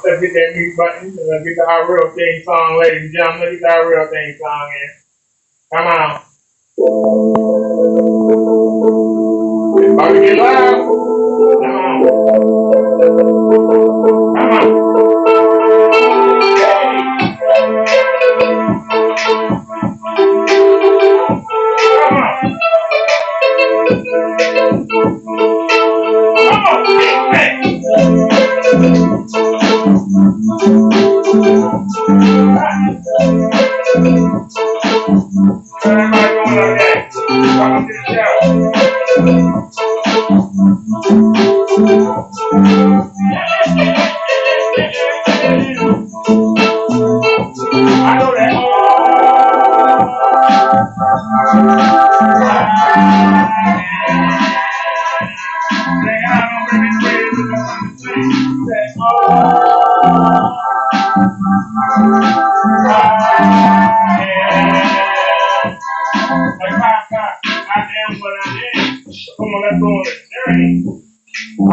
Let's get that mute button. Let's get our real theme song, ladies and gentlemen. Let's get our real theme song in. Come on. It's about to get loud. Come on. Come on.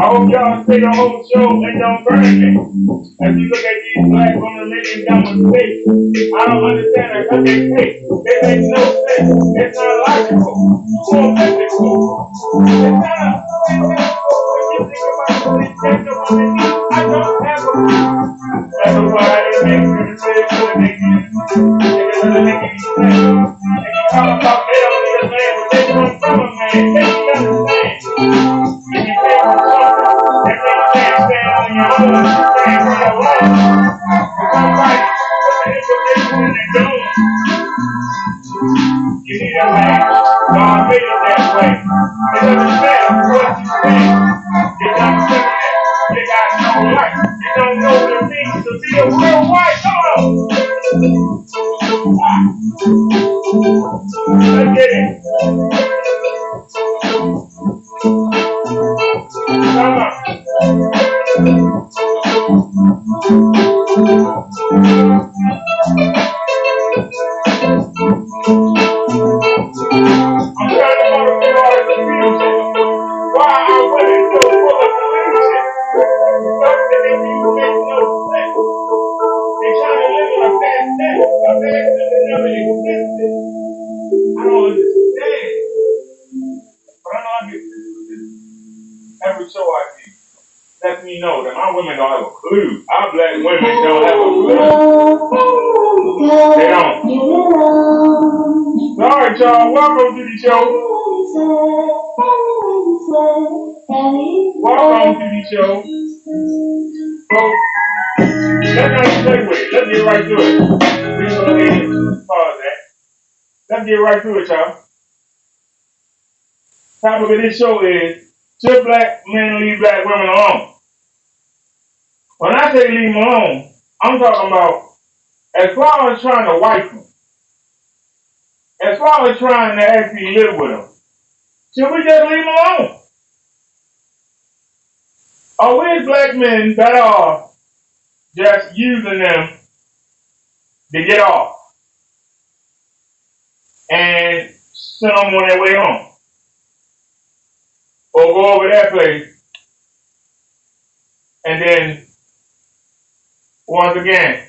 I hope y'all stay the whole show and don't burn me. As you look at these black women laying down with faith, I don't understand how they take. It makes no sense. It's not logical. It's not physical. It's not physical. When you think about it, they take the woman. I don't have a that's why it makes me say it doesn't make any sense. It doesn't make any sense. If you talk about they don't need a man, but they come from a man, they don't understand. If you take a woman, if they can't stand on your own, stand for your life. If I'm right, put the information in their dome. You need a man. God made it that way. It doesn't matter what you say. every show I see lets me know that my women don't have a clue. Our black women don't have a clue. They don't. Alright, y'all. Welcome to the show. Welcome to the show. So, let's not play with it. Let's get right to it. Pause that. Let's get right to it, y'all. Topic of this show is, should black men leave black women alone? When I say leave them alone, I'm talking about as far as trying to wife them, as far as trying to actually live with them, should we just leave them alone? Are we as black men better off just using them to get off and send them on their way home? Or go over that place and then, once again,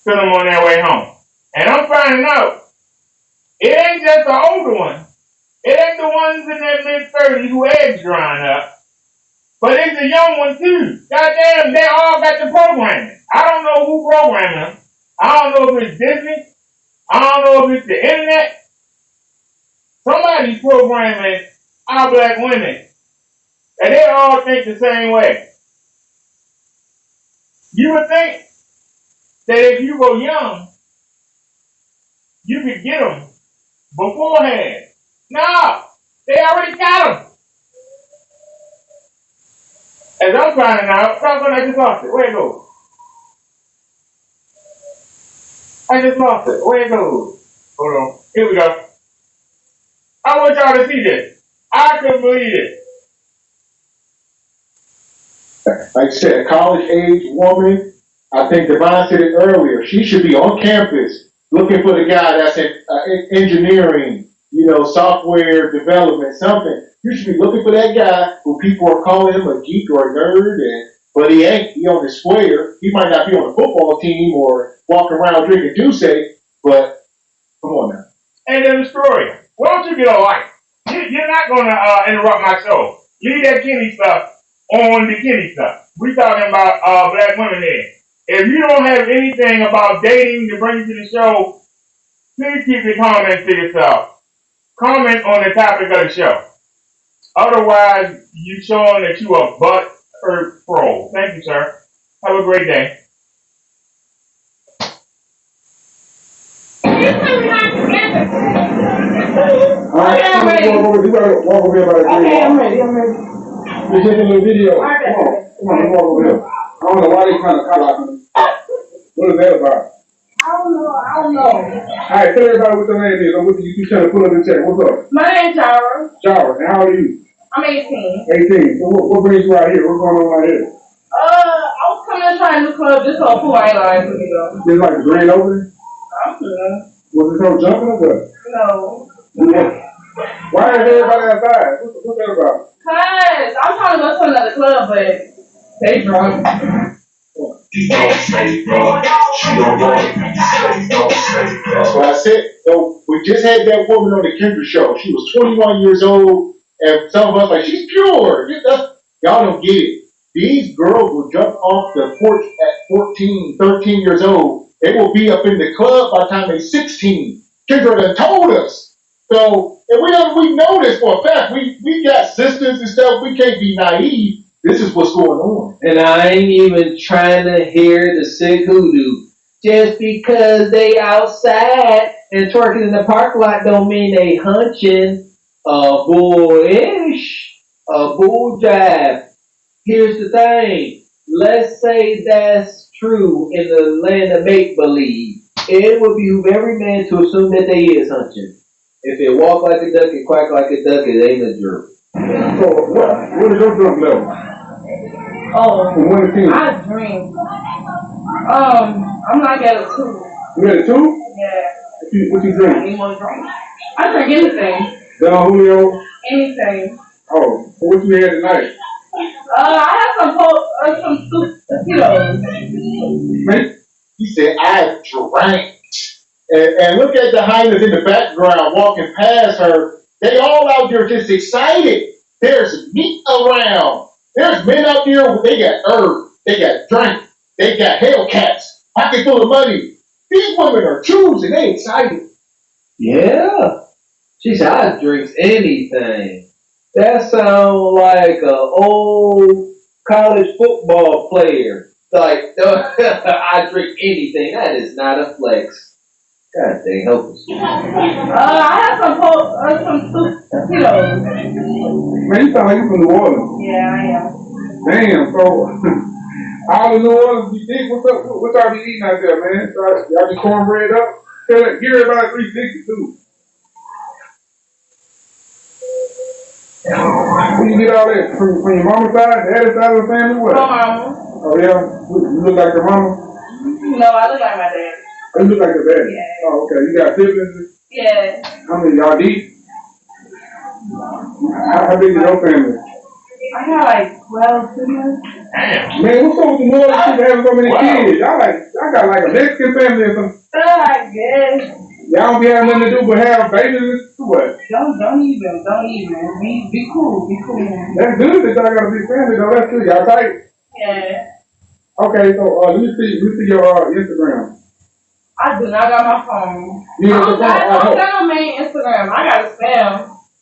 send them on their way home? And I'm finding out, it ain't just the older ones. It ain't the ones in their mid-30s who eggs drying up. But it's the young ones too. Goddamn, they all got the programming. I don't know who programmed them. I don't know if it's Disney. I don't know if it's the internet. Somebody's programming our black women. And they all think the same way. You would think that if you go young, you could get them beforehand. No, they already got them. As I'm finding out, I just lost it. Where it goes? I just lost it. Where it goes? Hold on. Here we go. I want y'all to see this. I couldn't believe it. Like I said, a college-age woman, I think Devon said it earlier, she should be on campus looking for the guy that's in engineering, software development, something. You should be looking for that guy who people are calling him a geek or a nerd, but he ain't. He on the square. He might not be on the football team or walking around drinking Douce, but come on now. And then the story. Why don't you get a life? You're not going to interrupt my show. Leave that Kenny stuff on the Kenny stuff. We talking about black women here. If you don't have anything about dating to bring to the show, please keep your comments to yourself. Comment on the topic of the show. Otherwise, you showing that you a butt-hurt pro. Thank you, sir. Have a great day. Alright, I'm ready. You gotta walk over here by the Okay, I'm ready. We're taking a little video. Come on, walk over here. I don't know why they trying to cut off me. What is that about? I don't know. Alright, tell everybody what your name is. Or what you keep trying to put up in chat. What's up? My name's Jara. Shower. And how old are you? I'm 18. 18. So what brings you out here? What's going on right here? I was coming to try a new club just so cool. I ain't lying to you though. This is like a grand opening? I'm good. Was it no jumping or what? No. Why is everybody outside? What's that about? Cause I'm trying to go to another club, but they drunk. That's what I said. So we just had that woman on the Kendra show. She was 21 years old, and some of us like, she's pure. Y'all don't get it. These girls will jump off the porch at 14, 13 years old. They will be up in the club by the time they're 16. Kendra done told us. So, and we know this for a fact. We got sisters and stuff. We can't be naive. This is what's going on. And I ain't even trying to hear the sick hoodoo. Just because they outside and twerking in the parking lot don't mean they hunching. Bullish. Bull jive. Here's the thing. Let's say that's true in the land of make-believe. It would behoove every man to assume that they is hunching. If it walk like a duck and quack like a duck, it ain't a jerk. So, what is your drunk level? Oh, From 1 to 10? I drink. I'm like at a 2. You at a 2? Yeah. What you drink? I drink anything. Don Julio? Anything. Oh, what you had tonight? I have some soup, Man, he said, I drank. And look at the hyenas in the background walking past her. They all out there just excited. There's meat around. There's men out there, they got herb, they got drink, they got Hellcats, pocket full of money. These women are choosing, they excited. Yeah. She said, I drinks anything. That sounds like an old college football player. Like, I drink anything. That is not a flex. God dang, help us. I have some Tito's. Man, you sound like you from New Orleans. Yeah, I am. Damn, so all in New Orleans, you think what y'all be eating out there, man? Y'all be cornbread up? Give everybody 360 too. Where you get all that? From your mama's side, daddy's side of the family? What? My mama. Oh yeah? You look like your mama? No, I look like my dad. You look like your daddy? Yeah. Oh, okay. You got siblings? Yeah. How many y'all deep? How big is your family? I got like 12 siblings. Damn. Man, what's up with the New Orleans people having so many kids? Y'all got like a Mexican family or something. I guess. Y'all don't be having nothing to do but have babies and what? Don't even. Be cool. That's good that y'all got a big family though. That's good. Y'all tight? Yeah. Okay, so let me see your Instagram. I do not got my phone. You I know don't got no main Instagram. I got a spam.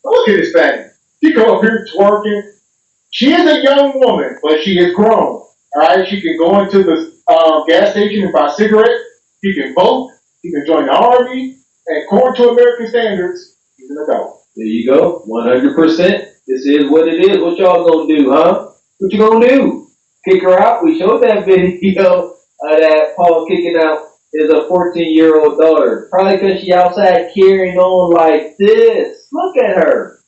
Look at this thing. She come up here twerking. She is a young woman, but she is grown. All right, she can go into the gas station and buy cigarettes. She can vote. She can join the army. And according to American standards, she's an adult. There you go. 100%. This is what it is. What y'all gonna do, huh? What you gonna do? Kick her out? We showed that video of that Paul kicking out his 14-year-old daughter. Probably because she outside carrying on like this. Look at her.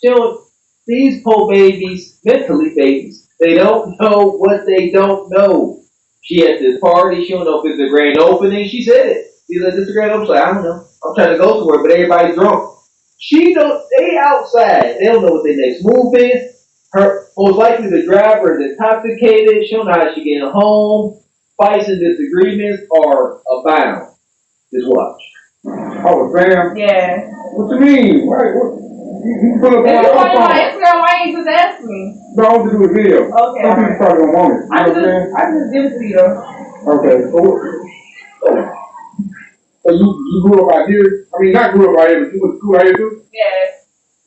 She don't, these poor babies, mentally babies, they don't know what they don't know. She at this party, she don't know if it's a grand opening. She said it. She's like, this is a grand opening. She's like, I don't know. I'm trying to go somewhere, but everybody's drunk. She don't, they outside. They don't know what their next move is. Her, most likely the driver is intoxicated. She don't know how she getting home. Fights and disagreements are abound. Just watch. Oh, Sam. Yeah. What you mean? What? You put up If you on want my phone. Instagram, why you just ask me? No, I want to do a video. Okay. Some people probably don't want it. I just give it to you. Okay. So you grew up out here? I mean, not grew up out here, but you went to school out here too? Yeah.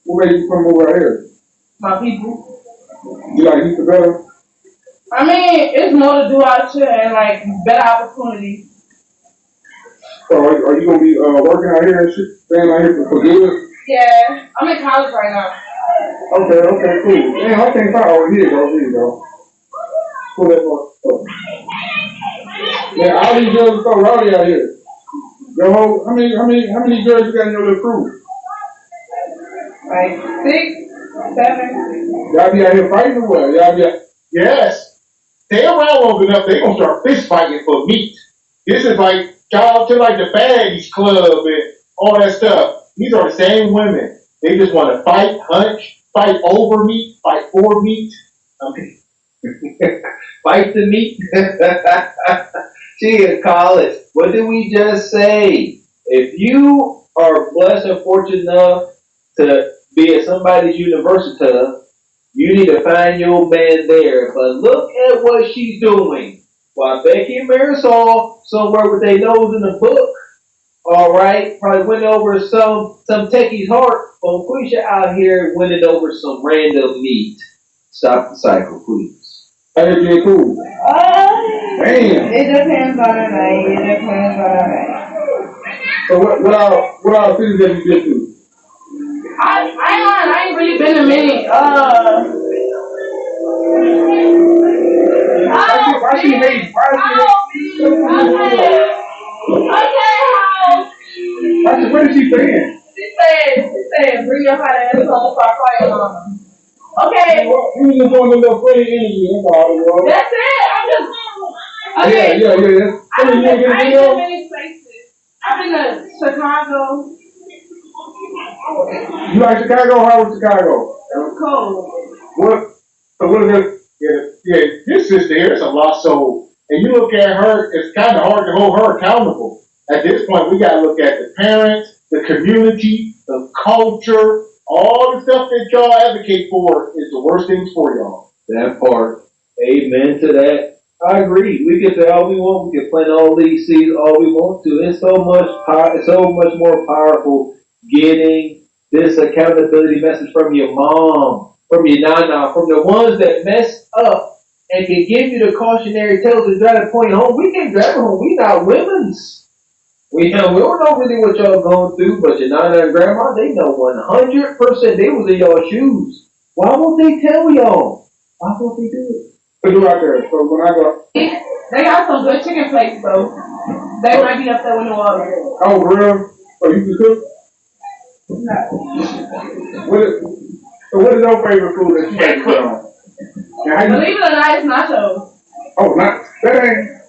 What made you come over out here? My people. You like Easter better? I mean, it's more to do out here and like better opportunities. So are you gonna be working out here and shit, staying out here for good? Yeah. I'm in college right now. Okay, cool. Damn, I can't find. Oh, here you go. Pull that one. Yeah, all these girls are so rowdy out here. Yo, how many girls you got in your little crew? Like 6, 7. Y'all be out here fighting or what? Y'all be out. Yes. Stay around long enough, they gonna start fist fighting for meat. This is like child to like the Baddies Club and all that stuff. These are the same women. They just want to fight, hunch, fight over meat, fight for meat. I mean, Fight the meat. She in college. What did we just say? If you are blessed and fortunate enough to be at somebody's university, you need to find your man there. But look at what she's doing. While Becky and Marisol somewhere with their nose in the book, all right, probably went over some techie's heart. But Quisha out here winning over some random meat. Stop the cycle, please. Hey, you cool. Damn. It depends on the night. So what all cities have you been to? I ain't really been to many. Why she hate? What is she saying? She said, bring your hot ass home, start crying on them. Okay. You was just doing a little funny interview, that's all it was. That's it. I'm just. Okay. Yeah. I've been to many places. I've been to Chicago. You like Chicago? How was Chicago? It was cold. What is it? yeah, this sister here is a lost soul. And you look at her, it's kind of hard to hold her accountable. At this point, we got to look at the parents, the community, the culture. All the stuff that y'all advocate for is the worst things for y'all. That part. Amen to that. I agree. We can say all we want. We can plant all these seeds all we want to. It's so much power. It's so much more powerful getting this accountability message from your mom, from your nana, from the ones that messed up and can give you the cautionary tales to drive the point home. We can drive it home. We not women's. We don't know really what y'all going through, but your nana and grandma, they know 100%. They was in y'all shoes. Why won't they tell y'all? Why won't they do it? What do out there? So when I go, They got some good chicken plates though. They might be up there with New Orleans. oh, real? So you can cook? No. What is your favorite food that you like to put on? Believe it or not, it's nachos. Oh, not that ain't.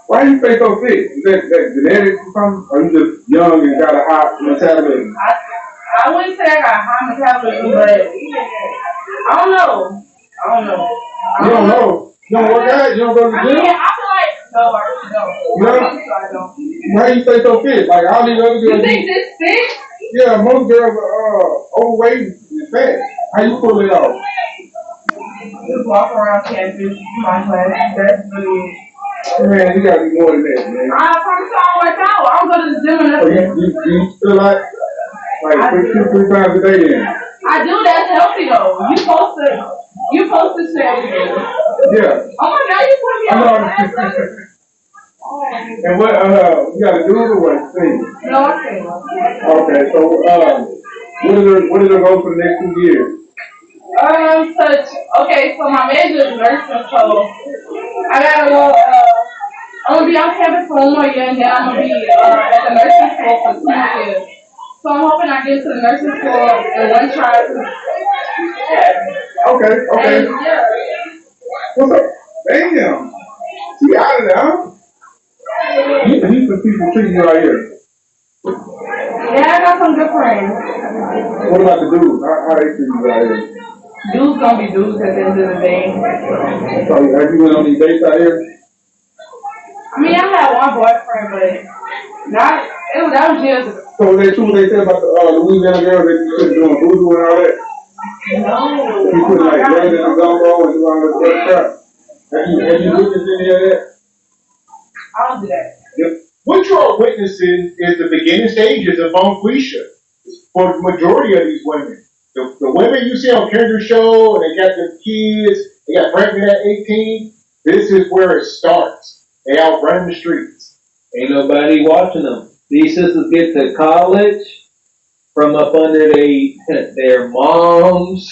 Why you stay so thick? Is that genetics or something? Or you just young and got a hot metabolism? I wouldn't say I got high metabolism, but I don't know. You don't know? You don't work out? You don't go to the gym? I feel like no, I really don't. No? I don't. Why you stay so fit? Like all these other You girls. think this thick? Yeah, most girls are overweight and fat. How you pull it off? Just walk around campus, my class. That's really it. Man, you gotta be more than that, man. I promise you I don't work out. I don't go to the gym or So nothing. you feel like three times a day then? I do. That's healthy though. You supposed to say everything. Yeah. Oh my God, you put me I on know. blast. And what you gotta do it or what? Sing. No, I can't. Okay, so what is the goal for the next 2 years? Okay, so my major is nursing, so I gotta go, I'm gonna be on campus for 1 more year, and then I'm gonna be, at the nursing school for 2 more years. So I'm hoping I get to the nursing school in one try. Yeah. Okay. And, yeah. What's up? Damn. She out of there, huh? He's some people treating you out here. Yeah, I got some good friends. What about the dudes? How they treat you out here? Dudes gonna be dudes at the end of the day. So have you went on these dates out here? I mean, I had one boyfriend, but that was years ago. So was that true what they said about the Louisiana girl that you couldn't doing voodoo and all that? No. You put like blood in the gumbo and do all this other crap. Have you witnessed any of that? I don't do that. Yep. What you're witnessing is the beginning stages of Bonquisha for the majority of these women. The women you see on Kendra show and they got their kids, they got pregnant at 18, this is where it starts. They out running the streets. Ain't nobody watching them. These sisters get to college from up under their moms'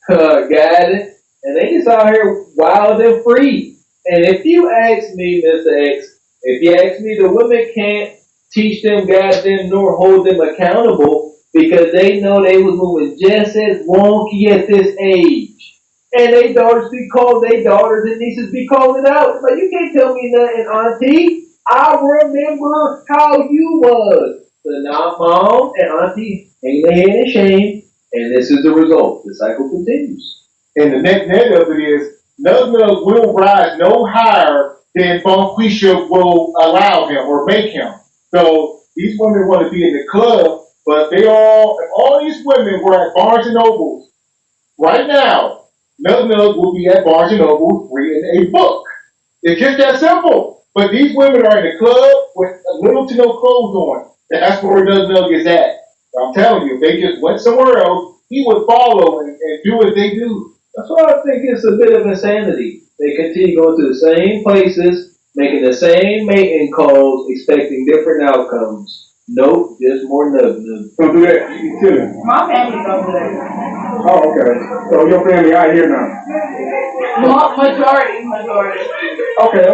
guidance, and they just out here wild and free. And if you ask me, Mr. X, if you ask me, the women can't teach them, guide them, nor hold them accountable because they know they was moving just as wonky at this age. And they daughters and nieces be calling out. But you can't tell me nothing, auntie. I remember how you was. So now mom and auntie hang their head in shame, and this is the result. The cycle continues. And the net of it is, Nug will rise no higher than Bonquisha will allow him or make him. So these women want to be in the club, but all these women were at Barnes and Nobles. Right now, Nug will be at Barnes and Noble reading a book. It's just that simple. But these women are in the club with little to no clothes on. That's where Nug is at. I'm telling you, if they just went somewhere else, he would follow and do what they do. That's why I think it's a bit of insanity. They continue going to the same places, making the same mating calls, expecting different outcomes. Nope, just more nug. Don't do that. You kidding. My family don't do that. Oh, okay. So your family out here now? Majority. Okay.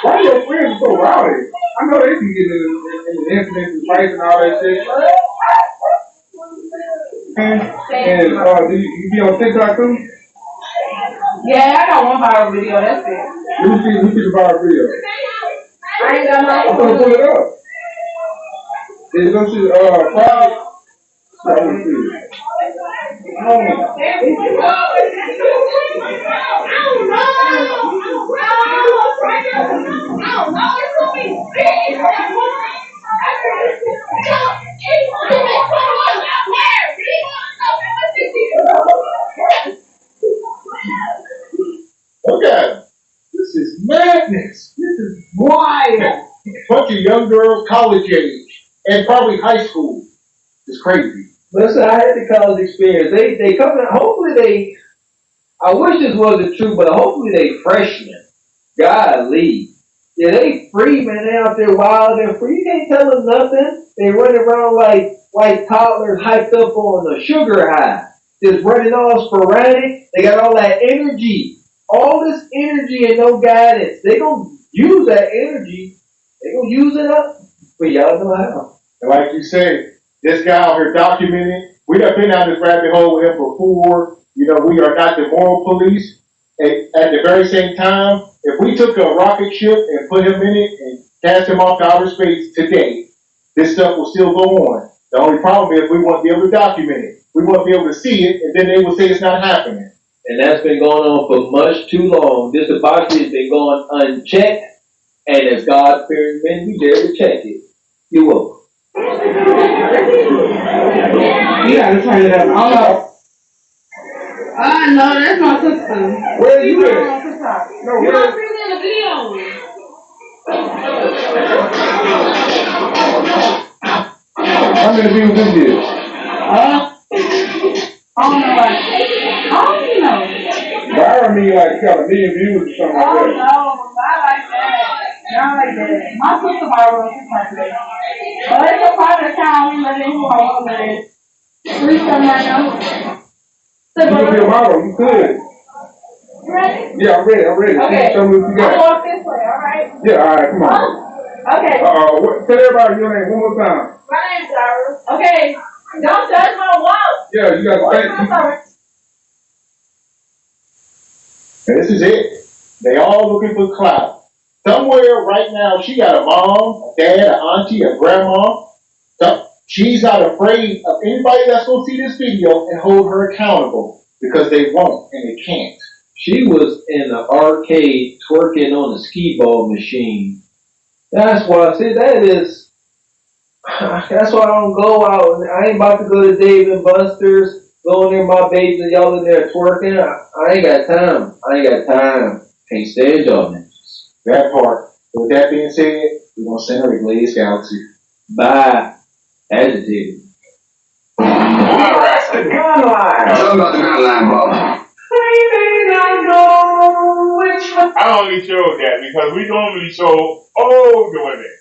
Why are your friends so rowdy? I know they be getting in the incidents and fights and all that shit. And do you be on TikTok too? Yeah, I got one viral video, that's it. Let me see the viral video. I ain't got no. I'm gonna pull it up. Is it gonna see private? I want to see it. at them. This is madness. This is wild. A bunch of young girls, college age, and probably high school. It's crazy. Listen, I had the college experience. They come in, hopefully they, I wish this wasn't true, but hopefully they freshmen. Golly. Yeah, they free, man. They out there wild and free. You can't tell them nothing. They run around like toddlers hyped up on a sugar high. Just running all sporadic. They got all that energy. All this energy and no guidance. They gonna use that energy. They gonna use it up. But y'all know how. And like you said, this guy out here documenting. We have been down this rabbit hole with him before. You know, we are not the moral police. At the very same time, if we took a rocket ship and put him in it and cast him off to outer space today, this stuff will still go on. The only problem is we won't be able to document it. We won't be able to see it, and then they will say it's not happening. And that's been going on for much too long. This debauchery has been going unchecked, and as God-fearing men, we dare to check it. You're welcome. You gotta turn it up. Hold on. No, that's my sister. Where are you at? No, you're not really in the video. How many views this is? I don't know. I don't know. Byron mean like got 1 million views or something like that. No, not like that. Not like that. My sister might run this like that. But it's a private account. We let it who I want to let it. Free stuff right now. You could be a model. You could. You ready? Yeah, I'm ready. Okay. Show me what you got. I'll walk this way, alright? Yeah, all right, come on. Okay. Tell everybody your name one more time. My name's Dara. Okay. Don't judge my walk. Yeah, you got to thank. This is it. They all looking for clout. Somewhere right now, she got a mom, a dad, an auntie, a grandma. So she's not afraid of anybody that's going to see this video and hold her accountable because they won't and they can't. She was in the arcade twerking on the skee ball machine. That's why, see, that's why I don't go out. I ain't about to go to Dave and Buster's, go in there, my babes, and y'all in there twerking. I ain't got time. Can't stand y'all niggas. That part. With that being said, we're going to send her to Glaze Galaxy. Bye. Agitated. That's the gun line. Tell them about the gun line, Bob. I only showed that because we normally show older women.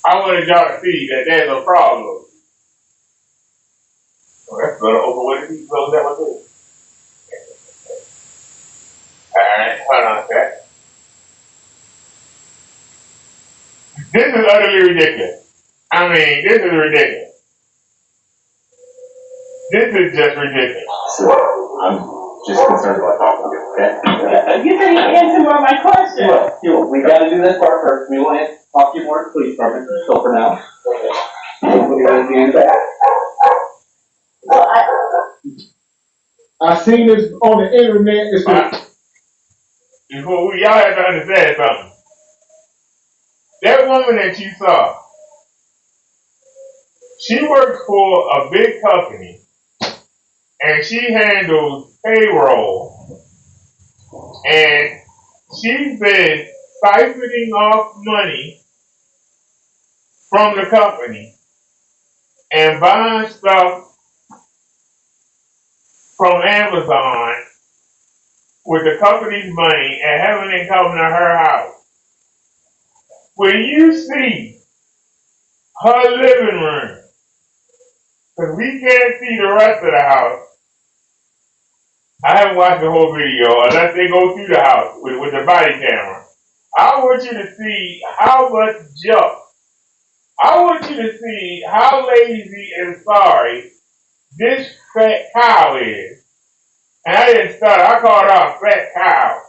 I wanted y'all to see that there's a problem. So that's going to open what it is. Close that one too. Alright, hold on a sec. This is utterly ridiculous. I mean, this is ridiculous. This is just ridiculous. I'm just concerned about talking to you, okay? You didn't answer more of my question. We gotta do this part first. We will talk to you more at the police department, so for now. We're gonna do that. I seen this on the internet. It's Before y'all have to understand something. That woman that you saw, she works for a big company and she handles payroll, and she's been siphoning off money from the company and buying stuff from Amazon with the company's money and having it come to her house. When you see her living room, because we can't see the rest of the house, I haven't watched the whole video unless they go through the house with the body camera. I want you to see how much junk. I want you to see how lazy and sorry this fat cow is. And I didn't start, I called her a fat cow.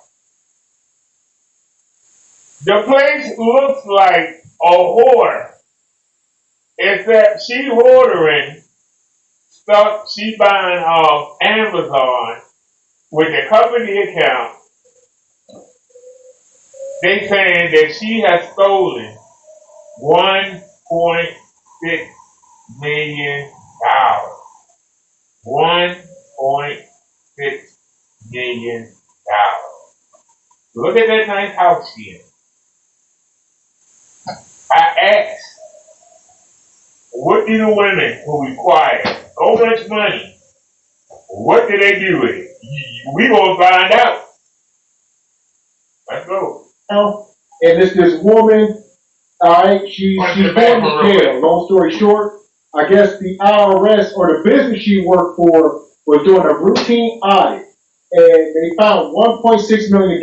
The place looks like a whore, except she ordering stuff she buying off Amazon with the company account. They saying that she has stolen $1.6 million. $1.6 million. million. Look at that nice house here. I asked, what do the women who require so much money, what do they do with it? We gonna find out. Let's go. And it's this woman, alright, she's going to jail. Long story short, I guess the IRS or the business she worked for was doing a routine audit, and they found $1.6 million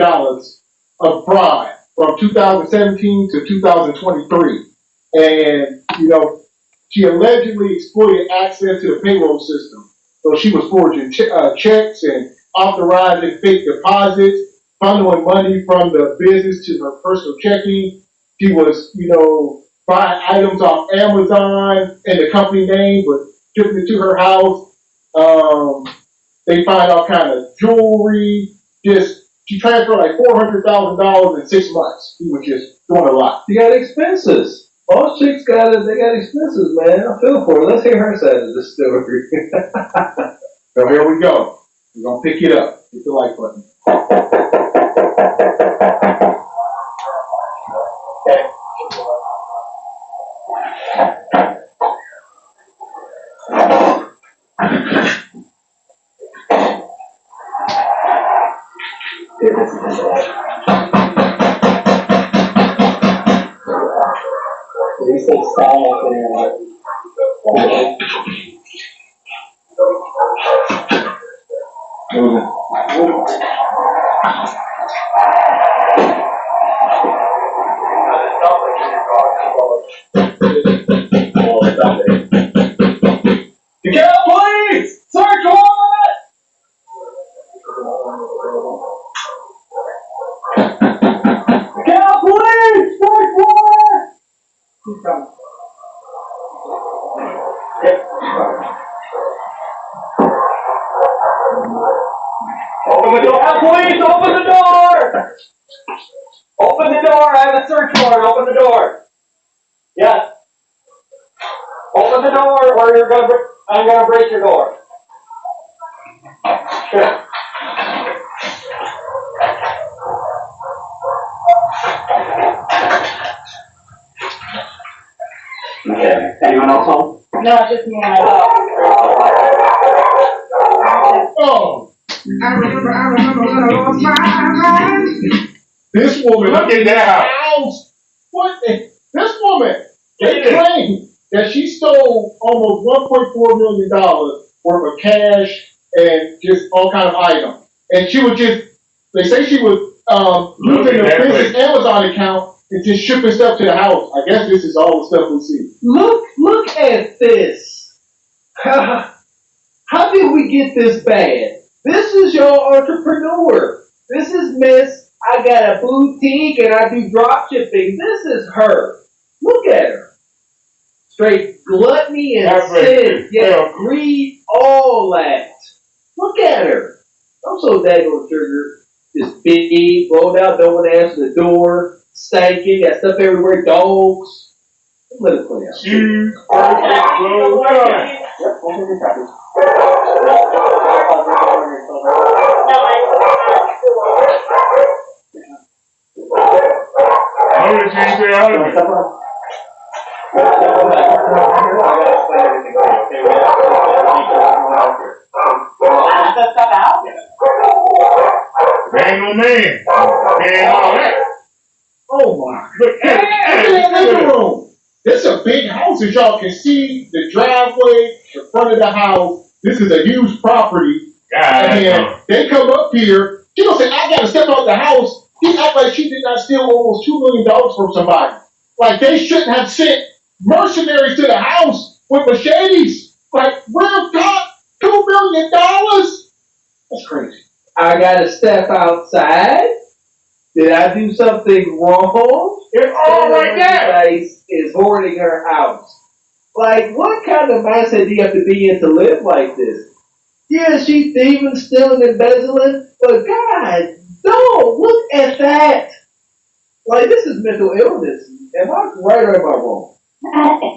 of fraud from 2017 to 2023. And, she allegedly exploited access to the payroll system. So she was forging checks and authorizing fake deposits, funneling money from the business to her personal checking. She was, buying items off Amazon in the company name, but shipping it to her house. They find all kind of jewelry. She transferred like $400,000 in 6 months. She was just doing a lot. She got expenses. Most chicks they got expenses, man. I feel for her. Let's hear her side of the story. So here we go. We're gonna pick it up. Hit the like button. Police! Search warrant! Police! Search warrant! Open the door! Police, open the door! Open the door! I have a search warrant. Open the door. Yes. Open the door, or I'm gonna break your door. Sure. Okay. Anyone else home? No, just me and my dog. Oh, I remember when I lost my mind. this woman. Look at that house. What? This woman. They claim that she stole almost $1.4 million worth of cash and just all kind of items. And she was they say she was using her business Amazon account and just shipping stuff to the house. I guess this is all the stuff we see. Look at this. How did we get this bad? This is your entrepreneur. This is Miss, I got a boutique and I do drop shipping. This is her. Look at her. Straight gluttony and sin. Yeah, greed, all that. Look at her. I'm so daggone triggered. Just big, blown out, no one answer the door, stanking, got stuff everywhere, dogs. Let it play out. Shoes, clothes, ain't no man. And all that. Oh my God. This is a big house, as y'all can see. The driveway, the front of the house. This is a huge property. And they come up here. She gonna say, I gotta step out the house. She act like she did not steal almost $2 million from somebody. Like they shouldn't have sent mercenaries to the house with machetes. Like, real talk, $2 million? That's crazy. I gotta step outside. Did I do something wrong? It's all right there. Is hoarding her house. Like, what kind of mindset do you have to be in to live like this? Yeah, she's thieving, stealing, embezzling, but God, no, look at that. Like, this is mental illness. Am I right or am I wrong?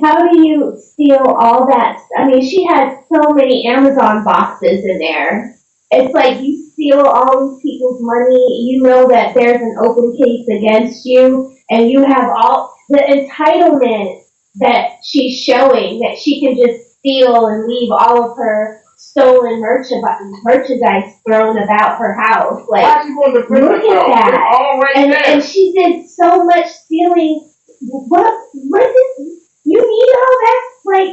How do you steal all that? I mean, she had so many Amazon boxes in there. it's like you steal all these people's money, you know that there's an open case against you, and you have all the entitlement that she's showing, that she can just steal and leave all of her stolen merchandise thrown about her house. Like, Why she want to defend look at herself? It's that. all right there. And she did so much stealing. What is, you need all that? Like,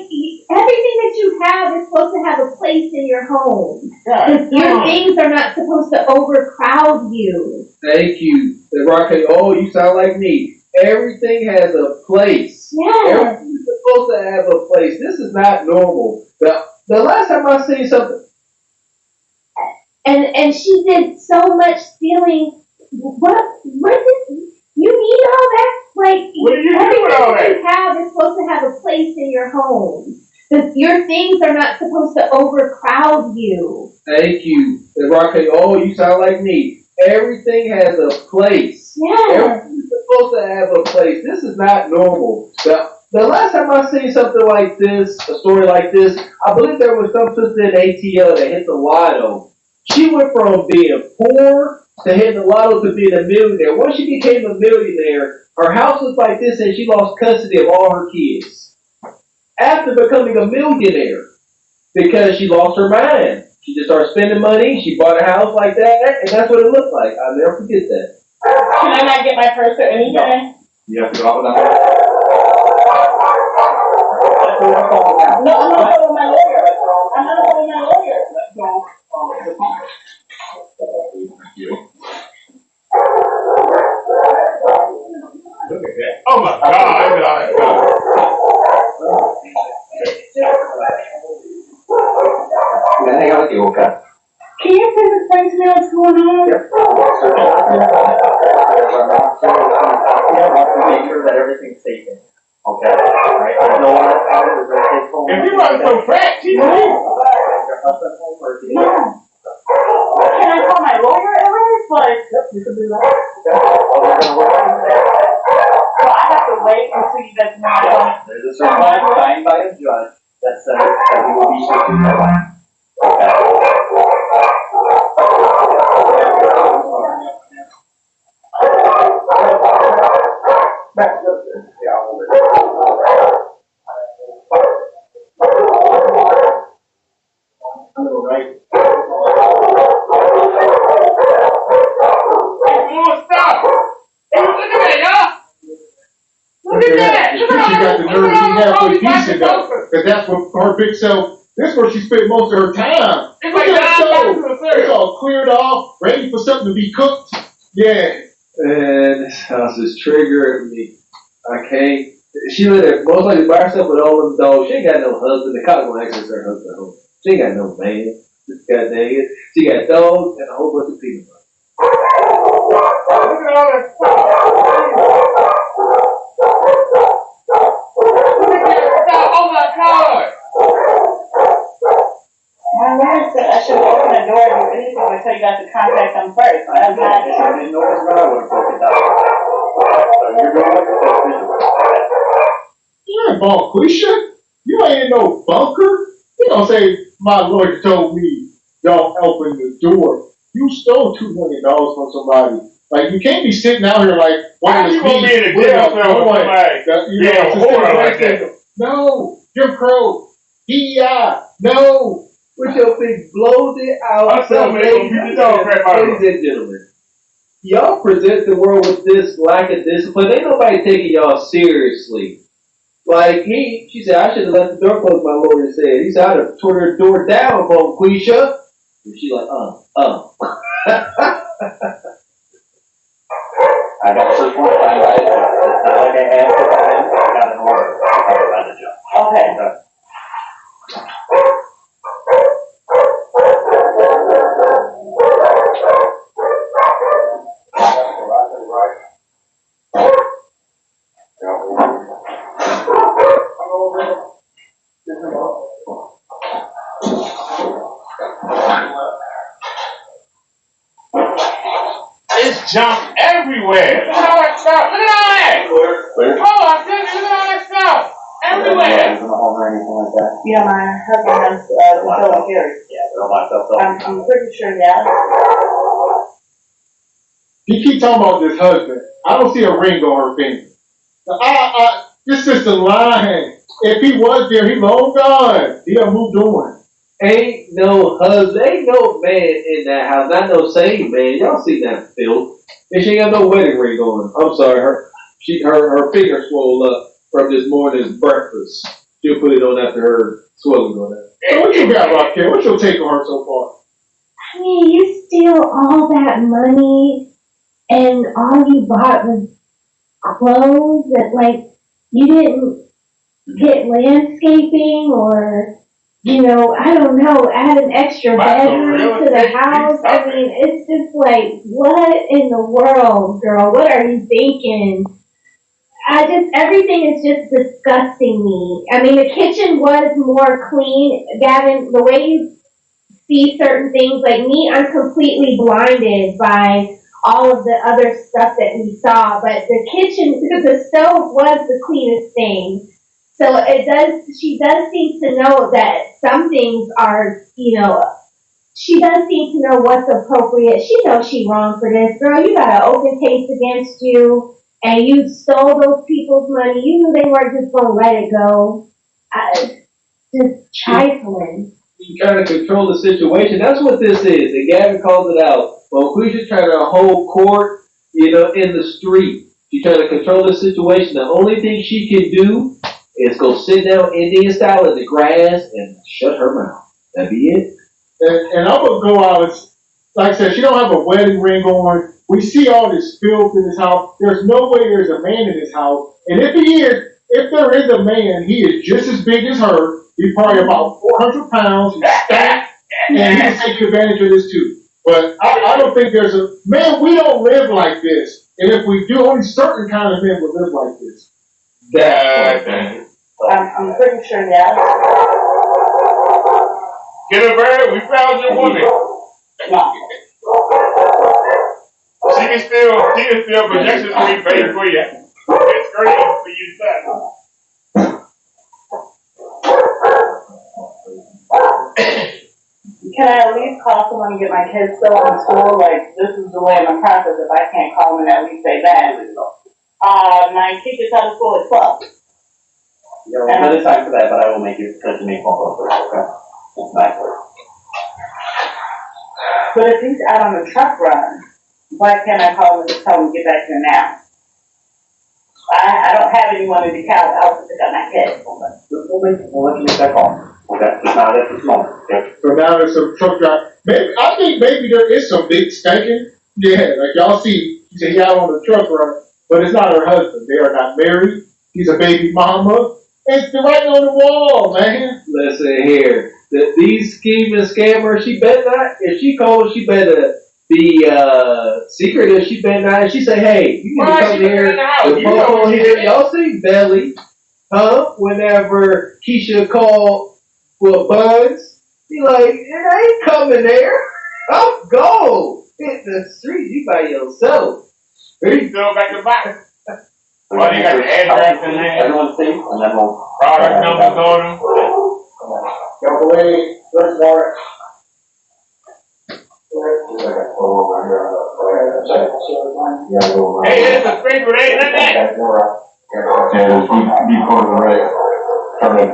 everything that you have is supposed to have a place in your home. God, Your things are not supposed to overcrowd you. Thank you. The rock. Oh, you sound like me. Everything has a place. Yeah. Everything's supposed to have a place. This is not normal. The last time I seen something. And she did so much stealing. What is, you need all that? Like, what do you do everything with all that that? you have is supposed to have a place in your home. Your things are not supposed to overcrowd you. Thank you. The rock. Oh, you sound like me. Everything has a place. Yeah. Everything's supposed to have a place. This is not normal. The last time I seen something like this, a story like this, I believe there was some sister in ATL that hit the lotto. She went from being poor to hitting the lotto to being a millionaire. Once she became a millionaire, her house was like this and she lost custody of all her kids. After becoming a millionaire, because she lost her mind. She just started spending money, she bought a house like that, and that's what it looked like. I'll never forget that. Can I not get my purse or anything? You have to go up with that. No, I'm not going with my lawyer. I'm not going with my lawyer. Let's go. Thank you. Look at that. Oh my God, look at all that stuff. Hang on with you, okay? Can you please explain to me what's going on? Yep. Make sure that everything's taken. Okay. All right. I know what we're going to take home. If you wasn't so fat, she would. Your husband home or Can I call my lawyer at least? Like, yep, you can do that. Okay. Well, we're going to work on that. so I have to wait until you guys know. Yeah. There's a certified signed by a judge that says that he will be taking that land. Okay. Because that's what her big self, this is where she spent most of her time. It's like It's all cleared off, ready for something to be cooked. Yeah. And this house is triggering me. I can't. She lived there most likely by herself with all them dogs. She ain't got no husband. The cop gonna access her husband home. She ain't got no man. This goddamn it. She got dogs and a whole bunch of peanut butter. Look at all that stuff. Oh my God. My lawyer said I should open the door and do anything until you guys to contact them first. I'm not. I didn't know this guy would have broken down. So you're going to look at this. You ain't Bonquisha. You ain't in no bunker. You don't say, my lawyer told me, don't open the door. You stole $2 million from somebody. Like, you can't be sitting out here like, Why you gonna be in a jail cell with somebody? Yeah, whore like that. No, Jim Crow, DEI, no. With your big bloated out. Ladies and gentlemen, y'all present the world with this lack of discipline. Ain't nobody taking y'all seriously. Like she said, I should have left the door closed, my lawyer said. He said, I'd have torn her door down, Bonquisha. And she like, I got search warrant signed by the judge. It's not like I asked it, I got an order signed by the judge. Okay. It's junk everywhere. Look at all that stuff. Look at all that. Oh, I said, look at all that stuff. Everywhere. Yeah, my husband has the stolen carry. Yeah, I'm pretty sure, yes. He keep talking about this husband. I don't see a ring on her finger. This is the line. If he was there, he long gone. He done moved on. Ain't no husband, ain't no man in that house, not no same man. Y'all see that filth? And she ain't got no wedding ring on. I'm sorry, her finger swole up from this morning's breakfast. She'll put it on after her swelling going out. So what you got, Raquel? What's your take on her so far? I mean, you steal all that money and all you bought was clothes that, like, you didn't get landscaping or, I don't know, add an extra bedroom to the house. I mean, it's just like, what in the world, girl? What are you thinking? Everything is just disgusting me. I mean, the kitchen was more clean. Gavin, the way you see certain things, like me, I'm completely blinded by all of the other stuff that we saw. But the kitchen, because the stove was the cleanest thing. So she does seem to know that some things are, she does seem to know what's appropriate. She knows she's wrong for this. Girl, you got an open case against you, and you stole those people's money. You knew they weren't just going to let it go. Just trifling. She's trying to control the situation. That's what this is. And Gavin calls it out. Well, Quisha's trying to hold court, in the street. She's trying to control the situation. The only thing she can do is go sit down Indian style in the grass and shut her mouth. That'd be it. And I'm going to go out, like I said, she don't have a wedding ring on. We see all this filth in this house. There's no way there's a man in this house. And if there is a man, he is just as big as her. He's probably about 400 pounds. He's stacked, and he can take advantage of this too. But I don't think there's man, we don't live like this. And if we do, only certain kind of men will live like this. I'm pretty sure, yes. Get her, bird. We found your woman. No. She can still projections to be paid for you. It's crazy for you to say. Can I at least call someone and get my kids still in school? Like, this is delaying the process if I can't call them and at least say that. My teacher's out of school at 12. Yeah, well, another time for that, but I will make you because you make phone calls first, okay? But if he's out on the truck run, why can't I call him and just tell him to get back here now? I don't have anyone in the cow else to pick up my kids. We'll let you make that call. Okay, just not at this moment. Okay. So now there's some truck drive. I think maybe there is some big skanking. Yeah, like y'all see, she said he out on the truck run, but it's not her husband. They are not married. He's a baby mama. It's right on the wall, man. Listen here. These scheming scammers, she better not, if she calls, she better be secretive. She better not. If she say, hey, you need to come here. The phone here. Y'all see Belly, huh? Whenever Keisha called for Bugs, he like, it ain't coming there. I'm gone. Hit the street, you by yourself. He's still back to back. Well, you got the address in there. Everyone see? And then we'll... Product numbers on them. Go away. Let's work. Hey, there's a sprinkler, ain't none of that. Yeah, be going to the right. Turn it.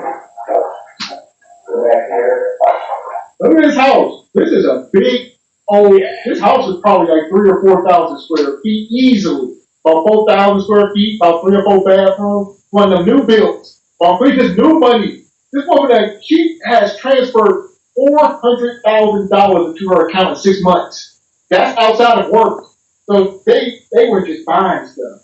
Look at this house. This is a big old. This house is probably like 3,000 or 4,000 square feet easily. About 4,000 square feet, about 3 or 4 bathrooms. One of the new builds. About just new money. This woman she has transferred $400,000 into her account in 6 months. That's outside of work. So they were just buying stuff.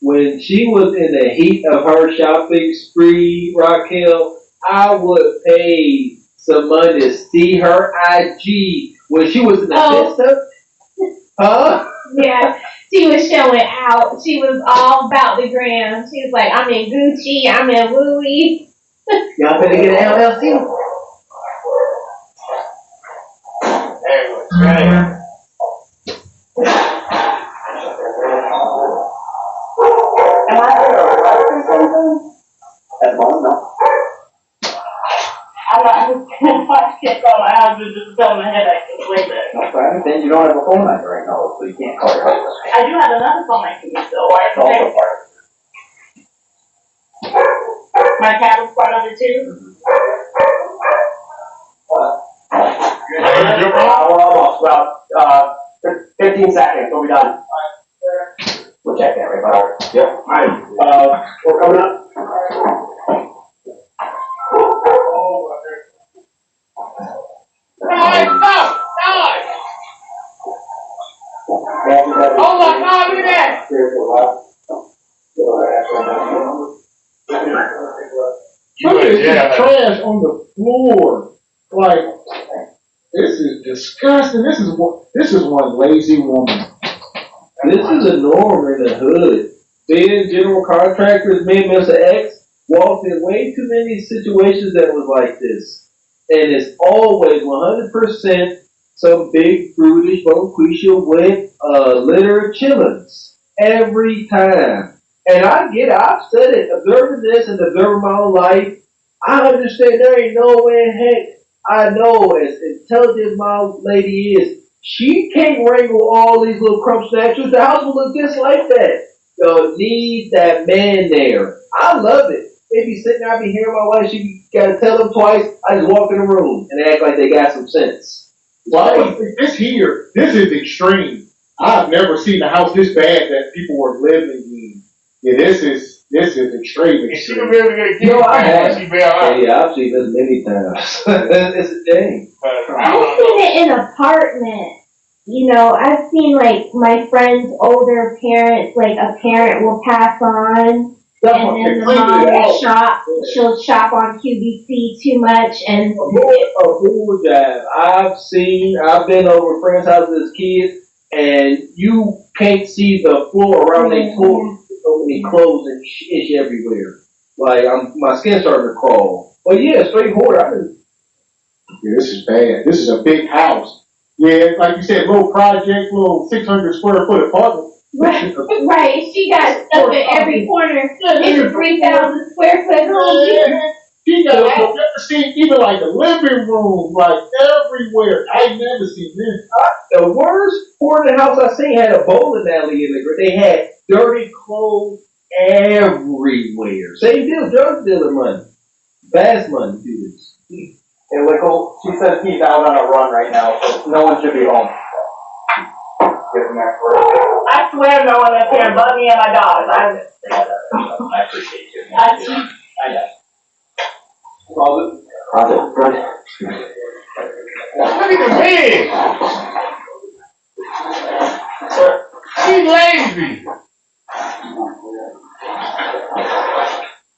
When she was in the heat of her shopping spree, Raquel, I would pay some money to see her IG when she was in the system. Huh? Yeah, she was showing out. She was all about the gram. She was like, I'm in Gucci, I'm in Louis. Y'all better get an LLC. Am I going to rush or something? At the moment, no. I'm not just going to watch it go out. I was just telling my head I could wait there. Okay, I understand you don't have a phone number right now, so you can't call your husband. I do have another phone I can use though, or I It's can also text. part My cat was part of it too. We're almost, about, 15 seconds, we'll be done. We'll check that right now. Yep. Alright, we're coming up. Stop! Oh my God, look at that! Look at this trash on the floor. Like, this is disgusting. This is one lazy woman. This is a norm in the hood. Being general contractors, me and Mr. X walked in way too many situations that was like this. And it's always 100% some big, brutish, bonquisha with litter of chillins. Every time. And I get it. I've said it. Observing this and observing my own life, I understand there ain't no way in heck I know as intelligent as my lady is, she can't wrangle all these little crumb snatchers. The house will look just like that. You need that man there. I love it. They be sitting there, I be hearing my wife, she gotta tell them twice. I just walk in the room and they act like they got some sense. Well, this here, this is extreme. I've never seen a house this bad that people were living in. Yeah, this is extreme. If she could be able to get a kid, No, I have. she bail out. Yeah, I've seen this many times. It's a thing. I've seen it in apartments. You know, I've seen like my friends' older parents, like a parent will pass on, and then the mom will shop. She'll shop on QVC too much, and A bull jive. I've been over friends' houses as kids, and you can't see the floor around their toes. So many clothes and ish everywhere. Like my skin starting to crawl. But yeah, straight hoarder. Yeah, this is bad. This is a big house. Yeah, like you said, little project, little 600 square foot apartment. right, she got stuff in every corner in a 3,000 square foot home. She got, I've never seen even like the living room, like everywhere. I've never seen this. The worst hoarded house I seen had a bowling alley in it. They had dirty clothes everywhere. Same deal, drug dealer money. Fast money dealers. Hey, Lickle, she says he's out on a run right now, so no one should be home. Give him that word. I swear no one is here but me and my dog. I appreciate you. I know. Look at the bed. She's lazy.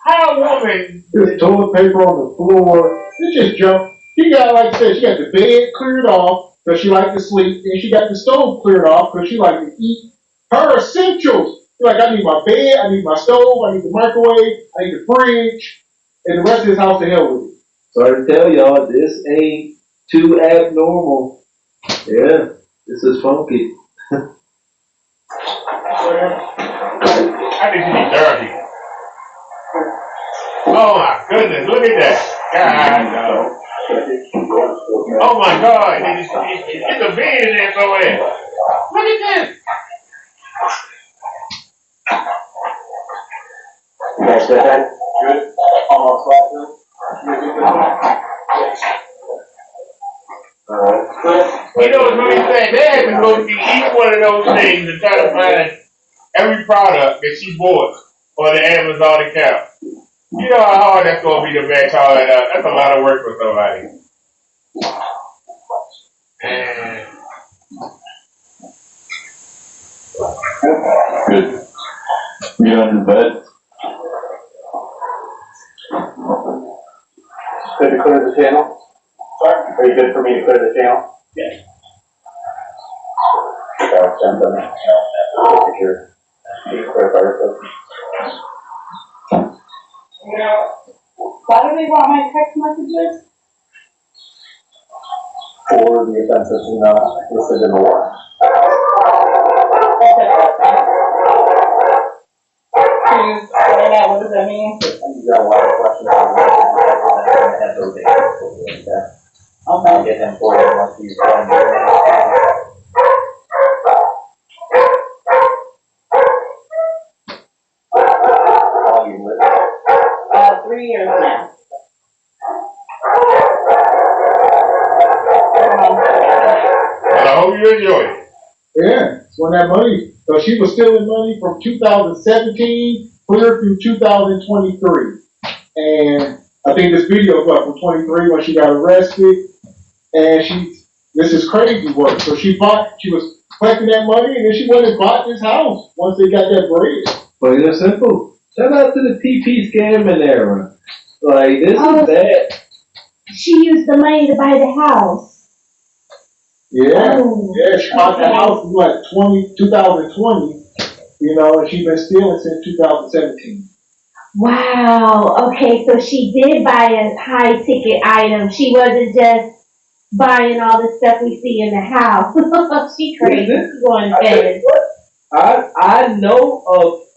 How a woman? There's toilet paper on the floor. It's just junk. She got, like I said, she got the bed cleared off because she liked to sleep, and she got the stove cleared off because she liked to eat. Her essentials. She's like, I need my bed, I need my stove, I need the microwave, I need the fridge, and the rest of this house to hell with it. Sorry to tell y'all, this ain't too abnormal. Yeah, this is funky. I think she's dirty. Oh my goodness, look at that. God, no. Oh my God, it's a bed in there somewhere. Look at this. You guys got that? Good? Almost left now? You know what's really sad? They had to go through each one of those things and try to find every product that she bought on the Amazon account. You know how hard that's going to be to match all that up. That's a lot of work for somebody. Good. You on your bed? Good to clear the channel? Sorry? Are you good for me to clear the channel? Yeah. You know, why do they want my text messages? For the offenses listed in the warrant. Can you explain that? What does that mean? You got a lot of questions on that. I'll get them for you once he's done. How long you lived? 3 years now. Well, I hope you enjoy it. Yeah, so when that money, so she was stealing money from 2017 clear through 2023. And I think this video is from 23 when she got arrested. And this is crazy work. So she was collecting that money and then she went and bought this house once they got that bread. Plain and simple. Shout out to the PP scamming era. Like, this is bad. She used the money to buy the house. Yeah, yeah, she bought the house in 2020, and she's been stealing since 2017. Wow. Okay, so she did buy a high ticket item. She wasn't just buying all the stuff we see in the house. She crazy. She's going fast. I know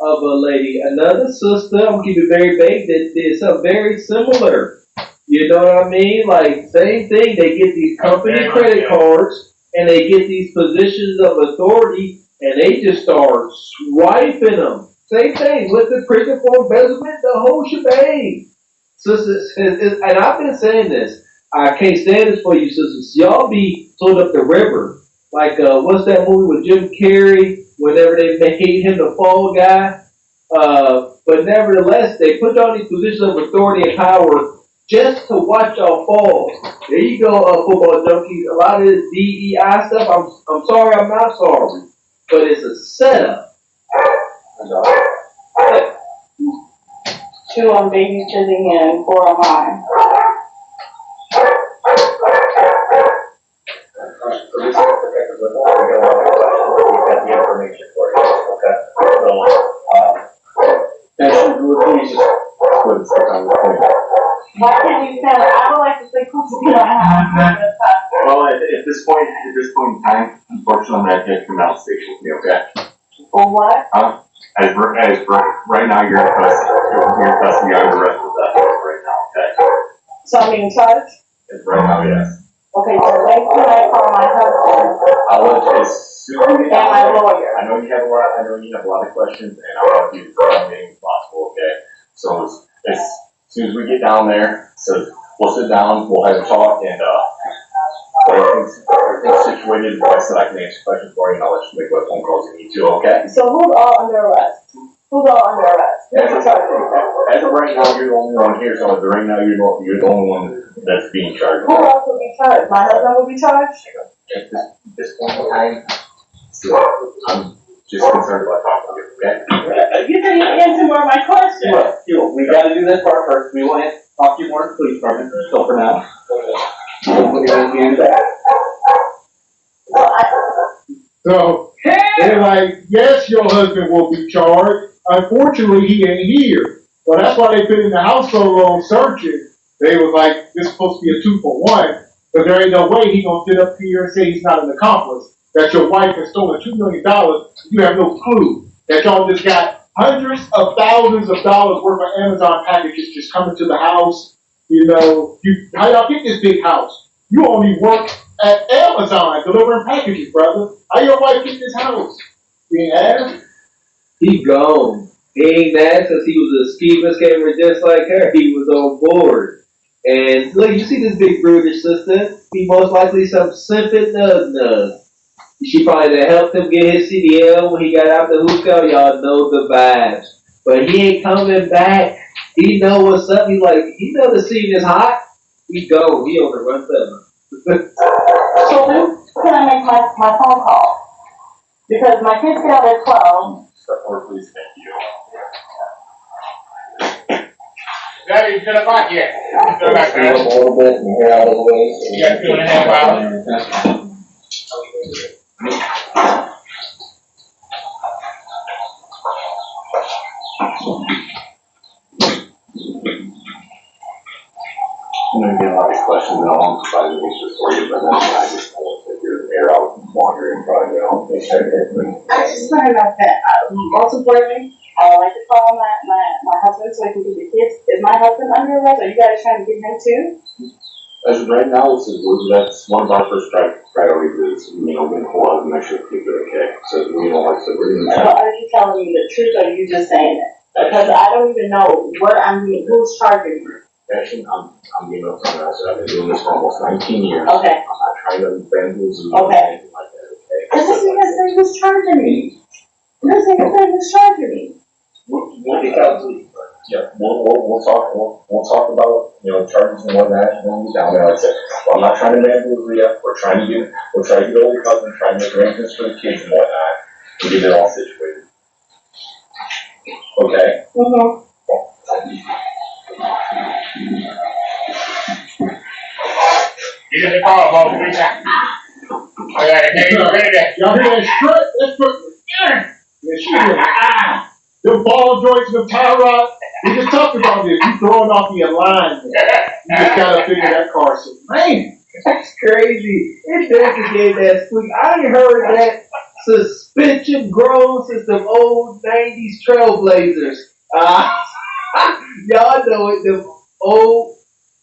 of a lady, another sister, I'm keeping it very vague, that did something very similar. You know what I mean? Like, same thing, they get these company credit cards, and they get these positions of authority, and they just start swiping them. Same thing with the prison for embezzlement, the whole shebang. Sisters, and I've been saying this, I can't stand this for you sisters. Y'all be throwing up the river. Like, what's that movie with Jim Carrey, whenever they made him the fall guy? But nevertheless, they put y'all in these positions of authority and power just to watch y'all fall. There you go, football junkies. A lot of this DEI stuff, I'm sorry, I'm not sorry. But it's a setup. 2 on babysitting and 4 on mine. So this is protected with all we're going to get the information for you. Okay. So, next, please just put this on the point. Why can't we send? I would like to say, Well, at this point in time, unfortunately, I'm gonna have to come out station with me, okay? For what? As right now, you're in custody on the rest of that right now, okay? So I'm being charged? As right now, yes. Okay, so when can I call my husband? I'll let you as soon as And my lawyer. I know you have a lot of questions, and I want to do the same thing as possible, okay? So as soon as we get down there, so we'll sit down, we'll have a talk, and everything's situated. Like I said, I can answer questions for you, and I'll let you make what phone calls you need to, okay? So who's all under arrest? Who's all under arrest? As of right now, you're the only one here, so as of right now, you're the only one that's being charged. Who else will be charged? My husband will be charged? At this point in time, so I'm just concerned about talking to you, okay? You didn't even answer more of my question. Look, we gotta do this part first. We want to talk to you more in the police department, so for now. We'll get into that. So they're like, yes, your husband will be charged. Unfortunately, he ain't here. So that's why they been in the house so long searching. They was like, this is supposed to be a 2-for-1, but there ain't no way he gonna sit up here and say he's not an accomplice. That your wife has stolen $2 million. You have no clue that y'all just got hundreds of thousands of dollars worth of Amazon packages just coming to the house. How y'all get this big house? You only work at Amazon delivering packages, brother. How your wife get this house? Being asked? He gone. He ain't mad because he was a scheming scammer just like her. He was on board. And look, you see this big brutish sister? He most likely some simping nug. She probably done helped him get his CDL when he got out the hookah. Y'all know the vibes. But he ain't coming back. He know what's up. He know the scene is hot. He go. He on the run fella. So when can I make my phone call? Because my kids get out at 12. Or please, thank you. That ain't 10 o'clock yet. Still got Speed up time. a little bit and get out of the way. So You got 2.5 hours. I'm going to get a lot of these questions, and I'll provide the answers for you, but then I just want to figure the air out wandering, probably, make sure everything. I just want to know that, most importantly, I would like to call my husband so I can get the kids. Is my husband under arrest? Are you guys trying to get him too? As of right now, that's one of our first priorities is, getting hold of and make sure people are okay. So, like I said, we're going to So try. are you telling me the truth or are you just saying it? Because I don't even know who's charging me. Actually, I'm being upfront. I've been doing this for almost 19 years. Okay. I'm not trying to bamboozle you or Okay. anything like that, okay? This is because they was charging me. This is because they was charging me. We'll talk about, charges and whatnot, when we get down there. Like I said, I'm not trying to bamboozle you. We're trying to get all the cousins, trying to make arrangements for the kids and whatnot, and get it all situated. Okay? Mm-hmm. Get in the car, boss. We got. I got a game ready. Y'all hear that strut? That's strut. Yeah, she was. The ball joints, the tie rod. We just talked about this. You throwing off the alignment. You just gotta figure that car. So, man, That's crazy. Investigate that squeak. I ain't heard that suspension grown since the old 90s Trailblazers. Y'all know it,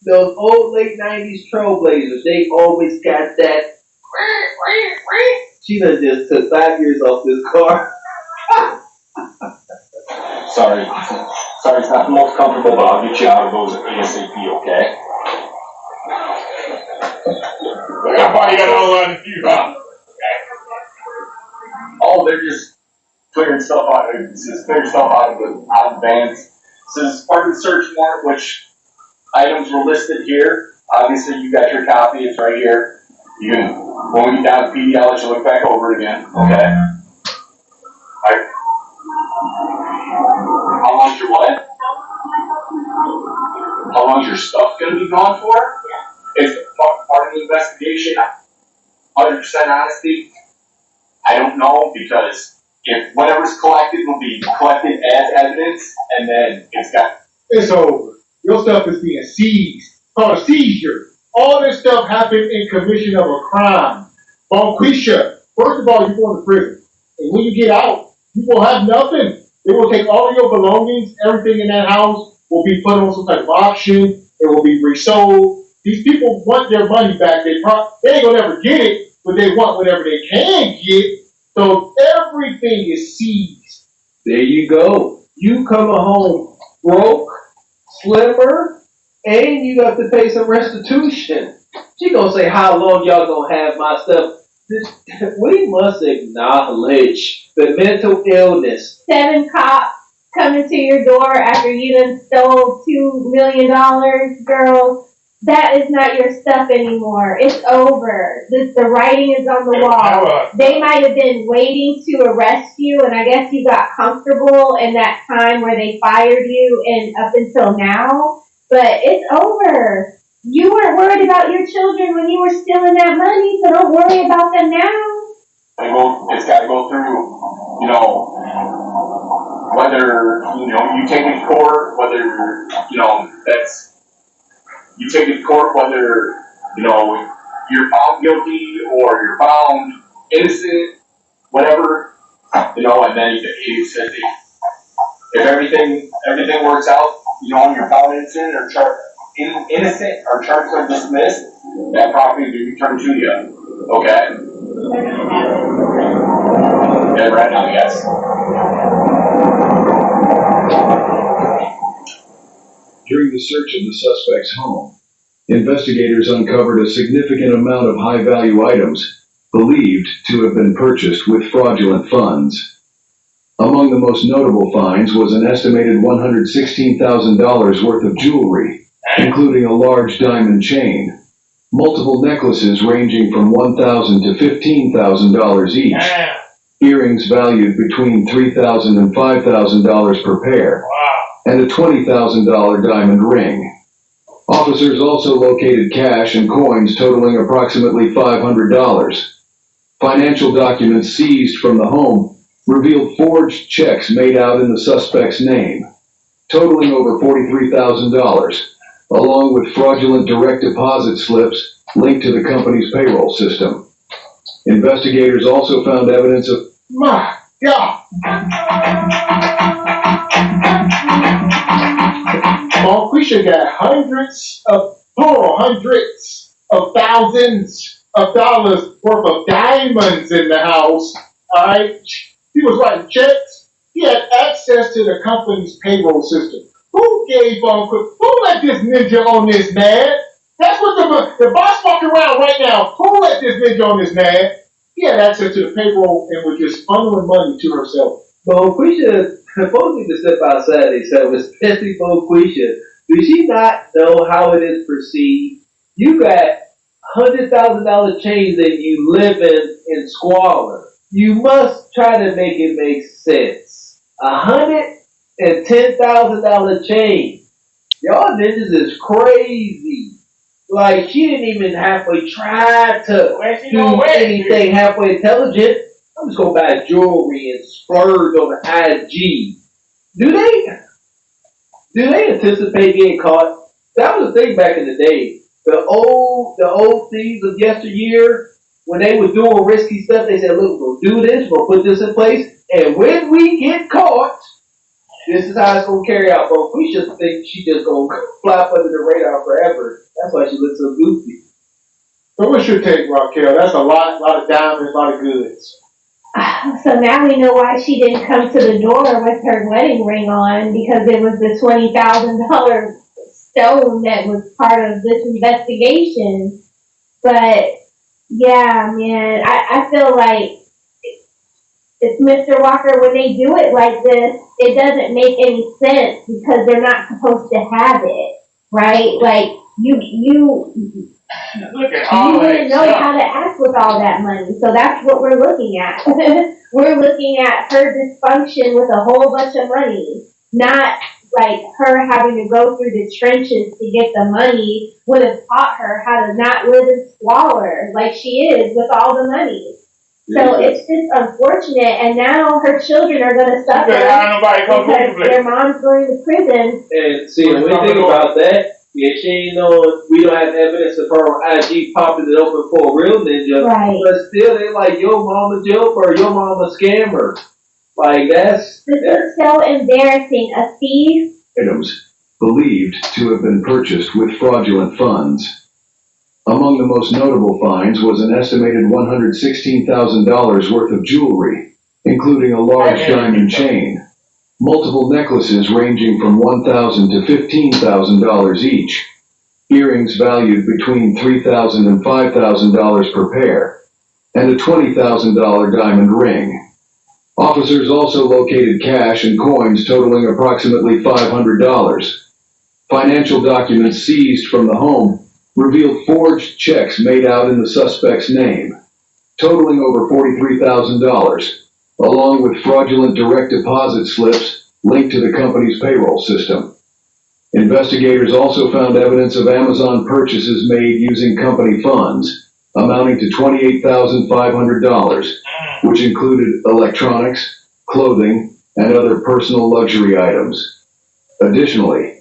those old late 90s Trailblazers, they always got that. She done just took 5 years off this car. Sorry, it's not the most comfortable, but I'll get you out of those ASAP, okay? How far you got all on the few, huh? Oh, they're just clearing stuff out. It's just clearing stuff out of the vans. This is part of the search warrant, which items were listed here. Obviously, you got your copy. It's right here. You can, when we get down to PD, I'll let you look back over it again, okay? Alright. How long's your what? How long's your stuff gonna be gone for? It's part of the investigation. 100% honesty. I don't know, because if whatever's collected will be collected as evidence, and then it's over. Your stuff is being seized. It's called a seizure. All this stuff happened in commission of a crime. Bonquisha, first of all, you're going to prison. And when you get out, you will have nothing. They will take all of your belongings, everything in that house will be put on some type of auction. It will be resold. These people want their money back. They ain't gonna never get it, but they want whatever they can get. So everything is seized. There you go. You coming home broke, slimmer, and you have to pay some restitution. She gonna say, how long y'all gonna have my stuff? We must acknowledge the mental illness. 7 cops coming to your door after you done stole $2 million, girl. That is not your stuff anymore. It's over. The writing is on the wall. They might have been waiting to arrest you, and I guess you got comfortable in that time where they fired you and up until now. But it's over. You weren't worried about your children when you were stealing that money, so don't worry about them now. it's gotta go through, whether, you take it to court, whether, you take it to court, whether, you're found guilty or you're found innocent, whatever, and then he says if everything works out, you're found innocent or innocent or charges are dismissed, that property will be returned to you. Okay? Yeah, right now, yes. During the search of the suspect's home, investigators uncovered a significant amount of high-value items believed to have been purchased with fraudulent funds. Among the most notable finds was an estimated $116,000 worth of jewelry, including a large diamond chain, multiple necklaces ranging from $1,000 to $15,000 each, earrings valued between $3,000 and $5,000 per pair, and a $20,000 diamond ring. Officers also located cash and coins totaling approximately $500. Financial documents seized from the home revealed forged checks made out in the suspect's name, totaling over $43,000, along with fraudulent direct deposit slips linked to the company's payroll system. Investigators also found evidence of... My God! Bonquisha got hundreds of plural, hundreds of thousands of dollars worth of diamonds in the house. All right, he was writing checks. He had access to the company's payroll system. Who gave who let this ninja on this, man? That's what the boss walking around right now. Who let this ninja on this, man? He had access to the payroll and was just funneling money to herself. Well, Quisha, folks need to step outside themselves, especially for Quisha. Does she not know how it is perceived? You got $100,000 chains and you live in squalor. You must try to make it make sense. $110,000 chain. Y'all niggas is crazy. Like, she didn't even halfway try to do anything halfway intelligent. I'm just gonna buy jewelry and splurge on the IG. Do they anticipate getting caught? That was the thing back in the day. The old thieves of yesteryear, when they were doing risky stuff, they said, look, we'll do this, we'll put this in place, and when we get caught, this is how it's gonna carry out. But we just think she just gonna fly up under the radar forever. That's why she looks so goofy. So what's your take, Raquel? That's a lot of diamonds, a lot of goods. So now we know why she didn't come to the door with her wedding ring on, because it was the $20,000 stone that was part of this investigation. But yeah, man, I feel like it's Mr. Walker, when they do it like this, it doesn't make any sense because they're not supposed to have it, right? Like you wouldn't know how to act with all that money. So that's what we're looking at. We're looking at her dysfunction with a whole bunch of money, not like her having to go through the trenches to get the money would have taught her how to not live in squalor like she is with all the money. So it's just unfortunate, and now her children are going to suffer because their mom's going to prison. And see, when we think about that, yeah, she ain't know, we don't have evidence of her on IG popping it open for a real ninja. Right. But still, they like, your mama joker, your mama scammer. Like, that's so embarrassing. A thief. Items believed to have been purchased with fraudulent funds. Among the most notable finds was an estimated $116,000 worth of jewelry, including a large diamond chain, multiple necklaces ranging from $1,000 to $15,000 each, earrings valued between $3,000 and $5,000 per pair, and a $20,000 diamond ring. Officers also located cash and coins totaling approximately $500. Financial documents seized from the home revealed forged checks made out in the suspect's name, totaling over $43,000, along with fraudulent direct deposit slips linked to the company's payroll system. Investigators also found evidence of Amazon purchases made using company funds, amounting to $28,500, which included electronics, clothing, and other personal luxury items. Additionally,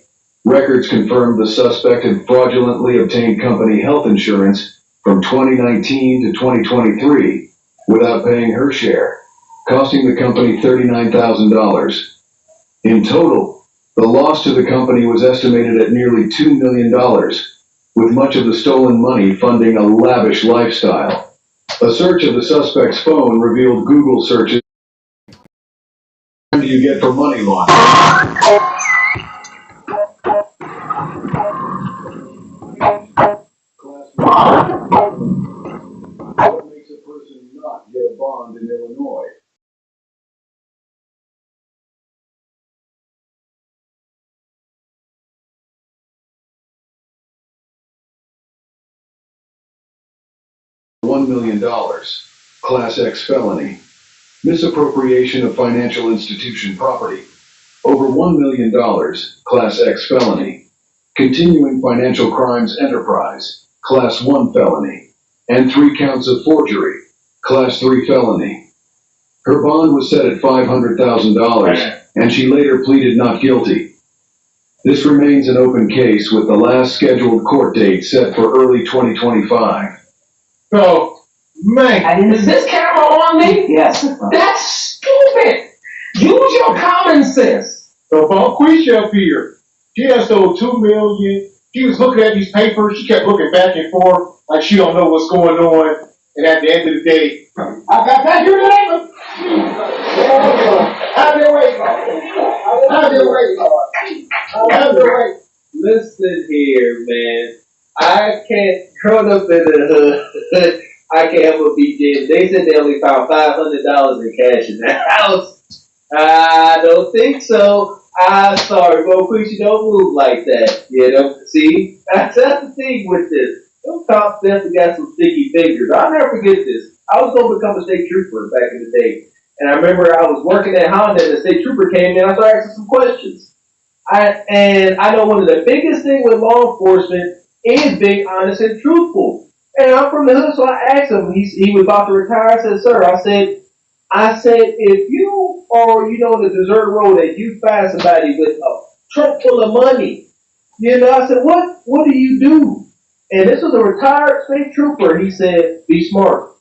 records confirmed the suspect had fraudulently obtained company health insurance from 2019 to 2023 without paying her share, costing the company $39,000. In total, the loss to the company was estimated at nearly $2 million, with much of the stolen money funding a lavish lifestyle. A search of the suspect's phone revealed Google searches. What do you get for money laundering? What makes a person not get a bond in Illinois? $1 million. Class X felony. Misappropriation of financial institution property. Over $1 million. Class X felony. Continuing financial crimes enterprise. Class 1 felony. And 3 counts of forgery. Class 3 felony. Her bond was set at $500,000, and she later pleaded not guilty. This remains an open case with the last scheduled court date set for early 2025. So, man. Is this camera on me? Yes. That's stupid. Use your common sense. So Quisha up here, she has sold She was looking at these papers. She kept looking back and forth like she don't know what's going on. And at the end of the day, I got back here today. Have your way, have your way, have your way. Listen here, man. I can't, growing up in the hood, I can't help but be Jim. They said they only found $500 in cash in that house. I don't think so. I'm sorry, Bo Queasy, don't move like that. You know, see? That's the thing with this. Those cops definitely got some sticky fingers. I'll never forget this. I was going to become a state trooper back in the day. And I remember I was working at Honda and the state trooper came in and I started asking some questions. And I know one of the biggest things with law enforcement is being honest and truthful. And I'm from the hood, so I asked him. He was about to retire. I said, "Sir," I said, if you are, on the desert road and you find somebody with a trunk full of money, I said, what do you do?" And this was a retired state trooper. He said, "Be smart."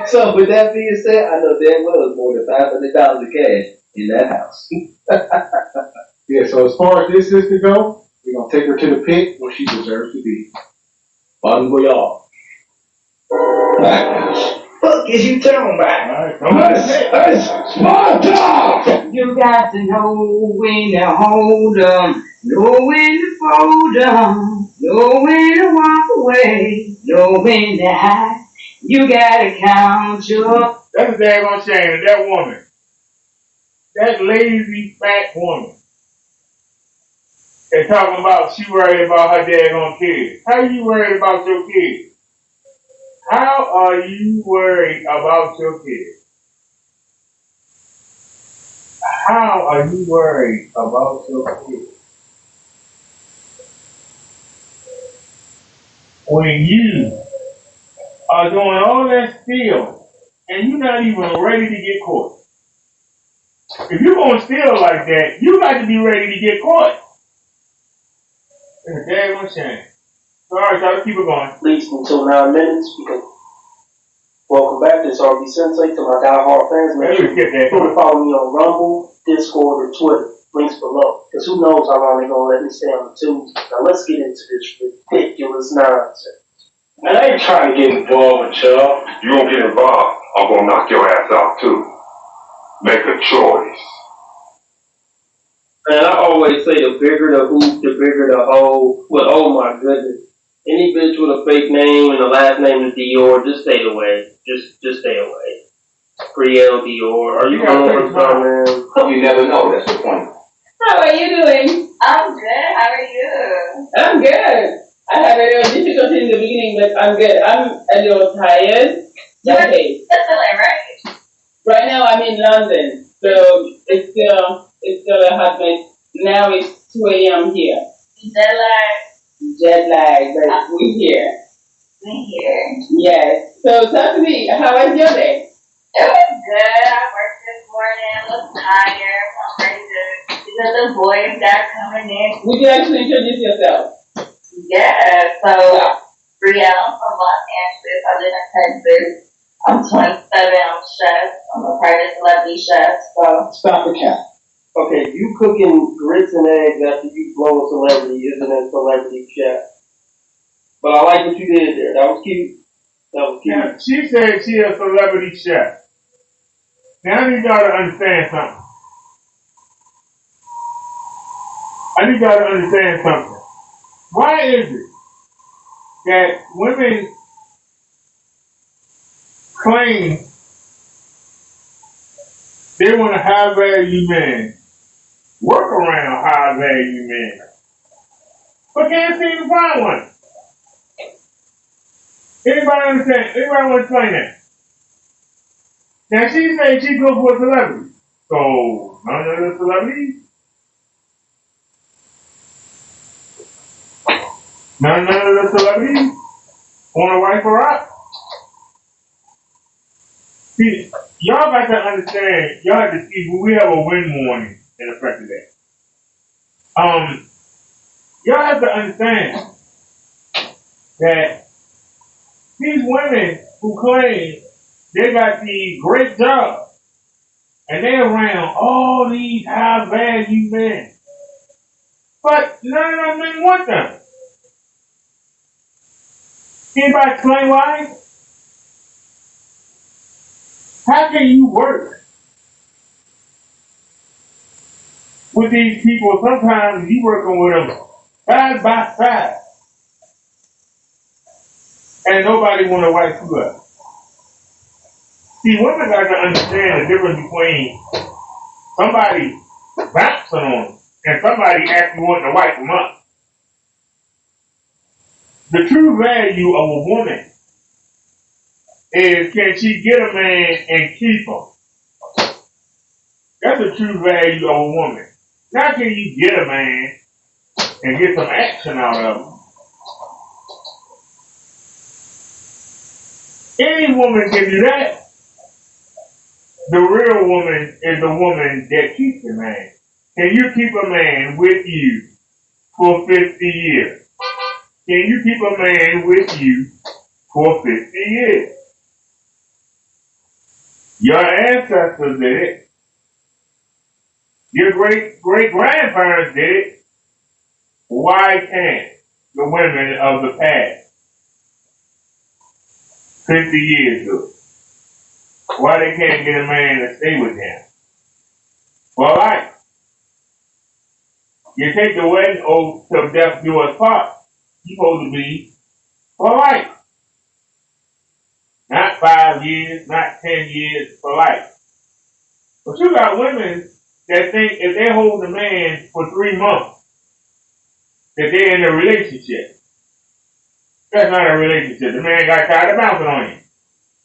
So with that being said, I know damn well it's more than $500 in cash in that house. Yeah, so as far as this sister go, we're going to take her to the pit where she deserves to be. Bon voyage. Fuck is you talking about? Sparta! You got to know when to hold 'em, know when to fold 'em, know when to walk away, know when to hide. You gotta count your... That's a daggone shame. That woman, that lazy fat woman, is talking about she worried about her daggone kids. How you worried about your kids? How are you worried about your kids? How are you worried about your kids? When you are doing all that steal and you're not even ready to get caught. If you're going to steal like that, you got to be ready to get caught. It's a daggone shame. All right, y'all, let's keep it going. At least until 9 minutes, because welcome back. This RB Sensei to my diehard fans. Make sure you follow me on Rumble, Discord, or Twitter. Links below. Because who knows how long they're going to let me stay on the tubes. Now let's get into this ridiculous nonsense. Man, I ain't trying to get involved with y'all. You won't get involved, I'm gonna knock your ass out too. Make a choice. And I always say the bigger the hoop, the bigger the hole. But oh my goodness. Any bitch with a fake name and the last name is Dior, just stay away. Just stay away. Brielle Dior. Are you going for something? You never know, that's the point. How are you doing? I'm good. How are you? I'm good. I had a little difficulty in the beginning, but I'm good. I'm a little tired. Okay. That's right. Right now I'm in London, so it's still a hot mess. Now it's 2 a.m. here. Jet lag, but we're here. We're here. Yes. So talk to me. How was your day? It was good. I worked this morning. I was tired. I'm ready to see the little boys that are coming in. Would you like to introduce yourself? Yeah. So Brielle from Los Angeles. I live in Texas. I'm 27. I'm a chef. I'm a private celebrity chef. So stop the cap. Okay, you cooking grits and eggs after you blow a celebrity isn't a celebrity chef. But I like what you did there. That was cute. Now, she said she a celebrity chef. Now I need y'all to understand something. Why is it that women claim they want a high value man, work around high value men, but can't seem to find one? Anybody understand? Anybody want to explain that? Now she said she go for a celebrity. So none of the celebrities? None of the celebrities want to wipe her up? See, y'all got to understand, y'all have to see, we have a wind warning in effect today. Y'all have to understand that these women who claim they got the great job and they're around all these high value men, But none of them men want them. Anybody explain why? How can you work with these people? Sometimes you working with them side by side, and nobody want to wipe you up. See, women got to understand the difference between somebody bouncing on them and somebody actually wanting to wipe them up. The true value of a woman is, can she get a man and keep him? That's the true value of a woman. Not can you get a man and get some action out of him. Any woman can do that. The real woman is the woman that keeps a man. Can you keep a man with you for 50 years? Can you keep a man with you for 50 years? Your ancestors did it. Your great-grandparents did it. Why can't the women of the past 50 years do it? Why they can't get a man to stay with them for life? You take the wedding oath till death do us part. You're supposed to be for life. Not 5 years, not 10 years, for life. But you got women that think if they hold a man for 3 months, that they're in a relationship. That's not a relationship. The man got tired of bouncing on you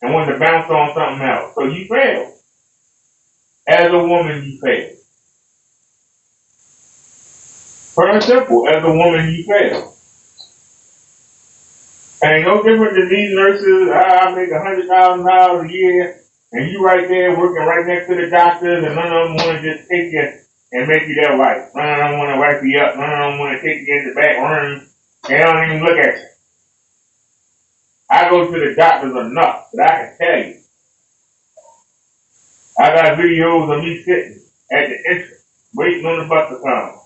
and wanted to bounce on something else. So you failed. As a woman, you failed. Plain and simple, as a woman, you failed. Ain't no different than these nurses. I make $100,000 a year, and you right there working right next to the doctors, and none of them want to just take you and make you their wife. None of them want to wipe you up. None of them want to take you in the back room. They don't even look at you. I go to the doctors enough that I can tell you. I got videos of me sitting at the entrance, waiting on the bus to come.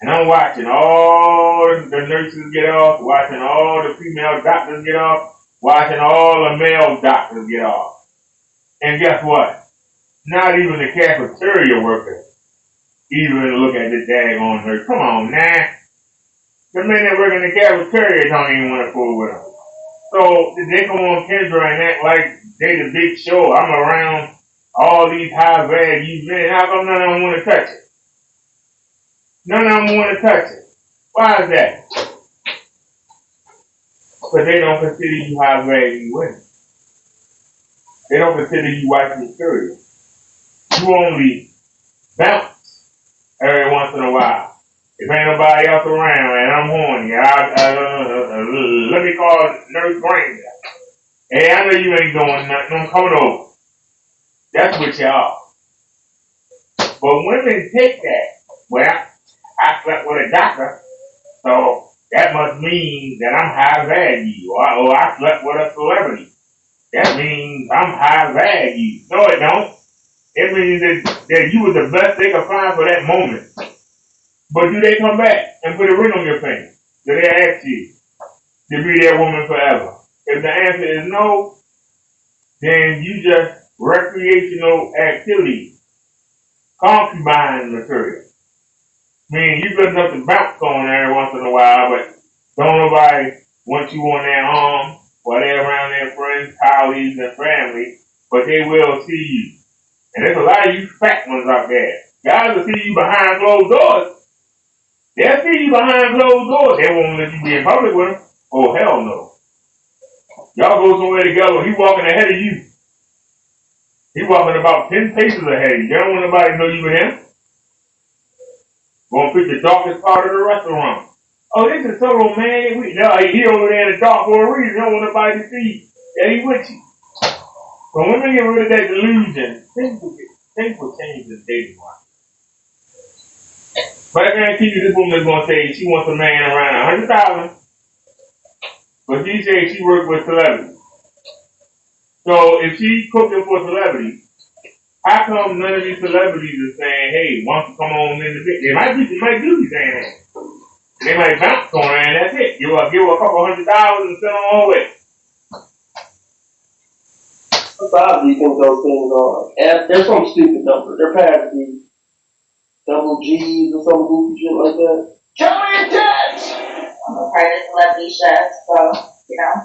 And I'm watching all the nurses get off, watching all the female doctors get off, watching all the male doctors get off. And guess what? Not even the cafeteria workers even look at this daggone nurse. Come on, nah. The men that work in the cafeteria don't even want to fool with them. So they come on Kendra and act like they the big show. I'm around all these high value men. How come none of them want to touch it? None of them want to touch it. Why is that? Because they don't consider you high value women. They don't consider you white material. You only bounce every once in a while. If ain't nobody else around and I'm horny, let me call Nurse Granger. Hey, I know you ain't doing nothing. I'm coming over. That's what y'all. But women take that. Well, I slept with a doctor, so that must mean that I'm high value. Or I slept with a celebrity. That means I'm high value. No, it don't. It means that you were the best they could find for that moment. But do they come back and put a ring on your finger? Do they ask you to be their woman forever? If the answer is no, then you just recreational activity, concubine material. Meaning you good enough to bounce on every once in a while, but don't nobody want you on their arm while they're around their friends, colleagues, and family, but they will see you. And there's a lot of you fat ones out there. Guys will see you behind closed doors. They'll see you behind closed doors. They won't let you be in public with them. Oh, hell no. Y'all go somewhere together. He walking ahead of you. He walking about 10 paces ahead of you. You don't want nobody to know you with him. Gonna pick the darkest part of the restaurant. Oh, this is so romantic. No, he over there in the dark for a reason. Don't want nobody to see that he with you. But when we get rid of that delusion, things will change in the dating market. But I guarantee you this woman is going to say she wants a man around 100,000. But she says she worked with celebrities. So if she cooking for celebrities, How come none of these celebrities are saying, hey, why don't you come on in the bit? They might do be saying that. They might bounce on her and that's it. Give her a couple $100,000 and send her on way. What size do you think those things are? And they're some stupid number. They're past the double G's or some goofy shit like that. Tell me in touch. I'm a private celebrity chef, so, you know.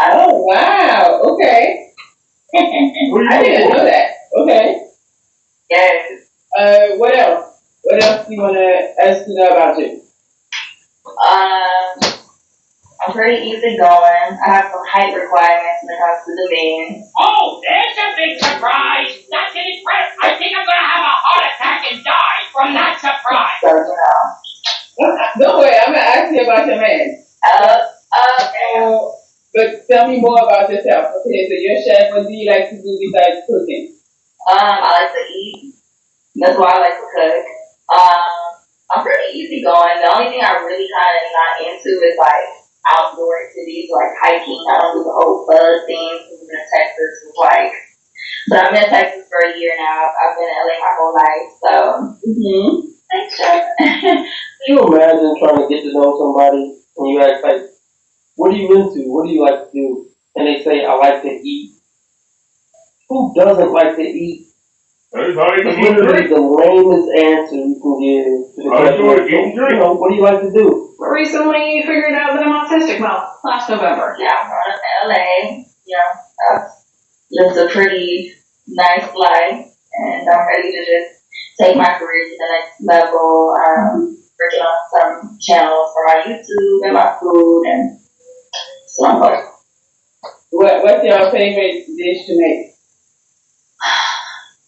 Oh, wow. Okay. I didn't know that. Okay. Yes. What else? What else do you want us to know about you? I'm pretty easygoing. I have some height requirements when it comes to the men. Oh, there's a big surprise. That's an impressive. I think I'm gonna have a heart attack and die from that surprise. So, you know. Don't worry, I'm gonna ask you about your man. Okay. But tell me more about yourself. Okay, so you're a chef. What do you like to do besides cooking? I like to eat. That's why I like to cook. I'm pretty easygoing. The only thing I'm really kind of not into is like outdoor activities, like hiking. I don't do the whole bug thing. Moving to Texas was like, but I've been in Texas for a year now. I've been in LA my whole life, so. Thanks, Chef. Can you imagine trying to get to know somebody and you ask like, what are you into? What do you like to do? And they say, I like to eat. Who doesn't like to eat? That's all you It's can literally the lamest answer you can give to the question. You know, what do you like to do? Recently figured out that I'm autistic. Well, last November. Yeah, I'm going to LA. Yeah, I've lived a pretty nice life, and I'm ready to just take my career to the next level. Working on some channels for my YouTube and my food, and so I'm like, What's your favorite dish to make?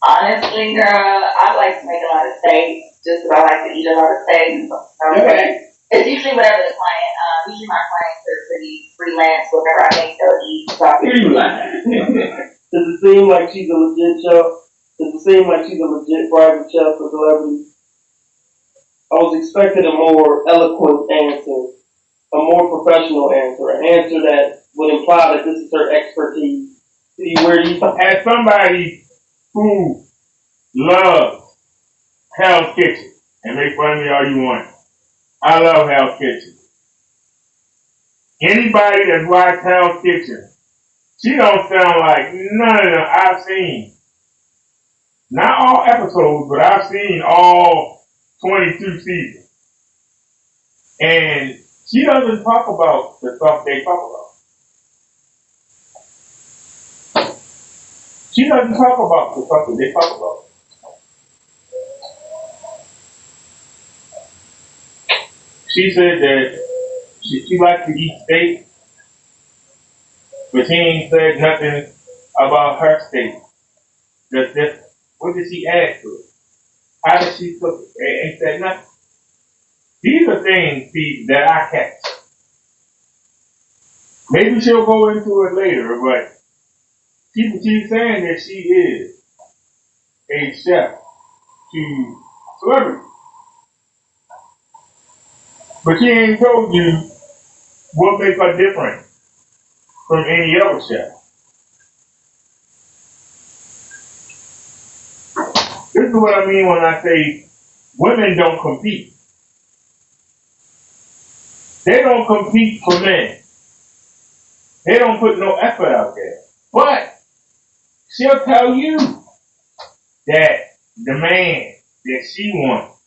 honestly, girl, I like to make a lot of steaks, just because I like to eat a lot of steaks. Okay. It's usually whatever the client, usually my clients are pretty freelance, whatever I make, they'll eat. So Does it seem like she's a legit chef? Does it seem like she's a legit private chef for celebrities? I was expecting a more eloquent answer, a more professional answer, an answer that would imply that this is her expertise. As somebody who loves Hell's Kitchen, and make fun of me all you want, I love Hell's Kitchen. Anybody that's watched Hell's Kitchen, she don't sound like none of them I've seen. Not all episodes, but I've seen all 22 seasons. And she doesn't talk about the stuff they talk about. She doesn't talk about the stuff that they talk about. She said that she likes to eat steak, but she ain't said nothing about her steak. What did she add to it? How did she cook it? They ain't said nothing. These are things, see, that I catch. Maybe she'll go into it later, but she's saying that she is a chef to celebrity. But she ain't told you what makes her different from any other chef. This is what I mean when I say women don't compete. They don't compete for men. They don't put no effort out there. But she'll tell you that the man that she wants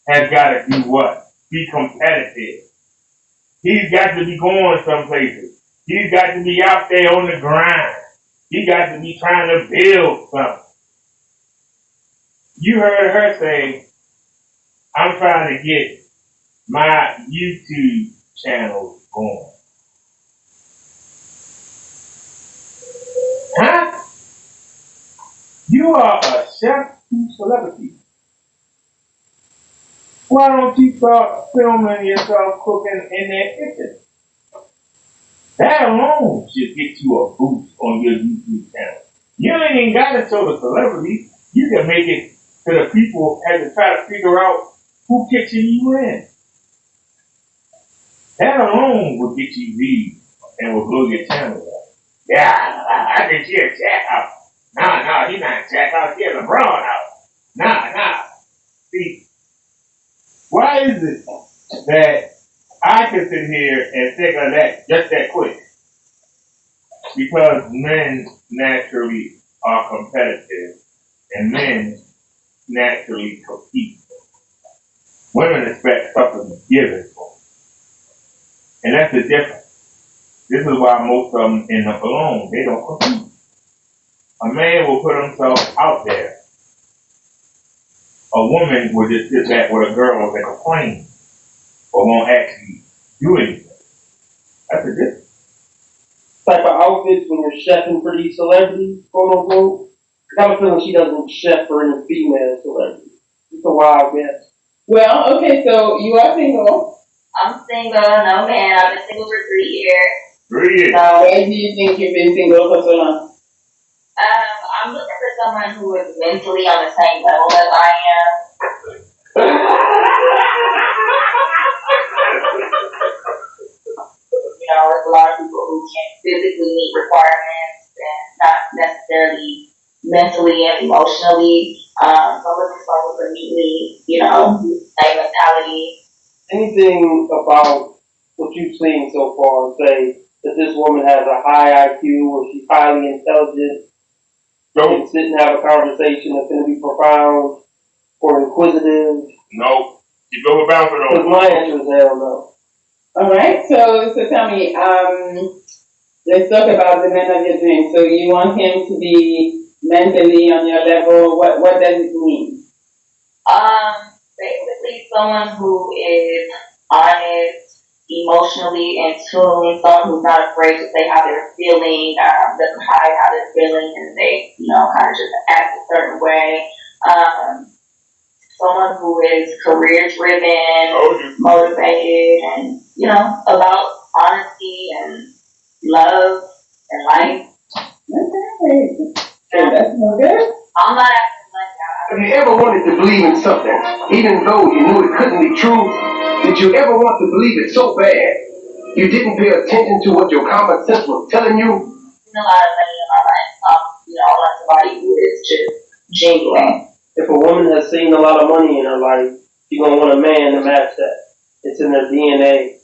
has got to do what? Be competitive. He's got to be going some places. He's got to be out there on the grind. He got to be trying to build something. You heard her say, I'm trying to get my YouTube channel going. Huh? You are a chef to celebrity. Why don't you start filming yourself cooking in their kitchen? That alone should get you a boost on your YouTube channel. You ain't even got to show the celebrities. You can make it to the people as to try to figure out who kitchen you in. That alone will get you views and will blow your channel up. Yeah, I think she a chef. Nah, he not Jack out here, LeBron out. Nah. See, why is it that I can sit here and think of that just that quick? Because men naturally are competitive and men naturally compete. Women expect something to give it for them. And that's the difference. This is why most of them end up alone. They don't compete. A man will put himself out there. A woman will just sit back with a girl and complain or won't actually do anything. That's the difference. Type of outfits when you're chefing for these celebrities, quote unquote. I got a feeling she doesn't chef for any female celebrities. It's a wild guess. Well, okay, so you are single. I'm single, no man. I've been single for 3 years. 3 years. So, why do you think you've been single for so long? I'm looking for someone who is mentally on the same level as I am. You know, there's a lot of people who can't physically meet requirements and not necessarily mentally and emotionally. So I'm looking for someone to meet me, you know, same mentality. Anything about what you've seen so far say that this woman has a high IQ or she's highly intelligent, can sit and have a conversation that's going to be profound or inquisitive? No. You go with bouncer though. Because my answer is hell no. All right, so tell me, let's talk about the man of your dreams. So you want him to be mentally on your level. What does it mean? Basically someone who is honest, emotionally in tune, someone who's not afraid to say how they're feeling, doesn't hide how they're feeling, and they, you know, kind of just act a certain way. Someone who is career driven, motivated, and, you know, about honesty and love and life. Okay. That's no good. I'm not asking much out. Have you ever wanted to believe in something, even though you knew it couldn't be true? Did you ever want to believe it so bad you didn't pay attention to what your common sense was telling you? A lot of money in my life. You know, I want somebody who is just genuine. If a woman has seen a lot of money in her life, she's going to want a man to match that. It's in their DNA.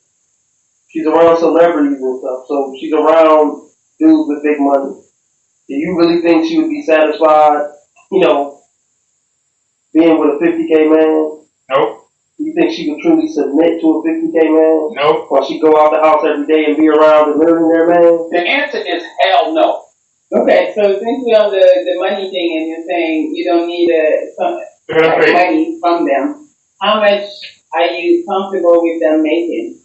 She's around celebrities and stuff, so she's around dudes with big money. Do you really think she would be satisfied, you know, being with a 50K man? Nope. Do you think she would truly submit to a 50K man? Nope. Or she go out the house every day and be around a millionaire man? The answer is hell no. Okay, so since we're on the money thing and you're saying you don't need money from them, how much are you comfortable with them making?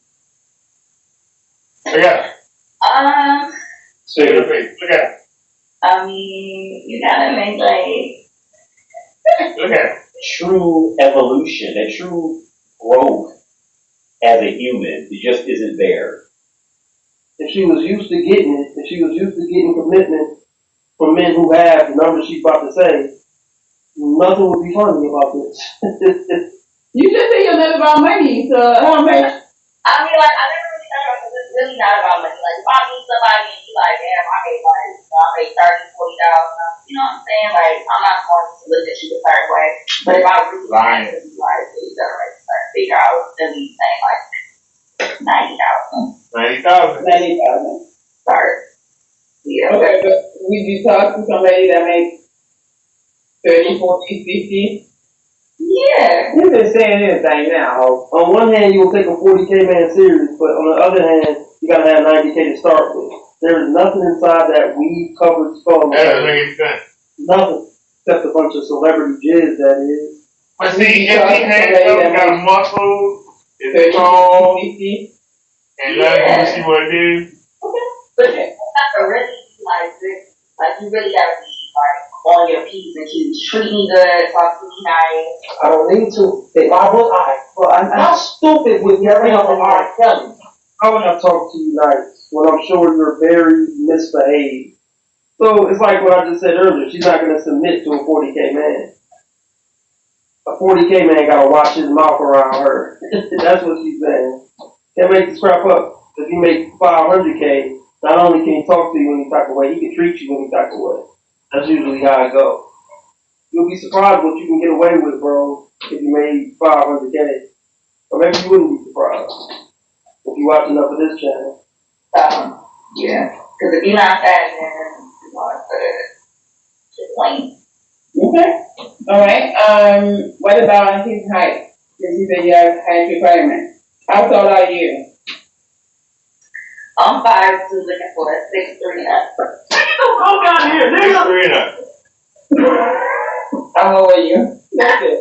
Look at it. Look at it. I mean, you gotta make like. Look at it. True evolution, a true growth as a human, it just isn't there. If she was used to getting it, if she was used to getting commitment from men who have the numbers she's about to say, nothing would be funny about this. You just say you're not about money, so how much? I mean, like, I never really thought about it because it's really not about money. Like, if I meet somebody and you like, damn, I made like, I made $30,000, $40,000, you know what I'm saying? Like, I'm not going to look at you a certain way. But if I really had to be like, you gotta make a certain figure, I would still be saying like 90,000. 90,000. Start. Yeah. Okay, but would you talk to somebody that makes 30, 40, 50? Yeah. You've been saying anything now. On one hand, you will take a 40K man serious, but on the other hand, you gotta have 90K to start with. There is nothing inside that weed covered skull. That doesn't make any sense. Nothing. Except a bunch of celebrity jizz, that is. But see, if he had something got muscle, it's strong, and let me see what it is. But you have to really be like this. Like, you really gotta be like on your P's and Q's. Treat me good, talk to me nice. I don't need to. If I was how stupid would you ever have a R. Kelly? How would I talk to you nice when I'm sure you're very misbehaved? So it's like what I just said earlier. She's not going to submit to a 40K man. A 40K man got to watch his mouth around her. That's what she's saying. Can't make this crap up. If you make 500K, not only can he talk to you any type of way, he can treat you any type of way. That's usually how it goes. You'll be surprised what you can get away with, bro, if you made 500K. Or maybe you wouldn't be surprised if you watch enough of this channel. Yeah. Because if you're not fast, then you're going to just plain. Okay. All right. What about his height? Because you said you have height requirement. How tall are you? I'm 5'2", looking for a 6'3" and up. Come down here, nigga. 6'3" and up. How old are you? That's it.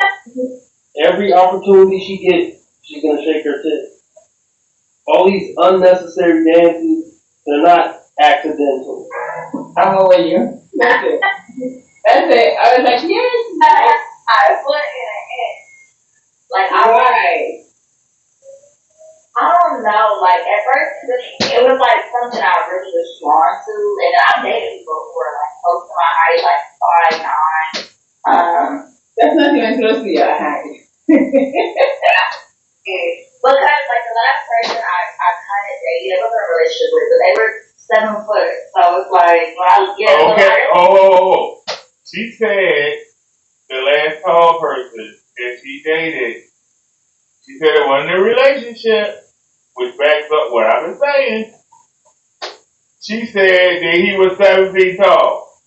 Every opportunity she gets, she's gonna shake her tits. All these unnecessary dances, they're not accidental. How old are you? That's it. That's it. I was like, yes. I put in an inch. Like, Why? I don't know. Like, at first, it was like something I really was drawn to. And I've dated people who were like close to my height, like 5'9". That's not even close to your height. Because like the last person I kind of dated, I was in a relationship with, but they were 7 foot. So it's like when I was Okay. Oh. She said the last tall person that she dated, she said it wasn't a relationship, which backs up what I've been saying. She said that he was 7 feet tall.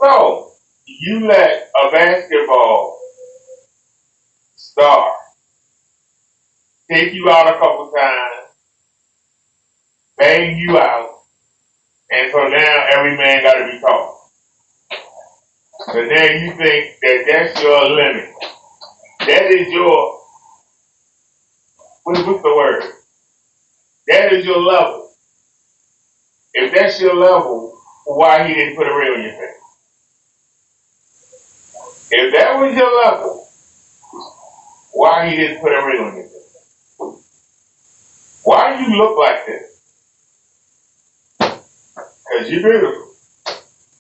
So you let a basketball star take you out a couple times, bang you out, and so now every man got to be tall. So now you think that that's your limit. That is your, what's the word? That is your level. If that's your level, why he didn't put a ring on your face? If that was your level, why he didn't put a ring on your face? Why do you look like this? Because you're beautiful.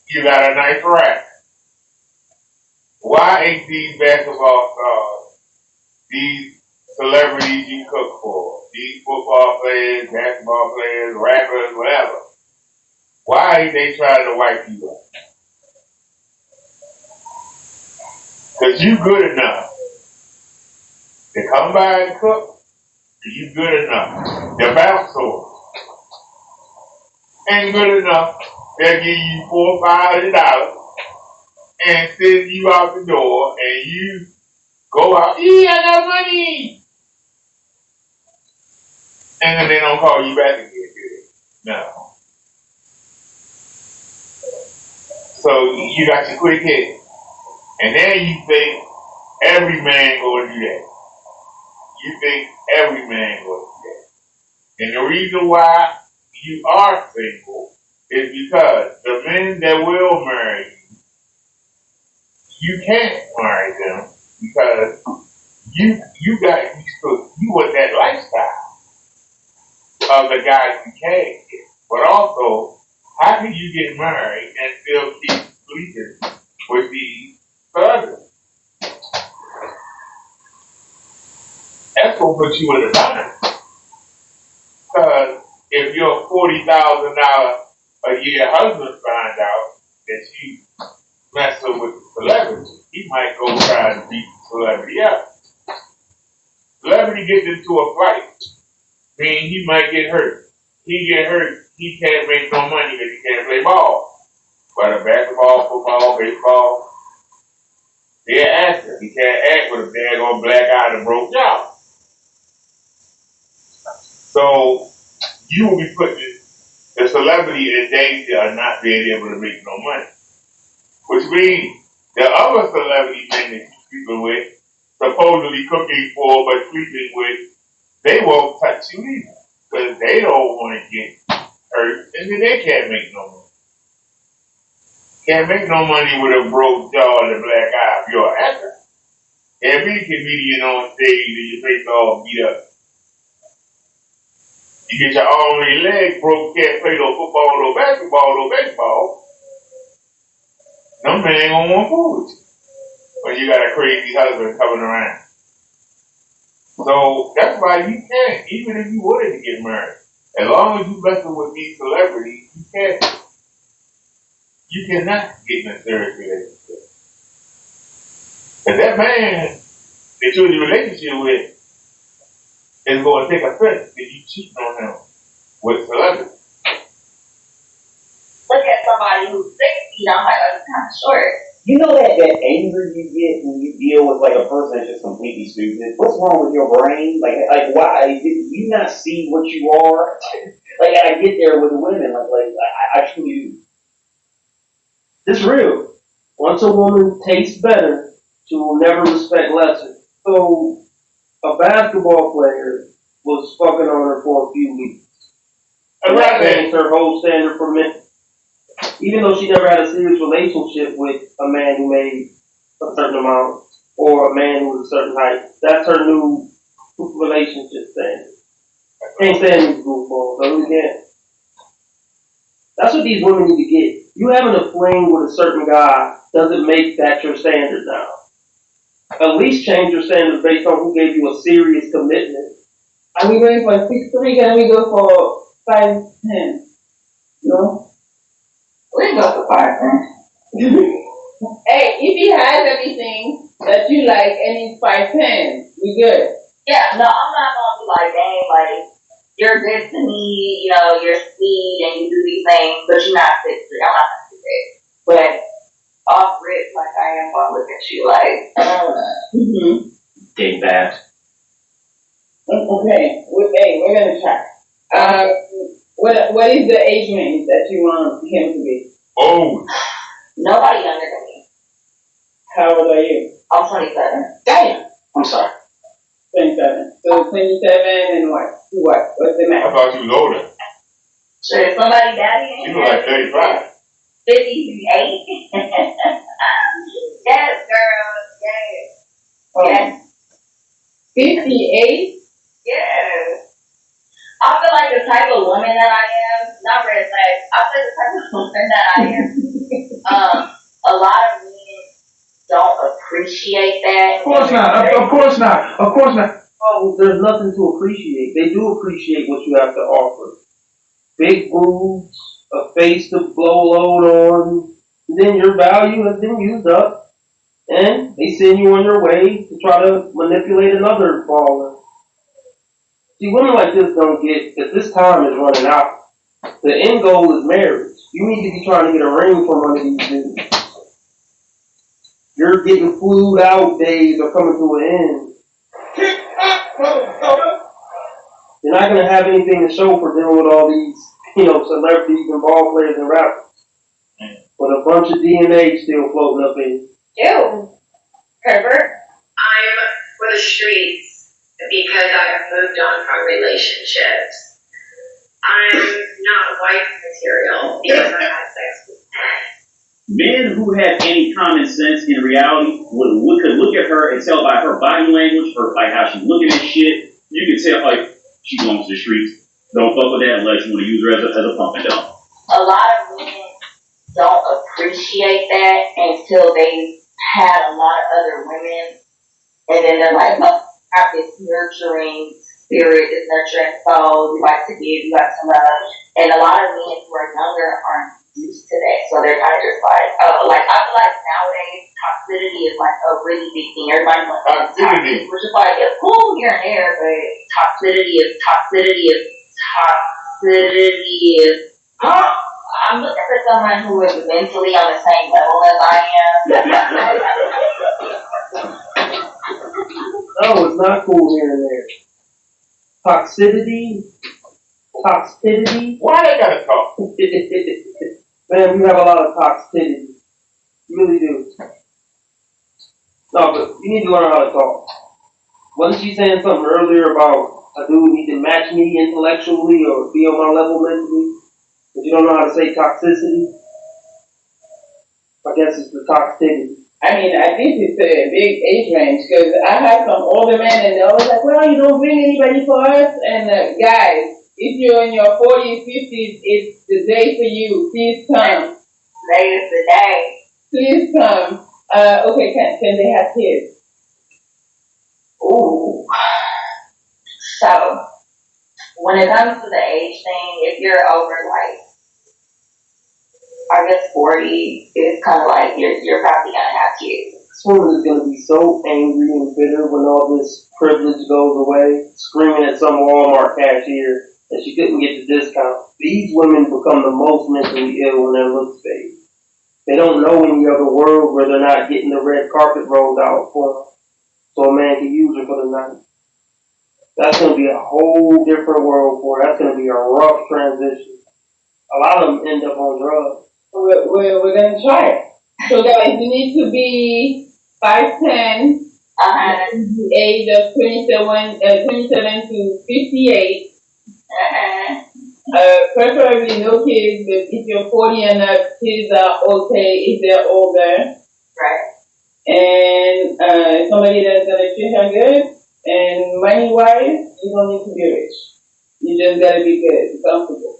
You got a nice rack. Why ain't these basketball stars, these celebrities you cook for, these football players, basketball players, rappers, whatever, why ain't they trying to wipe you up? Because you good enough to come by and cook, you good enough. The bounce source ain't good enough. They'll give you $400 or $500 and send you out the door and you go out, I got money. And then they don't call you back again, do they? No. So you got your quick hit. And then you think every man gonna do that. You think every man gonna do that. And the reason why you are single is because the men that will marry you can't marry them because you want that lifestyle of the guy you can get. But also, how can you get married and still keep sleeping with these others? That's gonna put you in a bind. Because if your $40,000 a year husband finds out that you messing with the celebrity, he might go try to beat the celebrity up. Celebrity gets into a fight, meaning he might get hurt. He get hurt, he can't make no money because he can't play ball. Whether basketball, football, baseball, they're an actor. He can't act with a daggone black eye and a broke jaw. So you will be putting the celebrity in danger of not being able to make no money. Which means the other celebrity men that you're sleeping with, supposedly cooking for but sleeping with, they won't touch you either. Because they don't want to get hurt and then they can't make no money. Can't make no money with a broke jaw and a black eye if you're an actor. Can't be a comedian on stage and your face all beat up. You get your arm and your leg broke, can't play no football, no basketball, no baseball. No man ain't gonna want to fool with you when you got a crazy husband coming around. So that's why you can't, even if you wanted to get married. As long as you messing with these celebrities, you can't. you cannot get in a serious relationship. If that man that you're in a relationship with is going to take offense if you cheat on him with celebrity. Look at somebody who's 60, I'm like, oh, you're kind of short. You know that anger you get when you deal with like a person that's just completely stupid? What's wrong with your brain? Like why did you not see what you are? Like I get there with the women, I truly do. It's real. Once a woman tastes better, she will never respect lesser. So a basketball player was fucking on her for a few weeks. And that changed her whole standard for men. Even though she never had a serious relationship with a man who made a certain amount or a man who was a certain height, that's her new relationship standard. Can't stand these goofballs, so we can't. That's what these women need to get. You having a fling with a certain guy doesn't make that your standard now. At least change your standards based on who gave you a serious commitment. Are we going for 6'3"? Can we go for 5'10"? No? We can go for 5'10". Hey, if he has everything that you like and he's 5'10", we good. Yeah, no, I'm not gonna be like, dang, like, you're good to me, you know, you're sweet and you do these things, but you're not 6'3". I'm not gonna do that. But off rip, like, I am gonna look at you like, Dig that. Okay, we're gonna try. What is the age range that you want him to be? Oh, nobody younger than me. How old are you? I'm 27. Damn. I'm sorry. 27. So 27 and what? What's the max? I thought you was older. Sure, somebody daddy? You look like 35. 58. Yes, girl. Yes. Oh. Yes. 58? Yes. I feel like the type of woman that I am, not red flags, I feel the type of woman that I am, a lot of men don't appreciate that. Of course not. Of course not. Of course not. Oh, there's nothing to appreciate. They do appreciate what you have to offer. Big boobs, a face to blow load on, and then your value has been used up, and they send you on your way to try to manipulate another baller. See, women like this don't get that this time is running out. The end goal is marriage. You need to be trying to get a ring from one of these dudes. Your getting flued out days are coming to an end. You're not going to have anything to show for dealing with all these, celebrities and ball players and rappers. With a bunch of DNA still floating up in. Ew. Pervert. I'm for the streets because I have moved on from relationships. I'm not wife material because I had sex with men. Men who have any common sense in reality could look at her and tell by her body language or like how she's looking at shit. You can tell like she belongs to the streets. Don't fuck with that unless you want to use her as a pump and dump. A lot of women don't appreciate that until they had a lot of other women, and then they're like, oh, I have this nurturing spirit, this nurturing soul, you like to give, you like to love. And a lot of men who are younger aren't used to that. So they're kind of just like, oh, like, I feel like nowadays toxicity is like a really big thing. Everybody wants toxicity, which is like, it's cool here and there, but toxicity is, I'm looking for someone who is mentally on the same level as I am. No, it's not cool here and there. Toxicity. Why they gotta talk? Man, we have a lot of toxicity. You really do. No, but you need to learn how to talk. Wasn't she saying something earlier about a dude need to match me intellectually or be on my level mentally? But you don't know how to say toxicity? I guess it's the toxicity. I mean, I think it's a big age range because I have some older men and they're always like, well, you don't bring anybody for us. And guys, if you're in your 40s, 50s, it's the day for you. Please come. Today is the day. Please come. Okay, can they have kids? Ooh. So, when it comes to the age thing, if you're over like I guess 40 is kind of like you're probably gonna have kids. This woman is gonna be so angry and bitter when all this privilege goes away, screaming at some Walmart cashier that she couldn't get the discount. These women become the most mentally ill when their looks fade. They don't know any other world where they're not getting the red carpet rolled out for them, so a man can use her for the night. That's gonna be a whole different world for her. That's gonna be a rough transition. A lot of them end up on drugs. We're gonna try it. So guys, you need to be 5'10", the age of 27 to 58. Preferably no kids, but if you're 40 and up, kids are okay if they're older. Right. And somebody that's gonna treat her good. And money-wise, you don't need to be rich. You just gotta be good, comfortable.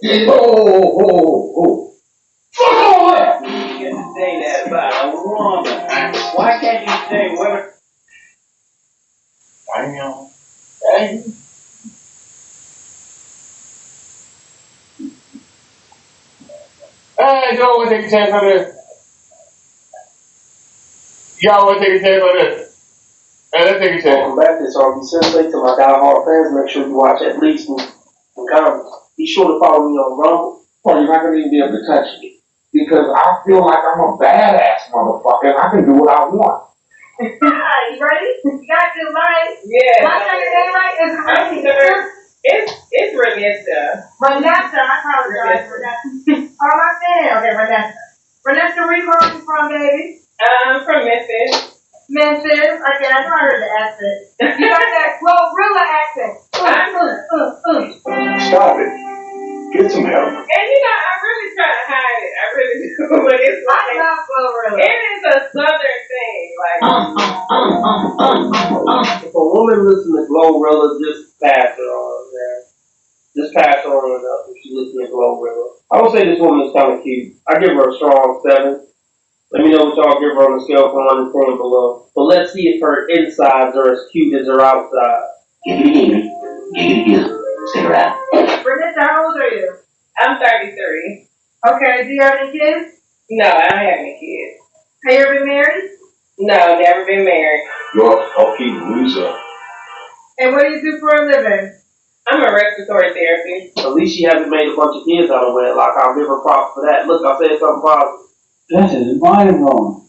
Fuck all that! You can say that about a woman. Why can't you say women? I know. Hey, y'all want to take a chance on this? Y'all want to take a chance on this? Hey, let's take a chance. Welcome back to this RB Sensei. To my die-hard fans, make sure you watch at least in comments. Be sure to follow me on Rumble. Well, you're not going to even be able to touch me. Because I feel like I'm a badass motherfucker and I can do what I want. Hi, you ready? You got to right? Yeah. Last time your name right is Renessa. It's Renessa. Renessa, I apologize. Renessa. Oh, my fan. Okay, Renessa. Renessa, where you calling from, baby? I'm from Memphis. Memphis. Okay, I know I heard the accent. You got that Glorilla accent. Stop it. Get some help. And I really try to hide it. I really do. But it's like, I love Glorilla. it is a southern thing. Like, If a woman listens to Glorilla, just pass her on, man. Just pass her on enough if she listens to Glorilla. I would say this woman is kind of cute. I give her a strong 7. Let me know what y'all give her on the scale from 1 to 10 below. But let's see if her insides are as cute as her outside. Stick around. Renessa, how old are you? I'm 33. Okay, do you have any kids? No, I don't have any kids. Have you ever been married? No, never been married. You're a fucking loser. And what do you do for a living? I'm a respiratory therapist. At least she hasn't made a bunch of kids out of wedlock. I'll give her props for that. Look, I said something positive. That is mind-blowing.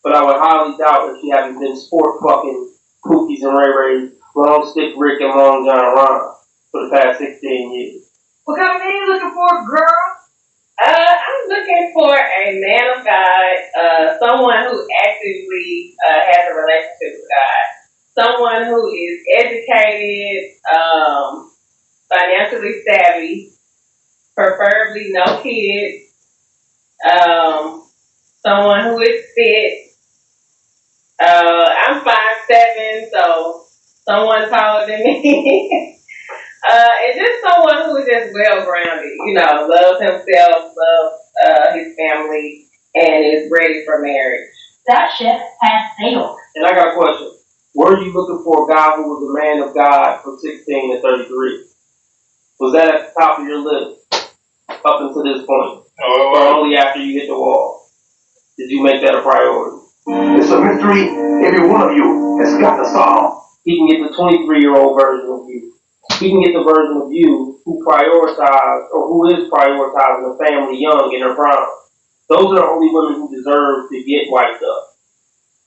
But I would highly doubt if she hasn't been sport fucking Pookies and Ray Rays, Long Stick Rick and Long John Ron for the past 16 years. What kind of man you looking for, girl? I'm looking for a man of God, someone who actively has a relationship with God, someone who is educated, financially savvy, preferably no kids, someone who is fit. I'm 5'7", so someone taller than me. And just someone who is just well-grounded, loves himself, loves his family, and is ready for marriage. That ship has sailed. And I got a question. Were you looking for a guy who was a man of God from 16 to 33? Was that at the top of your list up until this point? Or only after you hit the wall? Did you make that a priority? It's a mystery every one of you has got to solve. He can get the 23-year-old version of you. He can get the version of you who is prioritizing the family young in her prime. Those are the only women who deserve to get wiped up,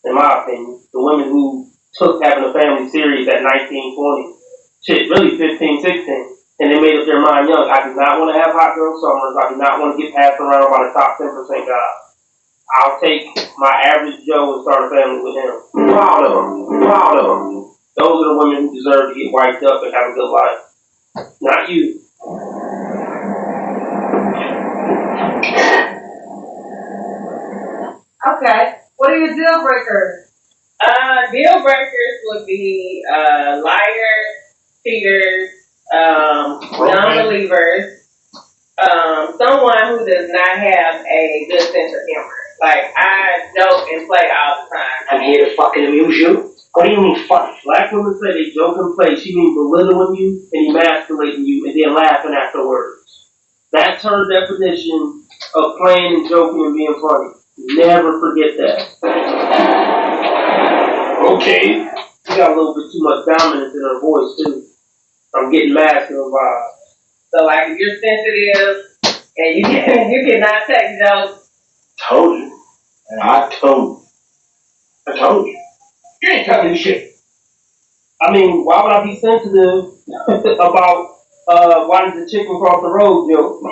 in my opinion. The women who took having a family serious at 19, 20, shit, really 15, 16, and they made up their mind young. I do not want to have hot girl summers. I do not want to get passed around by the top 10% guys. I'll take my average Joe and start a family with him. Proud of him. Proud of him. Those are the women who deserve to get wiped up and have a good life. Not you. Okay. What are your deal breakers? Deal breakers would be liars, cheaters, non-believers, someone who does not have a good sense of humor. Like, I joke and play all the time. I'm here to fucking amuse you. What do you mean funny? Black women say they joke and play. She means belittling you and emasculating you and then laughing afterwards. That's her definition of playing and joking and being funny. Never forget that. Okay. She got a little bit too much dominance in her voice too. I'm getting masculine vibes. So like if you're sensitive and you cannot take jokes. Told you. And I told you. You ain't telling me shit. I mean, why would I be sensitive about why did the chicken cross the road joke?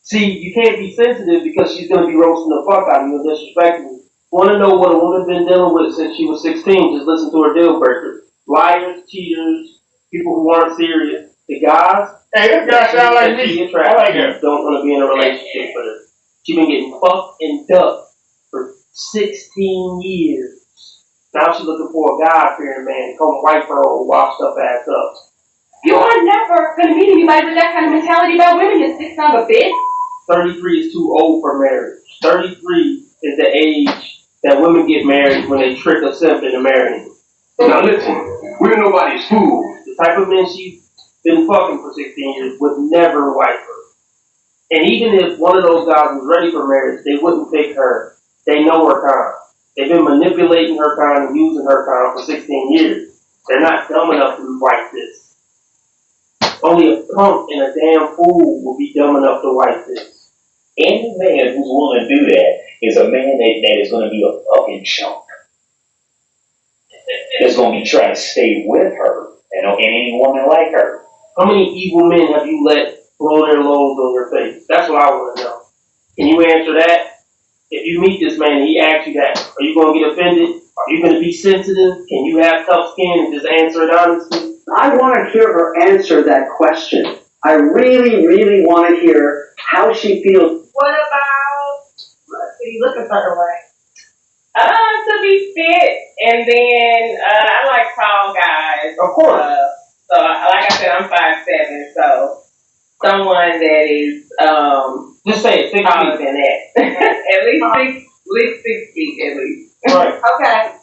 See, you can't be sensitive because she's gonna be roasting the fuck out of you and disrespecting you. Want to know what a woman's been dealing with since she was 16? Just listen to her deal breakers. Liars, cheaters, people who aren't serious. The guys. Hey, this guy sound like me. I like him. Don't want to be in a relationship with her. She been getting fucked and ducked for 16 years. Now she's looking for a God-fearing man to come wipe her old washed up ass up. You are never gonna meet anybody with that kind of mentality about women, you sick son of a bitch. 33 is too old for marriage. 33 is the age that women get married when they trick a simp into marrying. Now listen, we're nobody's fool. The type of men she's been fucking for 16 years would never wipe her. And even if one of those guys was ready for marriage, they wouldn't pick her. They know her kind. They've been manipulating her kind and using her kind for 16 years. They're not dumb enough to wipe this. Only a punk and a damn fool will be dumb enough to wipe this. Any man who's willing to do that is a man that is going to be a fucking chunk. That's going to be trying to stay with her and any woman like her. How many evil men have you let blow their loads on your face? That's what I want to know. Can you answer that? If you meet this man and he asks you that, are you going to get offended? Are you going to be sensitive? Can you have tough skin and just answer it honestly? I want to hear her answer that question. I really, really want to hear how she feels. What about, let's see, look a certain way. To be fit, and then I like tall guys. Of course. So like I said, I'm 5'7", so someone that is just say it, 6 taller feet. than that. At least 6 feet at least. Right. Okay.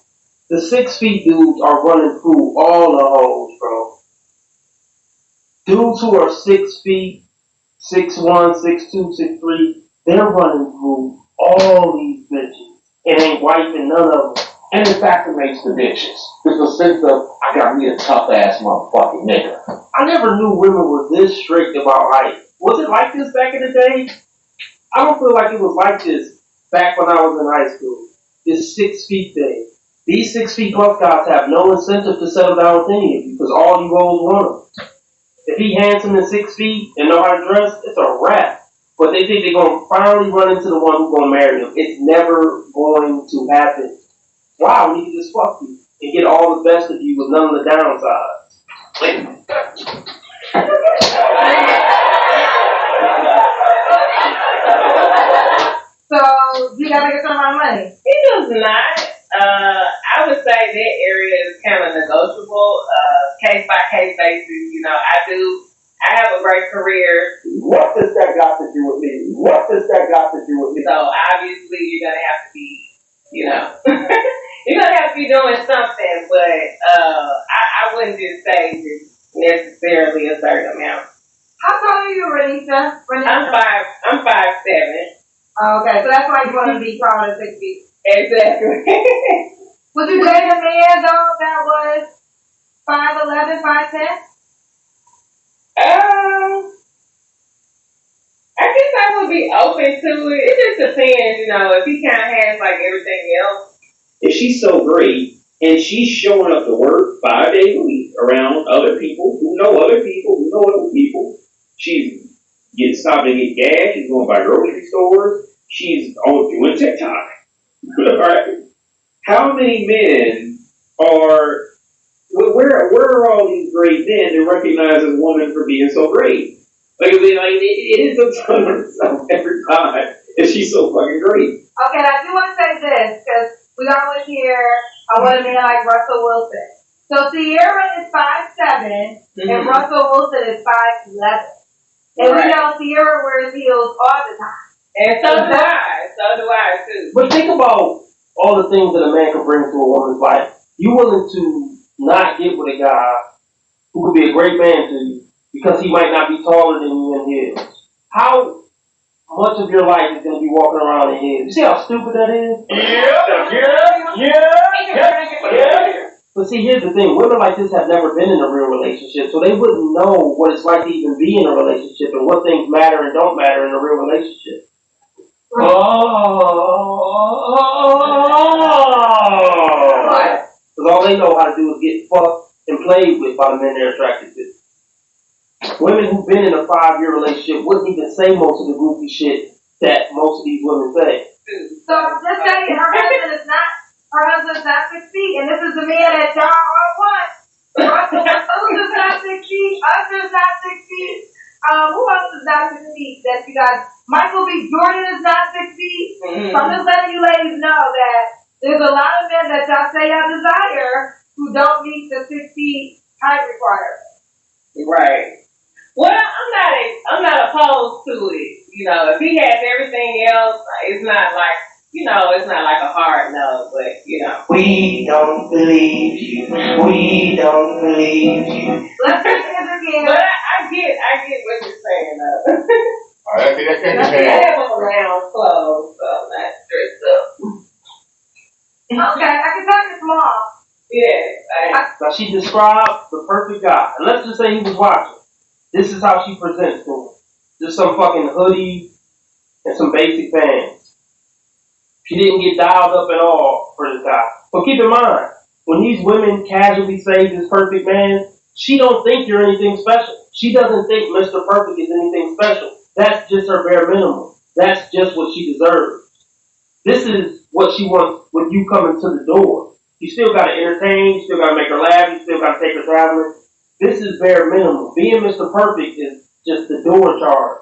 The 6 feet dudes are running through all the hoes, bro. Dudes who are 6 feet, 6'1", 6'2", 6'3", they're running through all these bitches. It ain't wiping none of them. And it fascinates the bitches. There's a sense of, I got me a tough ass motherfucking nigga. I never knew women were this strict about height. Was it like this back in the day? I don't feel like it was like this back when I was in high school. This 6 feet thing. These 6 feet plus guys have no incentive to settle down with any of you because all you hoes want them. If he handsome and 6 feet and know how to dress, it's a wrap. But they think they're going to finally run into the one who's going to marry them. It's never going to happen. Wow, we can just fuck you and get all the best of you with none of the downsides. So you gotta get some of my money. He does not. I would say that area is kind of negotiable, case by case basis. You know, I have a great career. What does that got to do with me? What does that got to do with me? So obviously you're gonna have to be, you know, you're gonna have to be doing something. But I wouldn't just say just necessarily a certain amount. How tall are you, Renita? I'm 5'7". Oh, okay, so that's why you want to be taller than 6 feet. Exactly. Would you date a man though that was 5'11", 5'10"? I guess I would be open to it. It just depends, you know, if he kind of has like everything else. If she's so great and she's showing up to work 5 days a week around other people who know other people who know other people, she's getting stopping to get gas, she's going by grocery stores, she's doing TikTok. Right? How many men are where are all these great men to recognize a woman for being so great? Like it is a ton of herself every time, and she's so fucking great. Okay, I do want to say this because we always hear I want a man like Russell Wilson. So Sierra is 5'7", and Russell Wilson is 5'11". And we know Sierra wears heels all the time. And so do I too. But think about all the things that a man can bring to a woman's life. You willing to not get with a guy who could be a great man to you because he might not be taller than you in his. How much of your life is going to be walking around in here. You see how stupid that is? Yeah. But see, here's the thing. Women like this have never been in a real relationship, so they wouldn't know what it's like to even be in a relationship and what things matter and don't matter in a real relationship. Because all they know how to do is get fucked and played with by the men they're attracted to. Women who've been in a 5-year relationship wouldn't even say most of the goofy shit that most of these women say. So just say her husband's not 6 feet, and this is the man that y'all all want. Who's not 6 feet? Usher's not 6 feet. Who else is not 6 feet that you guys? Michael B. Jordan is not 6 feet. So I'm just letting you ladies know that there's a lot of men that y'all say y'all desire who don't meet the 6 feet height requirement. Right. Well, I'm not opposed to it. You know, if he has everything else, it's not like, it's not like a hard no, but, We don't believe you. We don't believe you. Let's take it again. But I get what you're saying, though. That's it. I have them around clothes, so I'm not dressed up. Okay, I can tell you tomorrow. Yeah. Now she described the perfect guy. And let's just say he was watching. This is how she presents to him. Just some fucking hoodie and some basic pants. She didn't get dialed up at all for this guy. But keep in mind, when these women casually say this perfect man, she don't think you're anything special. She doesn't think Mr. Perfect is anything special. That's just her bare minimum. That's just what she deserves. This is what she wants when you come into the door. You still got to entertain, you still got to make her laugh, you still got to take her traveling. This is bare minimum. Being Mr. Perfect is just the door charge.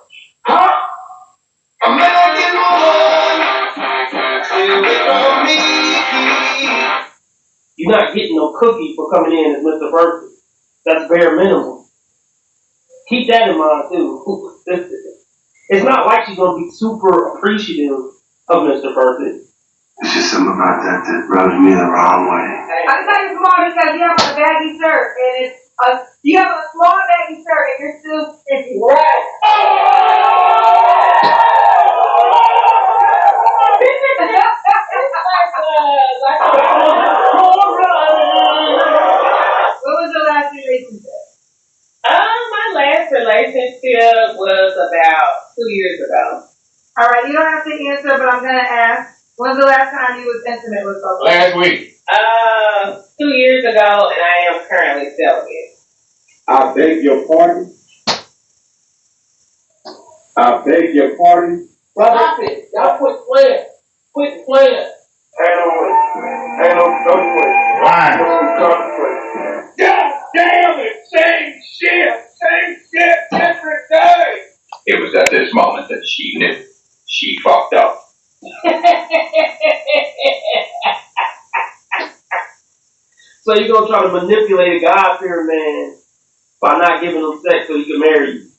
You're not getting no cookie for coming in as Mr. Perfect. That's bare minimum. Keep that in mind too. It's not like she's gonna be super appreciative of Mr. Perfect. It's just something about that rubs me the wrong way. I can tell you tomorrow because you have a baggy shirt and you have a small baggy shirt and you're still sticky. Right. What was your last relationship? My last relationship was about 2 years ago. All right, you don't have to answer, but I'm gonna ask. When's the last time you was intimate with someone? Last week. 2 years ago, and I am currently celibate. I beg your pardon. I beg your pardon. Stop it. Y'all quit playing. Quit playing. Ain't no way. Lying. God damn it! Same shit, different day. It was at this moment that she knew she fucked up. So you're gonna try to manipulate a God-fearing man by not giving him sex so he can marry you.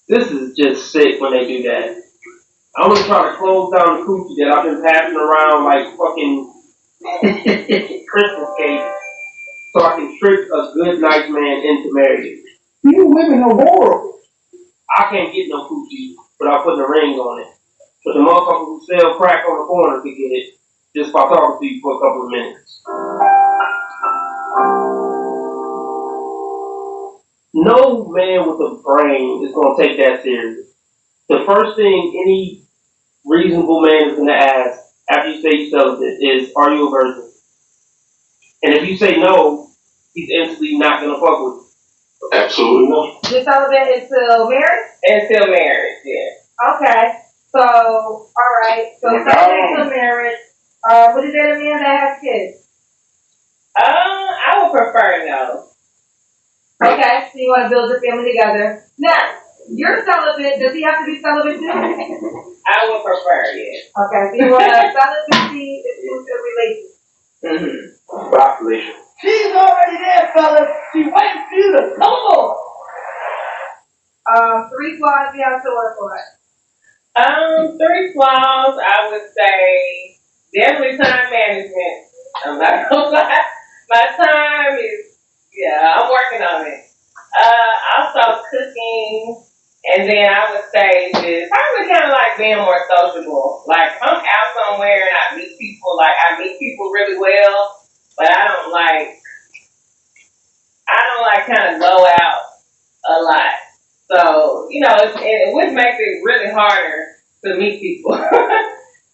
This is just sick when they do that. I'm gonna try to close down the coochie that I've been passing around like fucking Christmas cake so I can trick a good, nice man into marrying me. You women are horrible. I can't get no coochie without putting a ring on it. But the motherfuckers who sell crack on the corner could get it just by talking to you for a couple of minutes. No man with a brain is going to take that serious. The first thing any reasonable man is going to ask after you say you're celibate is, are you a virgin? And if you say no, he's instantly not going to fuck with you. Absolutely not. You're celibate until marriage? Until marriage, yeah. Okay. So, alright. So, celibate until marriage. Would you date a man that has kids? I would prefer no. Okay, so you want to build your family together. Now, you're celibate. Does he have to be celibate too? I would prefer, yeah. Okay, so you want a celibacy exclusive relationship. Population. She's already there, fellas. She waits for you to come on. 3 flaws you have to work on. 3 flaws, I would say definitely time management. I'm not gonna lie. My time is, I'm working on it. Also cooking And then I would say this, probably kind of like being more sociable. Like, if I'm out somewhere and I meet people, like, I meet people really well, but I don't like kind of go out a lot. So, which makes it really harder to meet people.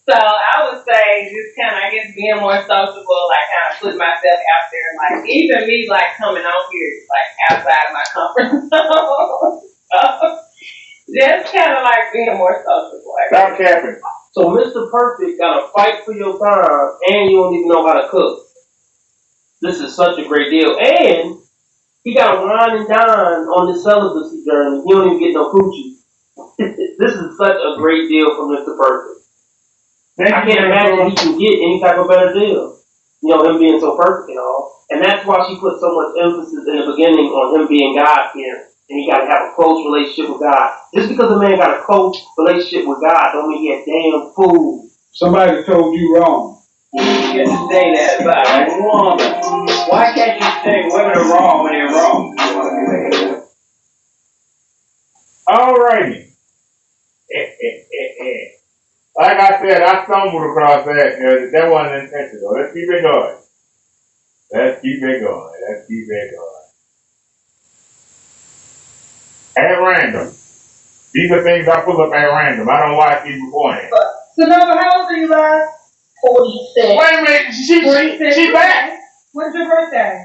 So I would say just kind of, I guess, being more sociable, like kind of put myself out there, like even me, like coming on here, like outside of my comfort zone. So just kind of like being more sociable. Stop capping. So Mr. Perfect got to fight for your time, and you don't even know how to cook. This is such a great deal, and he got to wine and dine on this celibacy journey. He don't even get no coochie. This is such a great deal for Mr. Perfect. I can't imagine he can get any type of better deal. Him being so perfect and all. And that's why she put so much emphasis in the beginning on him being God-fearing. And he got to have a close relationship with God. Just because a man got a close relationship with God don't mean he a damn fool. Somebody told you wrong. You get to say that about a woman. Why can't you say women are wrong when they're wrong? Alrighty. Like I said, I stumbled across that. That wasn't intentional. Let's keep it going. Let's keep it going. Let's keep it going. At random. These are things I pull up at random. I don't watch these beforehand. So, Nova, how old are you, love? 46. Wait a minute. She back? When's your birthday?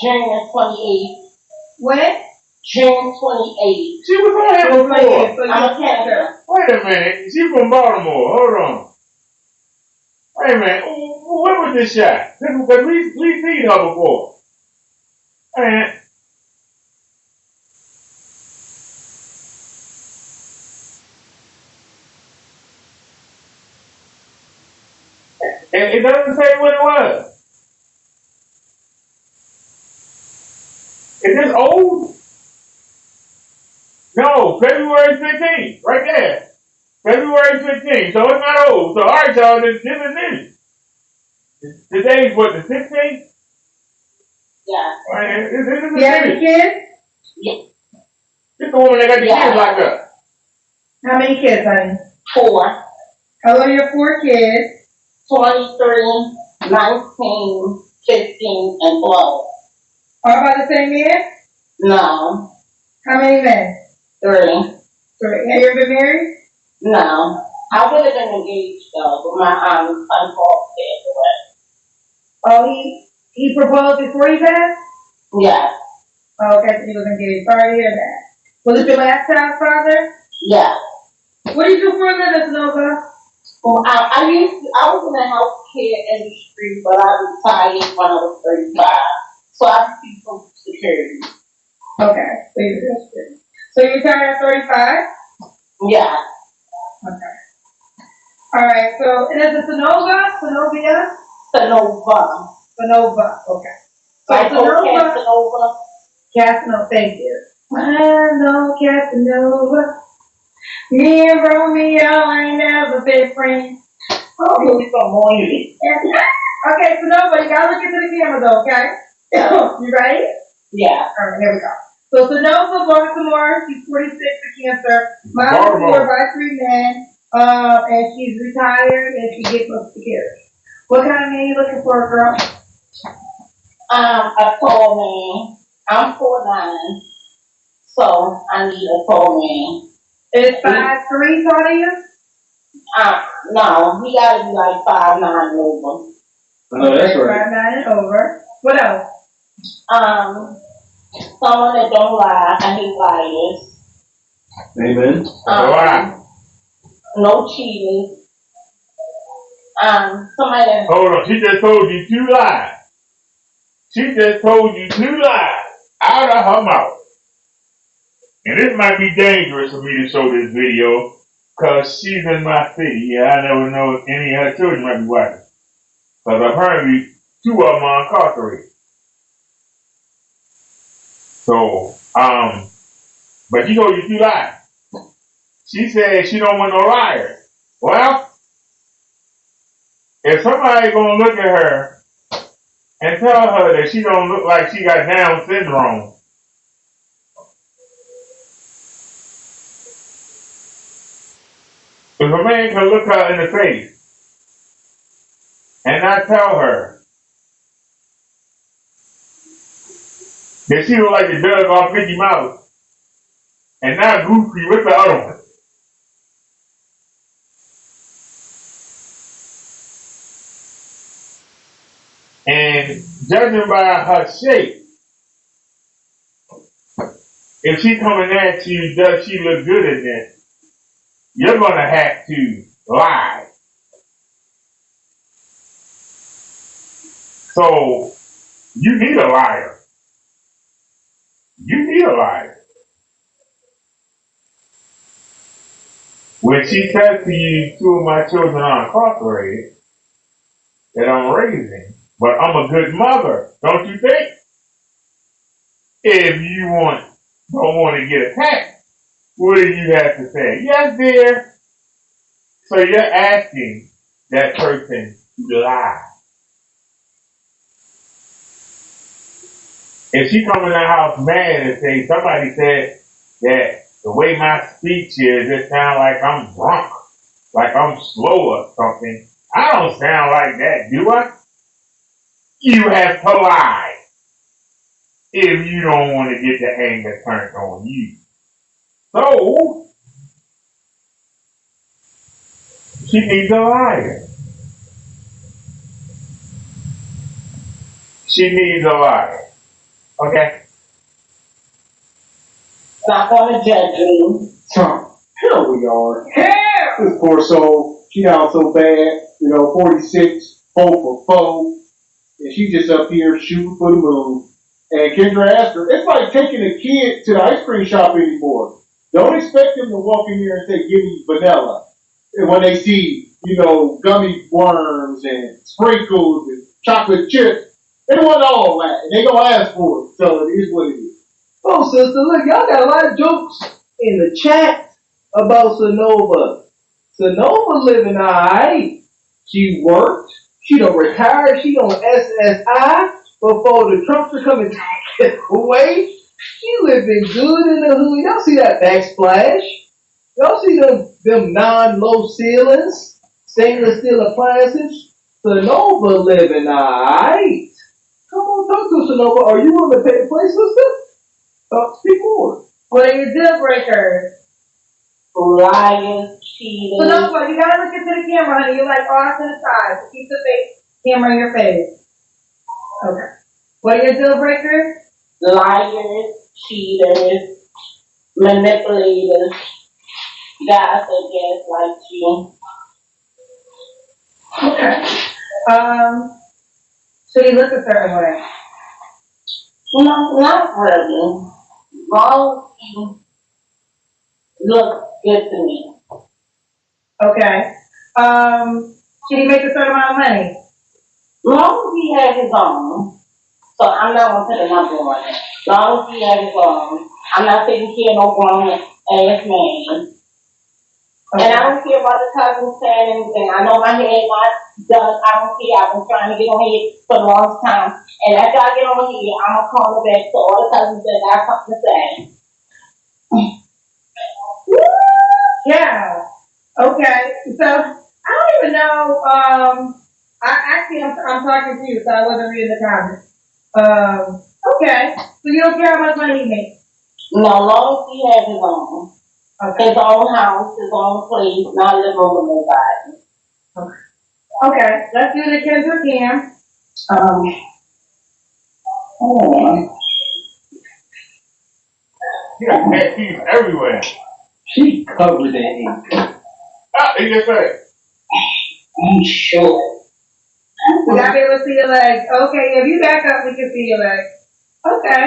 June 28th. When? June 28th. She was on here before. So I'm a Cancer. Wait a minute. She from Baltimore. Hold on. Wait a minute. When was this shot? Because we seen her before. Man. It doesn't say when it was. Is this old? No, February 15th. Right there. February 15th. So it's not old. So alright, y'all, this is it. Today's what, the 16th? Yeah. Right, this is You have any kids? Yeah. This is the woman that got the kids like that. How many kids, honey? 4. How old are your 4 kids? 23, 19, 15, and 12. All by the same man? No. How many men? 3. 3. Have you ever been married? No. I would have been engaged though, but my uncle passed away. Oh, he proposed before he passed? Yeah. Oh, okay, so he was engaged. Sorry to hear that. Was it your last child's father? Yeah. What do you do for a living, Nova? Well, I was in the healthcare industry, but I retired when I was 35. So I received Social Security. Okay, so you retired at 35? Yeah. Okay. All right, so it is a Sonova? Sonovia? Sonova, okay. So Casanova. Casanova, thank you. Hello, Casanova. Me and Romeo ain't never been friends. Oh, it's so morning. Okay, Sonova, you gotta look into the camera though, okay? You ready? Yeah. All right, here we go. So Sonova, Baltimore, she's 46 for cancer. Mom was born by 3 men, and she's retired and she gets Social Security. What kind of man you looking for, girl? A tall man. I'm 4'9", so I need a tall man. Is 5'3" tall to you? No, he gotta be like 5'9" and over. No, that's right. 5'9" and over. What else? Someone that don't lie. I hate liars. Amen. No cheating. Somebody that... Hold on, she just told you 2 lies. She just told you 2 lies out of her mouth. And this might be dangerous for me to show this video because she's in my city. Yeah, I never know if any of her children might be watching. Because apparently 2 of them are incarcerated. So, but she told you 2 lies. She said she don't want no liars. Well, if somebody gonna look at her and tell her that she don't look like she got Down syndrome, if a man can look her in the face and not tell her that she look like the dog off Mickey Mouse and not Goofy, what's the other one? And judging by her shape, if she coming at you, does she look good in this? You're gonna have to lie. So you need a liar. You need a liar. When she says to you, 2 of my children are incarcerated, that I'm raising, but I'm a good mother, don't you think? If you don't want to get attacked, what do you have to say? Yes, dear. So you're asking that person to lie. If she come in the house mad and say, somebody said that the way my speech is, it sounds like I'm drunk, like I'm slow or something. I don't sound like that, do I? You have to lie if you don't want to get the anger turned on you. So, she needs a liar. She needs a liar. Okay? Not gonna judge you. Tom, here we are. Here! This poor soul, she out so bad, 46, 4 for 4, and she just up here shooting for the moon. And Kendra asked her, it's like taking a kid to the ice cream shop anymore. Don't expect them to walk in here and say, give me vanilla. And when they see, gummy worms and sprinkles and chocolate chips, they want all that. And they gonna ask for it. So it is what it is. Oh, sister, look, y'all got a lot of jokes in the chat about Sonova. Sonova living alright. She worked. She done retired. She on SSI before the Trumpster come and take it away. She living good in the hood. Y'all see that backsplash? Y'all see them non-low ceilings, stainless steel appliances? Sonova living alright. Come on, talk to Sonova. Are you willing to pay the price, sister? Speak more. What are your deal breakers? Liars, cheaters. So no, but you gotta look into the camera, honey. You're like off to the side. Keep the camera in your face. Okay. What are your deal breakers? Liars, cheaters, manipulators, guys that gaslight you. Okay. Should he look a certain way? No, not really. Long look good to me. Okay. Should he make a certain amount of money? Long as he has his own. So I'm not gonna put a number on it. Long as he has his own. I'm not taking care of no grown ass man. Okay. And I don't care about the cousins saying anything. I know my head not done. I don't care. I've been trying to get on here for the longest time. And after I get on here, I'm gonna call it back to all the cousins that got something to say. Yeah. Okay. So I don't even know. I'm talking to you, so I wasn't reading the comments. Okay. So you don't care how much money he makes? No, long as he has his own. Okay. His own house, his own place, not living with nobody. Okay. Okay. Let's do the Kendra Cam. You got tattoos everywhere. She covered in ink. He just said. I'm sure. We gotta be able to see your legs. Okay, if you back up, we can see your legs. Okay.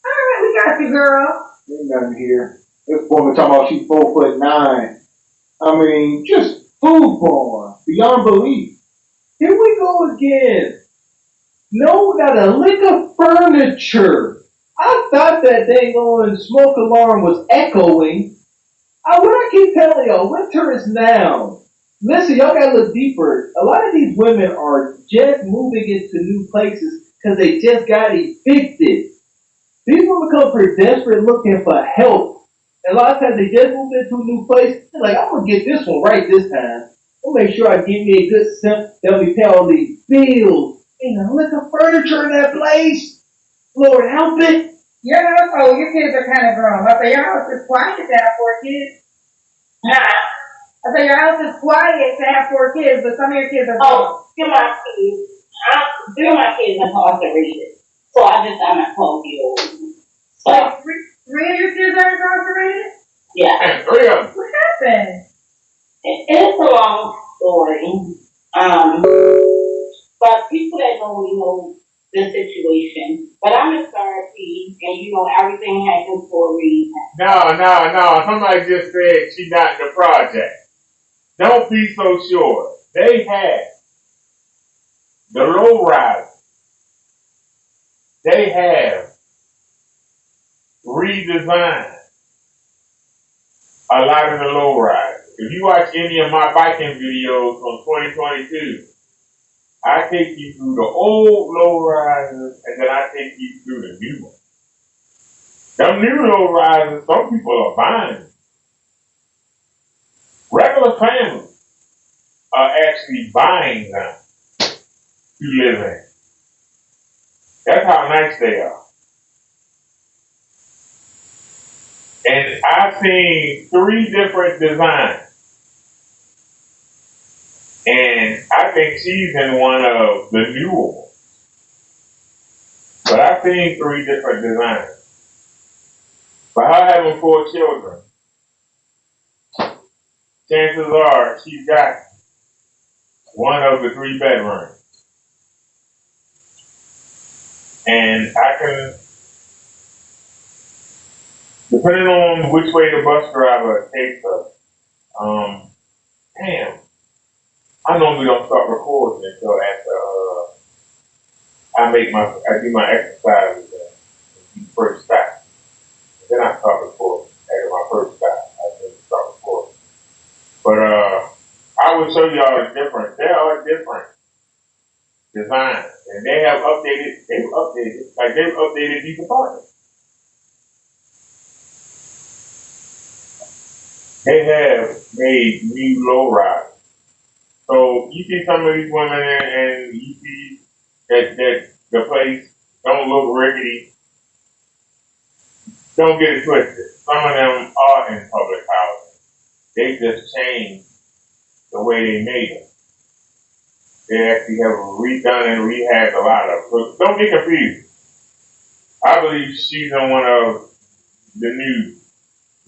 Alright, we got you, girl. Ain't nothing here. This woman talking about she's 4'9". I mean, just food porn. Beyond belief. Here we go again. No, we got a lick of furniture. I thought that dang on smoke alarm was echoing. What I keep telling y'all, winter is now. Listen, y'all gotta look deeper. A lot of these women are just moving into new places because they just got evicted. These women come for desperate looking for help. And a lot of times they just move into a new place. They're like, I'm gonna get this one right this time. I'll make sure I give me a good simp that we pay all these bills. You know, look at furniture in that place. Lord help it. Your household, your kids are kind of grown. I say your house is quiet to have 4 kids. I say your house is quiet to have 4 kids, but some of your kids are grown. Oh, still my kids. Still my kids are incarcerated. So I just got my 12-year-old. So, Like, 3 of your kids are incarcerated? yeah. And 3 of them. What happened? It's a long story. But people that know the situation. But I'm in therapy, and everything happens for a reason. No. Somebody just said she's not in the project. Don't be so sure. They have the low riders. They have redesigned a lot of the low riders. If you watch any of my biking videos from 2022, I take you through the old low riders and then I take you through the new ones. Them new low riders, some people are buying. Regular families are actually buying them to live in. That's how nice they are. And I've seen 3 different designs. And I think she's in one of the newer ones. But I've seen 3 different designs. But her having 4 children, chances are she's got one of the 3 bedrooms. And I can, depending on which way the bus driver takes her, I normally don't start recording until after I do my exercises and first stop. Then I start recording after my first stop. I then start recording. But I will show y'all the difference. There are different designs, and they've updated these apartments. They have made new lowriders. So you see some of these women and you see that the place don't look rickety. Don't get it twisted. Some of them are in public housing. They just changed the way they made them. They actually have redone and rehabbed a lot of them. So don't get confused. I believe she's in one of the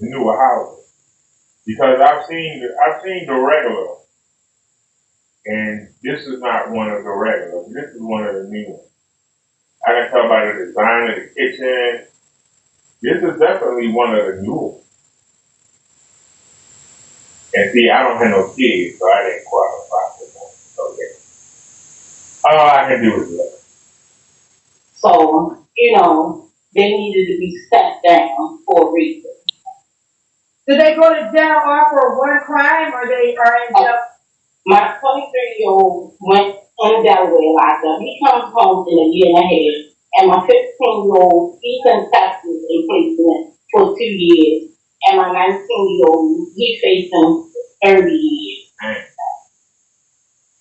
newer houses. Because I've seen the regular. And this is not one of the regulars. This is one of the new ones. I can tell by the design of the kitchen. This is definitely one of the new ones. And see, I don't have no kids, so I didn't qualify for that. So yeah. All I can do is look. So, they needed to be sat down for a reason. Did they go to jail off for one crime, or they are in jail? My 23-year-old went in Delaware locked up. He comes home in a year and a half. And my 15-year-old, he's in Texas in placement for 2 years. And my 19-year-old, he's facing 30 years.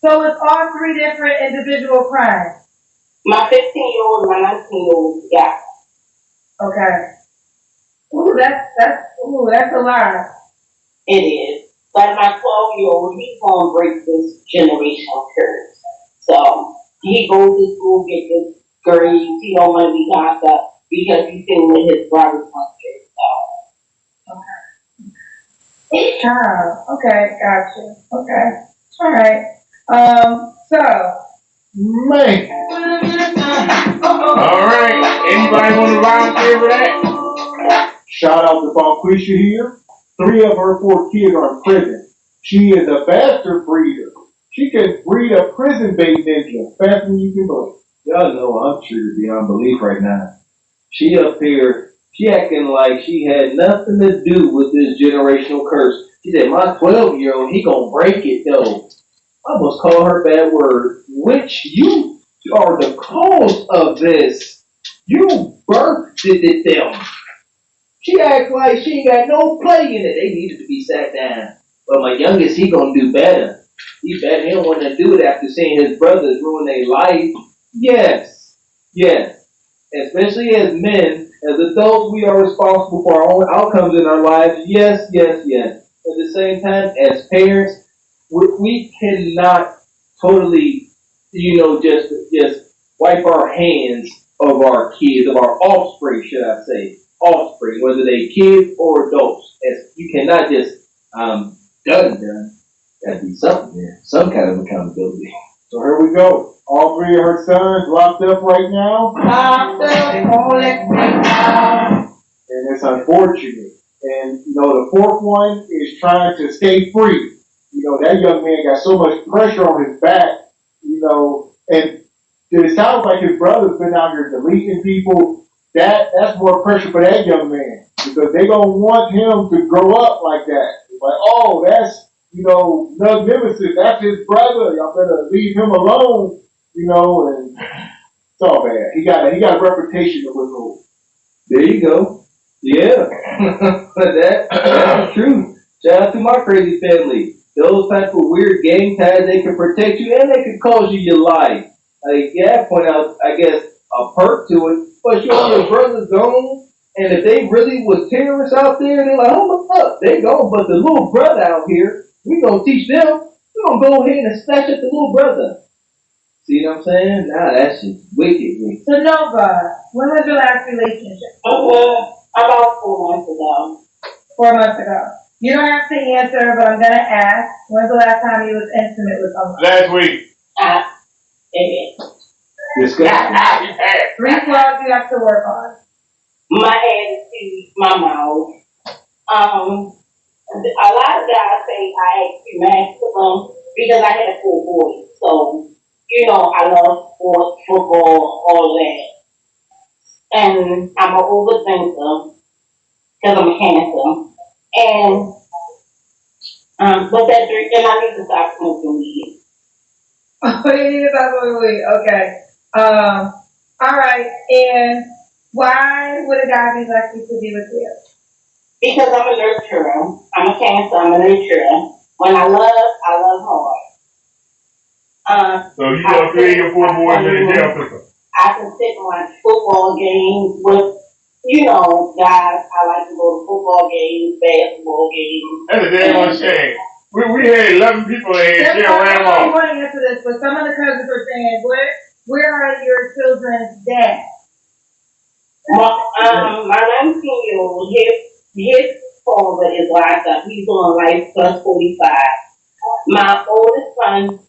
So it's all 3 different individual crimes? My 15-year-old and my 19-year-old, yeah. Okay. Ooh, that's a lot. It is. But my 12-year-old, he's going to break this generational curse. So he goes to school, get this grades. He don't want to be locked up because he's sitting with his brother's country. So. Okay. Okay, gotcha. Okay. All right. Man. All right. Anybody want to volunteer for that? Shout out to Bonquisha here. 3 of her 4 kids are in prison. She is a bastard breeder. She can breed a prison-based ninja faster than you can believe. Y'all know I'm triggered beyond belief right now. She up here, she acting like she had nothing to do with this generational curse. She said, my 12-year-old, he gonna break it though. I almost call her bad word, which you are the cause of this. You birthed it them. She acts like she ain't got no play in it. They needed to be sat down. But my youngest, he gonna do better. He better. He don't want to do it after seeing his brothers ruin their life. Yes, yes. Especially as men, as adults, we are responsible for our own outcomes in our lives. Yes, yes, yes. At the same time, as parents, we cannot totally, just wipe our hands of our kids, of our offspring, should I say, offspring, whether they kids or adults. As you cannot just done. Gotta be something there, some kind of accountability. So here we go. All three of her sons locked up right now. Locked up, won't let me down. And it's unfortunate. And, the fourth one is trying to stay free. That young man got so much pressure on his back, and it sounds like his brother's been out here deleting people. That's more pressure for that young man because they gonna want him to grow up like that. It's like, oh, that's, Nug Nemesis, that's his brother. Y'all better leave him alone, and it's all bad. He got a reputation to withhold. There you go. Yeah. that's the truth. Shout out to my crazy family. Those type of weird gang ties, they can protect you and they can cause you your life. Like, yeah, point out, I guess, a perk to it. But your brother's gone, and if they really was terrorists out there, they're like, oh, fuck, they gone. But the little brother out here, we gonna teach them. We gonna go ahead and snatch at the little brother. See what I'm saying? Nah, that's just wicked. So Nova, when was your last relationship? About 4 months ago. 4 months ago. You don't have to answer, but I'm gonna ask. When's the last time you was intimate with someone? Last week. Disgusting. 3 flaws you have to work on. My attitude, my mouth. A lot of guys say I act too masculine because I had a full voice. So, I love sports, football, all that. And I'm an overthinker because I'm a Cancer. And, but that drink, and I need to stop smoking weed. Oh, you need to stop smoking weed. Okay. All right. And why would a guy be lucky to be with you? Because I'm a nurturer. I'm a Cancer. I'm a nurturer. When I love hard. So you got 3 or 4 boys in the jail system. I can sit and watch football games with, guys. I like to go to football games, basketball games. That's a damn shame. We had 11 people in here. Jail ran them I off. want to answer this, but some of the cousins are saying, where are your children's dads? My 19-year-old, his father is locked up. He's on life plus 45. My oldest son's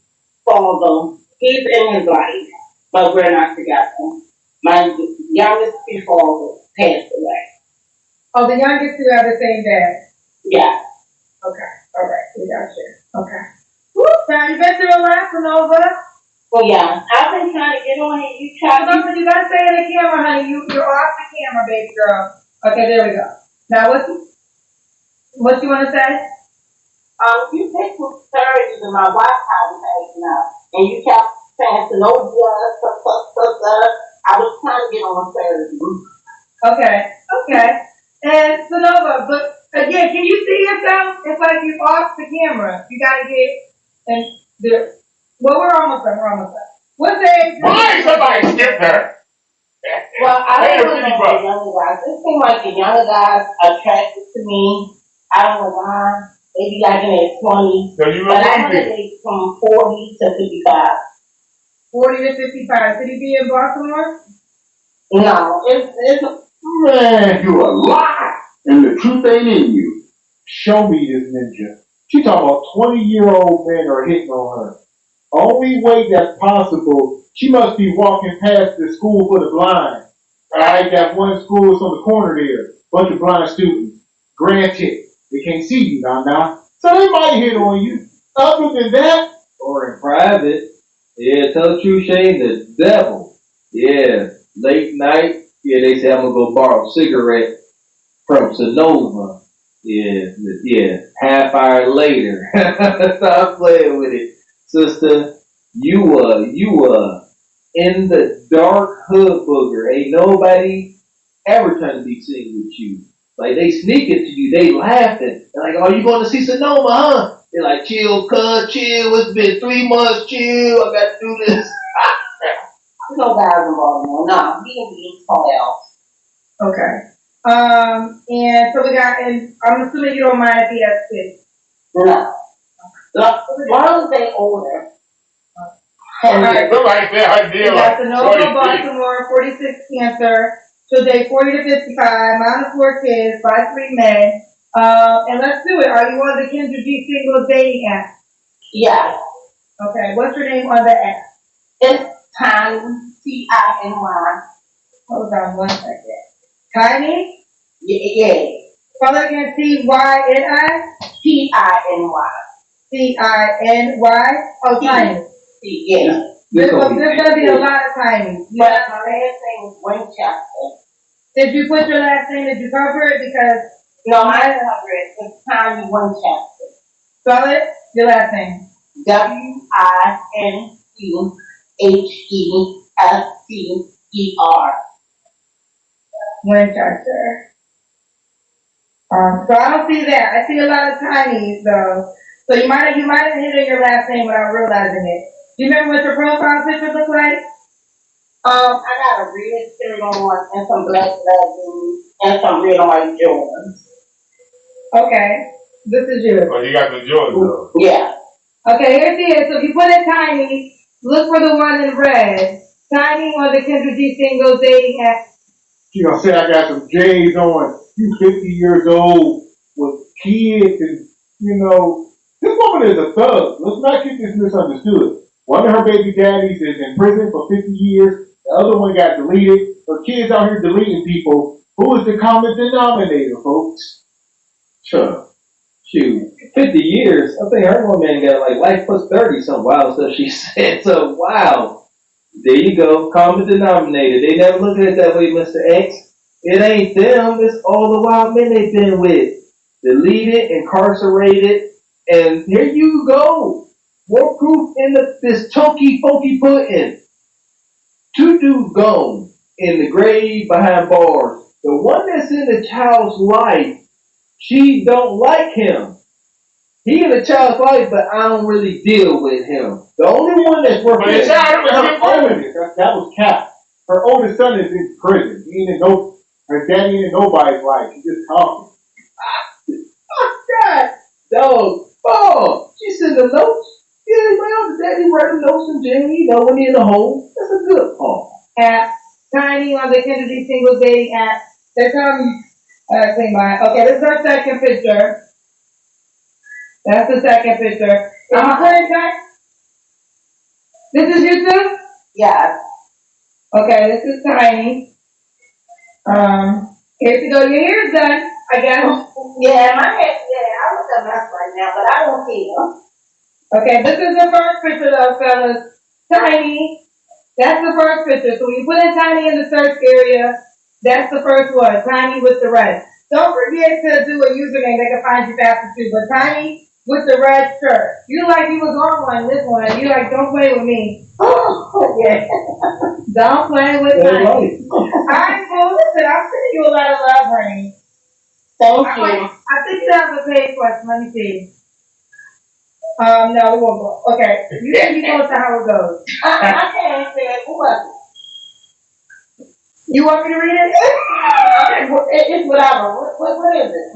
father, he's in his life, but we're not together. My youngest two fathers passed away. Oh, the youngest two have the same dad? Yeah. Okay. All right. We got you. Okay. Whoop. Now, you been through a lot, Nova. Well, yeah. I've been trying to get on here. You gotta stay in the camera, honey. You're off the camera, baby girl. Okay, there we go. Now, what you want to say? You picked some surgeries and my Wi-Fi was acting up. And you kept saying Synovia, I was trying to get on surgery. Okay. And Sonova, but again, can you see yourself? It's like you're off the camera. You gotta get, and there. Well, we're almost done. What's the age? Why somebody skipped her? Well, I don't know the younger guys. It seems like the younger guys are attracted to me. I don't know why. They be like in their 20s. So you but I want to date from 40 to 55. 40 to 55. Could he be in Baltimore? No, it's Man, you a lie, and the truth ain't in you. Show me this ninja. She talking about 20-year-old men are hitting on her. Only way that's possible, she must be walking past the school for the blind. Alright, that one school is on the corner there. Bunch of blind students. Granted, they can't see you now. So they might hit on you. Other than that, or in private, yeah, tell the truth, Shane, the devil. Yeah, late night, yeah, they say I'm gonna go borrow a cigarette from Sonova. Yeah, half hour later. Stop playing with it. Sister, you in the dark hood booger. Ain't nobody ever trying to be seen with you. Like they sneaking to you, they laughing. They're like, oh, you going to see Sonoma, huh? They're like, chill, cuz, chill. It's been 3 months, chill. I got to do this. No guys in Baltimore. No, we can be somewhere else. Okay. And so we got, and I'm assuming you don't mind if he has kids. No. Look, long as they older. Alright. Somebody said her We deal got like Sonoma, 43. Baltimore, 46 cancer. She'll date 40 to 55, mom of 4 kids, by 3 men. And let's do it. Are you on the Kendra G singles dating app? Yes. Okay, what's your name on the app? It's Tiny, Tiny. Hold on 1 second. Tiny? Yeah. Spell it again, Tyni? Tiny. Oh, Tiny. Yeah. There's gonna be a lot of Tiny. But my last name is Winchester. Did you put your last name? Did you cover it? Because no, I didn't cover it. It's Tiny Winchester. Spell it. Your last name. Winchester. Winchester. So I don't see that. I see a lot of Tinys though. So you might have hit in your last name without realizing it. Do you remember what your profile picture looked like? I got a red shirt on and some black leggings and some red and white Jordans. Okay. This is you. Oh, you got the Jordans though. Yeah. Okay, here she is. So if you put in Tiny, look for the one in red. Tiny on the Kendra G singles dating app. She gonna say I got some J's on. You 50 years old with kids and, this woman is a thug. Let's not get this misunderstood. One of her baby daddies is in prison for 50 years. The other one got deleted. Her kids out here deleting people. Who is the common denominator, folks? Sure. Shoot, 50 years. I think her woman got like life plus 30, some wild stuff she said. So, wow. There you go. Common denominator. They never look at it that way, Mr. X. It ain't them. It's all the wild men they've been with. Deleted, incarcerated, and here you go. More proof in this chunky, funky pudding. 2 dudes gone in the grave behind bars. The one that's in the child's life, she don't like him. He in the child's life, but I don't really deal with him. The only one that's working But her oldest, that was Cap. Her oldest son is in prison. He ain't in her daddy ain't in nobody's life. He's just talking. God, dog. Oh, she sent the notes. Yeah, well, the daddy writing notes in jail, when he in the hole. That's a good part. App. Tiny on the Kendra G singles dating app. They're telling me, clean mine. Okay, this is our second picture. That's the second picture. This is you too? Yes. Okay, this is Tiny. Here you go. Your hair's done. I got it. Yeah, my hair, I look a mess right now, but I don't care. Okay, this is the first picture though, fellas. Tiny. That's the first picture. So when you put in Tiny in the search area, that's the first one. Tiny with the red. Don't forget to do a username that can find you faster too. But Tiny with the red shirt. You like you was on one, this one. You like, don't play with me. Oh, yeah. Don't play with Tiny. Alright, well listen, I'm sending you a lot of love, honey. Thank you. I think you have a paid question. Let me see. No, we won't go. Okay. You can go to how it goes. I can't say it. Who was it? You want me to read it? It's whatever. What is it?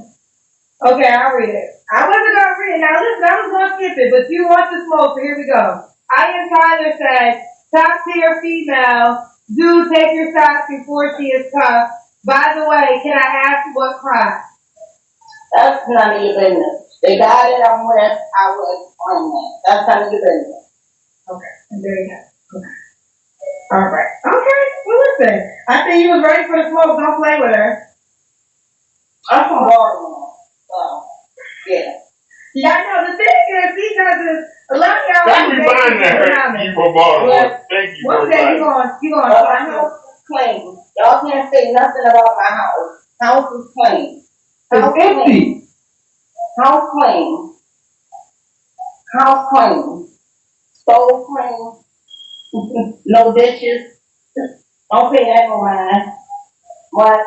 Okay, I'll read it. I wasn't going to read it. Now listen, I was going to skip it, but you want the smoke, so here we go. I am Tyler said, top tier female, do take your shots before she is tough. By the way, can I ask what crime? That's none of your business. The guy that I'm with, I would explain that. That's none of your business. Okay, and there you go. Okay. All right. Okay, well listen, I think you was ready for the smoke. Don't play with her. I'm from Baltimore, so, yeah. Yeah, I know. The thing is, these guys is, a lot of y'all. Thank you for finding that. You from Baltimore. Thank you for finding that. You going? My house is clean. Y'all can't say nothing about my house. House is clean. House It's empty. clean. House clean. House clean. Stove clean. No dishes. Don't pay that no mind. What?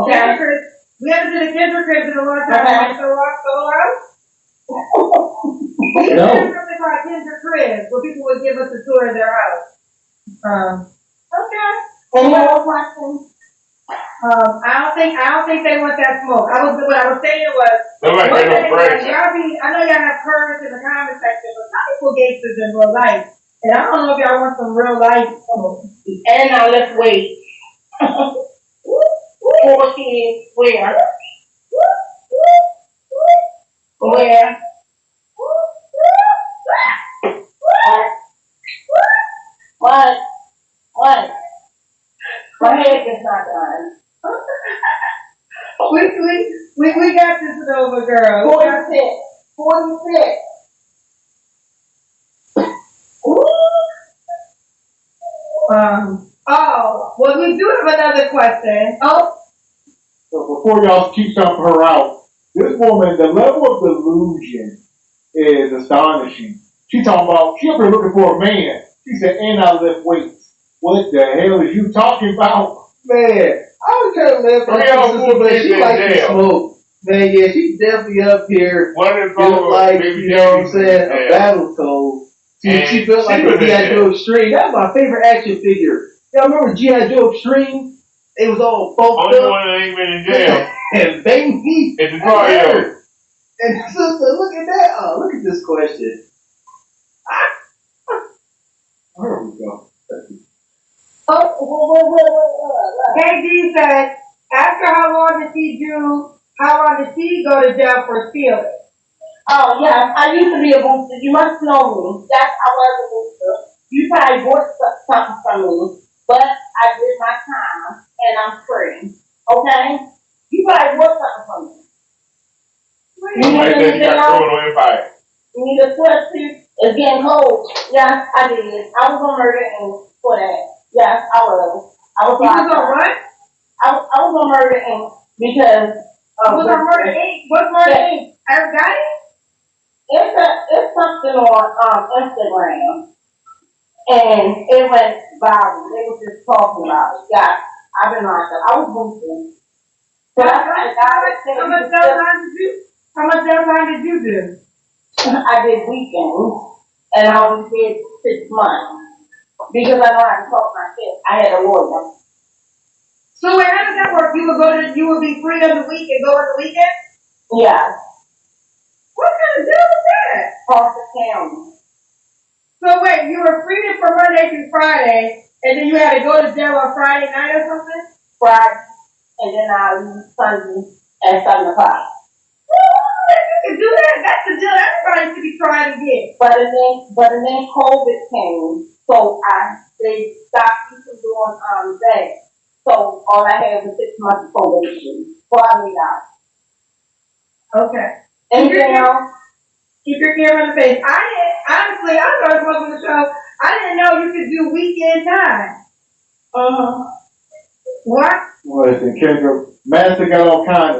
Kendra Chris. We haven't did a Kendra Chris in a long time. Okay. So we used to do something called Kendra Chris, where people would give us a tour of their house. Okay. Any more questions? I don't think they want that smoke. What I was saying was, Nobody one got thing, no break. I know y'all have purrs in the comment section, but some people gangsters in real life. And I don't know if y'all want some real life smoke. And now let's wait. 4 kids, where? Where? What? What? My head is not done. We got this over, girl. 46. 46. Well, we do have another question. So before y'all keep stumping her out, this woman, the level of delusion is astonishing. She talking about, she up here looking for a man. She said, and I lift weights. What the hell is you talking about? Man, I was trying to live my sister, but she likes to smoke. Man, yeah, she's definitely up here. Feeling like, you know what I'm saying, a battle toad. She felt like a G.I. Joe Extreme. That was my favorite action figure. Y'all remember G.I. Joe Extreme? It was all bulked Only up. one that ain't been in jail. And baby, it's a trial. And sister, look at that. Oh, look at this question. Where we go? KG said, after how long did she go to jail for stealing? Oh, yeah, I used to be a booster. You must know me. Yes, I was a booster. You probably bought something from me, but I did my time, and I'm free. Okay? You probably bought something from me. You need anything else? You need a sweatsuit? It's getting cold. Yes, I did. I was on murder inc for that. Yes, I was. I was on what? I was on murder inc because was on murder inc? What's murder inc? Ever got it? It's something on Instagram, and it went viral. They were just talking about it. Yeah, I've been locked up. I was boosting. So how much downtime did you do? I did weekends, and I only did 6 months because I know how to talk my shit. I had a lawyer. So wait, how does that work? You would be free on the week and go on the weekend? Yeah. What kind of deal is that? Foster County. So wait, you were free for Monday through Friday, and then you had to go to jail on Friday night or something? Friday, and then I leave Sunday at 7 o'clock. You can do that. That's the deal everybody should be trying to get. But then COVID came, so they stopped me from doing that. So all I had was 6 months of probation. So I made out. Okay. Anything else? Keep your camera in the face. Honestly, I started watching the show. I didn't know you could do weekend time. What? Listen, Kendra, Madison got all kinds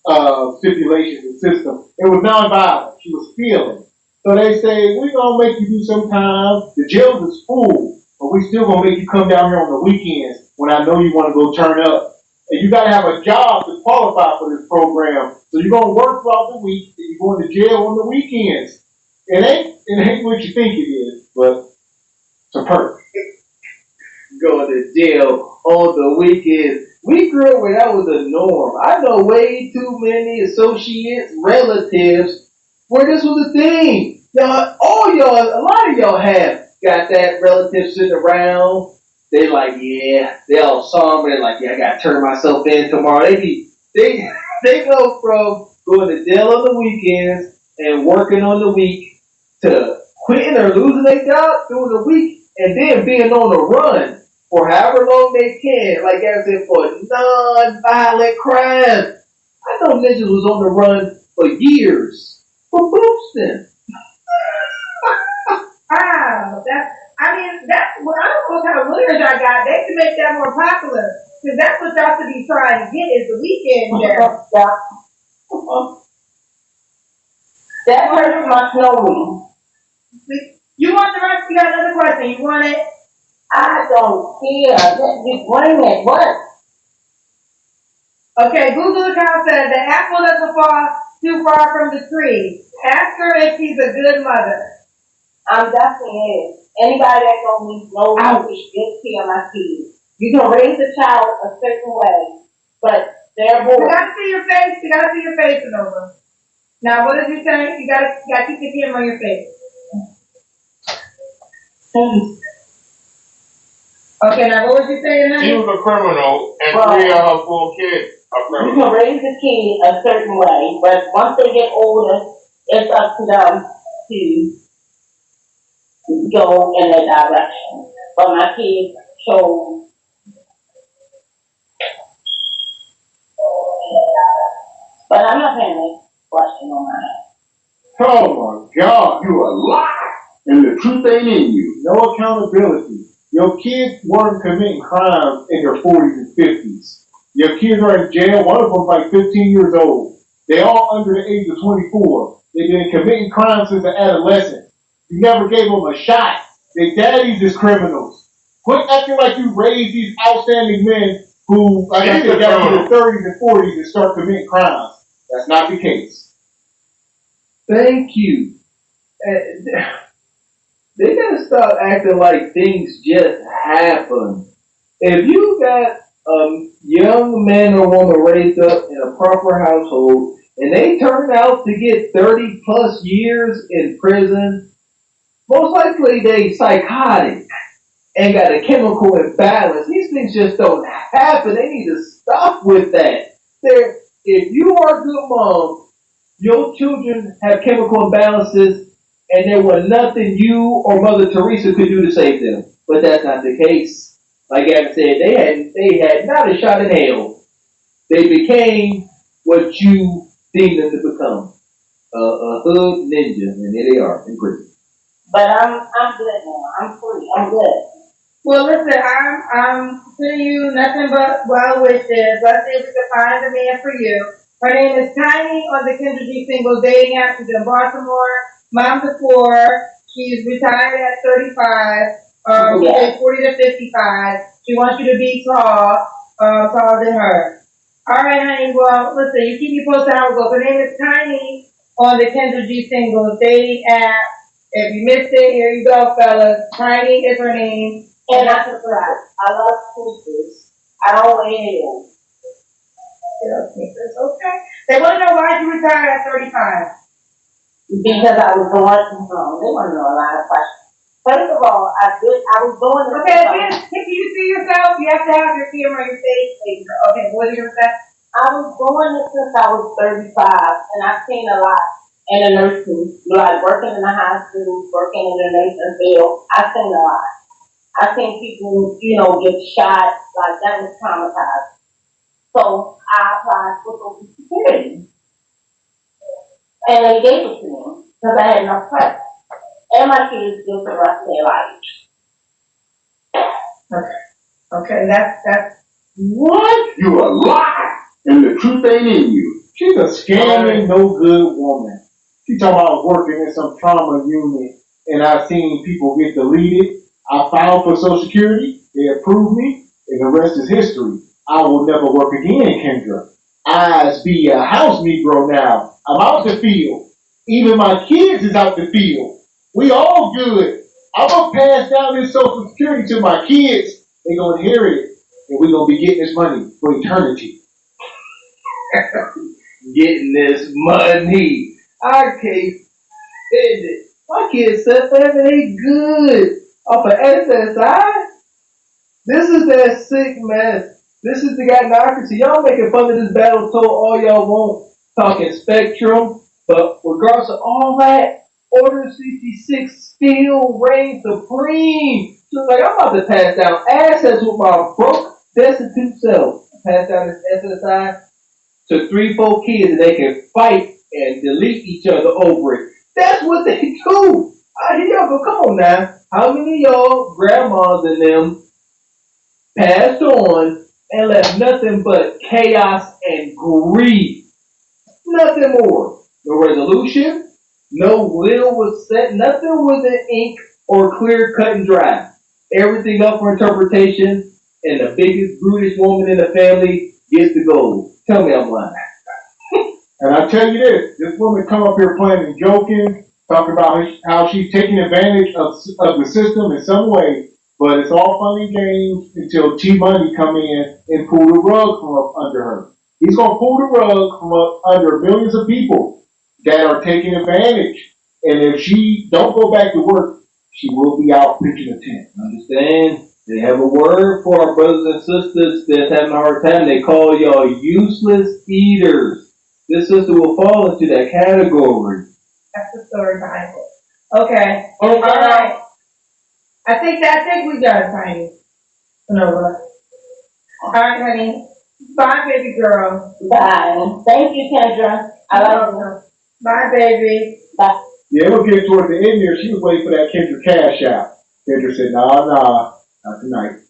of stipulations and systems. It was nonviolent. She was feeling. So they say, we're going to make you do some time. The jail is full, but we still going to make you come down here on the weekends when I know you want to go turn up. And you got to have a job to qualify for this program. So you're going to work throughout the week, and you're going to jail on the weekends. It ain't what you think it is, but it's a perk. Going to jail on the weekends. We grew up where that was the norm. I know way too many associates, relatives, where this was a thing. Y'all, a lot of y'all have got that relative sitting around. They like, yeah, they all somber. They're like, yeah, I gotta turn myself in tomorrow. They go from going to jail on the weekends and working on the week to quitting or losing their job during the week and then being on the run for however long they can, like I said, for non-violent crime. I know ninjas was on the run for years for boosting. Wow, that's what I don't know what kind of lawyers I got. They can make that more popular. Because that's what y'all should be trying to get is the weekend jail. That person must know me. You want the rest? You got another question. You want it? I don't care. You bring it. What? Okay, Google account says the apple doesn't fall too far from the tree. Ask her if she's a good mother. I'm definitely is. Anybody that know me knows I take good care of my kids. You can raise a child a certain way, but they're You boys. gotta see your face. You gotta see your face, Nova. Now, what did you say? You gotta keep the camera on your face. Okay, now what was you saying? She was a criminal, and Well, 3 of her 4 kids are you criminals. can raise a kid a certain way, but once they get older, it's up to them to go in that direction. But my kids chose. But I'm not paying that question on mine. Oh my God, you a lie, and the truth ain't in you. No accountability. Your kids weren't committing crimes in their 40s and 50s. Your kids are in jail. One of them's like 15 years old. They all under the age of 24. They've been committing crimes since they're adolescent. You never gave them a shot. Their daddies is criminals. Quit acting like you raised these outstanding men who, like I said, got into their 30s and 40s and start committing crimes. That's not the case. Thank you. They gotta stop acting like things just happen. If you got a young man or woman raised up in a proper household and they turn out to get 30 plus years in prison, most likely they psychotic and got a chemical imbalance. These things just don't happen. They need to stop with that. If you are a good mom, your children have chemical imbalances and there was nothing you or Mother Teresa could do to save them. But that's not the case. Like Gavin said, they had not a shot in hell. They became what you deemed them to become. A hood ninja, and here they are in prison. But I'm good now. I'm free. I'm good. Well, listen, I'm sending you nothing but well wishes. Let's see if we can find a man for you. Her name is Tiny on the Kendra G Single dating app. She's in Baltimore. Mom to 4. She's retired at 35. She's 40 to 55. She wants you to be tall, taller than her. All right, honey. Well, listen, you keep me posted how it goes. Her name is Tiny on the Kendra G Single dating app. If you missed it, here you go, fellas. Tiny is her name. And I surprised. I love sneakers. I don't wear heels. Sneakers, okay. They want to know why you retired at 35. Because I was going from home. They want to know a lot of questions. First of all, I was going to. Okay, again, if you see yourself, you have to have your camera on your face. Okay, what are you going to say? I was going since I was 35, and I've seen a lot in the nursing, like working in the hospital, working in the nursing field. I've seen a lot. I've seen people, get shot, like that was traumatized. So I applied for Social Security. And they gave it to me because I had enough credit. And my kids do for the rest of their life. Okay, that's. What? You a lie, and the truth ain't in you. She's a scamming, no good woman. She talking about working in some trauma unit, and I've seen people get deleted. I filed for Social Security, they approved me, and the rest is history. I will never work again, Kendra. I's be a house Negro now. I'm out the field. Even my kids is out the field. We all good. I'm gonna pass down this Social Security to my kids. They gonna inherit it, and we gonna be getting this money for eternity. Getting this money. I can't stand it. My kids said that they good. Off of SSI? This is that sick mess. This is the gynocracy. Y'all making fun of this battle toll all y'all want. Talking spectrum. But regardless of all that, Order 66 still reigns supreme. So like, I'm about to pass down assets with my broke, destitute self. Pass down this SSI to 3-4 kids and they can fight and delete each other over it. That's what they do. Here y'all go. Come on now. How many of y'all grandmas and them passed on and left nothing but chaos and grief? Nothing more. No resolution. No will was set. Nothing was in ink or clear, cut, and dry. Everything up for interpretation. And the biggest, brutish woman in the family gets the gold. Tell me I'm lying. And I tell you this woman come up here playing and joking, talking about how she's taking advantage of the system in some way, but it's all fun and games until T-Money come in and pull the rug from up under her. He's going to pull the rug from up under millions of people that are taking advantage. And if she don't go back to work, she will be out pitching a tent. Understand? They have a word for our brothers and sisters that's having a hard time. They call y'all useless eaters. This sister will fall into that category. That's the story behind it. Okay. All right. I think we done, Tiny. No. All right, honey. Bye, baby girl. Bye. Thank you, Kendra. I love you. Bye, baby. Bye. Yeah, it'll get toward the end there. She was waiting for that Kendra cash out. Kendra said, nah, not tonight.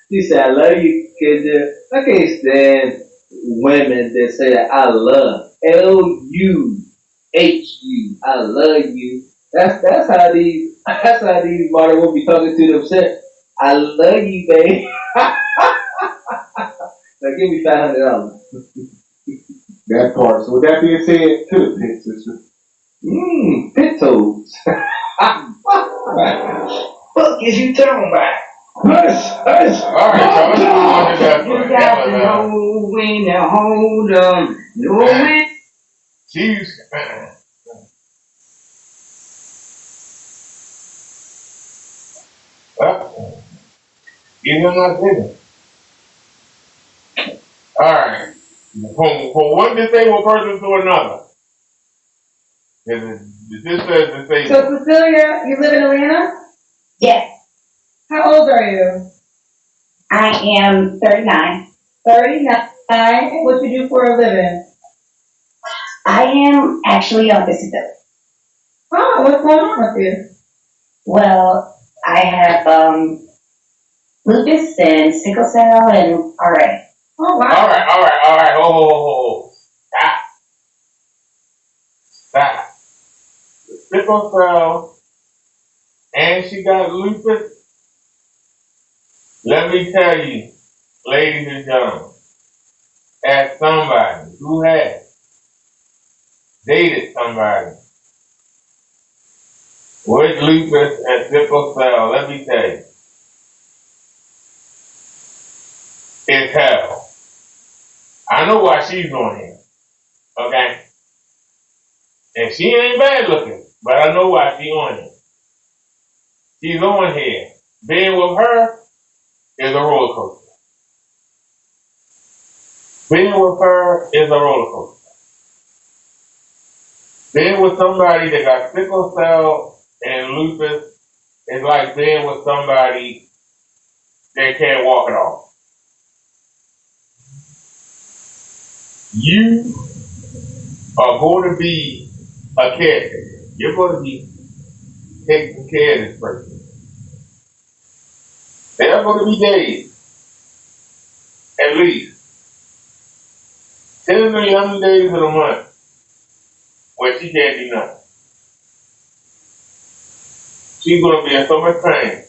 She said, I love you, Kendra. I can't stand women that say that I love. Luhu. I love you. That's how these modern women be talking to themselves. I love you, babe. Now give me $500. That part. So with that being said, to the pit, sister. Pit toes. Fuck is you talking about? Us. All right, y'all. Let's move on to that You one. got to know when to hold 'em. Know when. Jeez. Well, give them my signal. All right. From one disabled person to another. This says disabled. So, Cecilia, you live in Atlanta? Yes. How old are you? I am 39. 39. What you do for a living? I am actually on disability. Oh, what's going on with you? Well, I have lupus and sickle cell and RA. Oh, wow. All right. Oh. Stop. Sickle cell, and she got lupus. Let me tell you, ladies and gentlemen, as somebody who has dated somebody with lupus and sickle cell, let me tell you, it's hell. I know why she's on here, okay? And she ain't bad looking, but I know why she's on here. She's on here. Being with her is a roller coaster. Being with her is a roller coaster. Being with somebody that got sickle cell and lupus is like being with somebody that can't walk at all. You are going to be a caretaker. You're going to be taking care of this person. There are going to be days, at least 10 to 11 days of the month, where she can't do nothing. She's going to be in so much pain.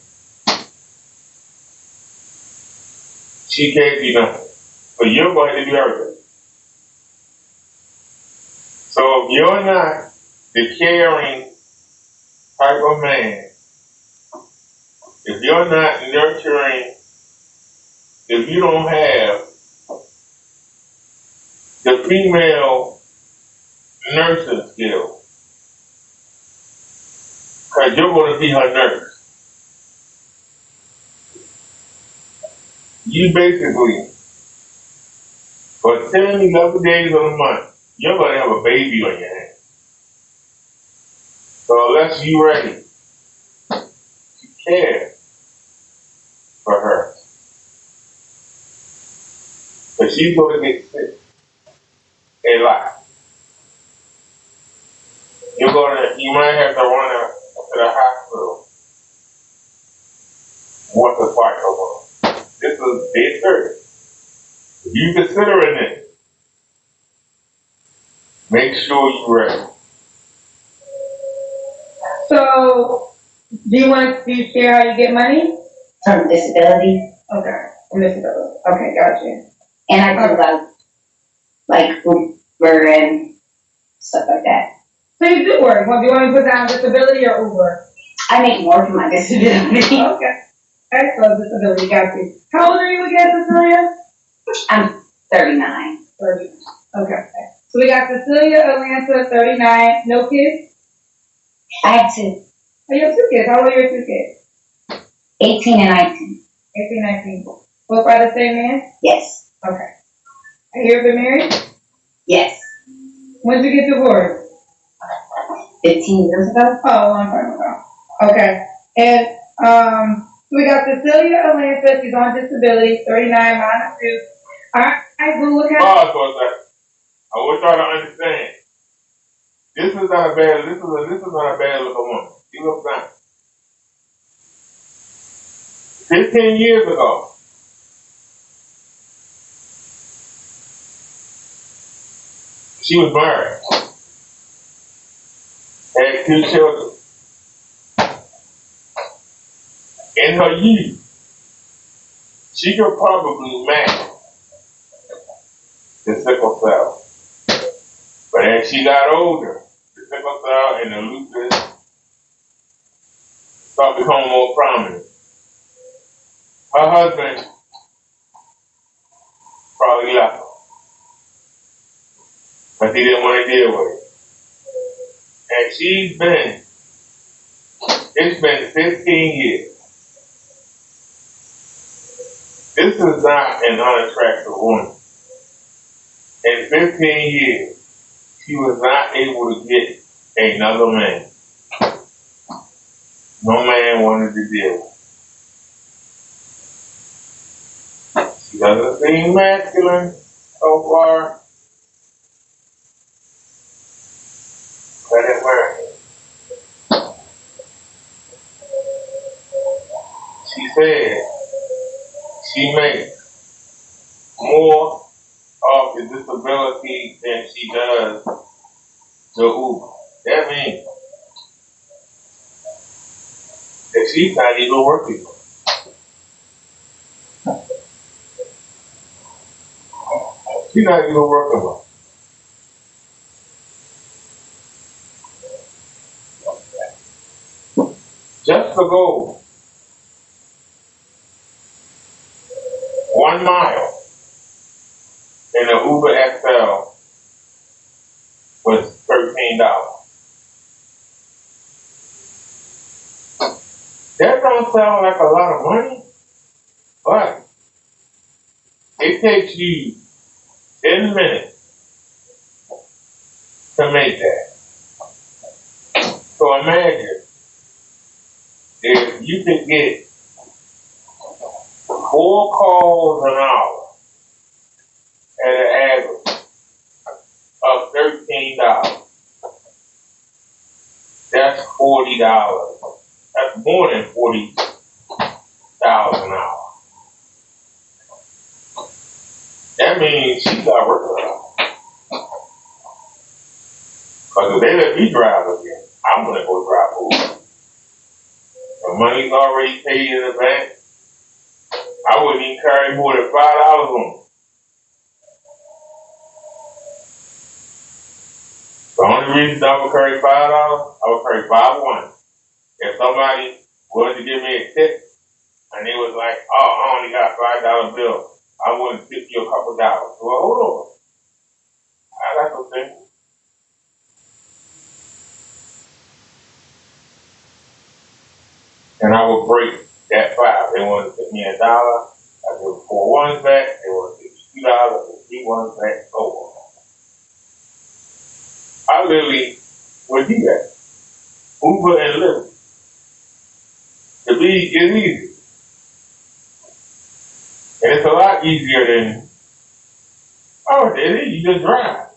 She can't do nothing. So you're going to do everything. So if you're not the caring type of man, if you're not nurturing, if you don't have the female nursing skill, because you're going to be her nurse. You basically, for 10, 11 days of the month, you're going to have a baby on your hands. So unless you're ready to care for her, but she's going to get sick a lot. You might have to run her to the hospital once or twice a month. This is day 30. If you considering it, make sure you're ready. So, do you share how you get money? From disability. Okay, from disability. Okay, gotcha. And I do like Uber and stuff like that. So you do work. Well, do you want to put down disability or Uber? I make more for my disability. Okay. Excellent disability, got you. How old are you again, Cecilia? I'm 39. 39. Okay. So we got Cecilia, Atlanta, 39. No kids? I have 2. Oh, you have 2 kids. How old are your 2 kids? 18 and 19. 18, 19. Both by the same man? Yes. Okay. And you've been married? Yes. When did you get divorced? 15 years ago. Oh, a long time ago. Okay. And we got Cecilia, Atlanta. She's on disability, 39, minus 2. All right, well, look at Pause for a second. I want y'all to understand. This is not a bad. This is not a bad looking woman. She looks nice. 15 years ago, she was married, had 2 children. In her youth, she could probably match the sickle cell. But as she got older, the sickle cell and the lupus started becoming more prominent. Her husband probably left her, but he didn't want to deal with it. And it's been 15 years. This is not an unattractive woman. In 15 years, she was not able to get another man. No man wanted to deal with her. She doesn't seem masculine so far. Let it learn. She said she makes more of the disability than she does the Uber. That means that she's not even working. She's not even working with. Just to go 1 mile in the Uber XL was $13. That don't sound like a lot of money, but it takes you 10 minutes to make that. So imagine if you could get 4 calls an hour at an average of $13. That's $40. That's more than $40 an hour. That means she got work around. Because if they let me drive again, I'm going to go drive Uber. The money's already paid in advance. I wouldn't even carry more than $5 on it. The only reason I would carry $5, I would carry 5-1. If somebody wanted to give me a tip and they was like, oh, I only got $5 bill, I wouldn't tip you a couple dollars. Well, hold on. I got some things. And I would break that 5. They wanted to tip me $1. I give 4 ones back. They wanted to tip me $2. I give 3 ones back. So on. I literally would do that. Uber and Lyft. To be is easy. And it's a lot easier than, oh, it is, you just drive.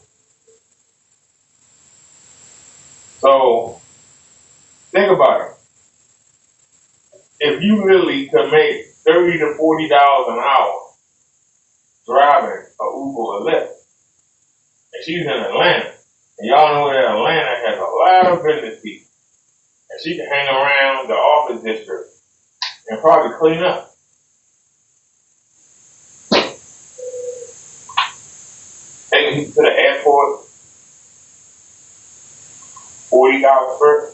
So, think about it. If you really could make $30 to $40 an hour driving a Uber or Lyft, and she's in Atlanta, and y'all know that Atlanta has a lot of business people, and she can hang around the office district and probably clean up. you to the airport, $40 first.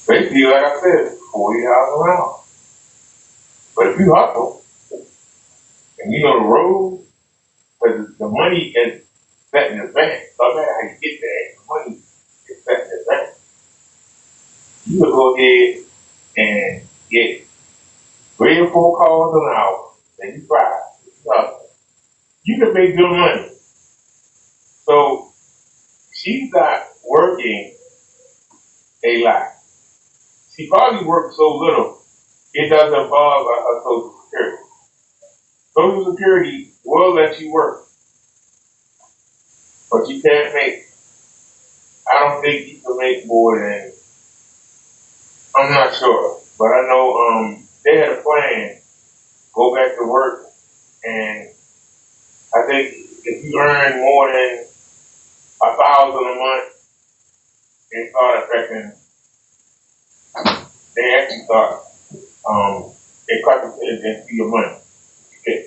Basically, like I said, $40 an hour. But if you hustle, and you know the road, because the money is set in the bank. No matter how you get there, the money is set in the bank. You can go ahead and get 3 or 4 calls an hour, and you drive. You can make good money. So she's not working a lot. She probably works so little, it doesn't bother her Social Security. Social Security will let you work, but you can't make, I don't think you can make more than, I'm not sure, but I know they had a plan, go back to work, and I think if you earn more than 1,000 a month, they start affecting, they actually start, it cuts into your money. Okay.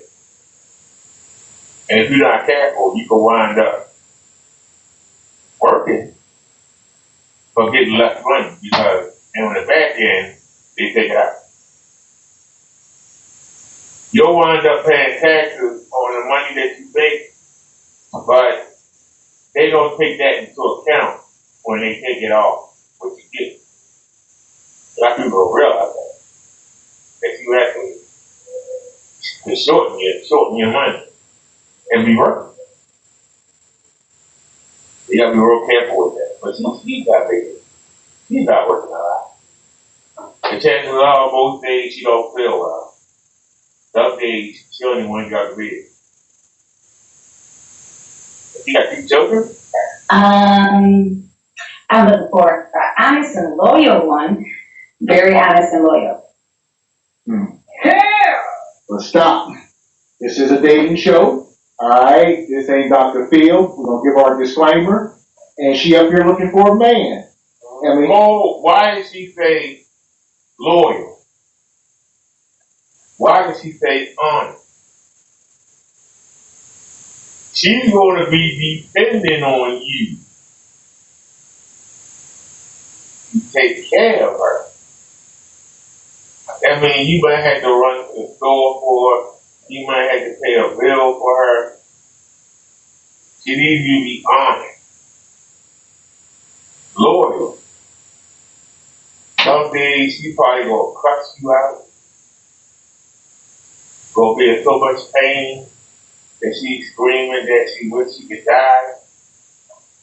And if you're not careful, you can wind up working, but getting less money because, and on the back end, they take it out. You'll wind up paying taxes on the money that you make, but they don't take that into account when they take it off what you get. A lot of people don't realize that you actually can shorten your money and be working. You gotta be real careful with that. But she's not making, she's not working a lot. The chances are most days she don't feel well. Some days she only want to go to bed. You got 2 children? I'm looking for an honest and loyal one. Very honest and loyal. Yeah! Well, stop. This is a dating show. Alright? This ain't Dr. Phil. We're gonna give our disclaimer. And she up here looking for a man. I mean, Oh, why did she say loyal? Why did she say honest? She's going to be depending on you to take care of her. I mean, you might have to run to the store for her. You might have to pay a bill for her. She needs you to be honest, loyal. Some days she probably going to cuss you out. Going to be in so much pain that she's screaming that she wish she could die.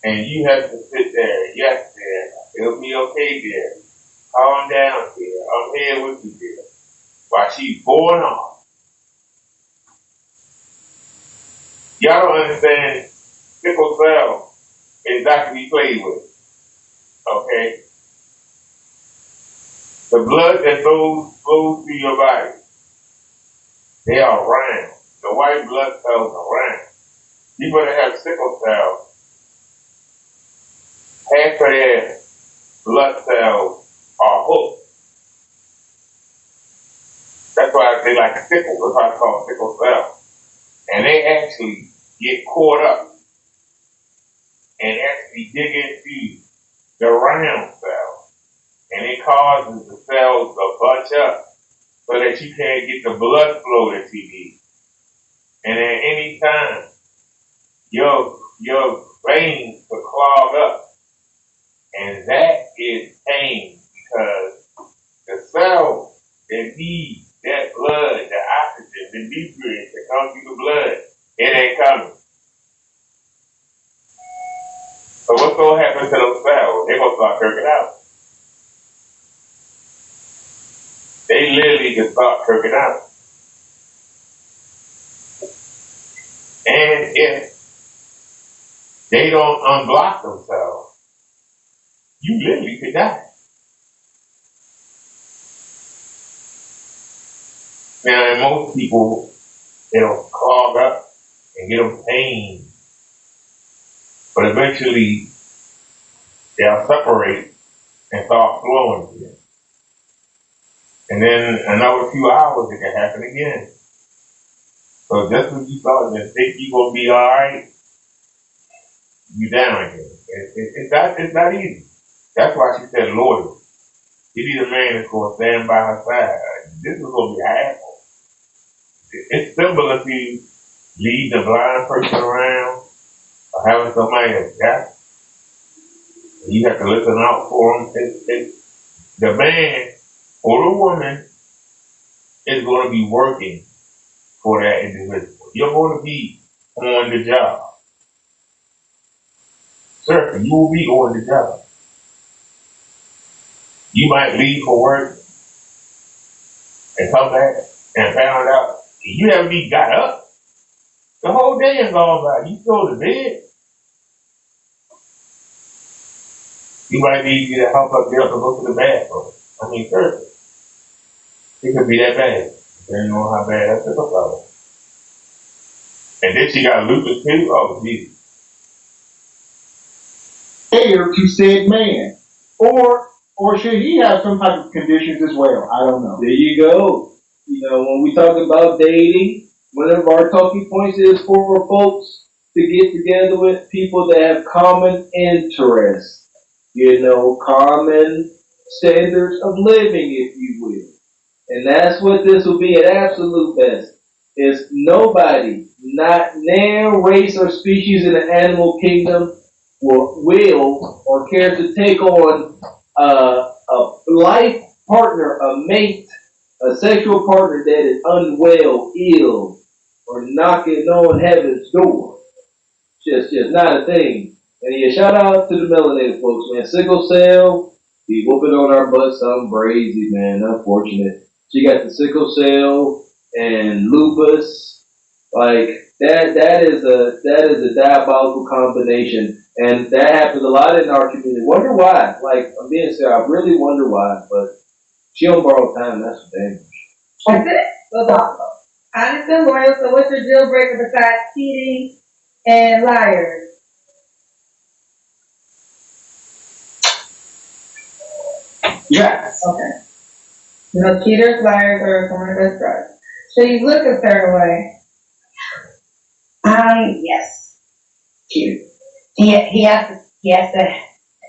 And you have to sit there, yes, dear, it'll be okay, dear. Calm down, dear. I'm here with you, dear. While she's going off. Y'all don't understand, sickle cell is not to be played with. Okay? The blood that flows through your body, they are round. The white blood cells are round. You better have sickle cell. Half of their blood cells are hooked. That's why they like sickle. That's why it's called sickle cell. And they actually get caught up and actually dig into the round cell. And it causes the cells to bunch up so that you can't get the blood flow that you need. And at any time, your veins will clog up. And that is pain because the cells that need that blood, the oxygen, the nutrients that come through the blood, it ain't coming. So what's going to happen to those cells? They're going to start kirking out. They literally can start kirking out. And if they don't unblock themselves, you literally could die. Now, and most people, they'll clog up and get them pain. But eventually, they'll separate and start flowing again. And then another few hours, it can happen again. So just when you thought and think you gonna be alright, you down again. It's not easy. That's why she said loyal. You need a man that's gonna stand by her side. This is gonna be a hassle. It's simple if you lead the blind person around or having somebody that's got. You have to listen out for them. The man or the woman is going to be working for that individual. You're going to be on the job. Sir, you will be on the job. You might leave for work and come back and found out you haven't even got up. The whole day is gone by. You still to bed. You might need you to help up there to go to the bathroom. I mean, sir, it could be that bad. Depending on how bad that sickle cell is. And then she got lupus too. Oh, Jesus. Heir to said man. Or should he have some type of conditions as well? I don't know. There you go. You know, when we talk about dating, one of our talking points is for folks to get together with people that have common interests. You know, common standards of living, if you will. And that's what this will be at absolute best. Is nobody, not nan race or species in the animal kingdom will or care to take on a life partner, a mate, a sexual partner that is unwell, ill, or knocking on heaven's door. Just not a thing. And yeah, shout out to the melanated folks, man. Sickle cell, be whooping on our butts, something crazy, man. Unfortunate. She got the sickle cell and lupus. Like that is a diabolical combination. And that happens a lot in our community. Wonder why. Like I'm being serious, I really wonder why, but she don't borrow time, that's for damn. That's it. That's all. Honest and loyal. So what's your deal breaker besides cheating and liars? Yes. Okay. No cheaters, liars, or someone that's drugs. So you look a certain way. Yes. Cute. He has to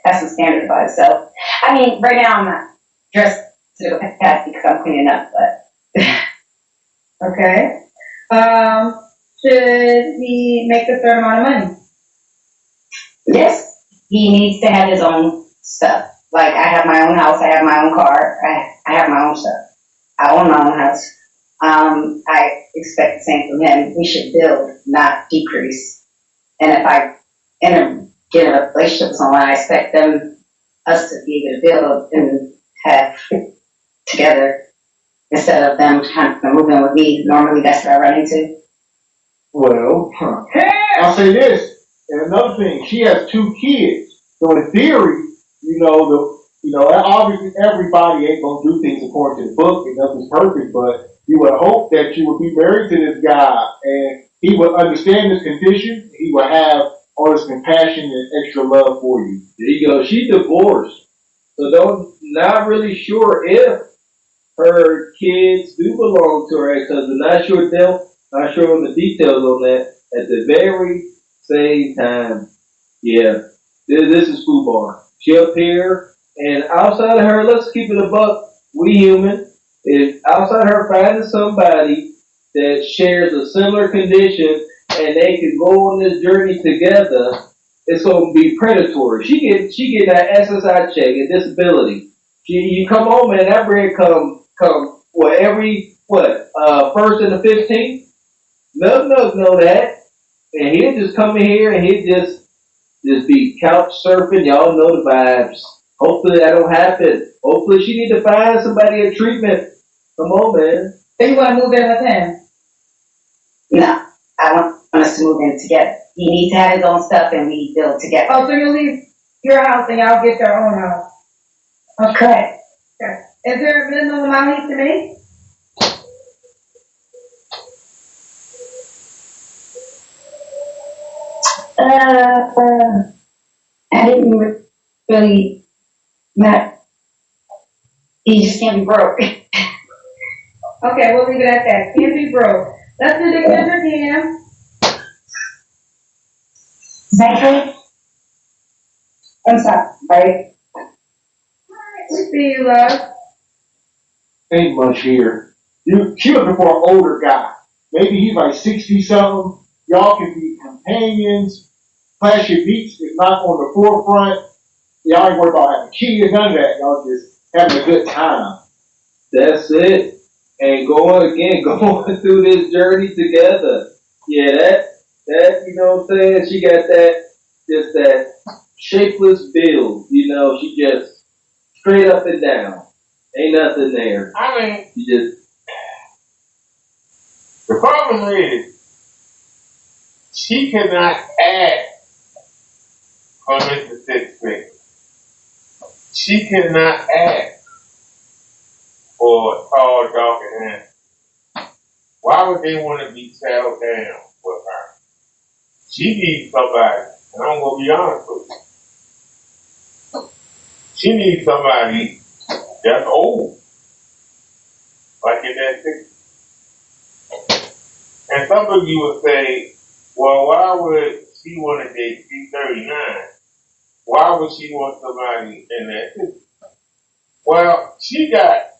have some standards by himself. I mean, right now I'm not dressed to the capacity because I'm cleaning up, but. Okay. Should he make a certain amount of money? Yes. He needs to have his own stuff. Like I have my own house, I have my own car, I have my own stuff. I own my own house. I expect the same from him. We should build, not decrease. And if I get a relationship with someone, I expect us to be able to build and have together instead of them kind of moving with me. Normally that's what I run into. Well, I'll say this. And another thing, she has 2 kids. So in theory, obviously everybody ain't gonna do things according to the book and nothing's perfect, but you would hope that you would be married to this guy and he would understand his condition, he would have all this compassion and extra love for you. There you go. She divorced. So not really sure if her kids do belong to her ex-husband. Not sure on the details on that. At the very same time, yeah, this is FUBAR. She up here, and outside of her, let's keep it a buck. We human. If outside her finding somebody that shares a similar condition and they can go on this journey together, it's gonna be predatory. She get that SSI check and disability. You come home and that bread come first and the 15th. None of us know that. And he'll just come in here and he'll just be couch surfing. Y'all know the vibes. Hopefully that don't happen. Hopefully she need to find somebody in treatment. Come on, man. So you want to move in with him? No, I want us to move in together. He needs to have his own stuff and we build together. Oh, so you leave your house and y'all get your own house? Okay. Okay. Is there a minimum amount he needs to make? I didn't really not. He just can't be broke. Okay, we'll leave it at that. Can't be broke. Let's do the Kendrick again. Baby, I'm sorry, right? We see you, love. Ain't much here. She looking for an older guy. Maybe he's like 60 something. Y'all can be companions. Clash your beats is not on the forefront. Y'all ain't worried about having kids, none of that. Y'all just having a good time. That's it. And going through this journey together. Yeah, that, you know what I'm saying? She got that shapeless build. You know, she just straight up and down. Ain't nothing there. I mean, She just, the problem is, she cannot act for Mr. Six Figure. She cannot act for a tall, dark, and handsome. Why would they want to be settled down with her? She needs somebody, and I'm going to be honest with you. She needs somebody that's old, like in that 60s. And some of you would say, well, why would she want to date 39? Why would she want somebody in that 50s? Well, she got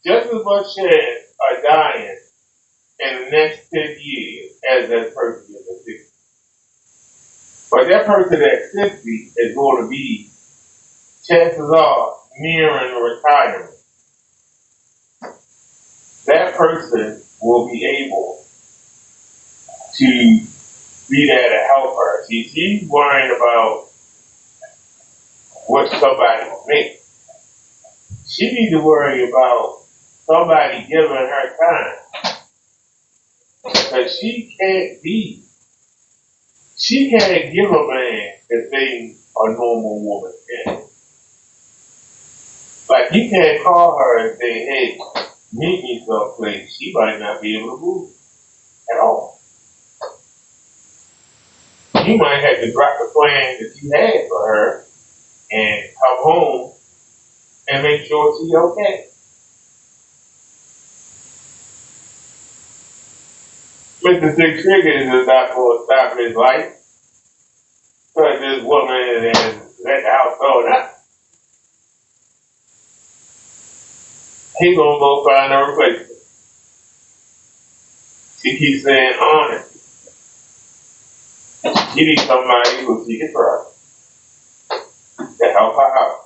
just as much chance of dying in the next 10 years as that person in the 60s. But that person at 60 is going to be, chances are, nearing retirement. That person will be able to be there to help her. See, she's worrying about what somebody thinks. She needs to worry about somebody giving her time. Because she can't give a man the thing a normal woman can. Like, you can't call her and say, hey, meet me someplace. She might not be able to move at all. You might have to drop the plan that you had for her and come home and make sure she's okay. Mr. Six Figures is not going to stop his life because this woman has let the house go up. He gonna go find a replacement. She keeps saying honest. She needs somebody who she can trust to help her out.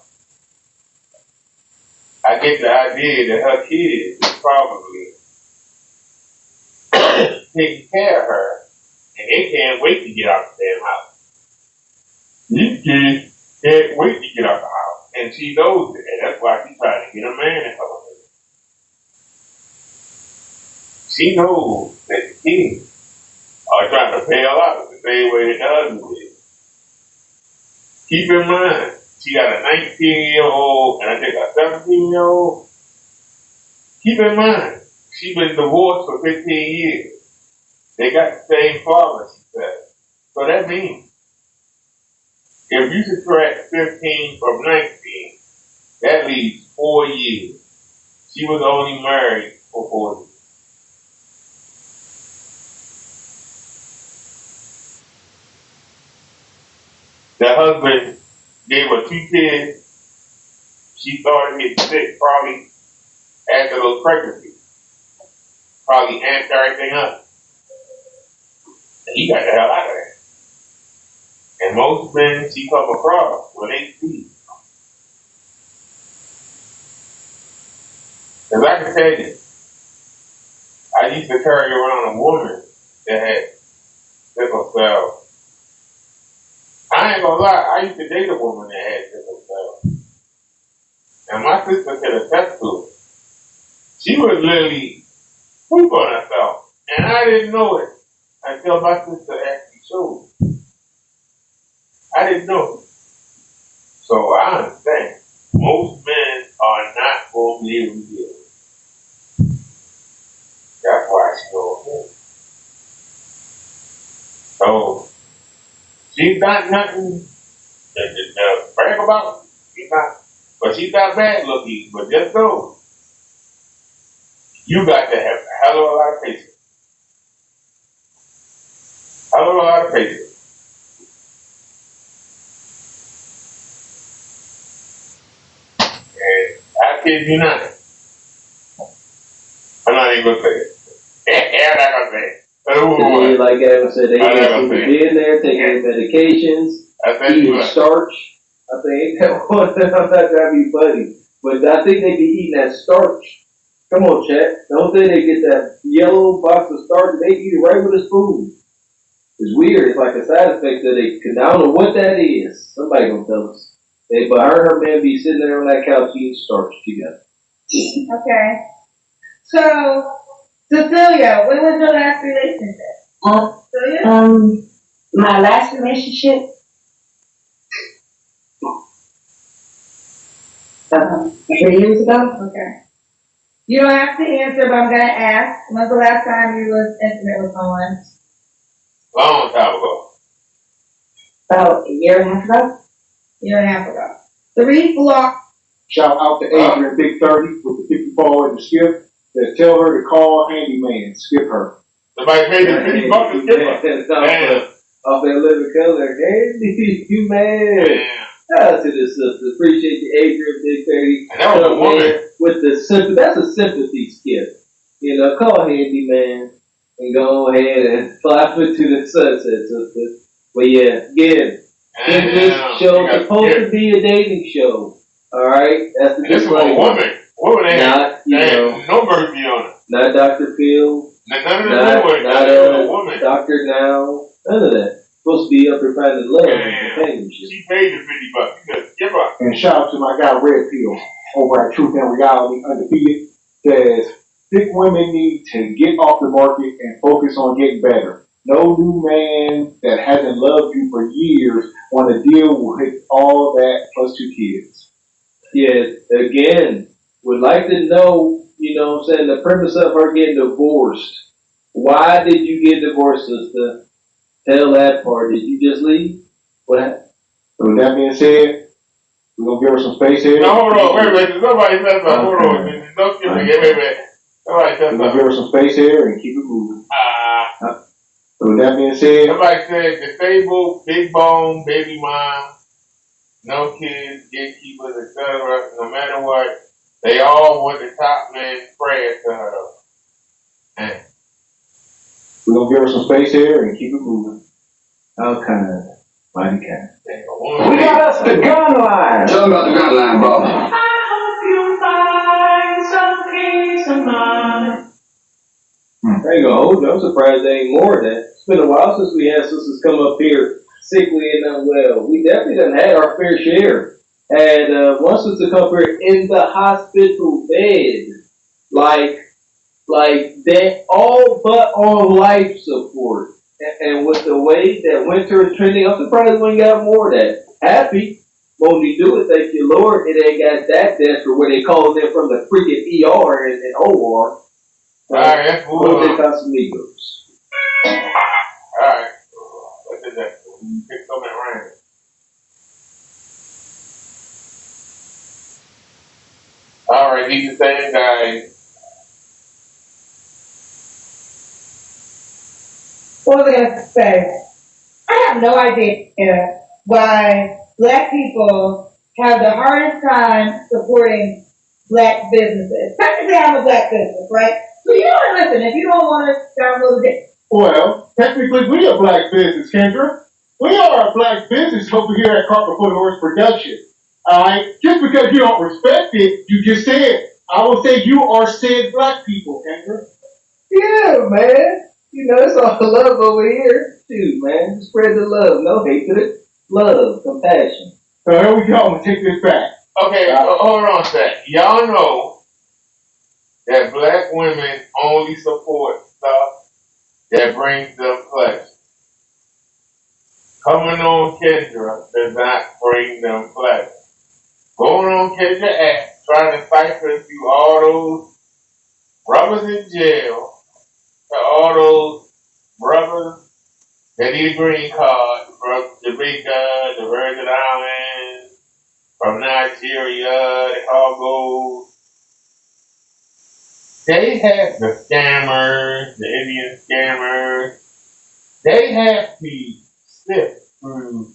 I get the idea that her kids is probably taking care of her, and they can't wait to get out the damn house. These kids can't wait to get out the house, and she knows it, and that's why she's trying to get a man to help her. She knows that the kids are trying to bail out the same way the husband is. Keep in mind, she got a 19-year-old and I think a 17-year-old. Keep in mind, she's been divorced for 15 years. They got the same father, she said. So that means, if you subtract 15 from 19, that leaves 4 years. She was only married for 4 years. The husband gave her 2 kids. She started getting sick probably after those pregnancies. Probably amped everything up. And he got the hell out of there. And most men she come across when they see. Because I can tell you, I used to carry around a woman that had sickle cell. I ain't gonna lie, I used to date a woman that had sickle cell. And my sister could attest to it. She would literally poop on herself. And I didn't know it until my sister actually showed me. I didn't know it. So I understand. Most men are not going to be able to deal with it. That's why she goes in. So she's not nothing to brag about. She's not, but she's not bad looking. But just know, you got to have a hell of a lot of patience. I don't know how to pay it. And I kid you not. I'm not even gonna say it. I'm not gonna say it. But Today, like Gavin said, they I'm not just gonna need to say be in there taking their medications, eating starch. I think that one. I'm not trying to be funny, but I think they be eating that starch. Come on, chat. Don't say they get that yellow box of starch. They eat it right with a spoon. It's weird. It's like a side effect that they. Cause I don't know what that is. Somebody gonna tell us. But I heard her man be sitting there on that couch eating starch together. Okay. So, Cecilia, when was your last relationship? My last relationship, 3 years ago. Okay. You don't have to answer, but I'm gonna ask. When's the last time you was intimate with someone? Long time ago. About a year and a half ago. Year and a half ago. 3 blocks. Shout out to Adrian Big 30 with the 54 and the skip. That tell her to call handyman. Skip her. Somebody paid the $50 to skip her. Off that living color. Handy, you man. Shout out to the sister. Appreciate you, Adrian Big 30. And that was a woman. With the sympathy. That's a sympathy skip. You know, call handyman and go ahead and fly into the sunset, sister. But yeah, again, this show is supposed to be a dating show. All right, that's the this was a woman. Woman ain't no mercy on it. Not Dr. Phil. None of that. Not a woman. Doctor Now. None of that. Supposed to be up there finding love and companionship. She paid the $50. You just give up. And shout out to my guy Red Pill over at Truth and Reality Undefeated. Says thick women need to get off the market and focus on getting better. No new man that hasn't loved you for years want to deal with all that plus 2 kids. Yeah, again, would like to know, you know what I'm saying, the premise of her getting divorced. Why did you get divorced, sister? Tell that part. Did you just leave? What happened? So with that being said, we're going to give her some space here. No, hold on. Wait a minute. Somebody said something. Hold on. Don't give me. Wait. Somebody said something. We're going to give her some space here and keep it moving. So with that being said. Somebody said disabled, big bone, baby mom, no kids, gatekeepers, etc. No matter what, they all want the top man prayers to her. Man. We're going to give her some space here and keep it moving. How kind. Mighty kind. We got us the gun line. Tell them about the gun line, bro. I hope you find some peace of mind. I ain't gonna hold you. I'm surprised there ain't more of that. It's been a while since we had sisters come up here sickly and unwell. We definitely done had our fair share. Had one sister come here in the hospital bed, like that, all but on life support. And with the way that winter is trending, I'm surprised we ain't got more of that. Happy. When we do it, thank you, Lord, it ain't got that desperate where they call them from the freaking ER and OR. Alright, that's cool. What they Casamigos. Alright. What is that? Pick something random. Alright, he's the same guy. What was I gonna say? I have no idea why Black people have the hardest time supporting Black businesses. Technically, I'm a Black business, right? So you don't listen if you don't want to download it. Well, technically, we are Black business, Kendra. We are a Black business over here at Carpet Foot Horse Production. Alright? Just because you don't respect it, you just said, I will say you are said Black people, Kendra. Yeah, man. You know, it's all love over here. Shoot, man. Spread the love. No hatred. Love. Compassion. So here we go. I'm going to take this back. Okay, hold on a sec. Y'all know that Black women only support stuff that brings them pleasure. Coming on Kendra does not bring them pleasure. Going on Kendra app, trying to cipher through all those brothers in jail, to all those brothers that need a green card from Jamaica, the Virgin Islands, from Nigeria, the Congo. They have the scammers, the Indian scammers, They have to sift through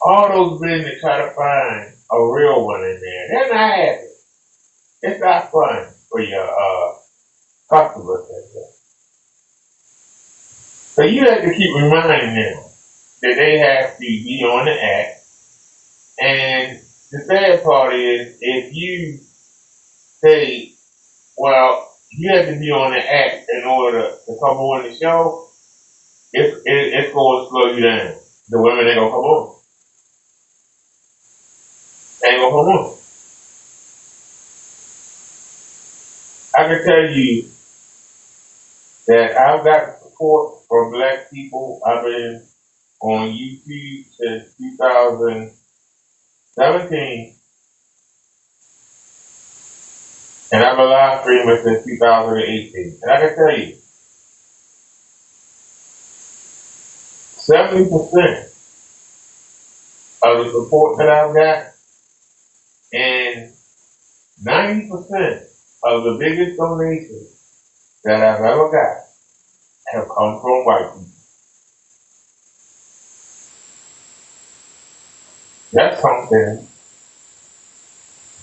all those men to try to find a real one in there. They're not happy. It's not fun for your customers. So you have to keep reminding them that they have to be on the act. And the sad part is, if you say, well, you have to be on the act in order to come on the show, it's going to slow you down. The women ain't going to come on. They ain't going to come on. I can tell you that I've got support from black people. I've been on YouTube since 2017, and I've been live streaming since 2018. And I can tell you, 70% of the support that I've got and 90% of the biggest donations that I've ever got have come from white people. That's something,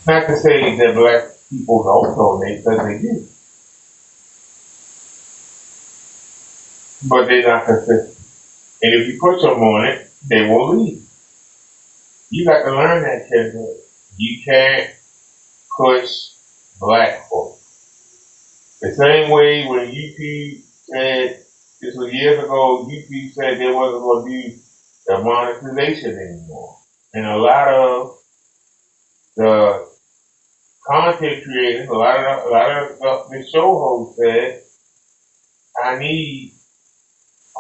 not to say that black people don't donate, because they do. But they're not consistent. And if you push them on it, they will leave. You got to learn that, Kendra. You can't push black folks. The same way when YouTube said, this was years ago, YouTube said they wasn't going to do the monetization anymore. And a lot of the content creators, a lot of the show hosts said, I need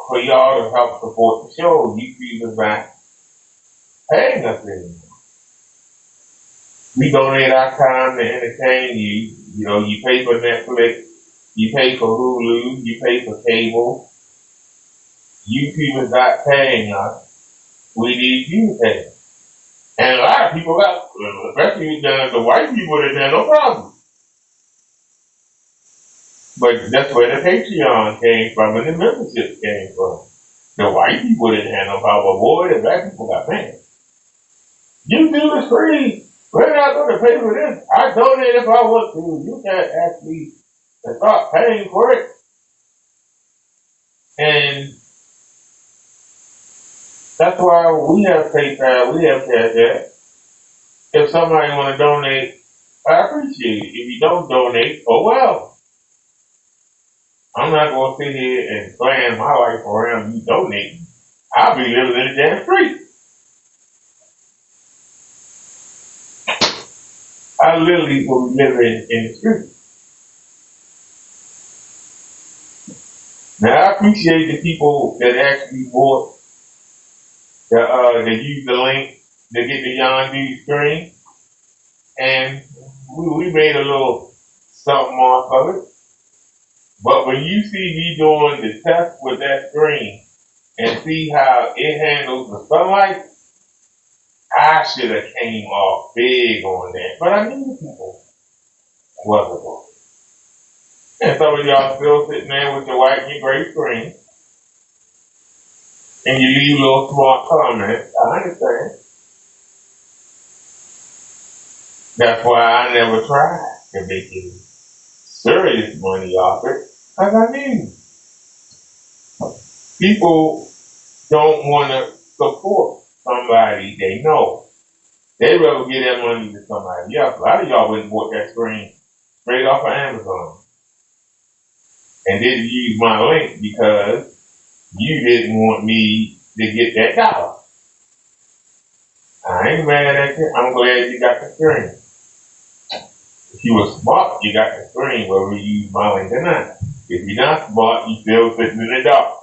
for y'all to help support the show. YouTube is not paying us anymore. We donate our time to entertain you. You know, you pay for Netflix, you pay for Hulu, you pay for cable. YouTube is not paying us. We need you to pay. And a lot of people got, especially the white people, that had no problem. But that's where the Patreon came from and the membership came from. The white people didn't have no problem. But boy, the black people got mad. YouTube is free. We're not going to pay for this. I donate if I want to. You can't ask me to start paying for it. And that's why we have PayPal, we have Cash App. If somebody want to donate, I appreciate it. If you don't donate, oh well. I'm not going to sit here and plan my life around you donating. I'll be living in the damn street. I literally will be living in the street. Now I appreciate the people that actually bought that used the link to get the Yondu screen. And we made a little something off of it. But when you see me doing the test with that screen and see how it handles the sunlight, I should have came off big on that. But I knew the people wasn't going. And some of y'all still sitting there with your white and your gray screen. And you leave little smart comments. I understand. That's why I never tried to make any serious money off it. Because I knew people don't want to support somebody they know. They'd rather give that money to somebody else. A lot of y'all went and bought that screen straight off of Amazon. And didn't use my link because you didn't want me to get that dollar. I ain't mad at you. I'm glad you got the screen. If you were smart, you got the screen whether you use my link or not. If you're not smart, you still sitting in the dark.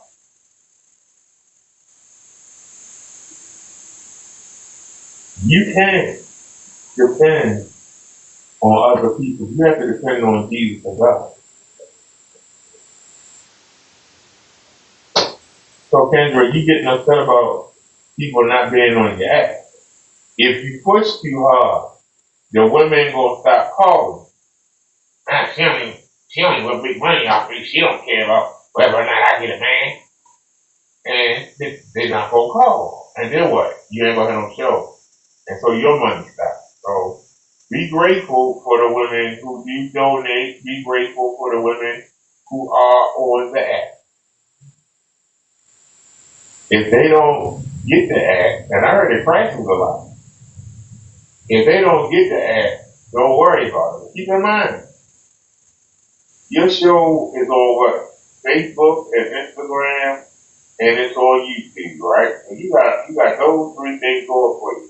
You can't depend on other people. You have to depend on Jesus and God. So Kendra, you getting upset about people not being on your ass. If you push too hard, the women gonna stop calling. She only want big money off me. She don't care about whether or not I get a man. and they're not gonna call. And then what? You ain't gonna have no show. And so your money stops. So be grateful for the women who do donate. Be grateful for the women who are on the app. If they don't get the app, and I heard it crashes a lot. If they don't get the app, don't worry about it. Keep in mind, your show is on what? Facebook and Instagram, and it's on YouTube, right? And you got those three things going for you.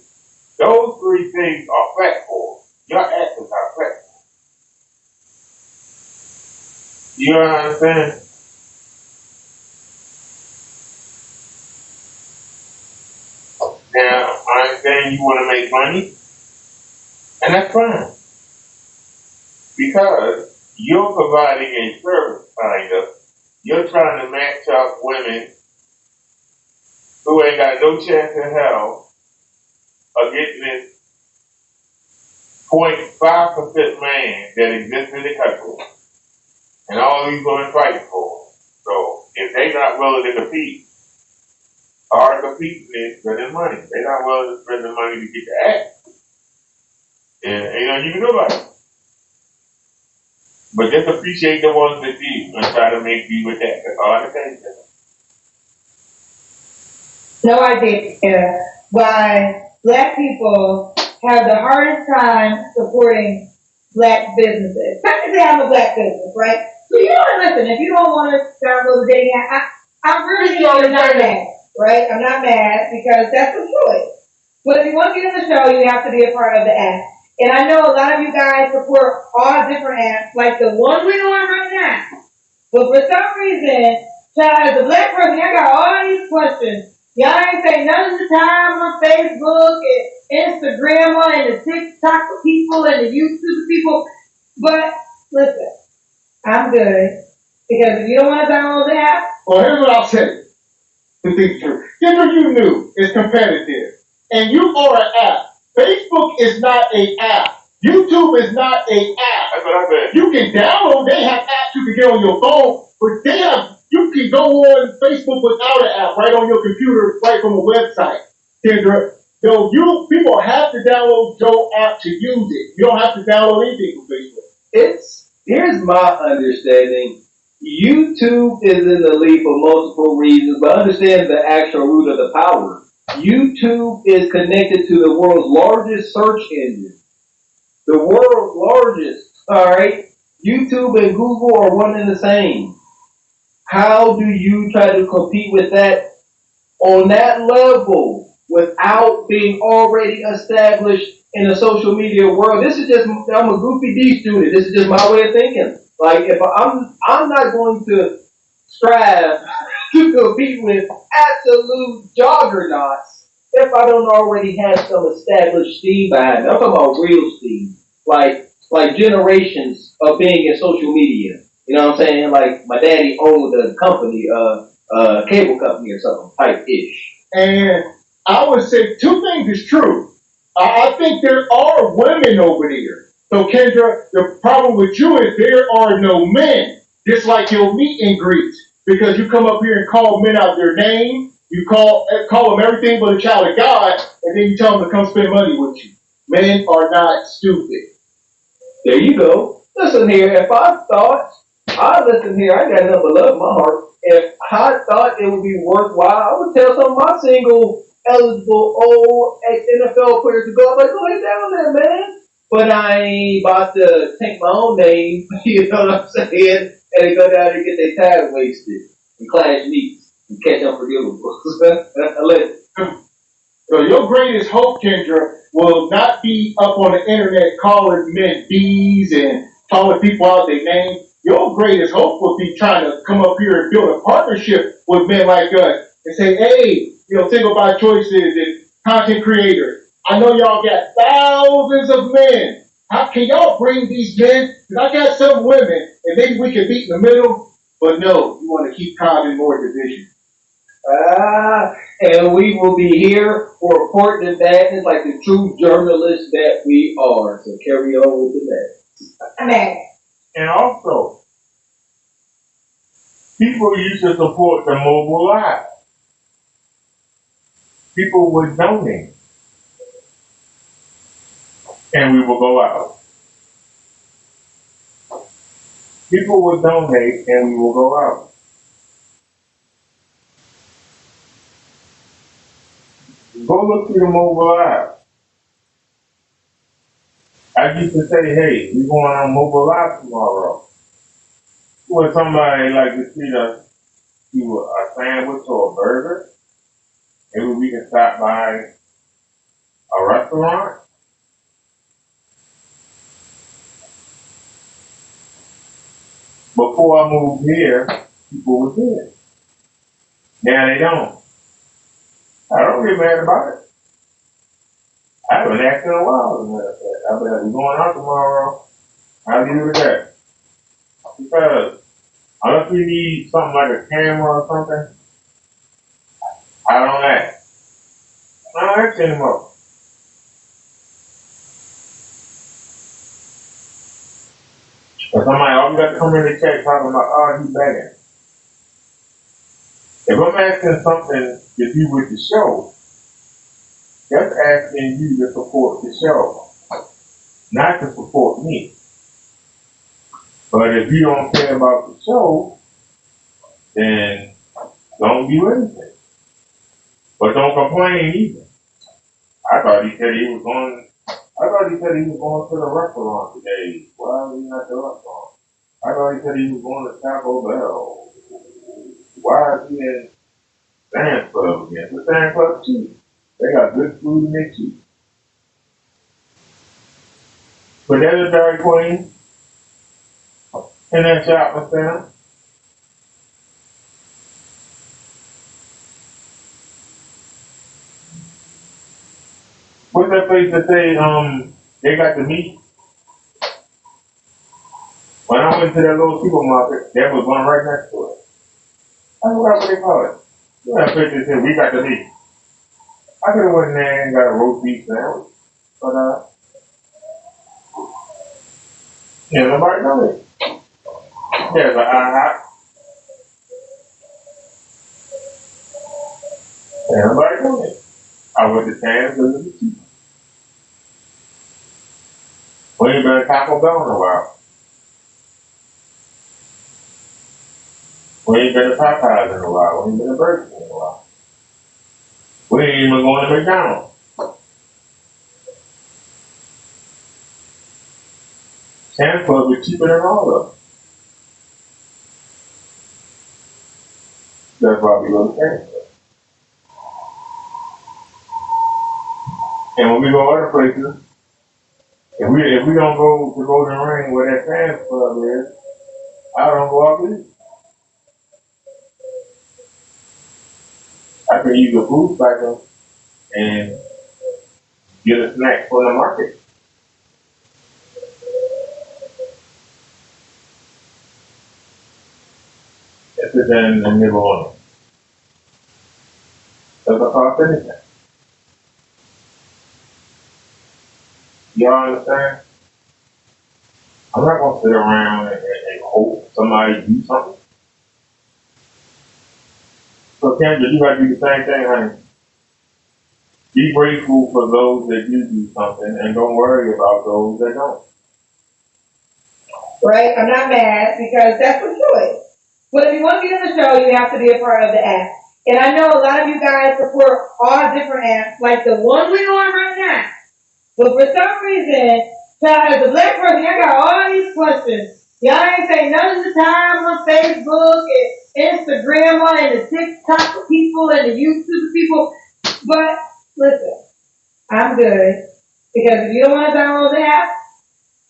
Those three things are platforms. Your app is not platform. You understand? Now, I understand you want to make money, and that's fine. Because you're providing a service, kind of. You're trying to match up women who ain't got no chance in hell of getting this 0.5% man that exists in the country. And all these women fighting for. So, if they not willing to compete, or competing is spending money. They're not willing to spend the money to get the act. And ain't nothing you can do about it. But just appreciate the ones that do and try to make do with that. That's all I can say. No idea why black people have the hardest time supporting black businesses. Technically, I'm a black business, right? So you know what? Listen, if you don't want to download the dating app, I'm really not mad, right? I'm not mad because that's a choice. But if you want to get in the show, you have to be a part of the app. And I know a lot of you guys support all different apps, like the one we're on right now. But for some reason, child, as a black person, I got all these questions. Y'all ain't say none of the time on Facebook and Instagram and the TikTok for people and the YouTube people. But listen, I'm good. Because if you don't want to download the app. Well, here's what I'll say. To think true. Here's what you knew. It's competitive. And you are an app. Facebook is not an app. YouTube is not an app. That's what I said. You can download, they have apps you can get on your phone, but you can go on Facebook without an app, right on your computer, right from a website. Kendra, so people have to download your app to use it. You don't have to download anything from Facebook. Here's my understanding. YouTube is in the lead for multiple reasons, but understand the actual root of the power. YouTube is connected to the world's largest search engine. The world's largest, all right? YouTube and Google are one and the same. How do you try to compete with that on that level without being already established in the social media world? This is just, I'm a goofy D student. This is just my way of thinking. Like, if I'm not going to strive to compete with absolute juggernauts if I don't already have some established steam behind me. I'm talking about real steam. Like generations of being in social media. You know what I'm saying? Like, my daddy owned a company, cable company or something, type-ish. And I would say two things is true. I think there are women over there. So, Kendra, the problem with you is there are no men, just like your meet and greets, because you come up here and call men out their name, you call them everything but a child of God, and then you tell them to come spend money with you. Men are not stupid. There you go. Listen here, if I thought, I listen here, I got nothing but love in my heart. If I thought it would be worthwhile, I would tell some of my single, eligible, old ex-NFL players to go. I'm like, go ahead down there, man. But I ain't about to take my own name, you know what I'm saying, and go down there and get their time wasted and clash meets and catch unforgivables. So your greatest hope, Kendra, will not be up on the internet calling men bees and calling people out their name. Your greatest hope will be trying to come up here and build a partnership with men like us and say, hey, single by choices and content creators. I know y'all got thousands of men. How can y'all bring these men? Because I got some women, and maybe we can meet in the middle. But no, you want to keep causing more division. And we will be here for reporting and badness like the true journalists that we are. So carry on with the Amen. And also, people used to support the mobile live. people would donate, and we will go out. People would donate, and we will go out. Go look through the mobile app. I used to say, hey, we going on mobile app tomorrow. Would somebody like to treat us to a sandwich or a burger? Maybe we can stop by a restaurant. Before I moved here, people would do it. Now they don't. I don't get mad about it. I haven't asked in a while, as a matter of fact. I bet we're going out tomorrow. How do you do with that? Because unless we need something like a camera or something, I don't ask. I don't ask anymore. But somebody always got to come in the chat talking about, oh, he's begging. If I'm asking something to do with the show, that's asking you to support the show, not to support me. But if you don't care about the show, then don't do anything. But don't complain either. I thought he said he was going to the restaurant today. Why is he not at the restaurant? I thought he said he was going to Taco Bell. Why is he in Sam's Club again? The Sam's Club cheap. They got good food and they cheap. But there's a Dairy Queen in that shopping center. What's that place that they got the meat? When I went to that little supermarket, there was one right next to it. I forgot what they call it. You know that place that said, we got the meat. I could have went in there and got a roast beef sandwich. But, yeah, nobody knows it. There's an IHOP. Yeah, nobody knows it. I went to Sam's because it was cheap. We ain't been to Taco Bell in a while. We ain't been to Popeyes in a while. We ain't been to Burger King in a while. We ain't even going to McDonald's. Sam's Club is cheaper than all of them. That's why we go to Sam's Club. And when we go other places, if we don't go to Golden Ring where that Sam's Club is, I don't go out there. I can use a food cycle and get a snack from the market. That's it then and nibble on it. Doesn't cost anything. Y'all understand? I'm not gonna sit around and hope somebody do something. So Kendra, you gotta do the same thing, honey. Be grateful for those that do something and don't worry about those that don't. Right? I'm not mad because that's a choice. But if you want to get in the show, you have to be a part of the app. And I know a lot of you guys support all different apps, like the one we're on right now. But for some reason, as a black person, I got all these questions. Y'all ain't say none of the time on Facebook and Instagram and the TikTok people and the YouTube people. But listen, I'm good. Because if you don't want to download the app,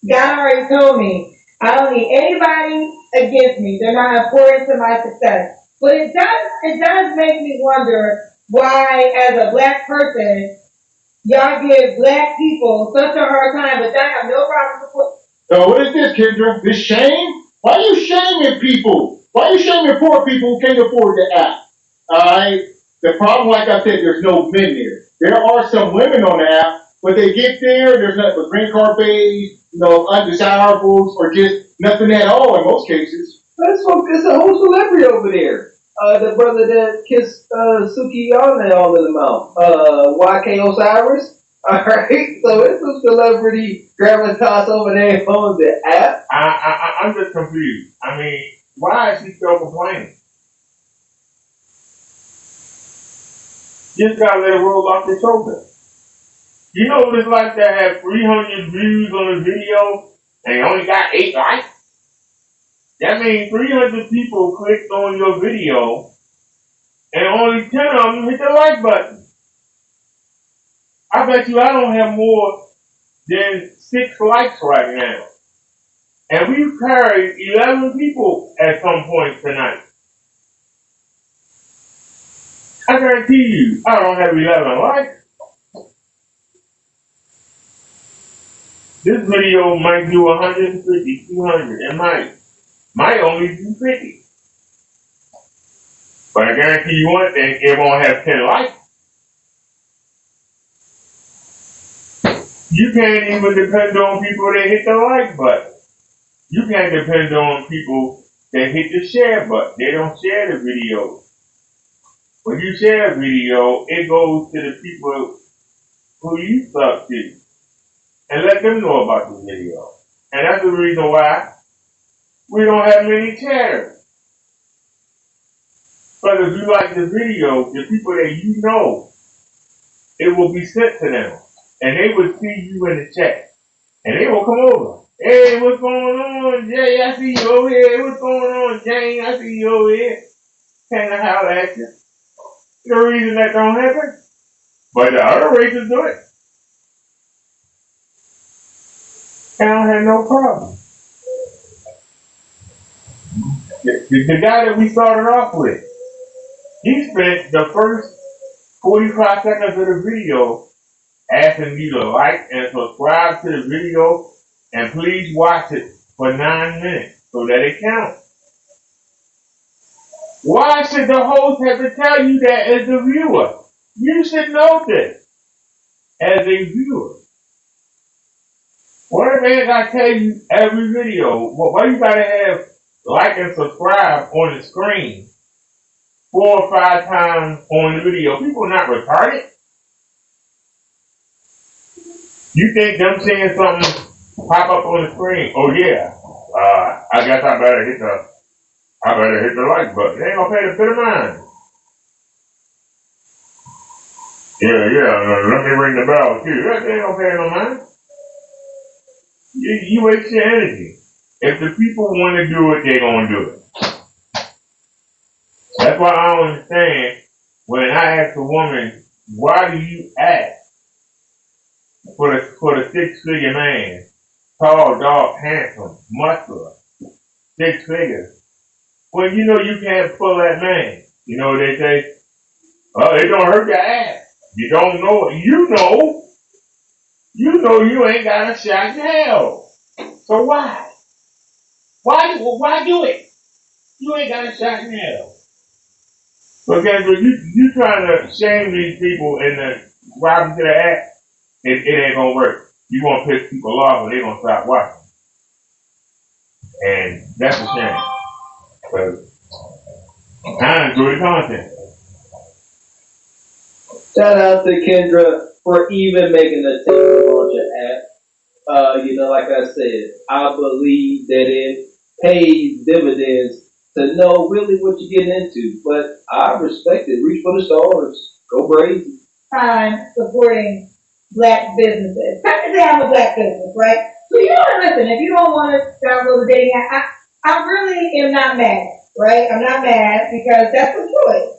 God already told me I don't need anybody against me. They're not important to my success. But it does make me wonder why, as a black person, y'all give black people such a hard time, but I have no problem supporting. So what is this, Kendra? This shame? Why are you shaming people? Why are you shaming poor people who can't afford the app? Alright? The problem, like I said, there's no men there. There are some women on the app, but they get there's nothing but green card bays, undesirables, or just nothing at all in most cases. It's a whole celebrity over there. The brother that kissed Suki Yane all in the mouth. YK Osiris. Alright, so it's some celebrity gravitas over there on the app. I'm just confused. I mean, why is she still complaining? Just gotta let it roll off your shoulder. You know what it's like to have 300 views on a video and you only got 8 likes? That means 300 people clicked on your video and only 10 of them hit the like button. I bet you I don't have more than 6 likes right now. And we've carried 11 people at some point tonight. I guarantee you, I don't have 11 likes. This video might do 150, 200. It might only do 50. But I guarantee you one thing, it won't have 10 likes. You can't even depend on people that hit the like button. You can't depend on people that hit the share button. They don't share the video. When you share a video, it goes to the people who you suck to and let them know about the video. And that's the reason why we don't have many shares. But if you like the video, the people that you know, it will be sent to them. And they will see you in the chat. And they will come over. Hey, what's going on, Jay? I see you over here. What's going on, Jane? I see you over here. Can I holler at you? The reason that don't happen. But the other races do it. And I don't have no problem. The guy that we started off with, he spent the first 45 seconds of the video asking you to like and subscribe to the video and please watch it for 9 minutes so that it counts. Why should the host have to tell you that as a viewer? You should know this as a viewer. What if they gotta tell you every video? Why you gotta have like and subscribe on the screen 4 or 5 times on the video? People are not retarded. You think them seeing something pop up on the screen? Oh yeah, I guess I better hit the like button. They ain't gonna pay the bit of mind. Yeah, let me ring the bell too. They ain't gonna pay no mind. You waste your energy. If the people want to do it, they're gonna do it. That's why I don't understand when I ask a woman, why do you ask for the 6-figure man, tall, dark, handsome, muscular, 6 figures? Well, you know you can't pull that man. You know what they say? Oh, it don't hurt your ass. You don't know it. You know you ain't got a shot in hell. So why? Why do it? You ain't got a shot in hell. Because when you trying to shame these people and rob them to the act, it ain't gonna work. You gonna piss people off and they gonna stop watching. And that's a shame. Because I enjoy the content. Shout out to Kendra for even making the attempt to launch an app. Like I said, I believe that it pays dividends to know really what you're getting into. But I respect it. Reach for the stars. Go crazy. Time supporting black businesses. Technically, I'm a black business, right? So listen, if you don't want to download the dating app, I really am not mad, right? I'm not mad because that's a choice.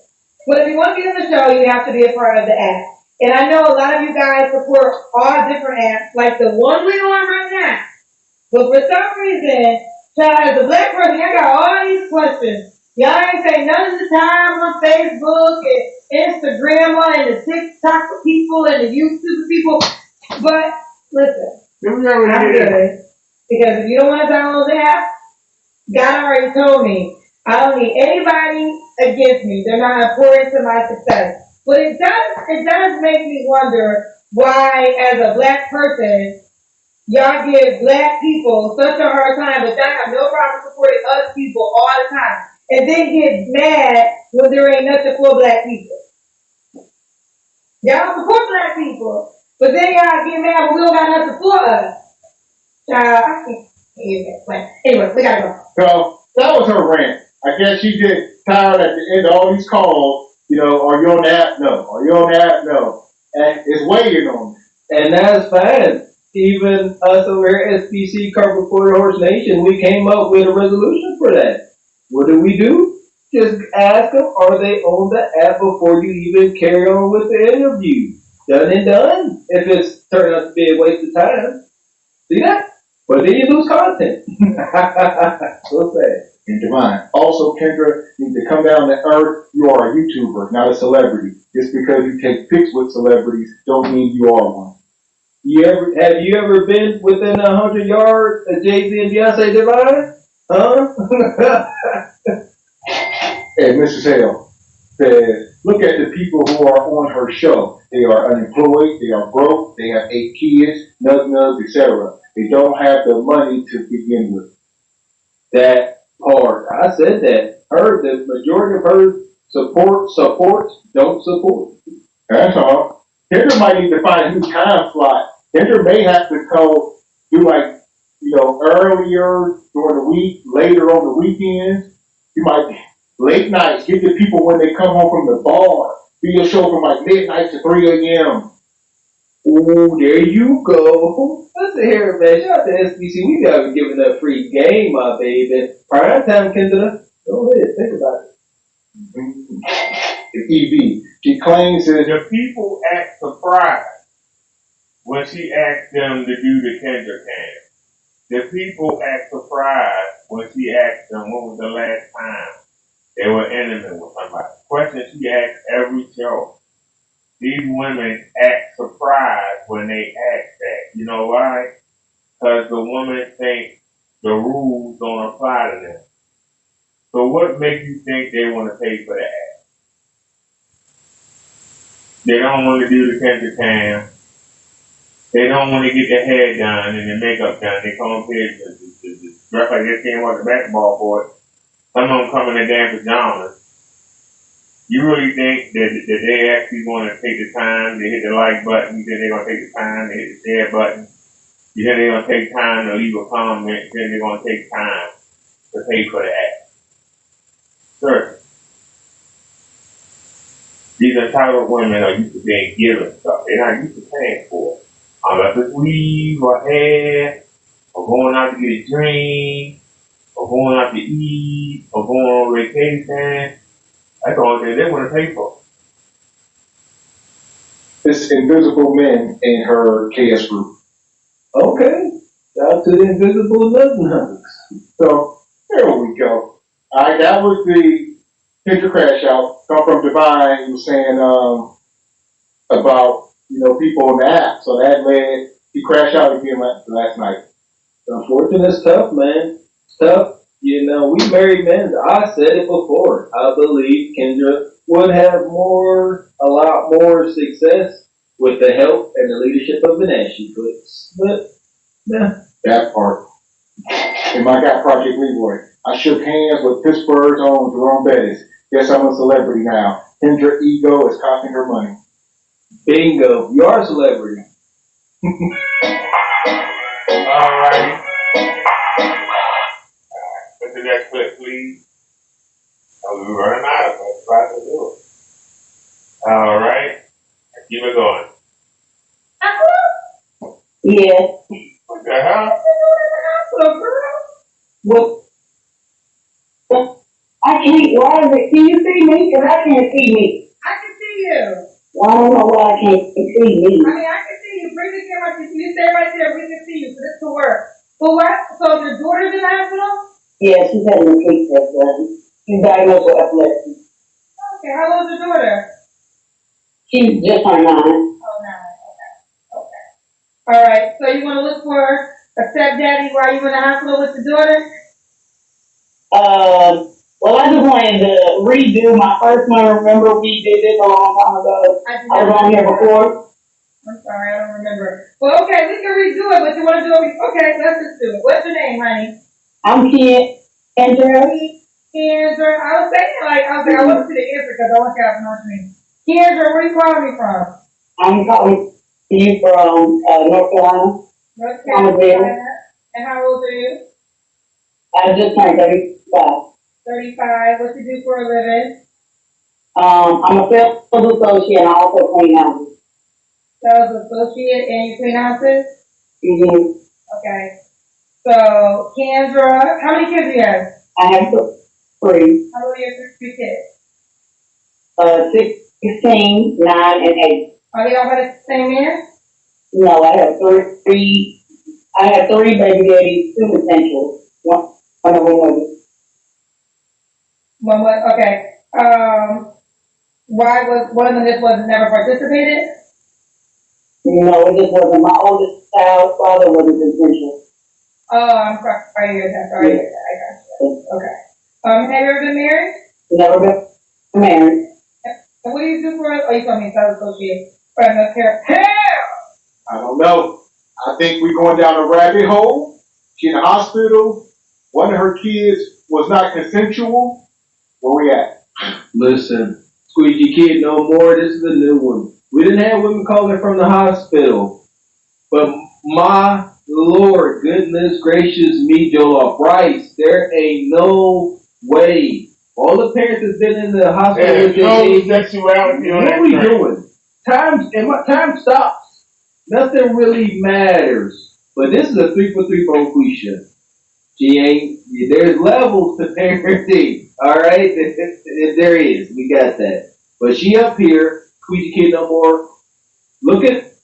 But if you want to be on the show, you have to be a part of the app. And I know a lot of you guys support all different apps, like the one we on right now. But for some reason, child, as a black person, I got all these questions. Y'all ain't say none of the time on Facebook and Instagram and the TikTok people and the YouTube people. But listen, I'm good. Because if you don't want to download the app, God already told me I don't need anybody against me. They're not important to my success. But it does make me wonder why, as a black person, y'all give black people such a hard time, but y'all have no problem supporting other people all the time. and then get mad when there ain't nothing for black people. Y'all support black people, but then y'all get mad when we don't got nothing for us. Child, I can't hear that. Anyway, we gotta go. So that was her rant. I guess she get tired at the end of all these calls. You know, are you on the app? No. Are you on the app? No. And it's waiting on me. And that's fine. Even us over here at SBC Carpet Quarter Horse Nation, we came up with a resolution for that. What do? Just ask them, are they on the app before you even carry on with the interview? Done and done. If it's turned out to be a waste of time. See that? But then you lose content. So sad. And Divine. Also, Kendra, you need to come down to earth. You are a YouTuber, not a celebrity. Just because you take pics with celebrities don't mean you are one. Have you ever been within 100 yards of Jay-Z and Beyonce Divine? Huh? And Mrs. Hale says, look at the people who are on her show. They are unemployed, they are broke, they have 8 kids, nugs, etc. They don't have the money to begin with. That part, I said that. The majority of her supports, don't support. That's all. Kendra might need to find a new time slot. Kendra may have to go do like, earlier during the week, later on the weekends. You might late nights, get the people when they come home from the bar. Do your show from like midnight to 3 a.m. Oh, there you go. Listen here, man. Shout out to SBC. We got giving that free game, my baby. Prime time, Kendra. Go ahead, think about it. EV. She claims that the people act surprised when she asked them to do the Kendra Cam. The people act surprised when she asked them what was the last time they were intimate with somebody. Question she asks every show. These women act surprised when they ask that. You know why? Because the women think the rules don't apply to them. So what makes you think they want to pay for that? They don't want to do the Kendra Cam. They don't want to get their hair done and their makeup done. They come up here to dress like they came on the basketball court. Some of them come in their damn pajamas. You really think that they actually want to take the time to hit the like button? You think they're going to take the time to hit the share button? You think they're going to take time to leave a comment? You think they're going to take time to pay for the app? Sure. These entitled women are used to being given stuff. They're not used to paying for it. Unless it's weave or hair, or going out to get a drink, or going out to eat, or going on vacation. That's the only thing they want to pay for. It's Invisible Men in her KS group. Okay. Shout out to the Invisible Lesson Hunters. So, there we go. Alright, that was the Kendra Crash Out. Come from Divine. He was saying about, people on the app. So that led, he crashed out again last night. Unfortunately, it's tough, man. It's tough. We married men. I said it before. I believe Kendra would have a lot more success with the help and the leadership of an Ashley Puts. But, yeah. That part. And my guy, Project Leroy. I shook hands with Pittsburgh's own Jerome Bettis. Guess I'm a celebrity now. Kendra ego is costing her money. Bingo. You are a celebrity. Alright. Put the next clip, please. We're running out of it. Try to do it. Alright. Keep it going. Yeah. What the hell? What? I can't, why is it, can you see me? Because I can't see me. I can see you. Well, I don't know why I can't see me. I can see you. Bring the camera. You stay right there. We can see you. So this will work. But what? So your daughter's in the hospital? Yeah, she's having a case test done. She's diagnosed with epilepsy. Okay, how old's your daughter? She's just turned 9. Oh, 9. Okay. All right. So you want to look for a stepdaddy while you're in the hospital with the daughter? Well, I just wanted to redo my first one. Remember, we did this a long time ago. I was on here before. I'm sorry, I don't remember. Well, okay, we can redo it, but you want to do it? Okay, let's just do it. What's your name, honey? I'm Kendra. Kendra, I was want to see the answer because I want you to know what you mean. Kendra, where you calling me from? I'm calling you from North Carolina. North Carolina. And how old are you? I just turned 35. 35. What you do for a living? I'm a sales associate and I also clean houses. Sales associate and you clean houses? Mm-hmm. Okay. So, Kendra, how many kids do you have? I have 3. How old are your 3 kids? 16, 9, and 8. Are they all by the same man? No, I have 3. I have 3 baby daddies, 2 essentials. One of them was. One was, okay. Why was one of them just wasn't never participated? No, it just wasn't. My oldest child's father wasn't essential. Oh, I'm sorry to hear that. Sorry to hear that. I got you. Okay. Have you ever been married? Never been married. And what do you do for us? Oh, you told me sales associate. From North Carolina. I don't know. I think we're going down a rabbit hole. She in the hospital. One of her kids was not consensual. Where we at? Listen, Squeaky Kid no more. This is a new one. We didn't have women calling from the hospital. But my Lord, goodness gracious me, Jollof Rice, there ain't no way. All the parents that's been in the hospital with their babies, sexuality on what that are we train. doing? Time stops. Nothing really matters. But this is a 3 for 3 for Quisha. She ain't, there's levels to parenting, alright? There is, we got that. But she up here, Quisha Kid no more. Look at,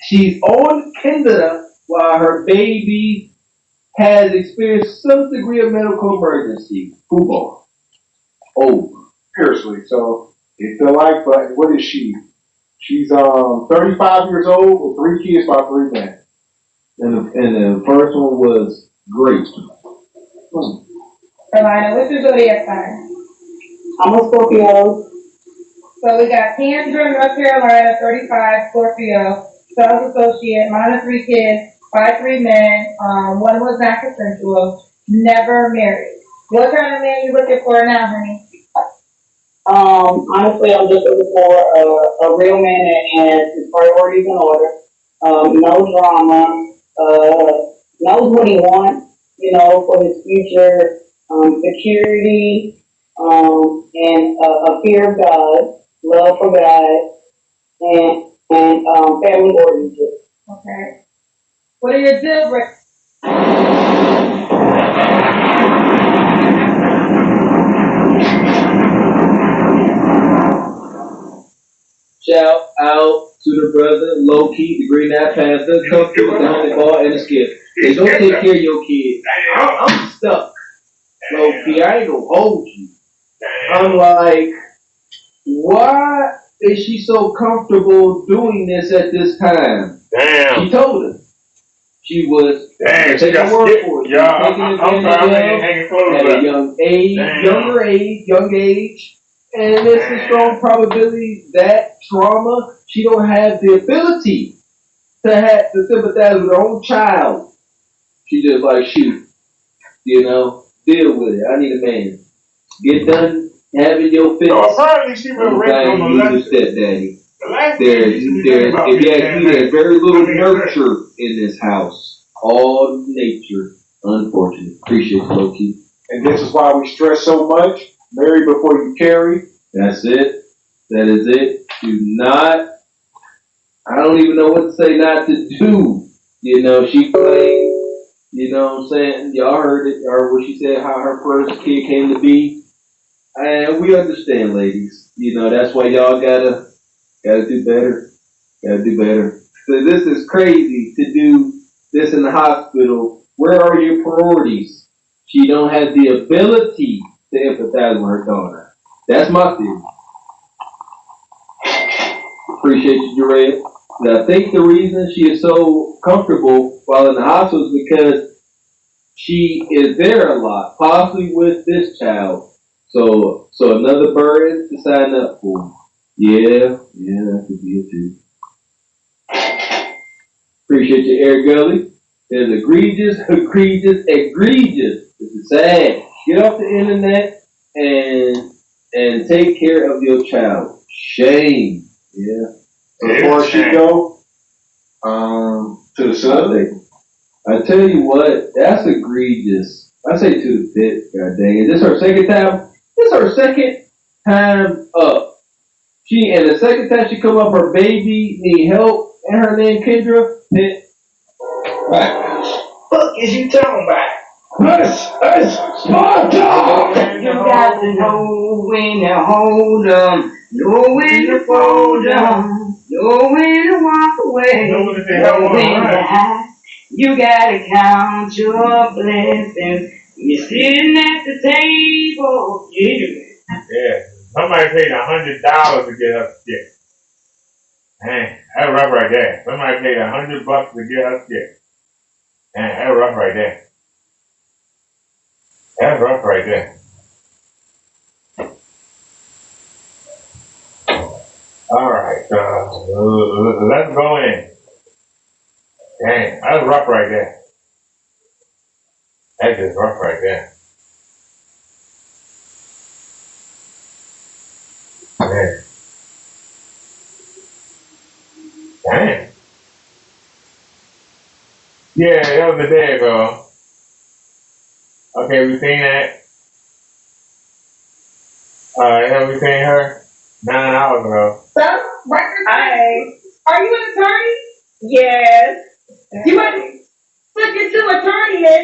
she's on Kendra while her baby has experienced some degree of medical emergency. Football. Over. Seriously. So it feel like, but what is she? She's 35 years old with 3 kids by 3 men. And the first one was great. Carolina, what's your zodiac sign? I'm a Scorpio. So we got Kendra, North Carolina, 35, Scorpio, sales associate, mine are 3 kids, by 3 men, one was not consensual, never married. What kind of man you looking for now, honey? Honestly, I'm just looking for a real man that has his priorities in order. No drama. Knows what he wants, for his future, security, and a fear of God, love for God, and family oriented. Okay. What are your deal breakers? Shout out to the brother, Low Key, the Green Eye Panther, come through with the 100 ball and the skip. They don't take care of your kid. I'm stuck. Low Key, I ain't gonna hold you. I'm like, why is she so comfortable doing this at this time? Damn. She told him. She was taking word for it. She was taking advantage of at a young age, young age. And there's a strong probability that trauma, she don't have the ability to sympathize with her own child. She just like, shoot, deal with it. I need a man. Get done having your fix. So apparently she been raped on the left. Stepdaddy. There's very little nurture in this house. All nature. Unfortunate. Appreciate it, Loki. And this is why we stress so much. Marry before you carry. That's it. That is it. Do not, I don't even know what to say not to do. She claimed, what I'm saying? Y'all heard it, or what she said, how her first kid came to be. And we understand, ladies. That's why y'all gotta do better. Gotta do better. So this is crazy to do this in the hospital. Where are your priorities? She don't have the ability to empathize with her daughter. That's my theory. Appreciate you, Jarrell. I think the reason she is so comfortable while in the hospital is because she is there a lot, possibly with this child. So another burden to sign up for. Yeah, that could be it too. Appreciate you, Air Gully. There's egregious. This is sad. Get off the internet and take care of your child. Shame. Yeah. Before she go, to the son. I tell you what, that's egregious. I say to the pit, god dang it. This her second time. This her second time up. And the second time she come up, her baby need help, and her name Kendra. Pit. Fuck is you talking about? Sparta! You got to know when to hold 'em, know when to fold 'em, know when to walk away, know when to hide. You gotta count your blessings. You're sitting at the table. Yeah. Somebody paid $100 to get her stick. Man, that's rough right there. Somebody paid $100 to get her stick. Man, that's rough right there. That's rough right there. All right, let's go in. Dang, that's rough right there. That's just rough right there. Man. Dang. Yeah, that was a day ago. Okay, we seen that. Have we seen her? 9 hours ago. So, record. Hi. Are you an attorney? Yes. You might look into attorney then.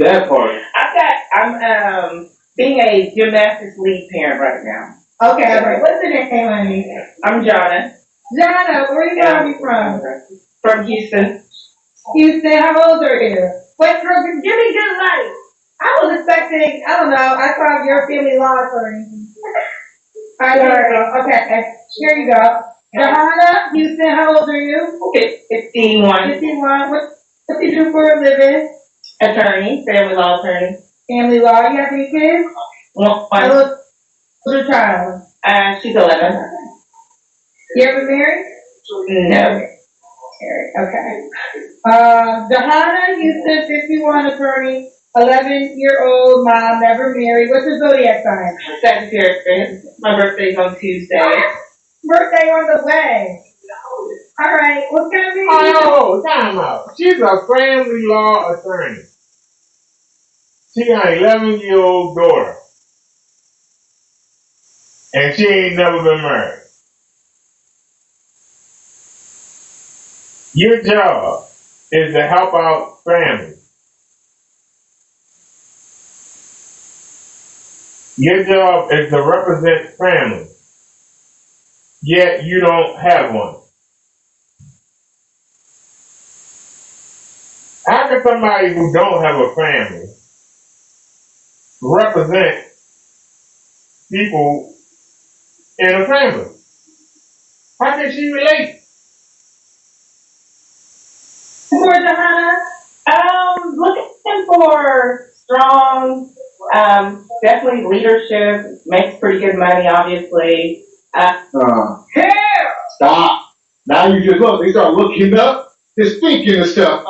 That part. I'm being a gymnastics lead parent right now. Okay, all right. What's the name, honey? I'm Jonna. Jonna, where you from? From Houston. Houston, how old are you? Wait, girl, give me good life. I was expecting, I don't know, I thought your family law attorney. All right, here you go. Okay, here you go. Johanna, Houston, how old are you? Okay, 51. 51. What do you do for a living? Attorney, family law attorney. Family law. You have any kids? One. How old is your child? She's 11. You ever married? No. Okay. Johanna Houston, 51, attorney, 11-year-old mom, never married. What's your zodiac sign? Sagittarius. My birthday's on Tuesday. Birthday on the way. All right. What's gonna be? Oh, time out. She's a family law attorney. She got an 11-year-old daughter. And she ain't never been married. Your job is to help out families. Your job is to represent families. Yet you don't have one. How can somebody who don't have a family represent people in a family? How can she relate? For Johanna? Looking for strong, definitely leadership, makes pretty good money, obviously. Stop. Now you just look, they start looking up, just thinking of stuff.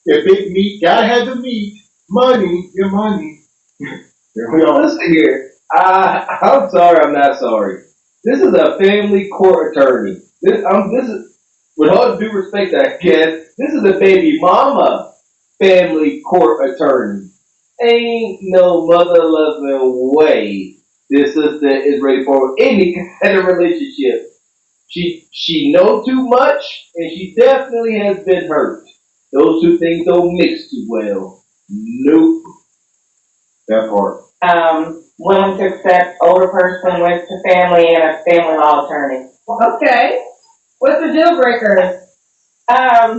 The big meat, gotta have the meat. Money, your money. Here we go. Listen here. I'm sorry, I'm not sorry. This is a family court attorney. This is, with all due respect, I guess, this is a baby mama family court attorney. Ain't no mother loving way this sister is ready for any kind of relationship. She know too much, and she definitely has been hurt. Those two things don't mix too well. Nope. That part. Willing to accept older person with the family and a family law attorney. Okay. What's the deal breaker? I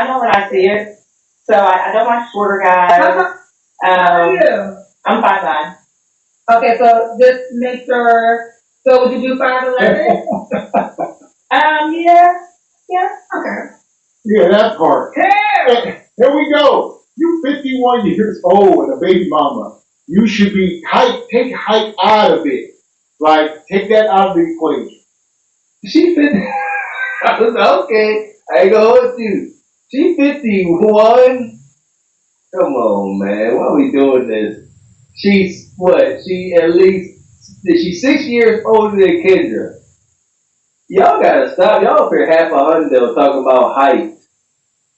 know when I see it, so I don't like shorter guys. How are you? I'm 5'9". Okay, so just make sure. So would you do 5'11"? Yeah. Okay. Yeah, that part. Here we go. You 51 years old and a baby mama. You should be take height out of it. Like, take that out of the equation. She 50. Okay, I ain't gonna hold you. She 51. Come on, man. Why are we doing this? She's what? She's 6 years older than Kendra. Y'all gotta stop. Y'all up here half a hundred talking about height.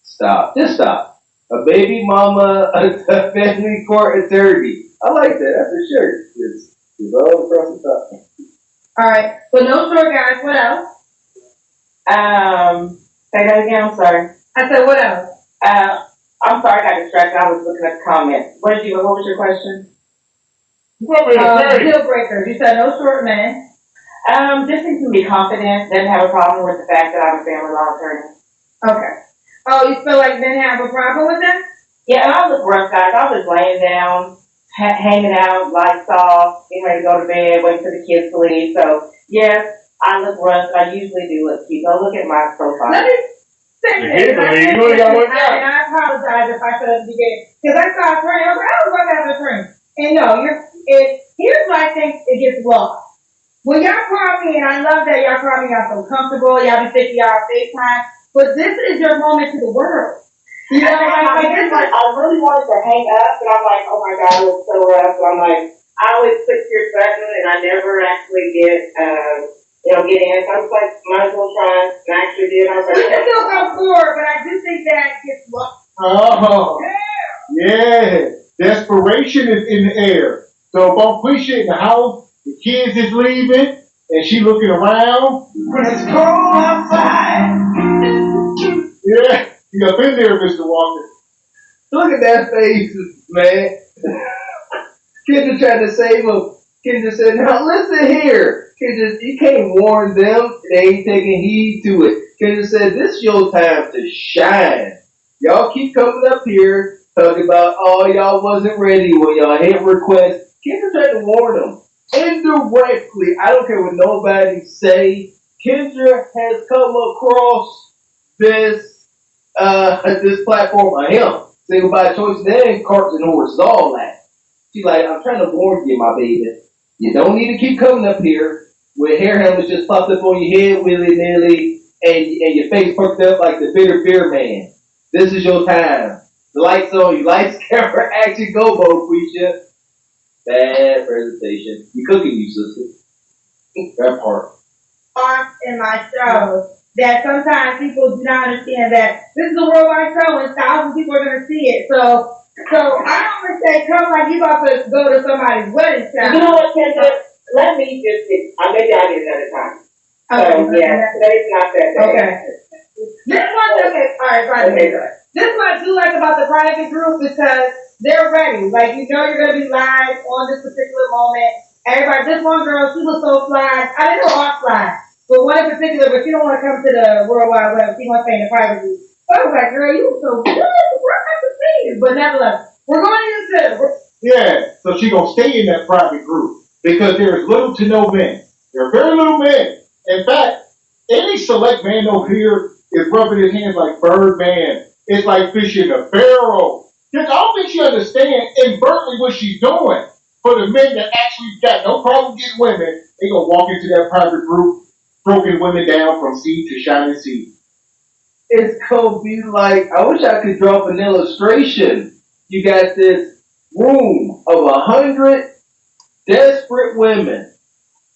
Stop. Just stop. A baby mama, a family court attorney. I like that. That's a shirt. It's all across the top. Alright, but no short guys, what else? Say that again, I'm sorry. I said, what else? I'm sorry, I got distracted. I was looking at the comments. What was your question? Deal breakers. You said no short men. Just needs to be confident, doesn't have a problem with the fact that I'm a family law attorney. Okay. Oh, you feel like men have a problem with that? Yeah, and I look rough, guys. I was laying down, hanging out, lights off, getting ready to go to bed, waiting for the kids to leave. So, yes, I look rough. I usually do look cute. Go look at my profile. Let me say this. And I apologize if I said at the beginning. Because I saw a friend, I was like, I was going to have a friend. And no, here's why I think it gets lost. When y'all call me, and I love that y'all call me, y'all so comfortable, y'all be thinking y'all FaceTime, but this is your moment to the world. You know, I really wanted to hang up, but I'm like, oh my God, it was so rough. So I'm like, I always click your button, and I never actually get in. So I was like, might as well try, and I actually did. I was like, we can still go forward, but I do think that gets lost. Oh, yeah. Desperation is in the air. So if I'm pushing in the house, the kids is leaving, and she looking around. When it's cold outside. Yeah, you got been there, Mr. Walker. Look at that face, man. Kendra tried to save him. Kendra said, now listen here. Kendra, you can't warn them. They ain't taking heed to it. Kendra said, this is your time to shine. Y'all keep coming up here talking about, oh, y'all wasn't ready when y'all hit requests. Kendra tried to warn them. Indirectly, I don't care what nobody say, Kendra has come across this platform of him. Single by choice, then carts and horses, all that. She's like, I'm trying to warn you, my baby. You don't need to keep coming up here with hair helmets just popped up on your head willy-nilly and your face perked up like the bitter beer man. This is your time. The lights on you. Lights, camera, action, go, Bo Quisha. Bad presentation. You cooking, you sister. That part. In my show that sometimes people do not understand that this is a worldwide show and thousands of people are going to see it. So I don't want to say come like you about to go to somebody's wedding shower. You know what, Kendra? Let me just maybe I'll get another time. So yeah, today's not that day. Okay. This one, okay, all right, fine. Okay. This one I do like about the private group because they're ready. Like you know you're gonna be live on this particular moment. Everybody, this one girl, she was so fly. I didn't know all fly. But one in particular, but she don't want to come to the World Wide Web. She wants to stay in the private group. So I was like, girl, you were so good. We're not the same. But nevertheless, we're going into. Yeah, so she gonna stay in that private group because there is little to no men. There are very little men. In fact, any select man over here is rubbing his hands like Birdman. It's like fishing a barrel. I don't think she understands invertly what she's doing. For the men that actually got no problem getting women, they gonna walk into that private group, broken women down from seed to shining seed. It's gonna be like, I wish I could drop an illustration. You got this room of 100 desperate women,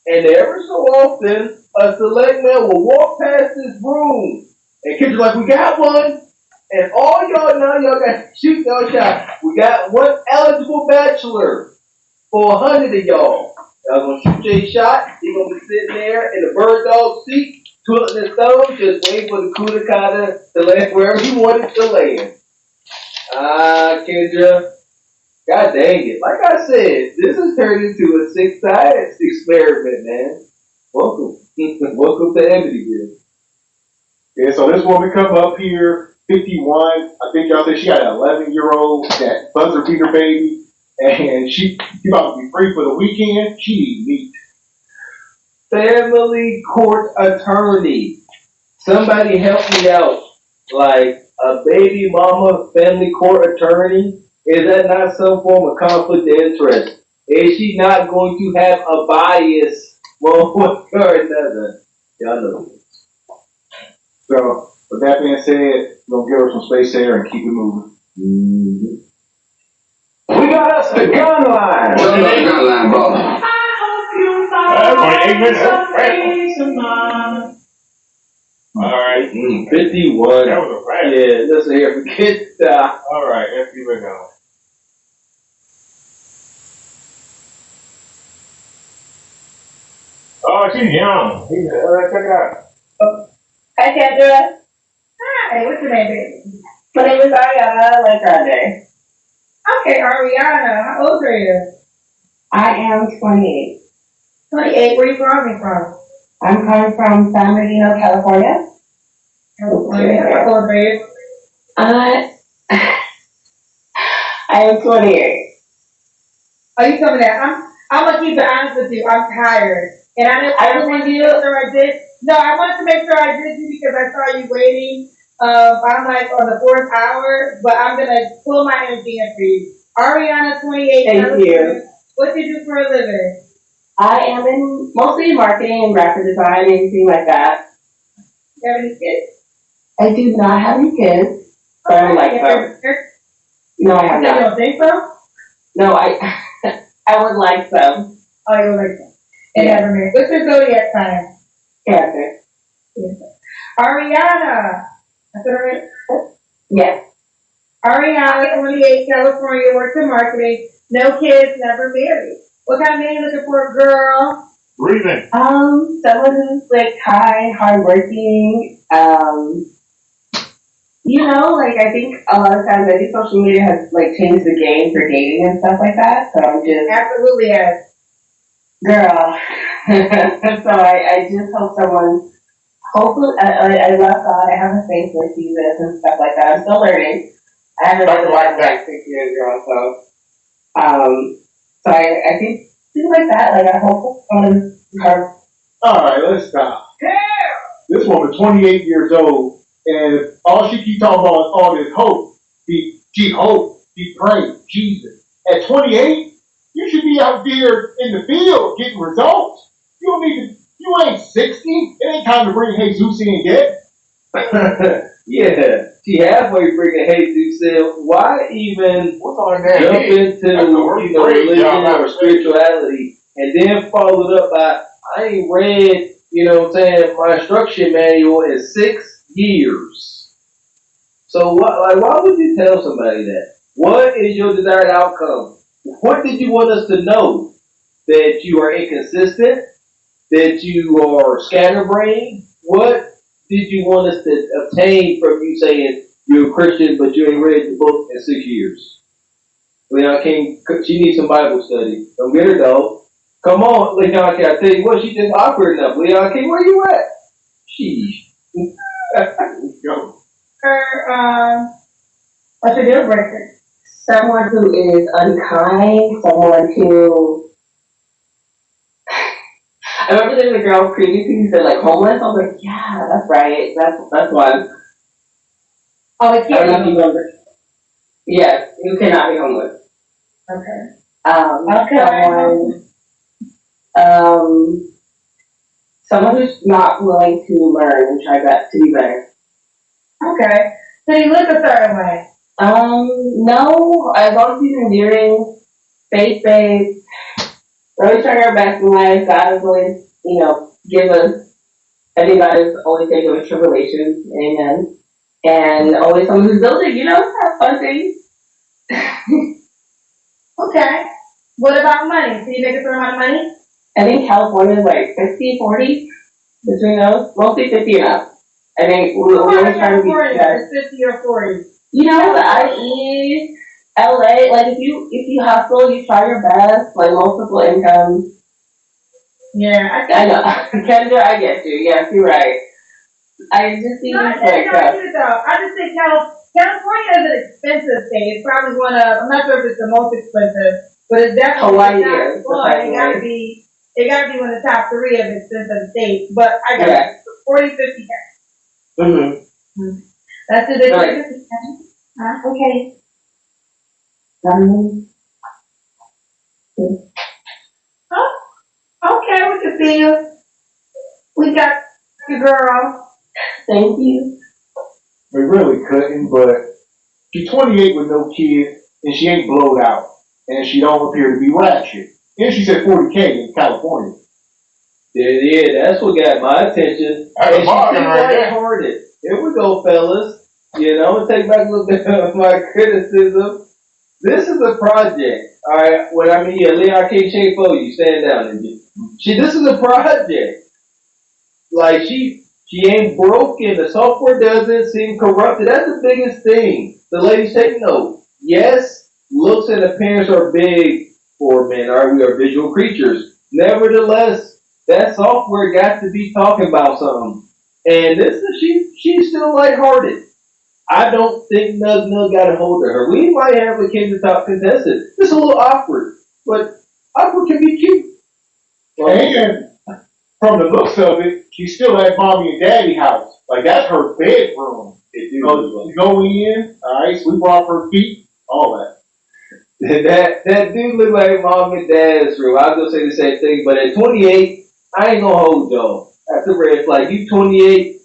and every so often a select man will walk past this room, and kids are like, "We got one," and all y'all now y'all got to shoot y'all shot. We got one eligible bachelor for 100 of y'all. Y'all gonna shoot your shot. He gonna be sitting there in the bird dog seat, twiddling his thumbs, just waiting for the coup de kata to land wherever he wanted to land. Kendra. God dang it. Like I said, this has turned into a Six Science experiment, man. Welcome. Welcome to Amityville. Yeah, so this woman come up here, 51. I think y'all said she got an 11-year-old, that buzzer beater baby, and she about to be free for the weekend. She need meat. Family court attorney. Somebody help me out. Like a baby mama family court attorney? Is that not some form of conflict of interest? Is she not going to have a bias one way or another? Y'all know. So, with that being said, we're going to give her some space there and keep it moving. Mm-hmm. got us the gun line. What's the gun line, brother? That's only 8 minutes. That's fast. Alright. 51. That was a fast. Yeah, let's hear forget that. Alright, let's keep it going. Oh, she's young. Check it out. Hi, Kendra. Hi, what's your name, baby? My name is Ariana, like Grande. Okay, Ariana, how old are you? I am 28. 28, where you coming from? I'm coming from San Bernardino, California. California, how old are you? I am 28. Are you coming out? I'm gonna keep it honest with you. I'm tired, and I wanted to make sure I did. No, I wanted to make sure I did you because I saw you waiting. I'm like on the 4th hour, but I'm gonna pull my energy in for you. Ariana, 28. Thank you. What do you do for a living? I am in mostly marketing and graphic design, anything like that. You have any kids? I do not have any kids, but I would like some. No, I have You not. don't think so? No, I would like some. Oh, you would like some. And never married. What's your zodiac sign? Cancer. Ariana. I said it right? Yes. Ariana, 28, California, works in marketing. No kids, never married. What kind of man you looking for, girl? Breathing. Someone who's like kind, hardworking. You know, like I think a lot of times I think social media has like changed the game for dating and stuff like that. So I'm just absolutely has. Girl. So I just hope someone. Hopefully, I love God. I have a faith with Jesus and stuff like that. I'm still learning. I haven't been like that 6 years ago, so I think things like that. Like I hope someone her. Alright, let's stop. This woman, 28 years old, and all she keep talking about is all this hope. She hope, she pray, Jesus. At 28, you should be out there in the field getting results. You don't need to, you ain't 60. It ain't time to bring Jesus in yet. Yeah, she halfway bringing Jesus in. Why even jump into religion or spirituality and then follow it up by I ain't read, my instruction manual in 6 years. So why would you tell somebody that? What is your desired outcome? What did you want us to know? That you are inconsistent? That you are scatterbrained? What did you want us to obtain from you saying you're a Christian but you ain't read the book in 6 years? She needs some Bible study. Don't get her though. Come on, Leon King, I tell you what, she just awkward enough. Leon King, where you at? Sheesh. Go. What's your deal breaker? Someone who is unkind, someone who I remember there was a girl previously who said like homeless. I was like, yeah, that's right. That's one. Oh, it I don't know if you remember. Yes, you cannot be homeless. Okay. Someone who's not willing to learn and try to be better. Okay. So you look a certain way? No. As long as he's endearing, faith-based, we're always trying our best in life. God is always, give us, I think God is always taking with tribulations. Amen. And always someone who's building, have fun things. Okay. What about money? Can you make a certain amount of money? I think California is like 50, 40 between those. Mostly 50 and up. I think we're always trying to be California is 50 or 40. The IE, LA, like if you hustle, you try your best, like multiple incomes. Yeah, I know. Kendra, I get you. Yes, you're right. I just think I just think California is an expensive state. It's probably I'm not sure if it's the most expensive, but it's definitely Hawaii the top one. It gotta be one of the top 3 of expensive states. But I got 40, 50. Mm-hmm. That's it. Okay. Okay, we can see you. We got your girl. Thank you. We really couldn't, but she's 28 with no kids, and she ain't blowed out. and she don't appear to be ratchet. And she said 40K in California. Yeah, that's what got my attention. That's a And she bargain seemed right there. lighthearted. Here we go, fellas. You know, I'm gonna take back a little bit of my criticism. This is a project. All right. What I mean, yeah, Leon King Shane for you. Stand down and this is a project. Like she ain't broken. The software doesn't seem corrupted. That's the biggest thing. The ladies take note. Yes, looks and appearance are big for men. All right, we are visual creatures. Nevertheless, that software got to be talking about something. And this is she's still lighthearted. I don't think Nug Nug got a hold of her. We might have a King of Top contestant. It's a little awkward, but awkward can be cute. And from the looks of it, she's still at mommy and daddy house. Like that's her bedroom. You go in, all right, sweep off her feet, all that. That dude look like mom and dad's room. I was gonna say the same thing, but at 28, I ain't gonna hold y'all. That's a red flag. You 28,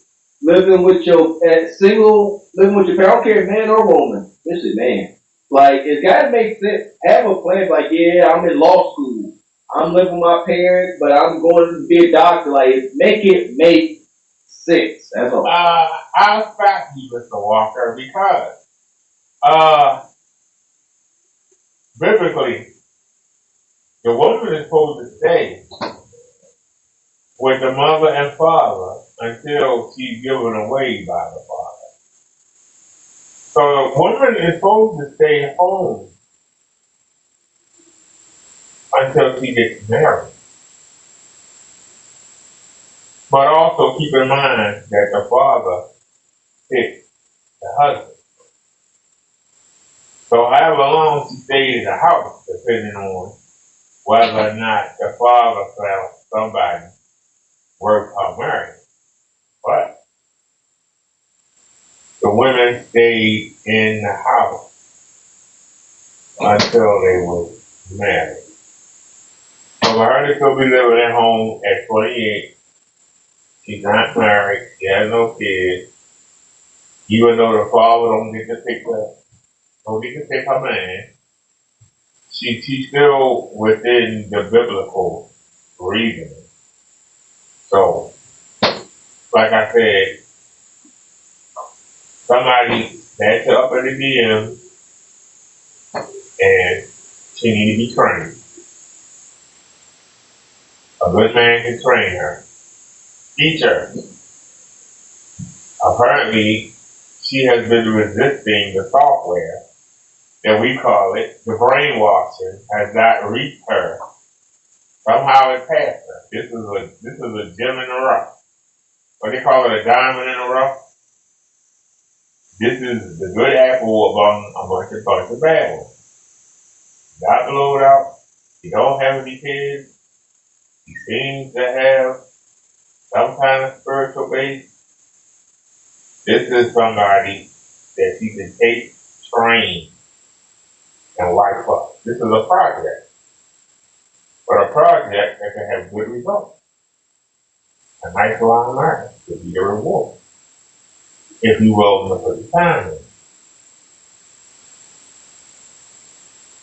living with your single, living with your parents. I don't care if man or woman. This is man. Like it's gotta make sense. Have a plan. Like yeah, I'm in law school. I'm living with my parents, but I'm going to be a doctor. Like make it make sense. That's all. I'll stop you, Mr. Walker, because biblically, the woman is supposed to stay with the mother and father until she's given away by the father. So the woman is supposed to stay home until she gets married. But also keep in mind that the father picks the husband. So however long she stays in the house, depending on whether or not the father found somebody worth her marrying. But the women stayed in the house until they were married. So for her to still be living at home at 28, she's not married, she has no kids, even though the father don't get to pick her man, she's still within the biblical reasoning. So, like I said, somebody that's up in the DM and she need to be trained. A good man can train her, teach her. Apparently, she has been resisting the software that we call it, the brainwashing, has not reached her. Somehow it passed her. This is a gem in the rough. What they call it, a diamond in the rough. This is the good apple among a bunch of bad ones. Got blowed out. He don't have any kids. He seems to have some kind of spiritual base. This is somebody that you can take, train, and wipe up. This is a project. But a project that can have good results. A nice long life could be the reward. If you will to put the time in.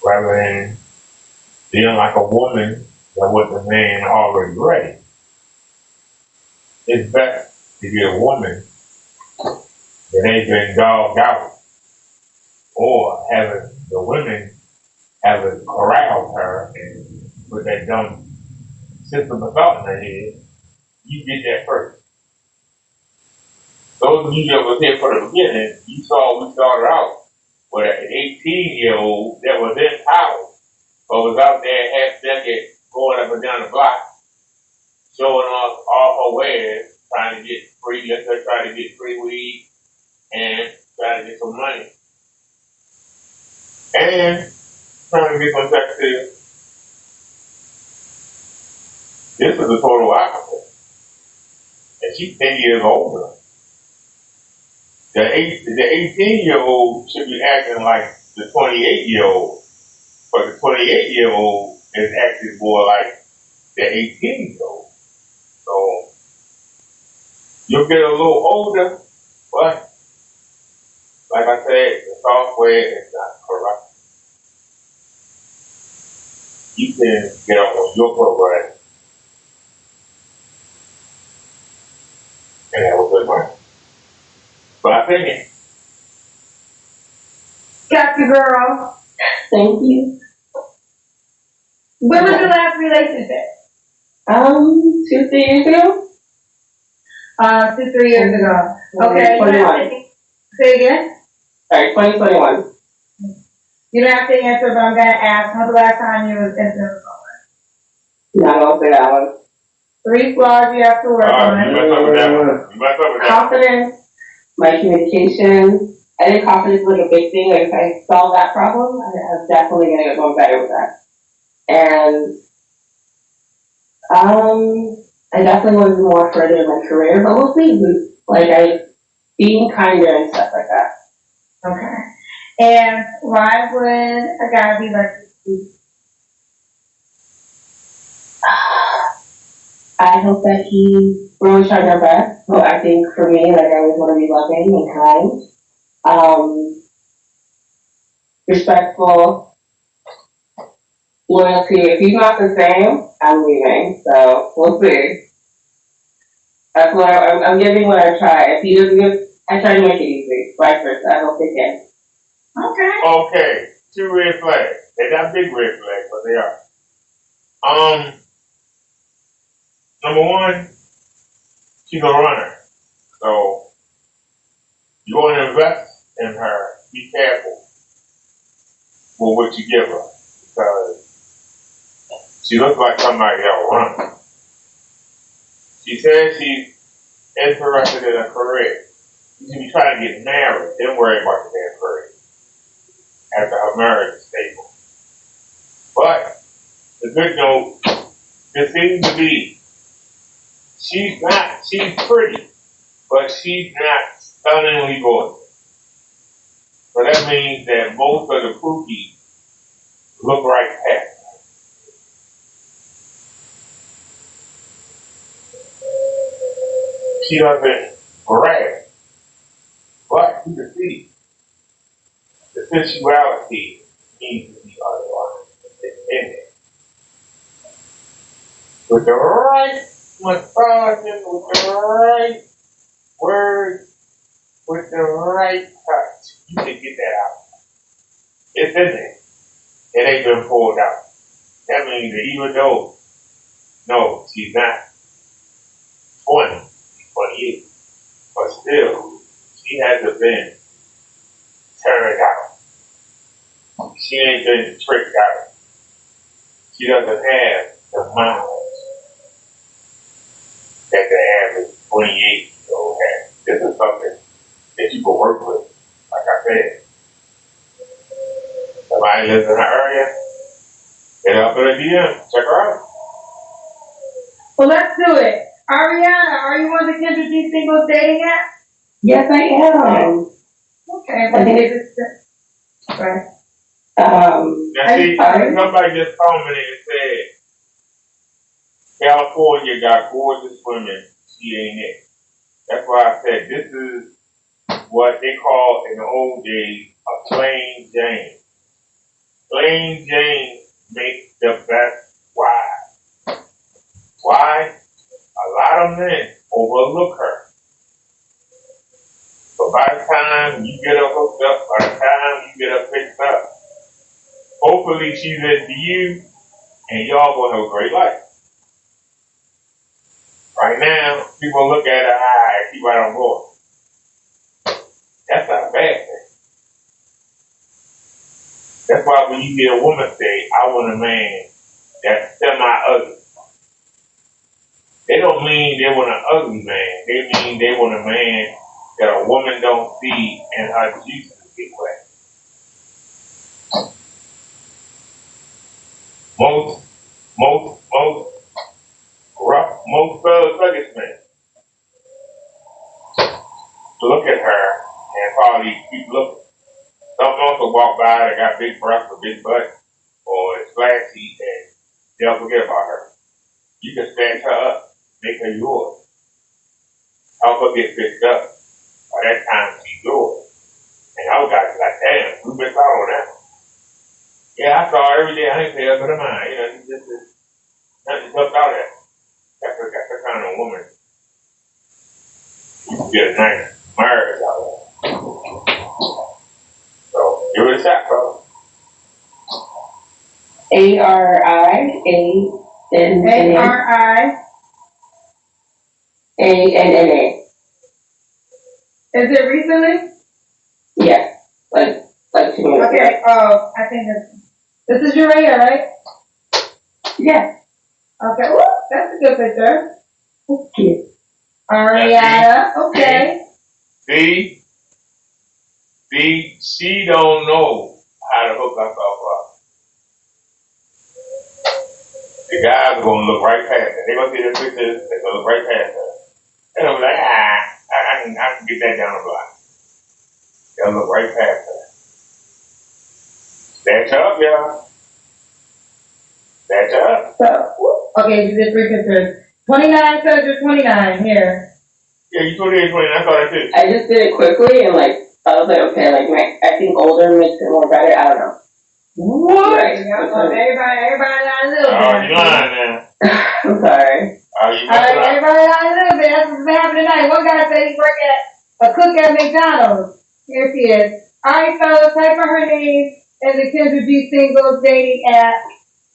Rather than feeling like a woman that with the man already ready. It's best to get a woman that ain't been dogged out or having the women having corralled her and put that dumb system of thought in her head. You get that first. Those of you that was here for the beginning, you saw we started out with an 18-year-old that was in power, but was out there half decade going up and down the block, showing off all her wares, trying to get free liquor, trying to get free weed, and trying to get some money. And trying to get some sex too. This is a total opposite. And she's 10 years older. The 18-year-old should be acting like the 28-year-old. But the 28-year-old is acting more like the 18-year-old. So you'll get a little older, but like I said, the software is not correct. you can get on your program and have a good life. My opinion. Got you, girl. Thank you. When was your last relationship? 2-3 years ago. 2-3 years ago. Okay. 21. Say again? Sorry, 2021. You don't have to answer, but I'm gonna ask. When's the last time you was intimate? Not gonna say that one. 3 flaws you have to work on. You messed up with that one. You messed up with that. Confidence, my communication. I think confidence is like a big thing. Like if I solve that problem, I'm definitely gonna get going better with that. And I definitely want to do more further in my career, but we'll see. Like being kinder and stuff like that. Okay. And why would a guy be like you? I hope that we're always trying our best. So I think for me, like I always want to be loving and kind, respectful, loyalty. If he's not the same, I'm leaving. So we'll see. That's what I'm giving what I try. If he doesn't give, I try to make it easy. Vice versa. I hope they can. Okay. Okay. 2 red flags. They're not big red flags, but they are. Number 1, she's a runner. So you want to invest in her. Be careful with what you give her, because she looks like somebody that'll run. She says she's interested in a career. You should be trying to get married, then worry about the damn career after her marriage is stable. But the good note, it seems to be she's pretty, but she's not stunningly gorgeous. So that means that most of the pookies look right past her. She doesn't brag, but you can see the sensuality needs to be otherwise. It's in there. With the right massaging, with the right words, with the right touch, you can get that out. It's in there. It ain't been pulled out. That means that even though, no, she's not 20, she's 28, but still, she hasn't been turned out. She ain't been tricked out. She doesn't have the miles that the average 28-year-old has. This is something that you can work with, like I said. Somebody lives in her area, hit up in a DM, check her out. Well, let's do it. Ariana, are you on the Kendra G Singles dating app? Yes, I am. Okay, but it is right. Now see, somebody just commented and said, California got gorgeous women, she ain't it. That's why I said this is what they call in the old days a plain Jane. Plain Jane makes the best wife. Why? A lot of men overlook her. But by the time you get her hooked up, by the time you get her picked up, hopefully she's into you and y'all gonna have a great life. Right now, people look at her eye and keep right on going. That's not a bad thing. That's why when you hear a woman say, I want a man that's semi-ugly, they don't mean they want an ugly man. They mean they want a man that a woman don't see and her juices get wet. Most sluggish men look at her and probably keep looking. Some also walk by that got big breasts or big butt or is flashy and they'll forget about her. You can snatch her up, make her yours. Help her get fixed up. By that time she's yours. And y'all guys are like, damn, we missed out on that. Yeah, I saw her every day. I didn't pay her but a mind. You know, she just nothing helped out at. That's the kind of woman you get a nice marriage out of. So give it a shot, bro. ARIANNA. Is it recently? Yeah, like 2 minutes. Okay, I think this is your right here, right? Yeah. Okay, woo, that's a good picture. That's cute. Ariana, okay. See, she don't know how to hook herself up. The guys are gonna look right past her. They're gonna see the pictures. They're gonna look right past her. And they'll be like, I can get that down the block. They'll look right past her. That's up, y'all. That's up. So, okay, you did 3 pictures. 29 says you're 29 here. Yeah, you 28, 29. I saw that too. I just did it quickly and I was like, okay, I think older makes it more better. I don't know. What? Right. Everybody got a little bit. Oh, you lying now. I'm sorry. Oh, you messed it up. Everybody got a little bit. That's what's happening tonight. One guy said he worked at a cook at McDonald's. Here she is. Alright, fellas, type in her name in the Kendra G Singles dating app.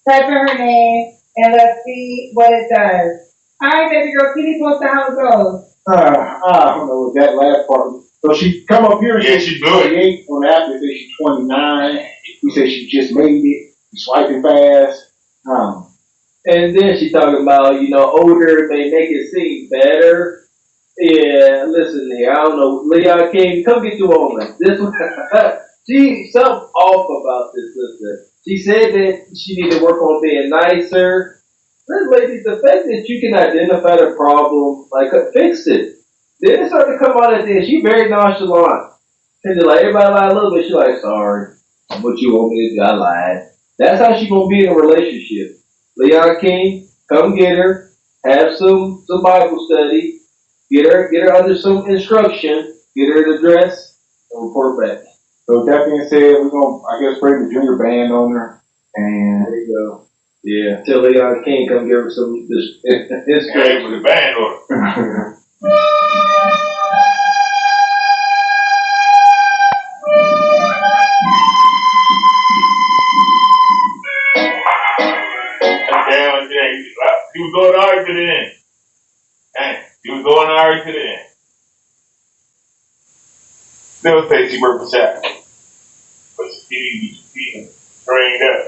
Type in her name and let's see what it does. Alright, baby girl, keep me posted how it goes. I don't know what that last part. So she come up here and Yeah, said she's she's good. 28. On the app, they say she's 29. We said she just made it. She's swiping fast. And then she talking about, older may make it seem better. Yeah, listen here, I don't know. Leon King, come get your woman. This one, something off about this sister. She said that she need to work on being nicer. This lady, the fact that you can identify the problem, fix it. Then it started to come out at the end. She very nonchalant. And like everybody lied a little bit. She like, sorry, what you want me to do? I lied. That's how she gonna be in a relationship. Leon King, come get her, have some Bible study, get her under some instruction, get her the dress, and report back. So that being said, we're gonna, I guess, bring the junior band on her. And there you go. Yeah, tell Leon King come give her some instruction. With the band on. He was going all right to the end. He was going all right to the end. Still say she worked for Shaq. But she needs to be trained up.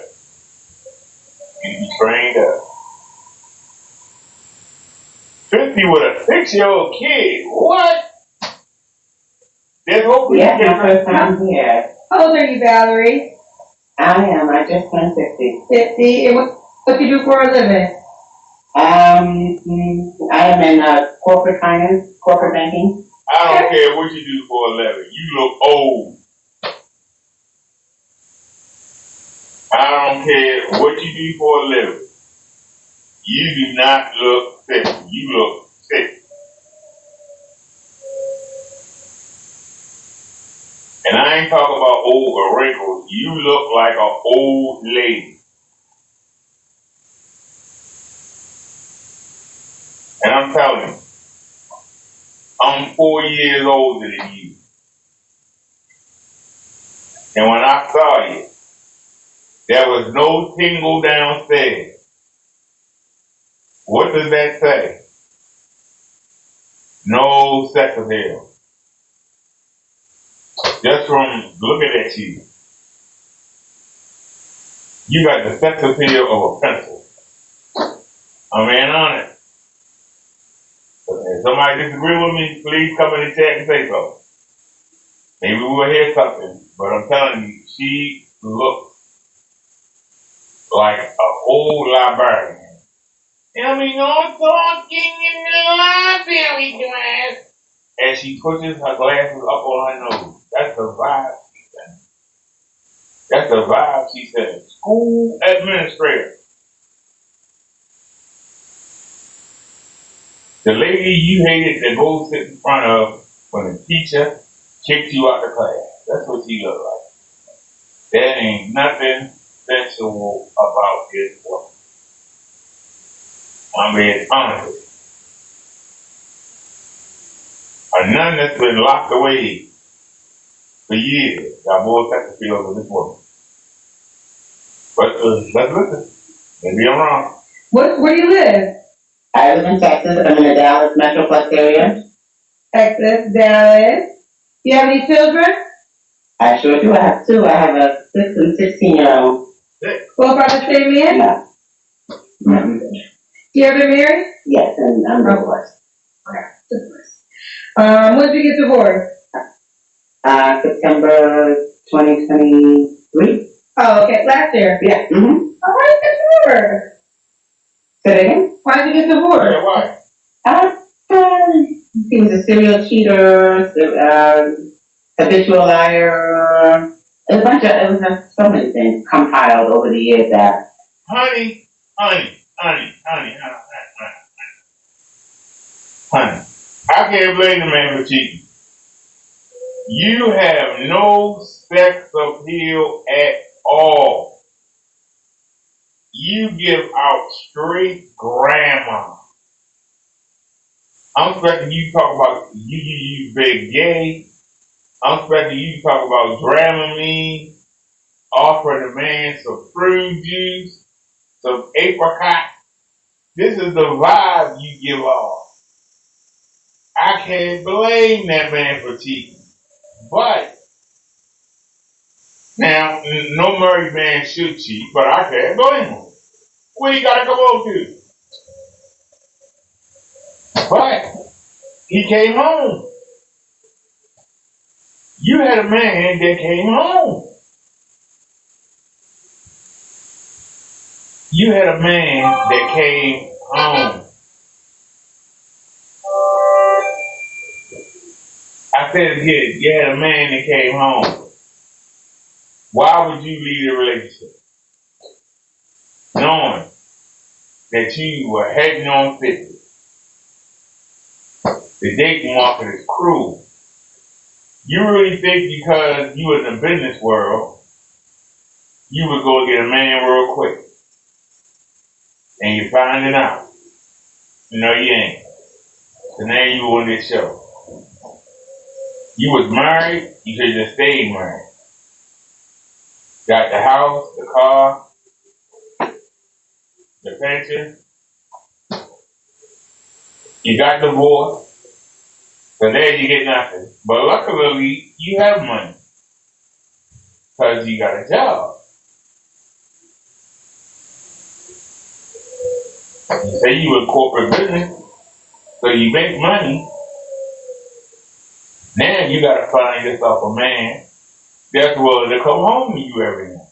She needs to be trained up. 50 with a 6-year-old kid. What? There's hope for you. Yeah, my first time here. How old are you, Valerie? I am. I just turned 50. 50. And what do you do for a living? I am in corporate finance, corporate banking. I don't care what you do for a living. You look old. I don't care what you do for a living. You do not look 50. You look 60. And I ain't talking about old or wrinkles. You look like an old lady. And I'm telling you, I'm 4 years older than you. And when I saw you, there was no tingle downstairs. What does that say? No sex appeal. Just from looking at you, you got the sex appeal of a pencil. I'm being honest. If somebody disagree with me, please come in the chat and say so. Maybe we'll hear something, but I'm telling you, she looks like an old librarian. Tell me no talking in the library class. And she pushes her glasses up on her nose. That's the vibe she said. That's the vibe she said. School administrator. The lady you hated to go sit in front of when the teacher kicked you out of class. That's what she looked like. That ain't nothing sensual about this woman. I'm being honest with you. A nun that's been locked away for years got more sex appeal than this woman. But let's listen. Maybe I'm wrong. Where do you live? I live in Texas. I'm in the Dallas Metroplex area. Texas, Dallas. Do you have any children? I sure do. I have two. I have a 6 and 16-year-old. Both are the same man? Yeah. You ever married? Yes, and I'm divorced. When did you get divorced? September 2023. Oh, okay. Last year? Yeah. Oh, why did you get divorced? Say it again? Why did you get divorced? Yeah, why? He was a serial cheater, habitual liar. It was just so many things compiled over the years that. Honey, I can't blame the man for cheating. You have no sex appeal at all. You give out straight grandma. I'm expecting you to talk about you big gay. I'm expecting you to talk about Dramamine, offering a man some fruit juice, some apricot. This is the vibe you give off. I can't blame that man for cheating. But, now, no married man should cheat, but I can't blame him. Where you gotta go on to? But, he came home. You had a man that came home. You had a man that came home. I said it again, you had a man that came home. Why would you leave the relationship? Knowing that you were heading on 50. The dating market is cruel. You really think because you was in the business world, you would go get a man real quick. And you find it out. No, you ain't. So now you on this show. You was married, you should just stay married. Got the house, the car, the pension. You got divorced. So there you get nothing. But luckily, you have money. Because you got a job. You say you in corporate business. So you make money. Now you got to find yourself a man that's willing to come home to you every night.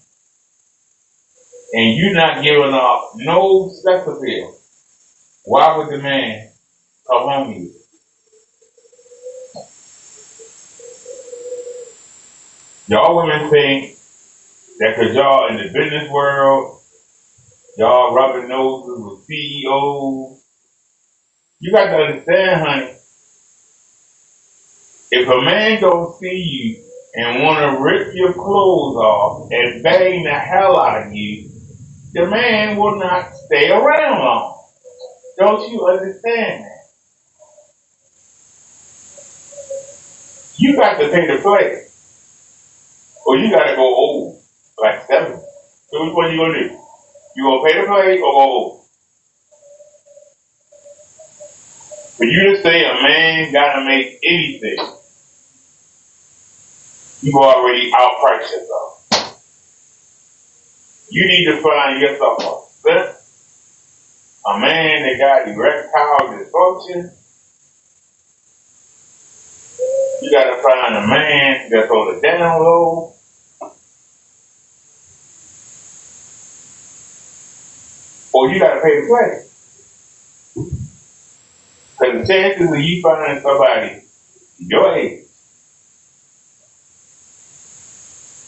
And you're not giving off no sex appeal. Why would the man come home to you? Y'all women think that because y'all in the business world, y'all rubbing noses with CEOs. You got to understand, honey, if a man don't see you and want to rip your clothes off and bang the hell out of you, the man will not stay around long. Don't you understand that? You got to pay the play. Or you got to go old, like 70. So which one you going to do? You going to pay the play or go old? For you to say a man got to make anything, you've already outpriced yourself. You need to find yourself a simp, a man that got erectile dysfunction. You got to find a man that's on the down low. Or you got to pay the play. Because the chances of you finding somebody your age,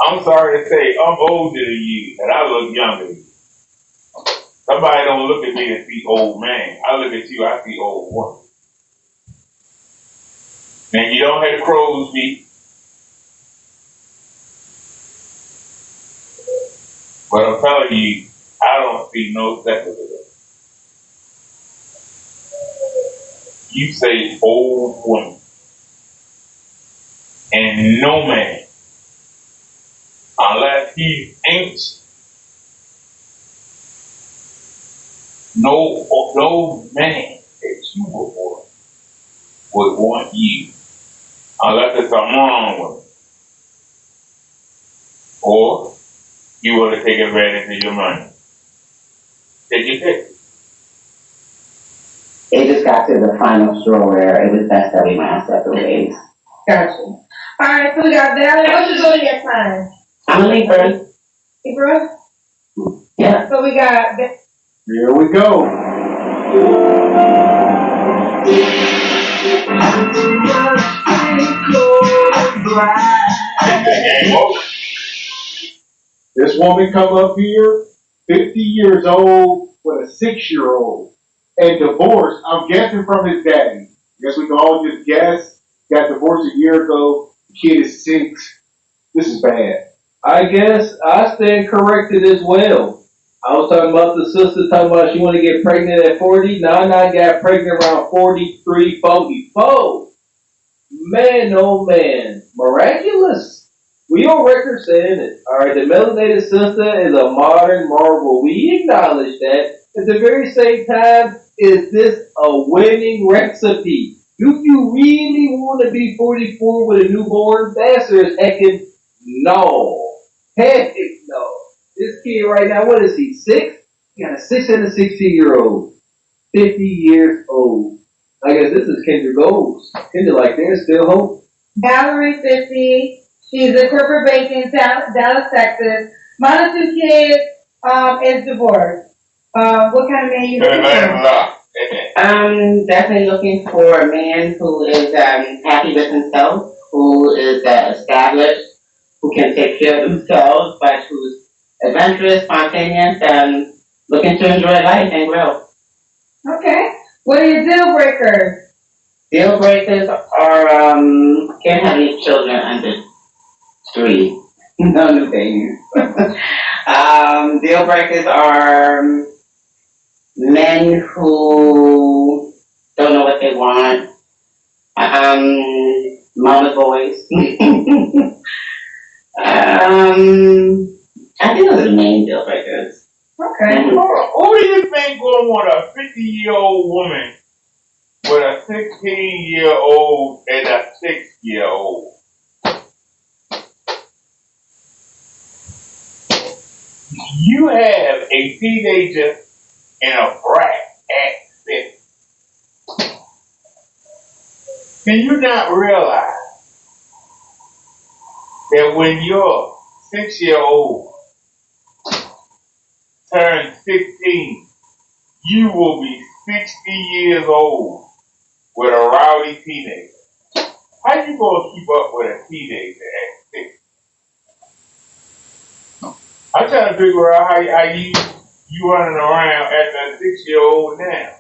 I'm sorry to say, I'm older than you, and I look younger than you. Somebody don't look at me and see old man. I look at you, I see old woman. And you don't have crow's feet. But I'm telling you, I don't see no sex with it. You say old woman, and no man, unless he's ancient, no man that you would want you, unless it's something wrong with it, or you want to take advantage of your money. Take your pick. It just got to the final straw where it was best that we went our separate ways. Gotcha. Alright, so we got Valerie. What's your zodiac sign? I'm a Libra. Libra? Yeah. So we got. Here we go. This woman come up here, 50 years old with a 6-year-old, and divorced. I'm guessing from his daddy. Guess we can all just guess. Got divorced a year ago. The kid is 6. This is bad. I guess I stand corrected as well. I was talking about the sister talking about she want to get pregnant at 40. Nana got pregnant around 43, 44. Man, oh man. Miraculous. We on record saying it. Alright, the melanated sister is a modern marvel. We acknowledge that. At the very same time, is this a winning recipe? Do you really want to be 44 with a newborn? The answer is heckin' no. Heck no. This kid right now, what is he, 6? He got a 6 and a 16-year-old. 50 years old. I guess this is Kendra Goals. Kendra, like, there's still hope. Valerie, 50. She's a corporate bank in Dallas, Texas. Mom of 2 kids, is divorced. What kind of man you looking for? I'm definitely looking for a man who is happy with himself, who is established, who can take care of themselves, but who's adventurous, spontaneous, and looking to enjoy life and grow. Okay. What are your deal breakers? Deal breakers are can't have any children under 3. No new babies. Deal breakers are men who don't know what they want. Mama's boys. I think those are the main deal breakers. Okay. Who do you think will want a 50-year-old woman with a 16-year-old and a 6-year-old? You have a teenager and a brat at 6. Can you not realize that when your 6-year-old turns 16, you will be 60 years old with a rowdy teenager? How you gonna keep up with a teenager at 6? I'm trying to figure out how you running around as a 6-year-old now,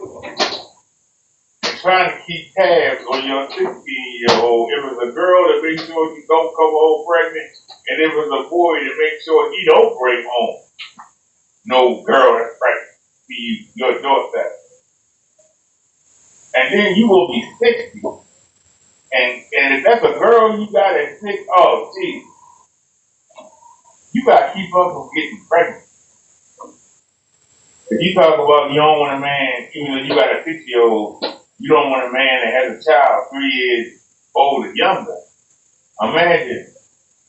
and trying to keep tabs on your 16-year-old. If it's a girl, to make sure you don't come home pregnant, and if it's a boy, to make sure he don't bring home no girl that's pregnant to your doorstep. And then you will be 60. And if that's a girl you got at 6, oh, geez. You got to keep up with getting pregnant. If you talk about you don't want a man, even though you got a 6-year-old, you don't want a man that has a child 3 years old or younger. Imagine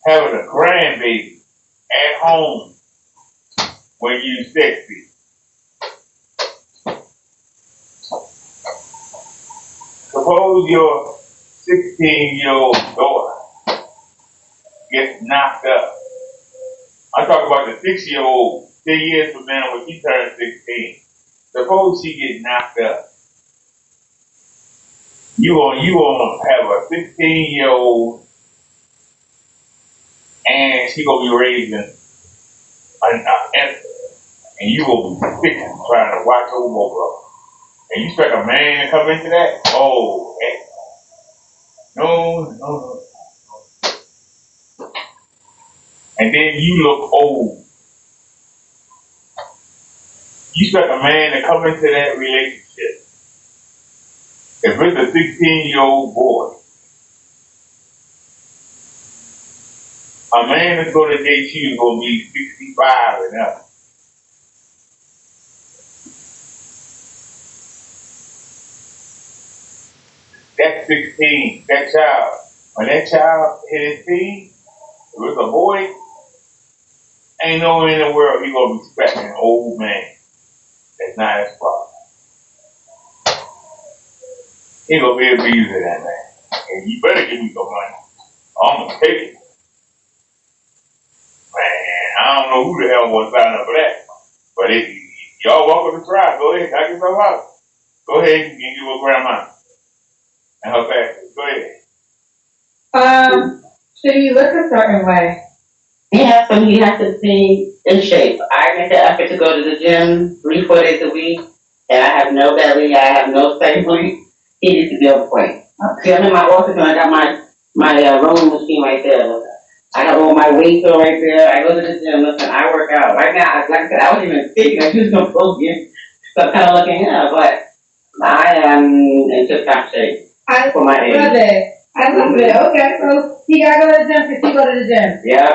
having a grandbaby at home when you're 60. Suppose your 16-year-old daughter gets knocked up. I'm talking about the 6-year-old 10 years from now when she turns 16. Suppose she gets knocked up. You gonna have a 16-year-old and she gonna be raising an infant, and you gonna be 60 trying to watch over both of them. And you expect a man to come into that? Oh, heck. No. And then you look old You expect a man to come into that relationship. If it's a 16-year-old boy, a man that's going to date you is going to be 65 and up. That's 16, that child. When that child hit his teen, if it's a boy, ain't no way in the world he going to respect an old man that's not his father. He going to be abusing that man. And you better give me some money. I'm going to take it. Man, I don't know who the hell wants to sign up for that. But if y'all welcome to try, go ahead, knock yourself out. Go ahead and give a grandma and her family. Go ahead. Should you look a certain way? Yeah, so he has to be in shape. I make the effort to go to the gym 3-4 days a week, and I have no belly, I have no stability. He needs to be on point. See, I'm in my office and I got my rowing machine right there. I have all my weights on right there. I go to the gym. Listen, I work out. Right now, like I said, I wasn't even thinking that he was going to post you. So I'm kind of looking up, but I am in tip-top shape for my age. Love it. I love it. Okay, so he got to go to the gym because he go to the gym. Yeah.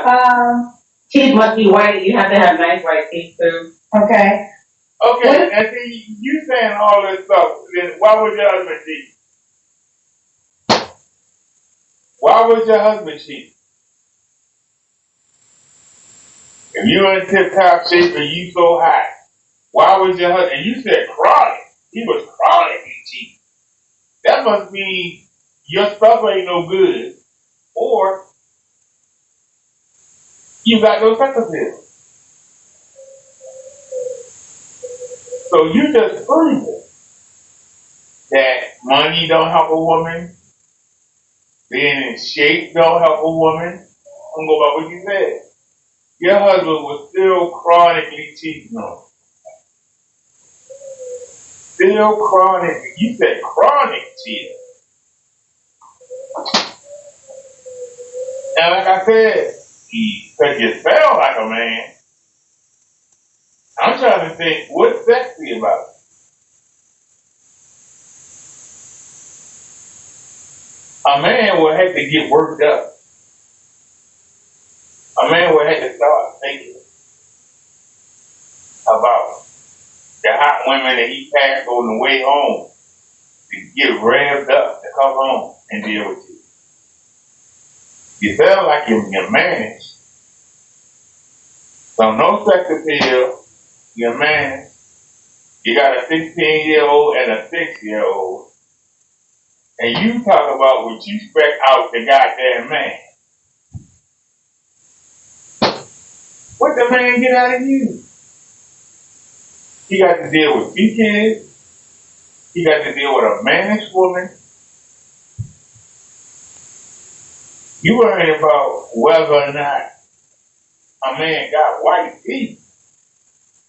Teeth must be white. You have to have nice white teeth, too. Okay. Okay, and see, you saying all this stuff, then why would your husband cheat? Why would your husband cheat? If you're in tip-top shape and you so high, why would your husband, and you said chronic, he was chronically cheating. That must mean your stuff ain't no good, or you got no sex appeal. So you just proving that money don't help a woman, being in shape don't help a woman. I'm going to go by what you said. Your husband was still chronically cheating on. Still chronic. You said chronic cheating. And like I said, because you sound like a man, I'm trying to think what's sexy about it. A man will have to get worked up. A man will have to start thinking about the hot women that he passed on the way home to get revved up to come home and deal with you. You sound like you're managed. So no sex appeal, you're managed. You got a 16-year-old and a 6-year-old. And you talk about what you expect out the goddamn man. What the man get out of you? He got to deal with 2 kids. He got to deal with a managed woman. You worrying about whether or not a man got white teeth.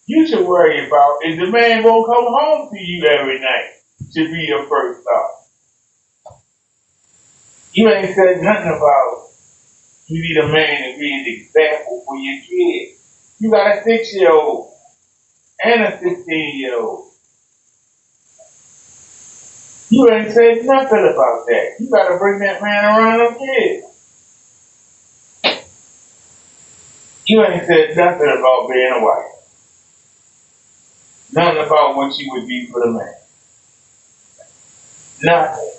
You should worry about is the man gonna come home to you every night? Should be your first thought. You ain't said nothing about you need a man to be an example for your kids. You got a 6-year-old and a 16-year-old. You ain't said nothing about that. You gotta bring that man around them kids. You ain't said nothing about being a wife. Nothing about what you would do for the man. Nothing.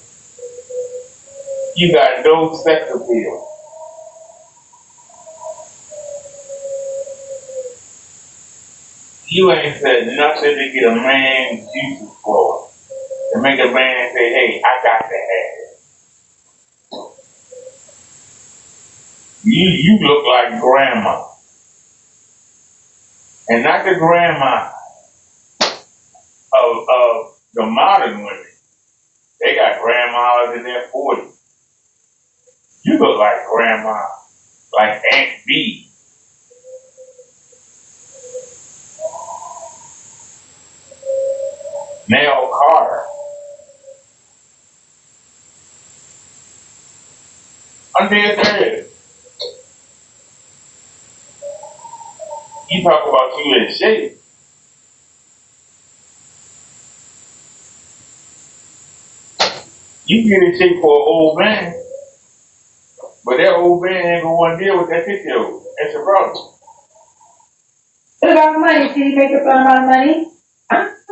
You got no sex appeal. You ain't said nothing to get a man's juices flowing. To make a man say, hey, I got to have it. You look like grandma. And not the grandma of the modern women. They got grandmas in their 40s. You look like grandma, like Aunt B. Nell Carter. I'm dead serious. You talk about you in shape. You get a chick for an old man, but that old man ain't gonna want to deal with that 50-year-old. That's your problem. What about money? Did he make a fun amount of money?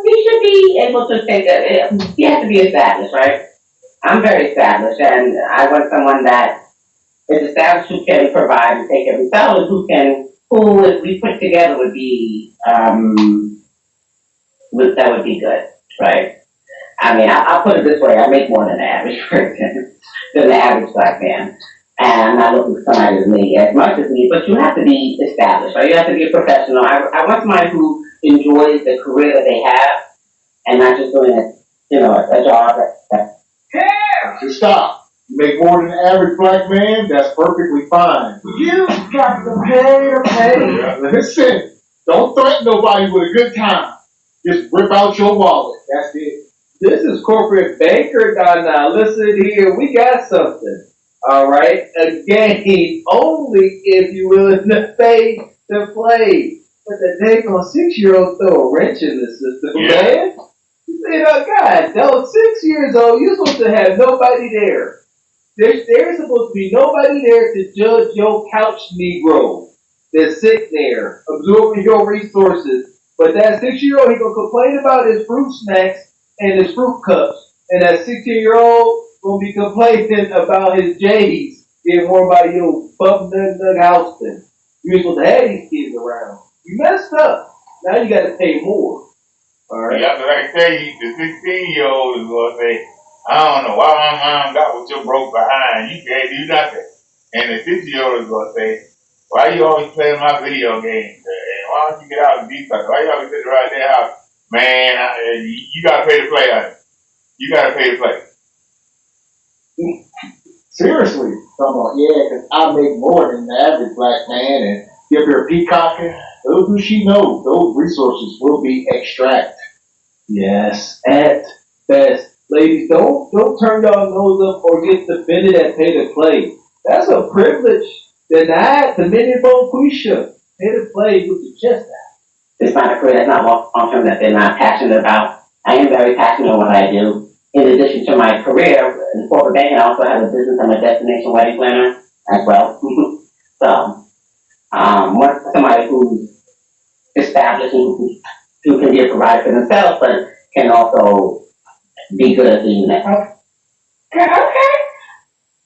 He should be able to take it. He has to be established, right? I'm very established, and I want someone that is established who can provide and take care of themselves, who if we put together would be, that would be good, right? I mean, I'll put it this way: I make more than the average person, than the average black man. And I'm not looking for somebody as much as me, but you have to be established, right? You have to be a professional. I want somebody who enjoys the career that they have and not just doing a job Yeah. Just stop. You make more than the average black man, that's perfectly fine. You got to pay. Listen, don't threaten nobody with a good time. Just rip out your wallet. That's it. This is corporate banker now. Listen here, we got something. All right, a game only if you're willing to pay to play. But the daggone 6-year-old throw a wrench in the system, man. You know, God, no, 6 years old, you're supposed to have nobody there. There's supposed to be nobody there to judge your couch Negro that's sitting there, absorbing your resources. But that 6-year-old, he gonna complain about his fruit snacks and his fruit cups. And that 16-year-old gonna be complaining about his J's getting worn by your bum nug house thing. You ain't supposed to have these kids around. You messed up. Now you gotta pay more. Alright. Yeah, like I say, the 16-year-old is gonna say, I don't know why my mom got with your broke behind. You can't do nothing. And the 6-year-old is gonna say, why you always playing my video games? And why don't you get out and do something? Why you always sitting right there house? Man, you gotta pay to play, honey. You gotta pay to play. Seriously. Come on, yeah, because I make more than the average black man, and if you're peacocking, little do she know, those resources will be extracted. Yes, at best. Ladies, don't turn your nose up or get offended at pay to play. That's a privilege. Denied the minute Quisha. Pay to play with your chest out. It's not a career that's not long-term that they're not passionate about. I am very passionate about what I do. In addition to my career in corporate banking, I also have a business. I'm a destination wedding planner as well. So, want somebody who's established and who can be a provider for themselves, but can also be good at the unit. Okay.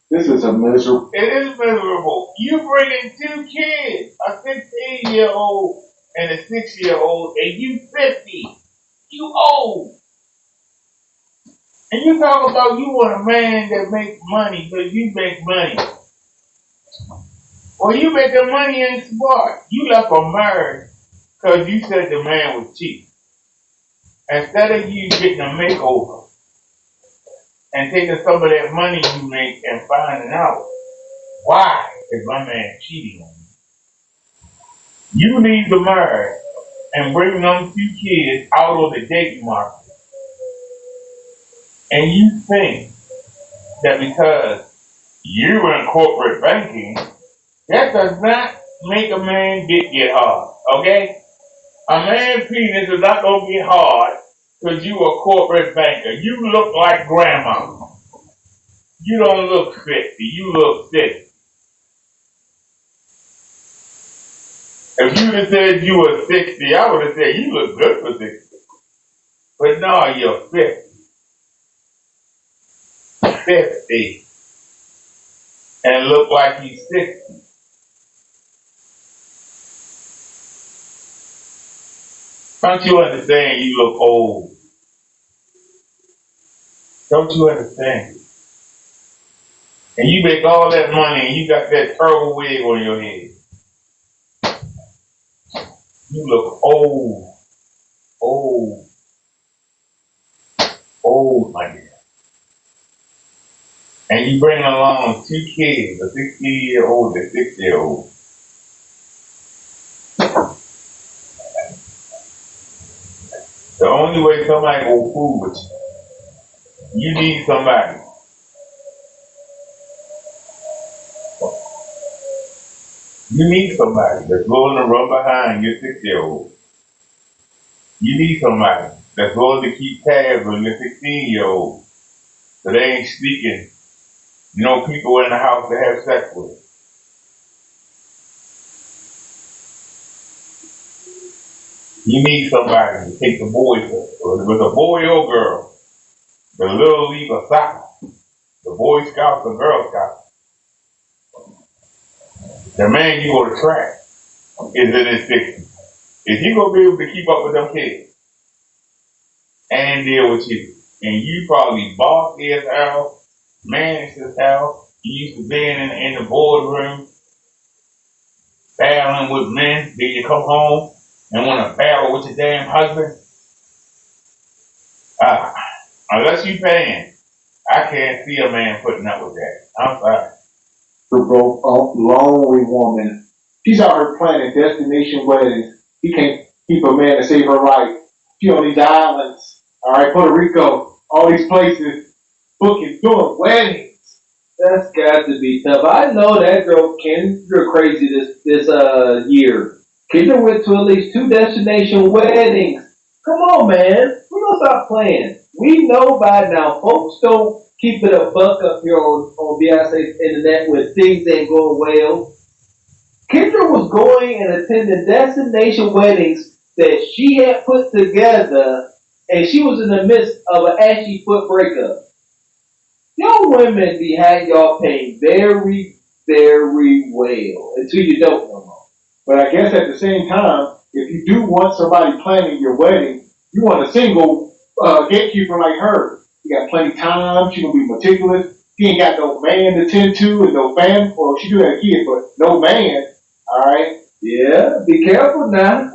This is a miserable. It is miserable. You bringing 2 kids, a 16-year-old and a 6-year-old, and you 50. You old. And you talk about you want a man that makes money, but you make money. Well, you make the money ain't smart. You left a marriage because you said the man was cheap. Instead of you getting a makeover and taking some of that money you make and finding out why is my man cheating on you. You leave the marriage and bring them 2 kids out of the dating market. And you think that because you're in corporate banking, that does not make a man get hard, okay? A man's penis is not going to get hard because you a corporate banker. You look like grandma. You don't look 50, you look 60. If you'd have said you were 60, I would have said you look good for 60. But no, you're 50. 50. And look like he's 60. Don't you understand you look old? Don't you understand? And you make all that money and you got that turtle wig on your head. You look old. Old. Old, my dear. And you bring along 2 kids, a 16-year-old and a 6-year-old. The only way somebody will fool with you need somebody. You need somebody that's willing to run behind your 6-year-old. You need somebody that's willing to keep tabs on your 16-year-old. So they ain't sneaking no people in the house to have sex with. You need somebody to take the boys with. Whether it was a boy or girl. The Little League of Soccer. The Boy Scouts or Girl Scouts. The man you go to track is in his 60s. Is he gonna be able to keep up with them kids and deal with you? And you probably bossy as hell, mannish as hell. You used to being in the boardroom, battling with men. Then you come home and want to battle with your damn husband. Unless you paying, I can't see a man putting up with that. I'm sorry. The lonely woman. She's out here planning destination weddings. He can't keep a man to save her life. She on these islands. All right, Puerto Rico, all these places, booking, doing weddings. That's got to be tough. I know that girl Kendra crazy this year. Kendra went to at least 2 destination weddings. Come on, man. We gonna stop playing. We know by now, folks don't keep it a buck up here on Beyonce's internet when things ain't going well. Kendra was going and attending destination weddings that she had put together, and she was in the midst of an ashy foot breakup. Y'all women behind y'all paying very, very well until you don't no more. But I guess at the same time, if you do want somebody planning your wedding, you want a single gatekeeper like her. You got plenty of time. She gonna be meticulous. She ain't got no man to tend to and no family. Well, she do have a kid, but no man. All right. Yeah, be careful now.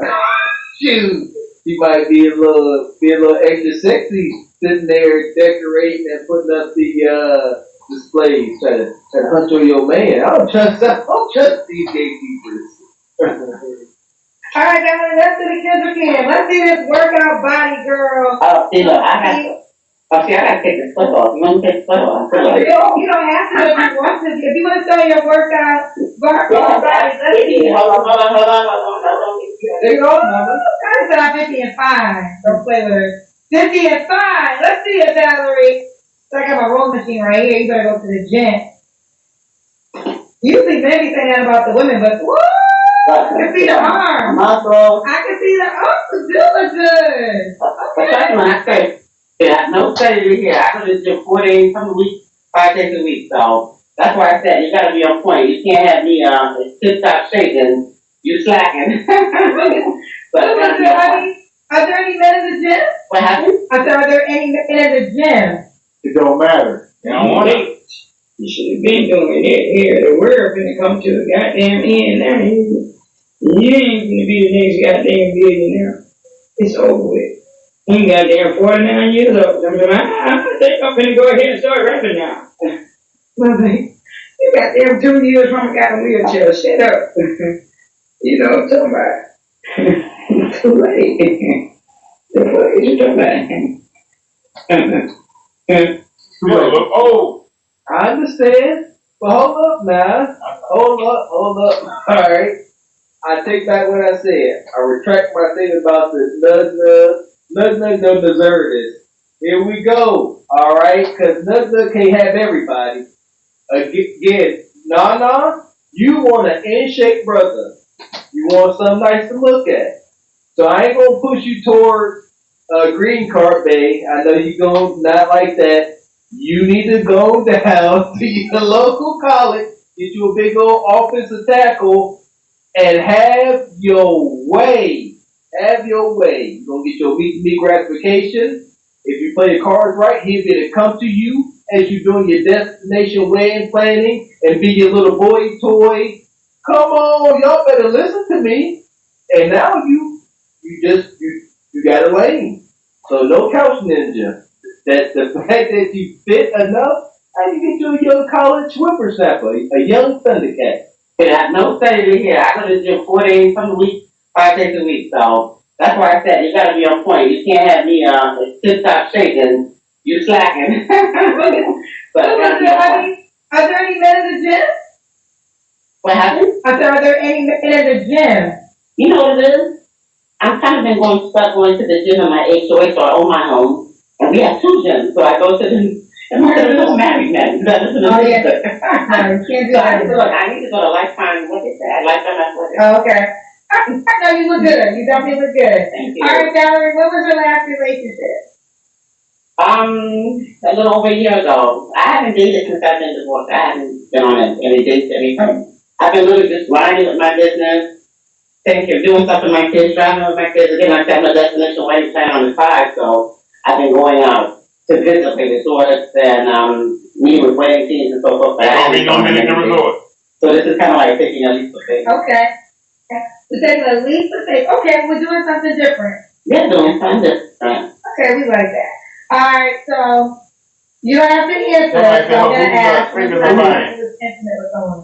Shoot, she might be a little extra sexy sitting there decorating and putting up the displays, trying to hunt on your man. I don't trust these gatekeepers. All right, guys, let's do the kids again. Let's do this workout body, girl. Oh, see, look, I gotta take this foot off. You want to take the foot off? You don't have to if you want to. If you want to start your workout body, let's see it. Hold on. There you go, mama. I said I'm 50 and fine. Don't play with her. 50 and fine. Let's see it, Valerie. So I got my roll machine right here. You better go to the gym. Usually men be saying that about the women, but woo! I can see the arms. Muscle. I can see the arms. You look good. Okay. That's when I say, yeah, no study here. I go to the gym 4 days from the week, 5 days a week. So that's why I said you gotta be on point. You can't have me tip-top shaking. You slacking. But are there any men in the gym? What happened? I said, are there any men in the gym? It don't matter. You don't want it. You should have been doing it here. The world finna come to a goddamn end now. You ain't gonna be the next goddamn billionaire. It's over with. You goddamn 49 years old. I think I'm finna go ahead and start rapping now. Well, you goddamn 2 years from I got a wheelchair. Shut up. You know what I'm talking about. Too late. The fuck is you talking about? You look old. I understand, but hold up now. Hold up. All right. I take back what I said. I retract my statement about the nug don't deserve this. Here we go. All right, because nug can't have everybody. Again, nah. You want an in-shape brother. You want something nice to look at. So I ain't gonna push you toward green card bay. I know you going not like that. You need to go down to your local college, get you a big old offensive tackle, and have your way. Have your way. You're going to get your meet gratification. If you play the cards right, he'll be able to come to you as you're doing your destination wedding planning and be your little boy toy. Come on, y'all better listen to me. And now you got a lane. So no couch ninja. That the fact that you fit enough, how you get you a young college whippersnapper, a young Thundercat. Yeah, no study here. I go to the gym 4 days from the week, 5 days a week. So that's why I said you gotta be on point. You can't have me tip-top shaking. You slacking. But are there any men in the gym? What happened? I said, are there any men in the gym? You know what it is? I've kind of been stuck going to the gym in my HOA, so I own my home. And we have 2 gyms. So I go to the And we're still married now. Oh, yeah. No, you can't do So I that. need to look. I need to go to Lifetime. What is that? Lifetime Athletic. Oh, okay. No, you look good. You definitely look good. Thank you. All right, Valerie, what was your last relationship? A little over a year ago. I haven't dated since I've been divorced. I haven't been on any dates or anything. I've been literally just grinding with my business, taking care of doing stuff with my kids, driving with my kids. Again, I set my destination wedding plan on the side, so I've been going out to visit with resorts and meeting with wedding teams and so forth. But I haven't gone on any dates. So this is kind of like taking a leap of faith. Okay. We're taking a leap of faith. Okay, we're doing something different. Yeah, doing something different. Okay, we like that. All right, so you don't have to answer. So I'm gonna ask when someone was intimate with someone.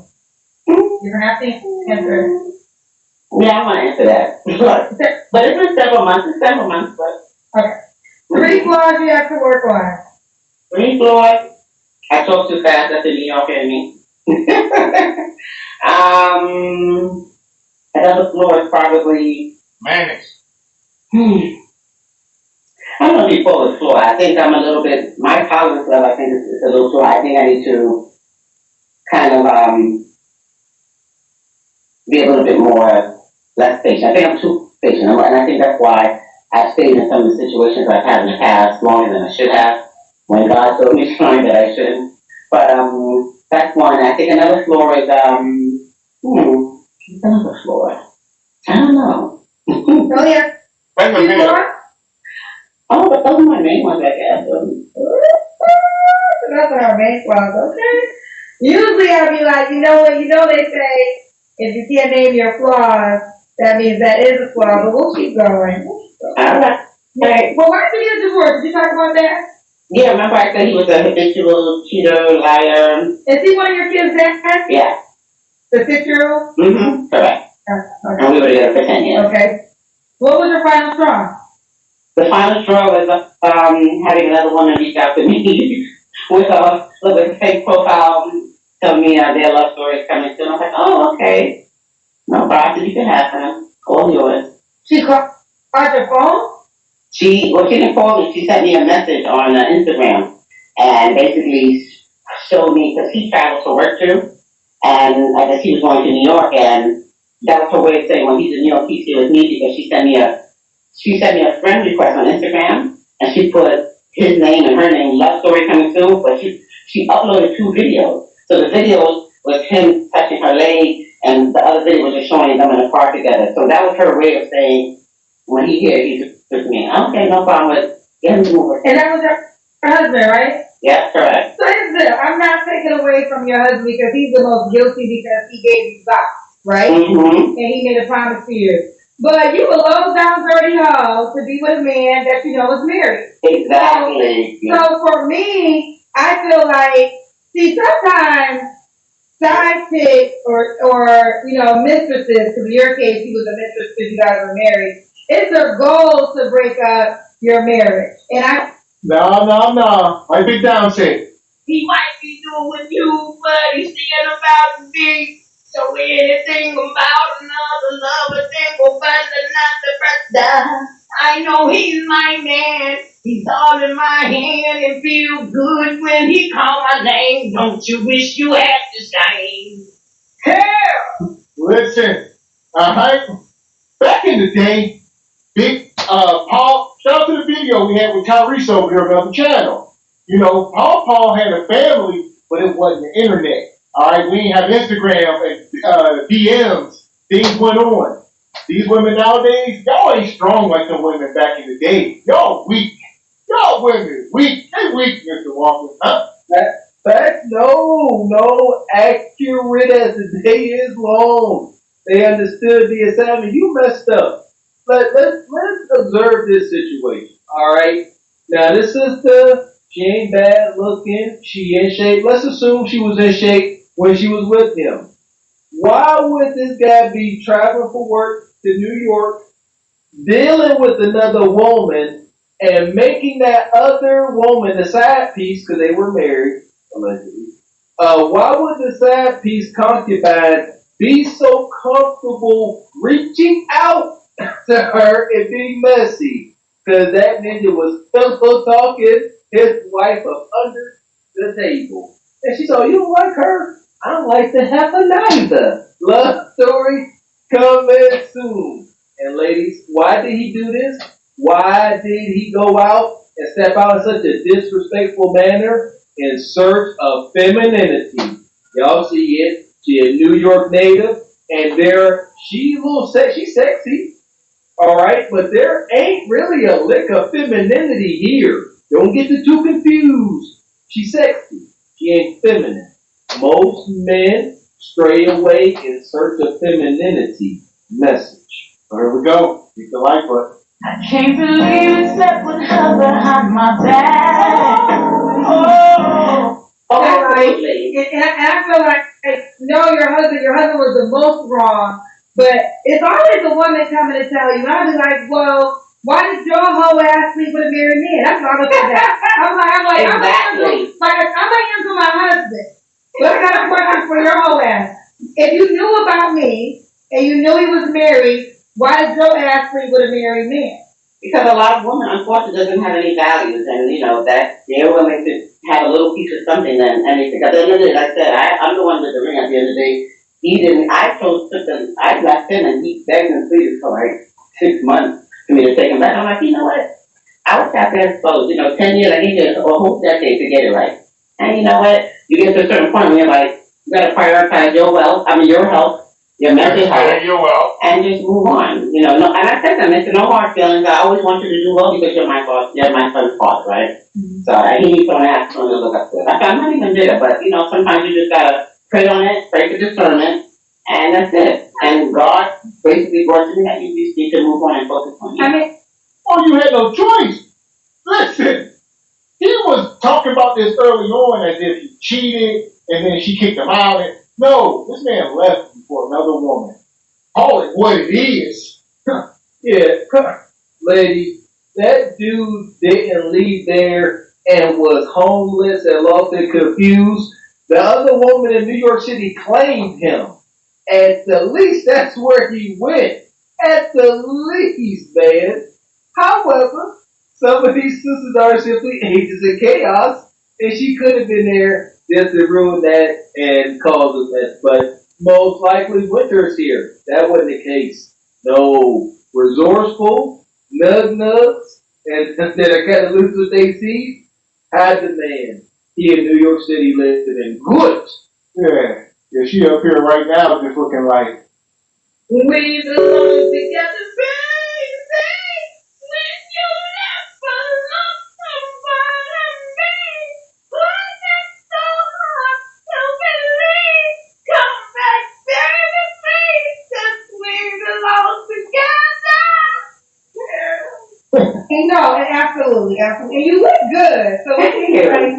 You don't have to answer. Yeah, I want to answer that. But it's been several months. It's several months, but. Okay. 3 flaws you have to work on. 3 flaws. I talk too fast. That's a New York in me. Another flaw is probably manners. I don't know if you call it flaw. I think I'm a little bit. My tolerance level, I think, is a little flaw. I think I need to kind of be a little bit more less patient. I think I'm too patient, and I think that's why I've stayed in some of the situations I've had in the past longer than I should have. When God told me something that I shouldn't. But that's one. I think another flaw is another flaw. I don't know. Oh yeah. Oh, but those are my main ones, I guess. Those are our main flaws. Okay. Usually I'll be like, you know what? They say if you can't name your flaws, that means that is a flaw. But we'll keep going. All right. Well, why did you get divorced? Did you talk about that? Yeah, remember I said he was a habitual cheater, liar. Is he one of your kids' dad? Yeah. The 6-year-old? Mm-hmm. Correct. Okay. And we were together for 10 years. Okay. What was your final straw? The final straw was having another woman reach out to me with a fake profile, telling me their love story is coming soon. I was like, oh, okay. No problem. You can have them. All yours. She called your phone? She didn't call me. She sent me a message on Instagram and basically showed me, because he travels for work too, and I guess he was going to New York, and that was her way of saying when he's in New York, he's here with me, because she sent me a friend request on Instagram, and she put his name and her name, love story coming soon, but she uploaded 2 videos. So the videos was him touching her leg, and the other video was just showing them in the car together. So that was her way of saying, when he here, he's with me. Okay, no problem with getting moving. And that was your husband, right? Yeah, correct. So here's the deal. I'm not taking away from your husband because he's the most guilty because he gave you vows, right? Mm-hmm. And he made a promise to you. But you a low down dirty hoe to be with a man that you know is married. Exactly. So for me, I feel like, see, sometimes side chicks or mistresses, because in your case, he was a mistress because you guys were married, it's their goal to break up your marriage. And No. Wipe it down, say. He might be doing you, but he's still about to be. So anything about another lover, thing will find another brother. I know he's my man. He's all in my hand and feel good when he call my name. Don't you wish you had the same? Hell! Listen, alright? Back in the day, big Paul, shout out to the video we had with Tyrese over here on the channel. You know, Paul had a family, but it wasn't the internet. Alright, we didn't have Instagram and DMs. Things went on. These women nowadays, y'all ain't strong like the women back in the day. Y'all weak. Y'all women weak. They weak, Mr. Walker, huh? That's no accurate as the day is long. They understood the assignment. You messed up. Let's observe this situation. All right. Now this sister, she ain't bad looking. She in shape. Let's assume she was in shape when she was with him. Why would this guy be traveling for work to New York, dealing with another woman, and making that other woman the side piece because they were married, allegedly? Why would the side piece concubine be so comfortable reaching out to her and being messy? Because that ninja was pillow talking his wife up under the table. And she said, you don't like her? I like to have a neither. Love story coming soon. And ladies, why did he do this? Why did he go out and step out in such a disrespectful manner in search of femininity? Y'all see it. She a New York native, and there she's a little she's sexy. All right, but there ain't really a lick of femininity here. Don't get the two confused. She's sexy. She ain't feminine. Most men stray away in search of femininity. Message. Here we go. Hit the like button. I can't believe you slept with her behind my back. Oh, absolutely. And I feel like, no, your husband was the most wrong, but it's always the woman coming to tell you. I'll be like, well, why did your whole ass sleep with a married man? That's what I look at that. Exactly. I'm like answer my husband. But I got a question for your whole ass. If you knew about me and you knew he was married, why did your ass sleep with a married man? Because a lot of women, unfortunately, doesn't have any values, and that they're willing to have a little piece of something than anything. Because at the end of the day, like I said, I'm the one with the ring. At the end of the day, he didn't. I left him, and he begged and pleaded for like 6 months for me to take him back. I'm like, you know what? I was out there exposed. 10 years. I gave you a whole decade to get it right. And you know what? You get to a certain point where you're like, you got to prioritize your your health. Your mental health, and just move on. No, and I said to him, it's no hard feelings. I always want you to do well because you're my boss. You're my son's boss, right? Mm-hmm. So he needs someone to ask someone to look up to. I'm not even bitter, but sometimes you just gotta pray on it, pray for discernment, and that's it. And God basically brought you that you just need to move on and focus on you. You had no choice. Listen, he was talking about this early on as if he cheated and then she kicked him out. No, this man left for another woman. Call it what it is. Yeah, lady, that dude didn't leave there and was homeless and lost and confused. The other woman in New York City claimed him. At the least, that's where he went. At the least, man. However, some of these sisters are simply agents of chaos, and she could have been there just to ruin that and cause a mess. But most likely winter's here. That wasn't the case. No. Resourceful, nugs, and that are kind of loose what they see, hide the man. He in New York City living good. Yeah, she up here right now just looking like, we belong together, baby. When you left alone, somebody me. Why that's so hard to believe? Come back, baby, please. 'Cause we belong together. Absolutely. And you look good. So it seems like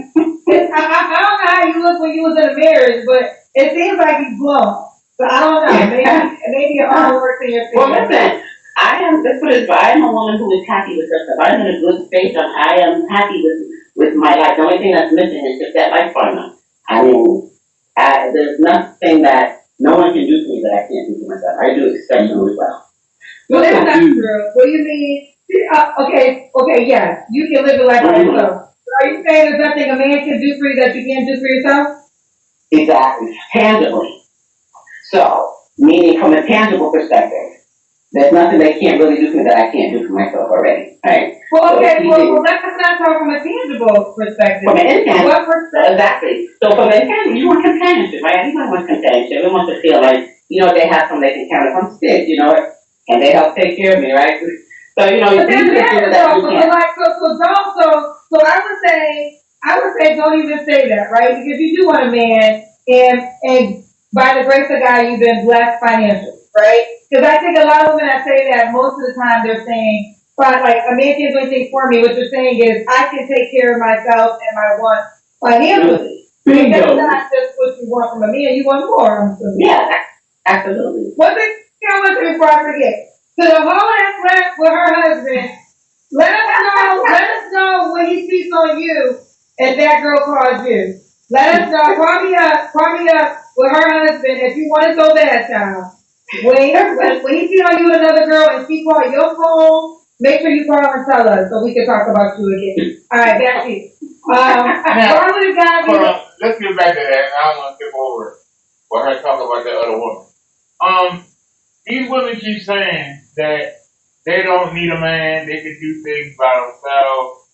I don't know how you look when you was in a marriage, but it seems like you've grown. So I don't know. Maybe it all works in your favor. Well, listen, I am a woman who is happy with herself. I'm in a good state. I am happy with my life. The only thing that's missing is just that life partner. I mean, there's nothing that no one can do to me that I can't do to myself. I do exceptionally well. Well, that's not true. What do you mean? Okay, yes. You can live a life by yourself. Are you saying there's nothing a man can do for you that you can't do for yourself? Exactly. Tangibly. So, meaning from a tangible perspective, there's nothing they can't really do for me that I can't do for myself already, right? Well, okay, well, let's not talk from a tangible perspective. From an intangible. What perspective? Exactly. So from an intangible, you want companionship, right? Everyone wants companionship. Everyone wants to feel like, they have someone they can count if I'm sick, and they help take care of me, right? So, you but then so I would say don't even say that, right? Because you do want a man, and by the grace of God, you've been blessed financially, right? Because I think a lot of women that say that, most of the time they're saying, like, a man can do anything for me. What they're saying is, I can take care of myself and my wants financially. And that's not just what you want from a man, you want more. I'm assuming. Yeah, absolutely. One thing I want to before I forget. To the whole that's left with her husband, let us know when he cheats on you and that girl calls you. Let us know. Call me up with her husband if you want it so bad, child. When he cheats on you with another girl and she calls your phone, make sure you call and tell us so we can talk about you again. All right, back to you. First it's gotta be Hold on, let's get back to that. I don't want to skip over it. What her talk about that other woman. These women keep saying that they don't need a man, they can do things by themselves.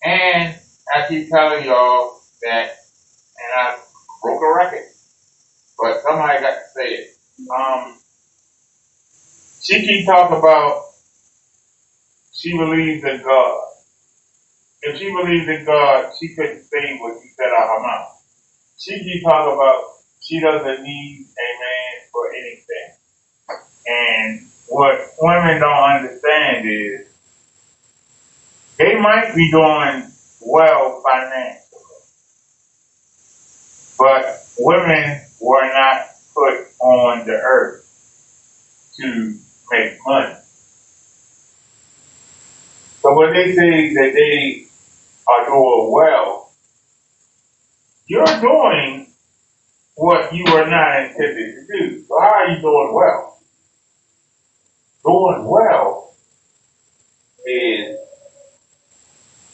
And I keep telling y'all that, and I broke a record, but somebody got to say it. She keep talking about she believes in God. If she believed in God, she couldn't say what she said out her mouth. She keep talking about she doesn't need a man for anything. And what women don't understand is they might be doing well financially, but women were not put on the earth to make money. So when they say that they are doing well, you're doing what you were not intended to do. So how are you doing well? Doing well is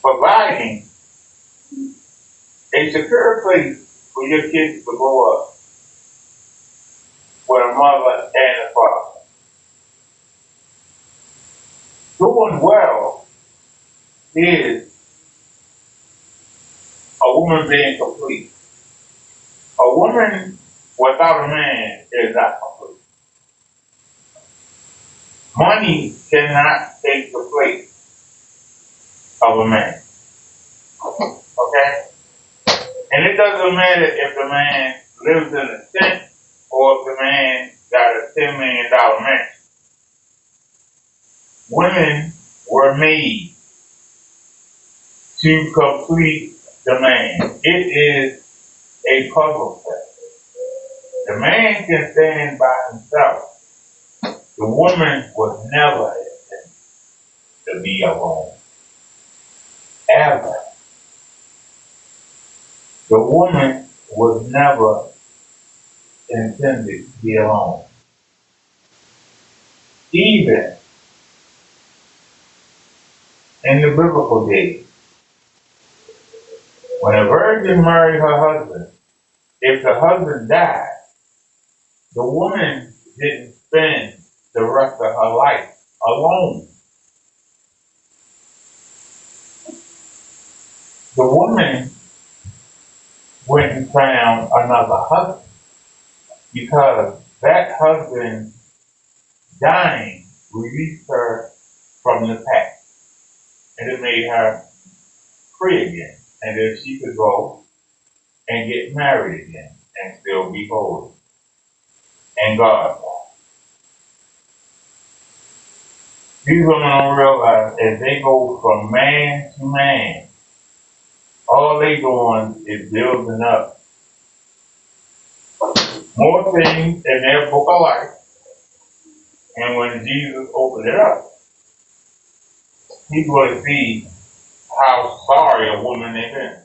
providing a secure place for your kids to grow up with a mother and a father. Doing well is a woman being complete. A woman without a man is not complete. Money cannot take the place of a man. Okay? And it doesn't matter if the man lives in a tent or if the man got a $10 million mansion. Women were made to complete the man. It is a puzzle set. The man can stand by himself. The woman was never intended to be alone. Ever. The woman was never intended to be alone. Even in the biblical days, when a virgin married her husband, if the husband died, the woman didn't spend the rest of her life alone. The woman went and found another husband because that husband dying released her from the past and it made her free again. And then she could go and get married again and still be holy. And God. These women don't realize as they go from man to man, all they doing is building up more things in their book of life. And when Jesus opened it up, he's going to see how sorry a woman they've been.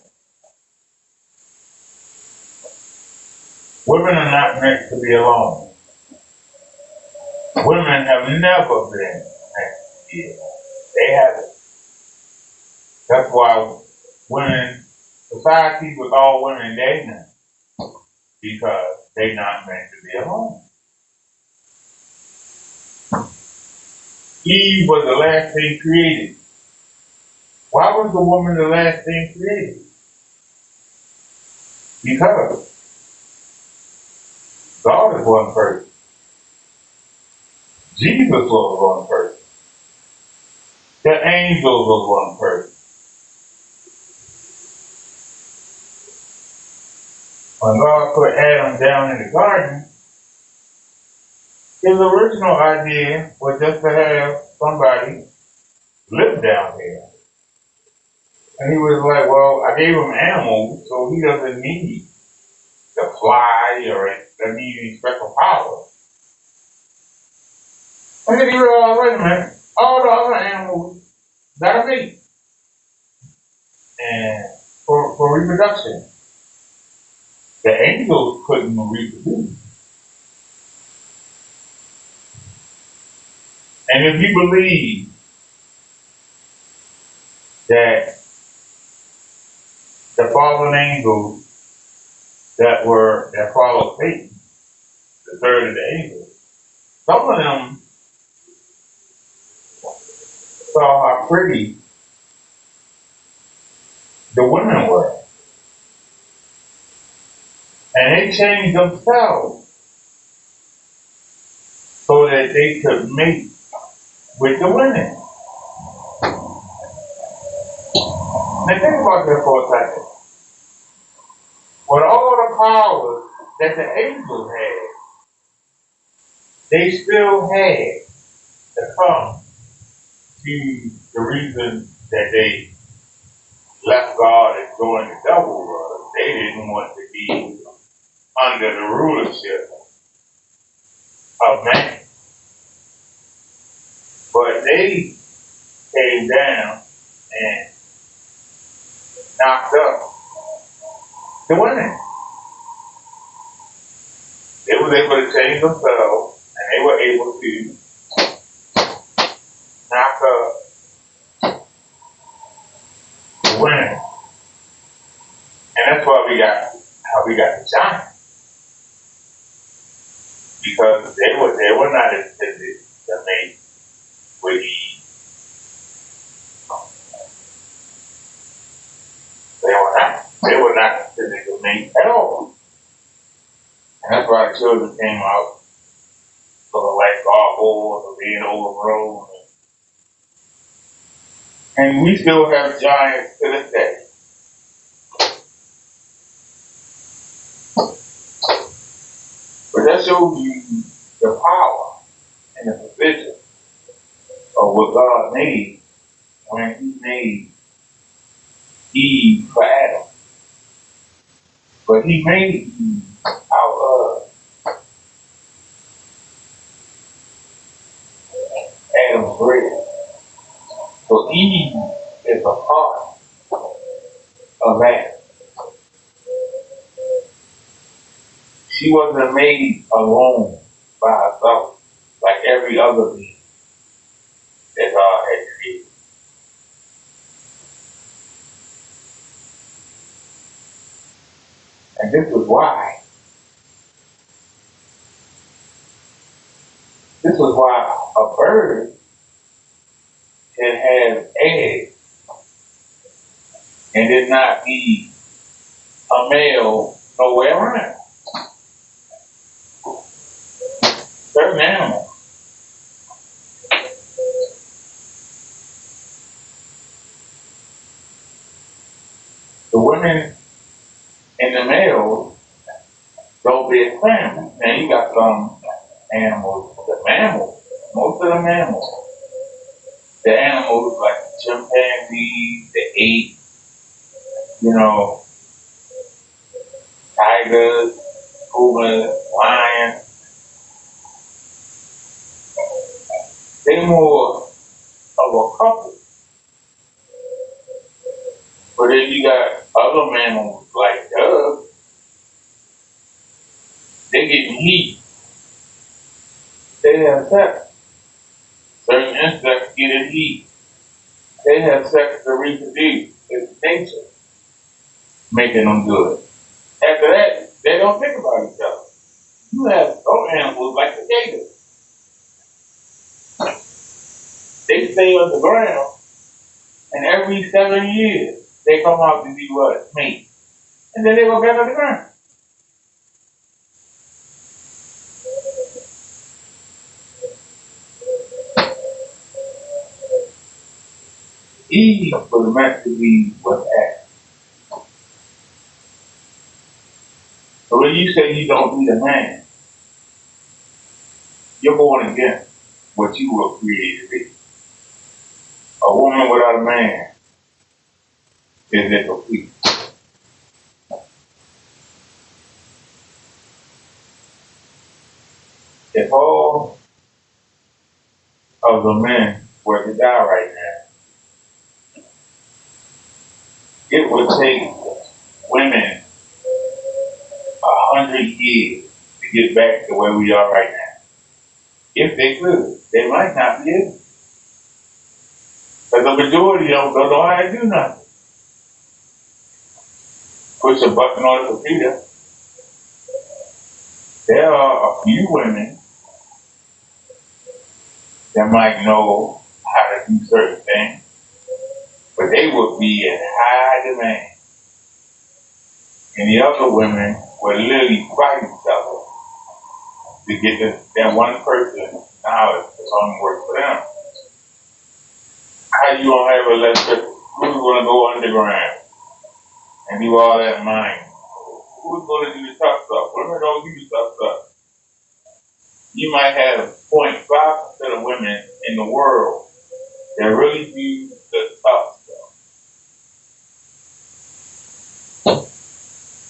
Women are not meant to be alone. Women have never been meant to be alone. They haven't. That's why women, society with all women dating, because they're not meant to be alone. Eve was the last thing created. Why was the woman the last thing created? Because God is one person. Jesus was one person. The angels was one person. When God put Adam down in the garden, his original idea was just to have somebody live down there. And he was like, well, I gave him animals, so he doesn't need to fly or doesn't need any special powers. And then he realized, wait a minute, all the other animals got a mate. And for reproduction. The angels couldn't reproduce. And if you believe that fallen angels that followed Satan, the third of the angels. Some of them saw how pretty the women were. And they changed themselves so that they could mate with the women. Now think about that for a second. With all the powers that the angels had, they still had to come to the reason that they left God and joined the devil was they didn't want to be under the rulership of man. But they came down and knocked up the women. They were able to change themselves and they were able to knock up the women. And that's why how we got the giants. Because they were not intended to mate with Eve. They were not intended to mate at all. And that's why the children came out looking like gargoyles or being overgrown. And we still have giants to this day. But that shows you the power and the position of what God made when He made Eve for Adam. But He made Eve out of Adam's rib. So Eve is a part of Adam. She wasn't made alone by herself like every other being that God had created. And this is why. This is why a bird can have eggs and it not be a male nowhere around. Certain animals. The women and the males don't be a family. Now you got some animals, the mammals, most of the mammals, the animals like the chimpanzees, the ape, tigers, pumas, lions, they more of a couple. But then you got other mammals like doves, they get heat. They have sex. Certain insects get in heat. They have sex to reproduce. It's nature making them good. After that, they don't think about each other. You have some animals like the gators. They stay underground, and every 7 years, they come out to do what? Mate. And then they go back underground. Eve was meant to be with Adam. So when you say you don't need a man, you're going against what you were created to be. A woman without a man is incomplete. If all of the men were to die right now, it would take women 100 years to get back to where we are right now. If they could, they might not be able. Because the majority of them don't know how to do nothing. push a button on the computer. There are a few women that might know how to do certain things, but they would be in high demand. And the other women would literally fight each other to get that one person knowledge that's only work for them. How you gonna have electricity? Who's gonna go underground and do all that mining? Who's gonna do the tough stuff? Women don't do the tough stuff. You might have 0.5% of women in the world that really do the tough stuff.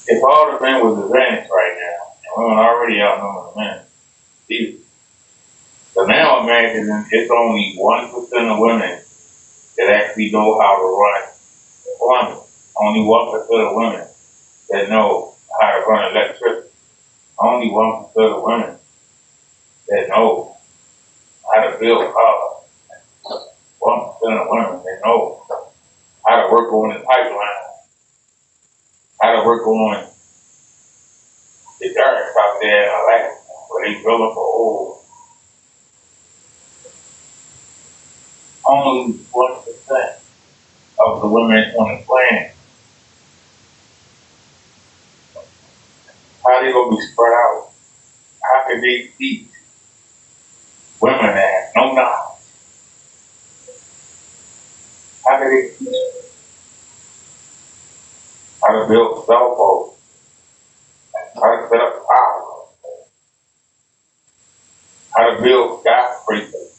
If all the men was advanced right now, and women already outnumber the men, so now imagine it's only 1% of women that actually know how to run plumbing. Only 1% of women that know how to run electricity. Only 1% of women that know how to build cars. 1% of women that know how to work on the pipeline, how to work on the dirt out there in Alaska where they drill up a hole. Only 1% of the women on the planet. How they gonna be spread out? How can they teach women that have no knowledge? How can they teach how to build cell phones? How to set up power? How to build skyscrapers?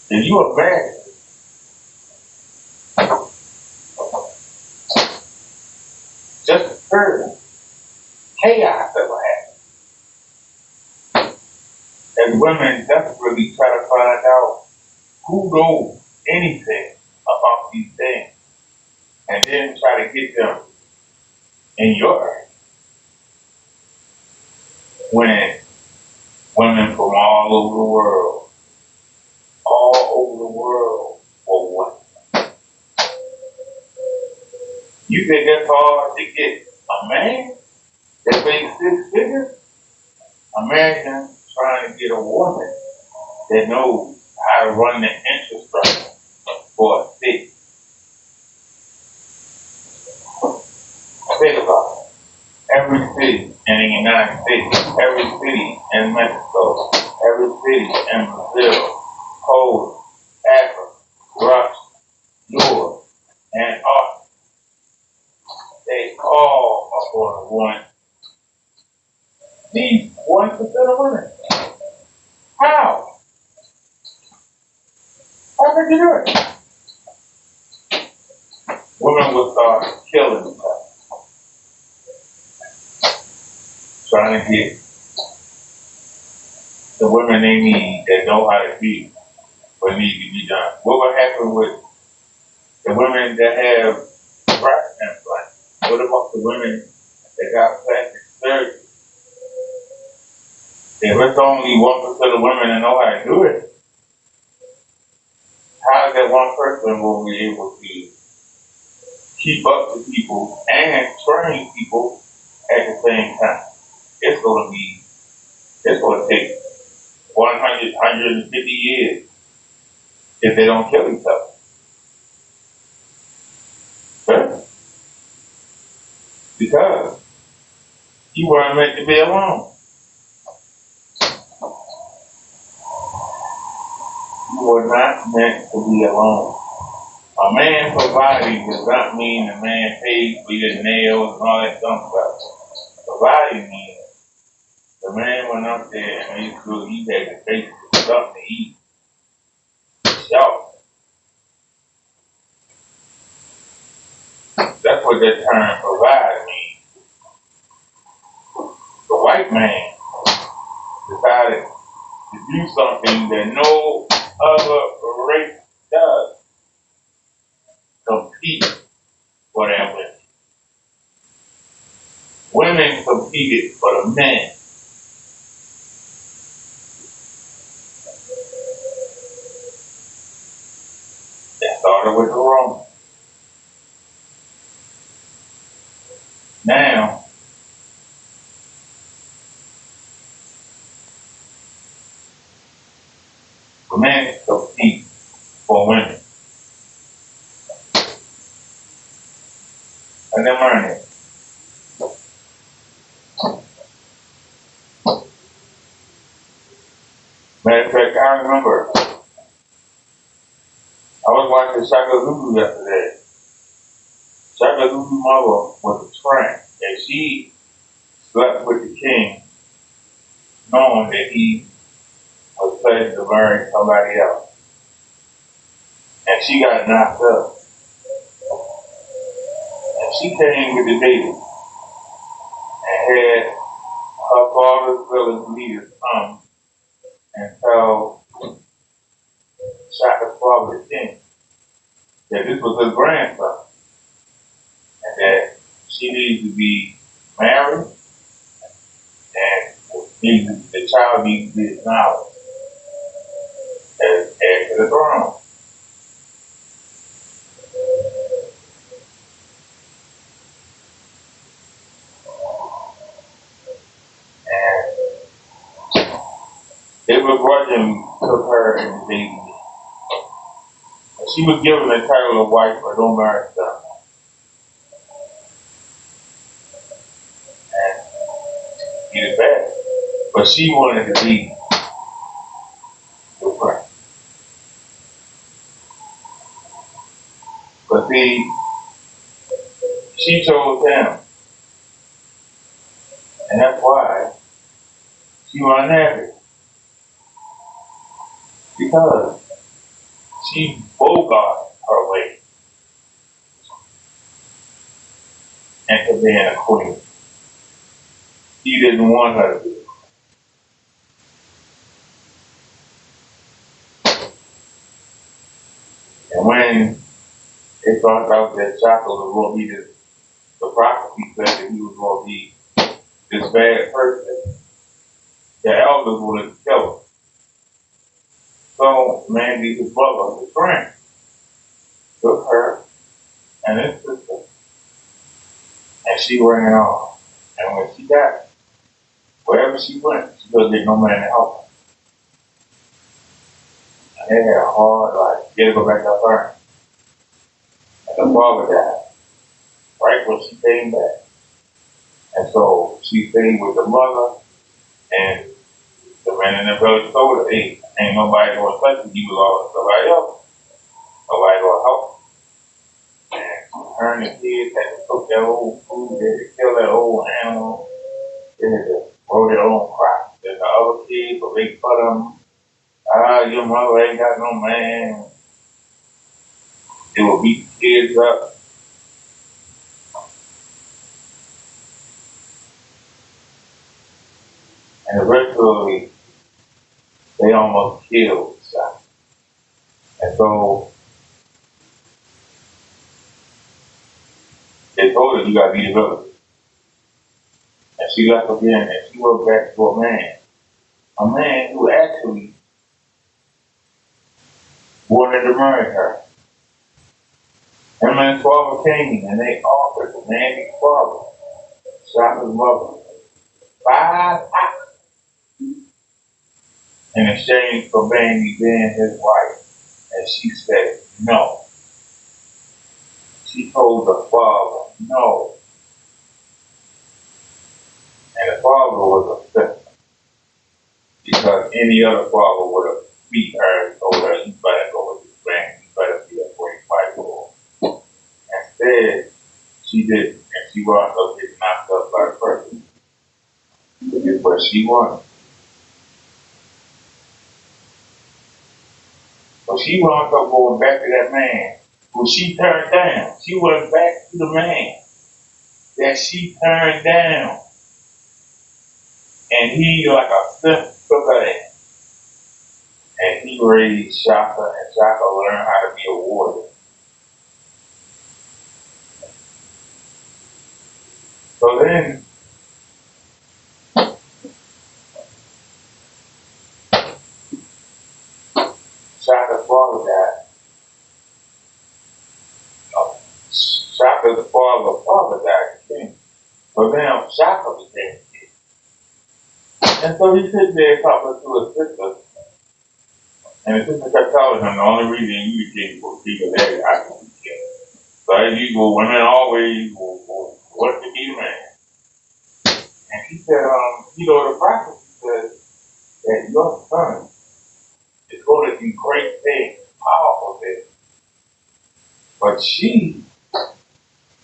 Can you imagine? Just occurred chaos that will happen. And women desperately try to find out who knows anything about these things and then try to get them in your area. When women from all over the world, for what? You think that's hard to get a man that makes 6 figures? Imagine trying to get a woman that knows how to run the infrastructure for a city. Think about it. Every city in the United States, every city in Mexico, every city in Brazil, Poland, Africa, Russia, Europe, and Arctic, they all are going to want these 1% of women. How? How could you do it? Women will start killing themselves, trying to get the women they need that know how to be what needs to be done. What would happen with the women that have breast implants? What about the women that got plastic surgery? If it's only 1% of women that know how to do it, how is that one person will be able to keep up to people and train people at the same time? It's going to take 100, 150 years if they don't kill each other. But because you weren't meant to be alone. You were not meant to be alone. A man providing does not mean the man pays for your nails and all that dumb stuff. Providing means the man went up there and made sure he had the basic stuff to eat. Shelter. That's what that term provide means. The white man decided to do something that no other race does. Compete for that women. Women competed for the men. That started with the Romans. for women. And then learning. Matter of fact, I remember I was watching Shaka Zulu yesterday. Shaka Zulu's mother was a tramp, and she slept with the king, knowing that he was planning to marry somebody else. And she got knocked up. And she came with the baby and had her father's village leaders come and tell Shaka's father, the king, that this was his grandson and that she needs to be married and the child needs to be acknowledged as heir to the throne. And they begrudgingly took her and the baby. And she was given the title of wife, but don't marry son. And he was bad. But she wanted to be the prince. But see, she chose him. And that's why she was unhappy. Because she bogarted her way into being a queen. He didn't want her to be. And when they found out that Shaka was going to be this, the prophecy said that he was going to be this bad person, the elders wanted to kill him. So Mandy, his brother, his friend, took her and his sister, and she ran off. And when she got wherever she went, she couldn't get no man to help her. And they had a hard life. She had to go back to her parents. And her father died right when she came back. And so she stayed with the mother, and the man in the village told her, hey, ain't nobody going to touch you. You belong to somebody else. Nobody going to help you. And her and the kids had to cook their old food. They had to kill that old animal. They had to grow their own crops. Then the other kids would make fun of them. Ah, your mother ain't got no man. They would beat the kids up. And eventually, they almost killed Shaka. And so, they told her, you gotta be the village. And she left again, and she went back to a man who actually wanted to marry her. Him and his father came, and they offered Mandy's father, Shaka's mother, 5 houses in exchange for Mandy being his wife. And she said no. She told the father no. And the father was upset because any other father would have beat her and told her, you better go with this man, you better be a great wife for him. Instead, she didn't, and she wound up getting knocked up by the person. Which is what she wanted. So she wound up going back to that man who she turned down. She went back to the man that she turned down. And he, like a simp, took her in. And he raised Shaka, and Shaka learned how to be a warrior. So then, Shaka's father died. Shaka's father died, king. So now Shaka became king. And so he sits there talking to his sister. And the sister kept telling him the only reason you did was because hey, I can be killed. So as usual, women always will want to be the man. And he said, you know, the prophecy says that your son is going to do great things, powerful things. But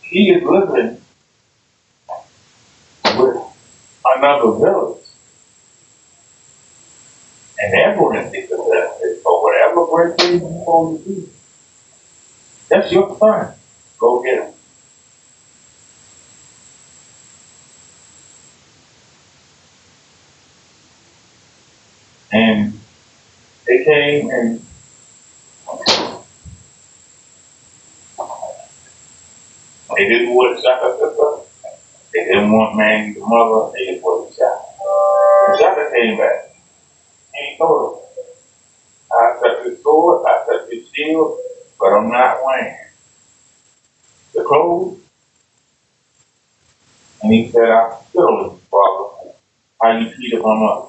he is living with another village. And they're going to think of that. So whatever great things you're supposed to do, that's your son. Go get him. And they came and they didn't want to shot her sister. They didn't want Mandy's mother. They just wanted to shot her. The shot came back. And he told her, I touched his sword, I touched his shield, but I'm not wearing the clothes. And he said, I still his father. How you treated my mother.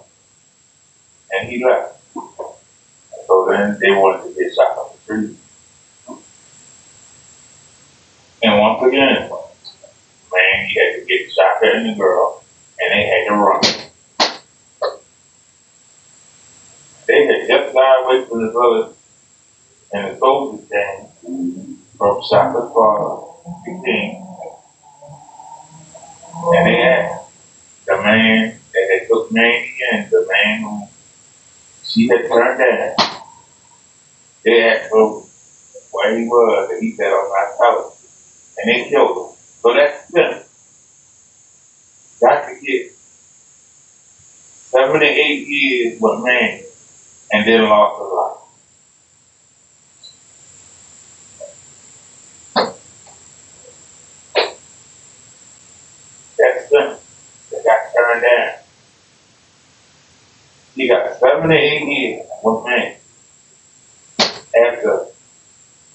And he left. So then they wanted to get shot on the tree. And once again, man, he had to get shot at the girl, and they had to run. They had just got away from the village, and the soldiers came from Shaka's father, the king, and they asked the man that had took Mandy in, the man who she had turned down, they asked him where he was, and he said, I'm not telling. And they killed him. So that's them. Got to get 7 to 8 years with Mandy, and then lost his life. That's them. They got turned down. He got 7 to 8 years with Mandy after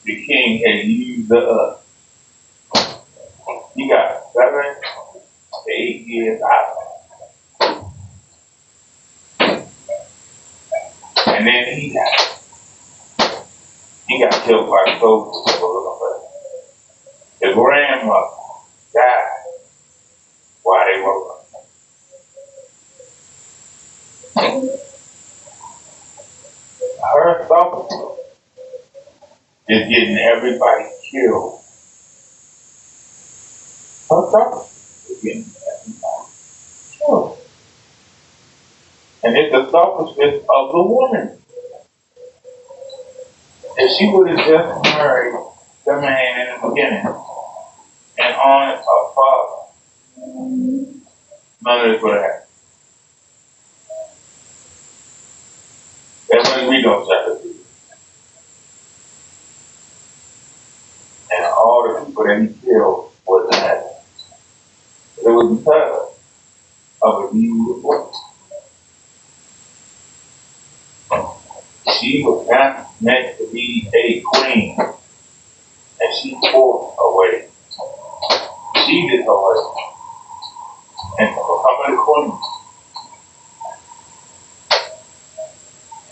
the king had used the He got 7 to 8 years out. And then he got killed by soldiers that were looking for him. The grandmother died while they were running. Her thought is getting everybody killed. Her thought is getting everybody killed. And it's the selfishness of the woman. If she would have just married the man in the beginning and honored her father, none of this would have happened. That's when we don't chapter 2. And all the people that he killed wasn't happening. It was because of a evil woman. She was not meant to be a queen, and she forced her way. She did her way. And for becoming a queen,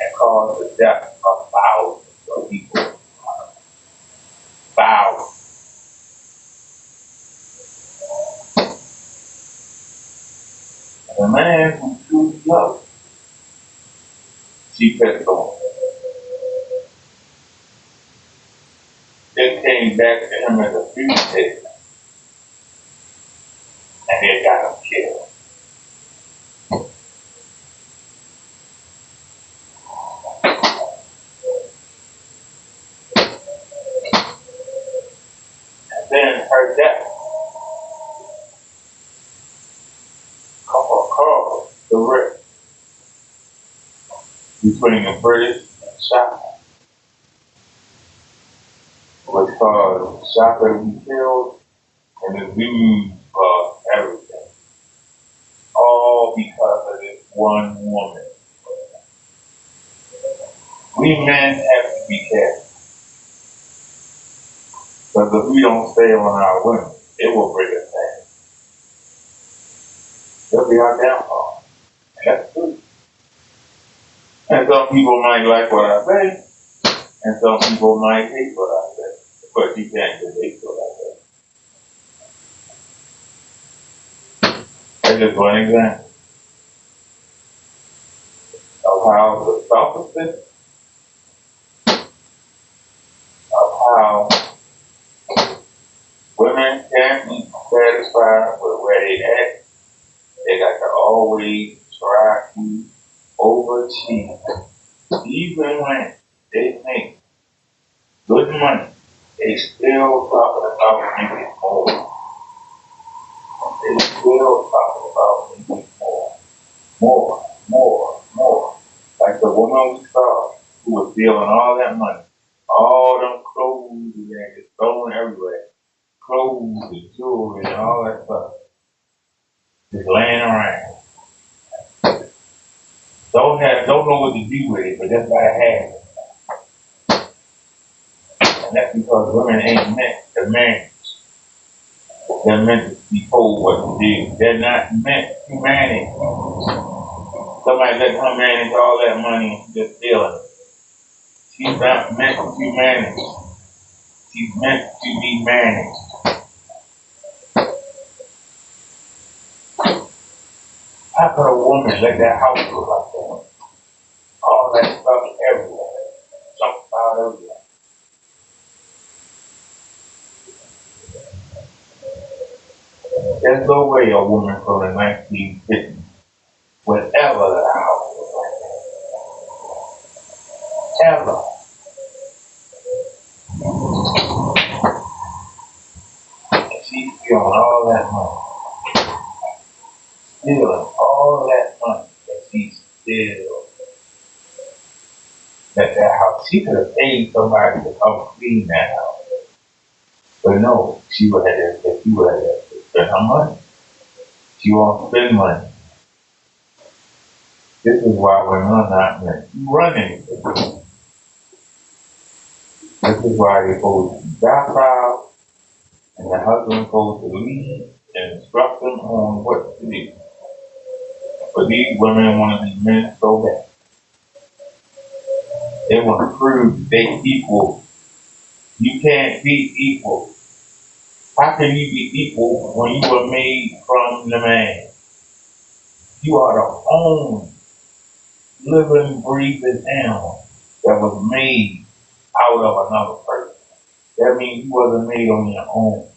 and caused the death of thousands of people. Thousands. And the man who truly loved her, she kept going. They came back to him as a fugitive, and they got him killed. And then her death caused the rift between the British and Shaka. Which caused Shaka to be killed, and the Zulus lost everything. All because of this one woman. We men have to be careful. Because if we don't stay on our women, it will bring us down. It'll be our downfall. And that's true. And some people might like what I say, and some people might hate what I say. But you can't just hate what I say. That's just one example of how the selfishness, of how women can't be satisfied with where they at. They got to always try to overachieve. Even when they make good money, they still talking about making more. They still talking about making more. Like the woman we saw who was stealing all that money, all them clothes and just throwing everywhere, clothes and jewelry and all that stuff, just laying around. Don't know what to do with it, but that's what I have. And that's because women ain't meant to manage. They're meant to be told what to do. They're not meant to manage. Somebody let her manage all that money and just stealing it. She's not meant to manage. She's meant to be managed. How could a woman let that house look like that? All that stuff everywhere. Junk out everywhere. There's no way a woman from the 1950s would ever let a house look like that. Ever. And she's stealing all that money. Stealing all that money that she's still at that house. She could have paid somebody to come clean that house. But no, she would have to spend her money. She won't spend money. This is why we're not meant to run anything. This is why they're supposed to be docile, and the husband supposed to lead and instruct them on what to do. But these women want to be men so bad. They want to prove they equal. You can't be equal. How can you be equal when you were made from the man? You are the only living, breathing animal that was made out of another person. That means you wasn't made on your own.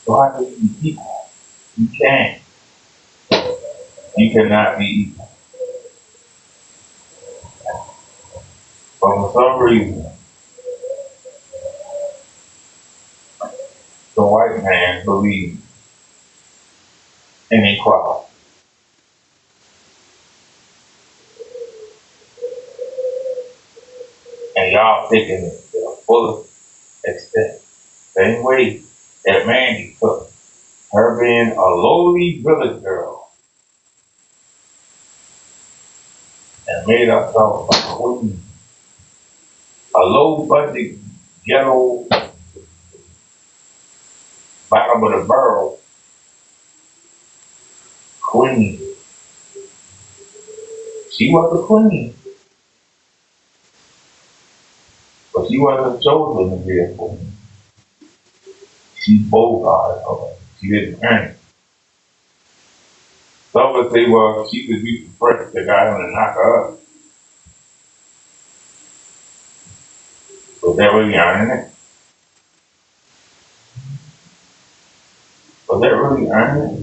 So how can you be equal? You can't. You cannot be equal. But for some reason, the white man believes in equality. And y'all taking it to the fullest extent. Same way that Mandy took her being a lowly village girl and made herself a queen. A low budget ghetto bottom of the barrel queen. She was a queen. But she wasn't chosen to be a queen. She bogarted her. She didn't earn it. Some would say, well, she could be the first that got him to knock her up. Was that really earning it? Was that really earning it?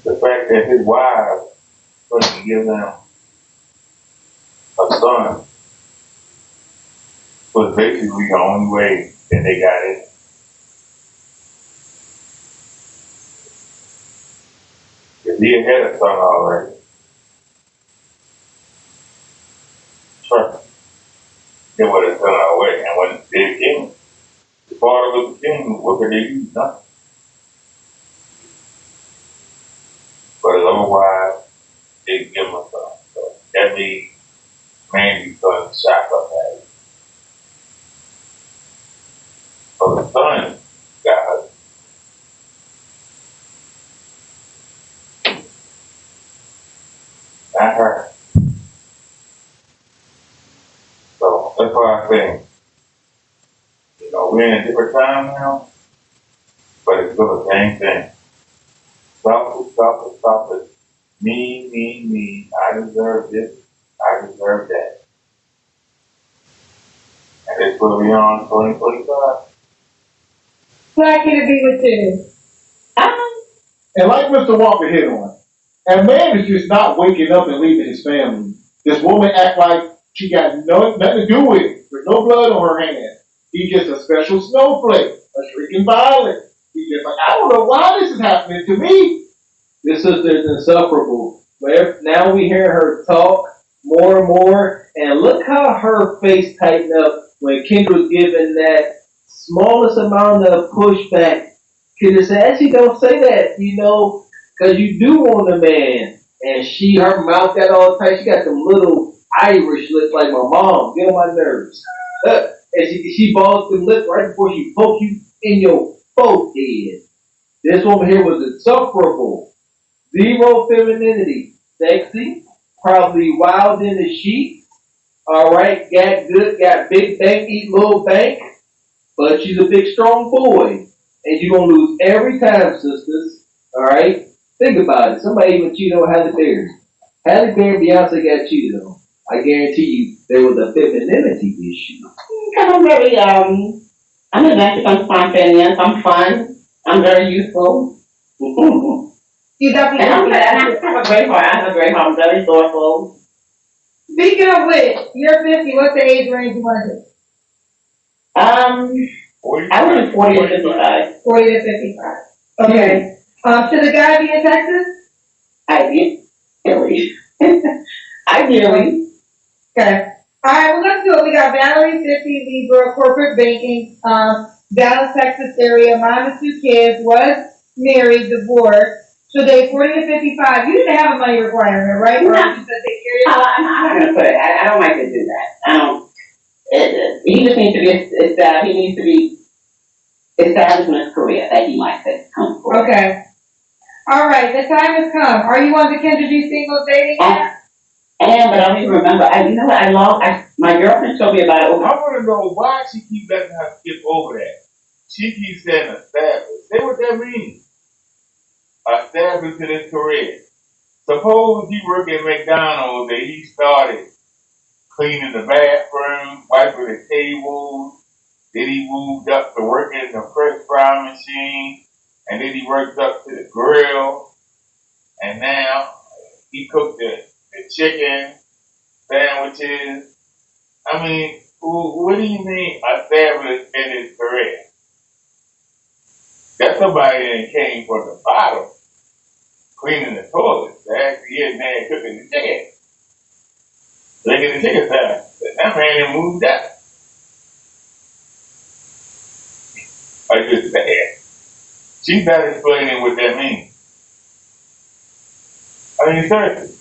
The fact that his wives couldn't give him a son was basically the only way that they got it. If he had a son already, trust me, they would have done our way. And when they came, the father was the king, what could they do? Nothing. But his own wives, they give him a son. So that made Mandy's son shock up at it. So the son got her. her. So that's why I say, we're in a different time now, but it's still the same thing. Stop it. Me. I deserve this. I deserve that. And it's will be on 2025. Lucky to be with you. And like Mr. Walker hit on, a man is just not waking up and leaving his family. This woman act like she got nothing to do with it, with no blood on her hands. He's just a special snowflake, a shrieking violet. He's just like, I don't know why this is happening to me. This sister is insufferable. But now we hear her talk more and more, and look how her face tightened up when Kendra's given that smallest amount of pushback. Kendra said, actually, don't say that, because you do want a man. And her mouth got all tight. She got some little Irish lips like my mom. Get on my nerves. And she balls them lips right before she pokes you in your forehead. This woman here was insufferable. Zero femininity. Sexy. Probably wild in the sheets. Alright. Got big bank, eat little bank. But she's a big, strong boy. And you're going to lose every time, sisters. Alright? Think about it. Somebody even cheated on Halle Berry. Halle Berry and Beyonce got cheated on. I guarantee you there was a femininity issue. I'm very, I'm adventurous, I'm spontaneous, I'm fun, I'm very youthful. You definitely and I have a great heart, I'm very thoughtful. Speaking of which, you're 50, what's the age range you want to do? I was 40 to 55. 40 to 55. Okay. Should the guy be in Texas? Ideally. Ideally. Okay. All right, well, let's do it. We got Valerie, 50, Libra, corporate banking, Dallas, Texas area, mom and 2 kids, was married, divorced. So they 40 to 55. You didn't have a money requirement, right? No. Or you said take care of I'm not going to put it. I don't like to do that. He just needs to be established. He needs to be established in his career that he likes it. Okay. All right, the time has come. Are you on the Kendra G single dating app? I am, but I don't even remember. My girlfriend told me about it. I want to know why she keeps letting her skip over that. She keeps saying established. Say what that means. Established in his career. Suppose he worked at McDonald's and he started cleaning the bathroom, wiping the tables. Then he moved up to working in the fresh fry machine. And then he worked up to the grill. And now he cooked the chicken sandwiches. I mean, what do you mean established in his career? That's somebody that came from the bottom, cleaning the toilets. Actually, in there cooking the chicken. Licking the chicken side. That man had moved up. I just said. She's not explaining what that means. I mean, seriously.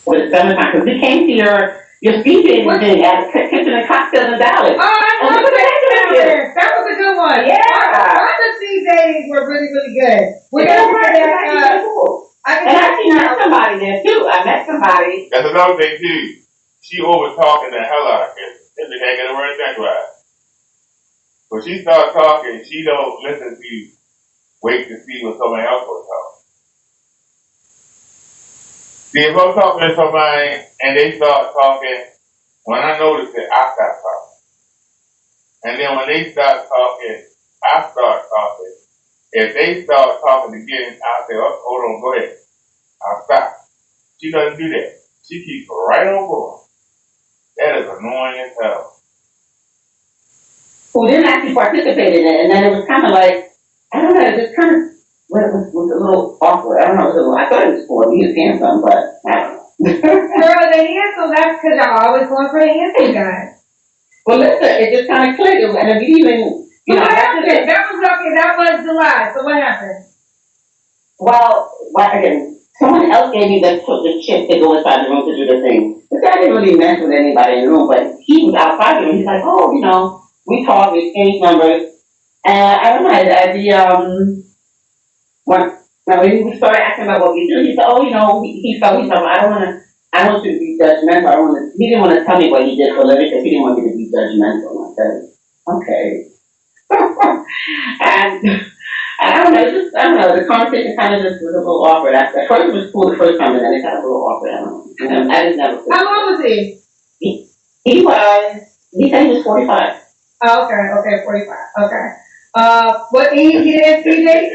With the summertime, because we came to your speaking thing at Kitchen and Cocktails in Dallas. Oh, I love that. That was a good one. Yeah. Our speed datings were really, really good. We're going to do that. Cool. And I actually met somebody there too. I met somebody. That's another thing too. She over talking the hell out of him. This can't get a word right. When she starts talking, she don't listen to wait to see what somebody else will talk. See, if I'm talking to somebody and they start talking, when I notice it, I start talking. And then when they start talking, I start talking. If they start talking again, I'll say, oh, hold on, go ahead. I'll stop. She doesn't do that. She keeps right on going. That is annoying as hell. Who didn't actually participate in it, and then it was kind of like, I don't know, it just kind of was a little awkward. I don't know, I thought it was for me, he was handsome, but I don't know. Girl, the handsome, that's because y'all always going for the handsome guy. Well, listen, it just kind of clicked, and if you even, what happened? That was July, so what happened? Well, again, someone else gave me the chip to go inside the room to do the thing. But I didn't really mess with anybody in the room, but he was outside the room, he's like, oh, we talked, we exchanged numbers, and I don't know, Now, when we started asking about what we do, he said, "Oh, you know, he felt I don't want you to be judgmental. He didn't want to tell me what he did for a living because he didn't want me to be judgmental." I said, "Okay." and I don't know, I don't know. The conversation kind of just was a little awkward. At first, it was cool the first time, and then it got a little awkward. I don't know. I just never. How old was he? He said he was 45. Oh, okay, 45. Okay. What he didn't speed date?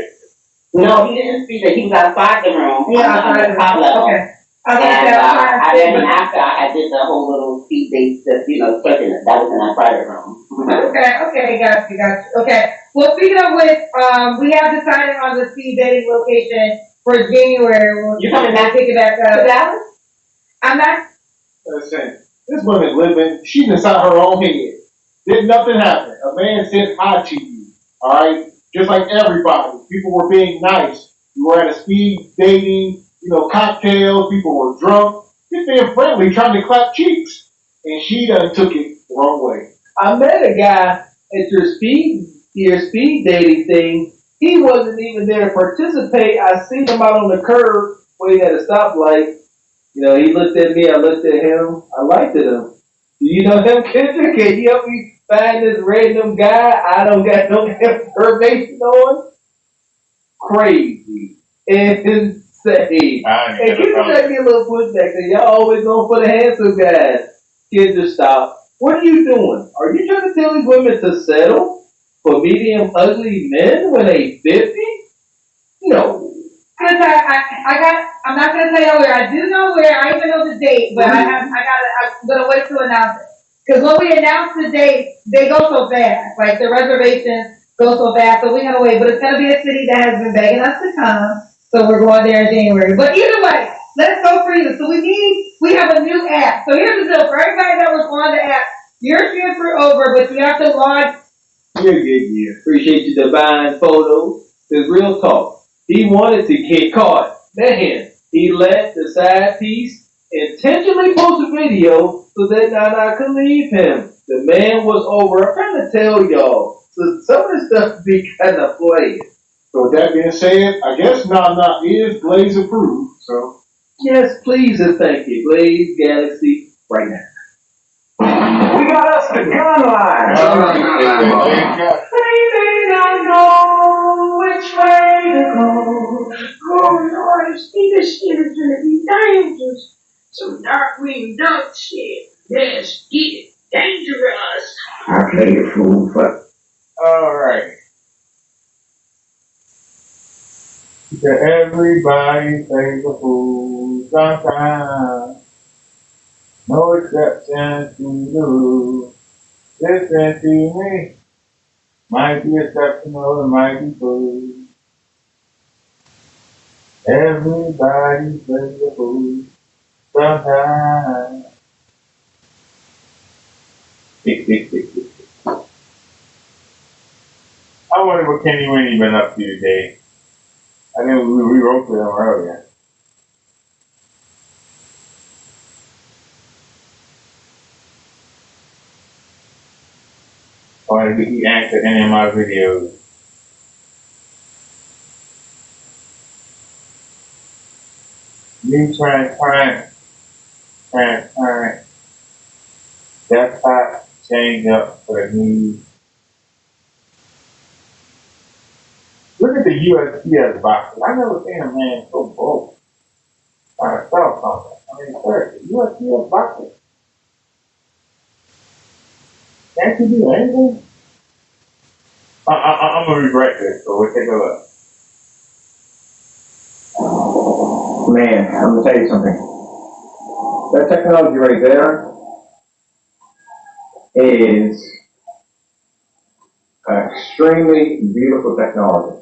No, he didn't speed date. He was outside the room. Yeah, outside the top room. level. Okay. And then after I did the whole little speed date, that circling, that was in that private room. Okay, got you. Okay. Well, speaking of which, we have decided on the speed dating location for January. You coming back? Pick it back up. To Dallas? I'm not. Listen, this woman's living, she's inside her own head. Did nothing happen. A man said hi to you, alright? Just like everybody. People were being nice. You were at a speed dating, cocktails, people were drunk. Just being friendly, trying to clap cheeks. And she done took it the wrong way. I met a guy at your speed dating thing. He wasn't even there to participate. I seen him out on the curb waiting at a stoplight. He looked at me, I looked at him, I liked him. Do you know him, Kendrick? Can you help me find this random guy I don't got no information on? Crazy. Insane. Hey, can you make me a little pushback? Y'all always going for the handsome guys. Kendrick, stop. What are you doing? Are you trying to tell these women to settle for medium ugly men when they 50? No. I'm not gonna tell you where. I do know where. I even know the date, but I'm gonna wait to announce it. Because when we announce the date, they go so fast. Like the reservations go so fast, so we're gonna wait. But it's gonna be a city that has been begging us to come, so we're going there in January. But either way, let's go for you. So we have a new app. So here's the deal for everybody that was on the app. Your transfer over, but you have to log. Yeah. Appreciate your divine photos. There's real talk. He wanted to get caught. Man, he let the side piece intentionally post a video so that Nana could leave him. The man was over. I'm trying to tell y'all. So some of this stuff be kind of playing. So with that being said, I guess Nana is Blaze approved. So yes, please and thank you. Blaze Galaxy right now. We got us the gun line. Baby, don't know which way to go. Oh Lord, this shit is gonna be dangerous. Some dark-green duck shit. Let's get it. Dangerous. I play the fool for. Alright. Everybody plays a fool sometimes. No exception to the rule. Listen to me. Might be exceptional, it might be fool. Everybody plays a fool sometimes. I wonder what Kenny Winnie been up to today. I know we wrote to him earlier. Or did he answer any of my videos? New transparent desktop change up for the new. Look at the USPS boxes. I never seen a man so broke trying to sell something. I mean, sir, the USPS boxes. Can't you do anything? I'm gonna regret this, so we'll take a look. Man, I'm gonna tell you something. That technology right there is extremely beautiful technology.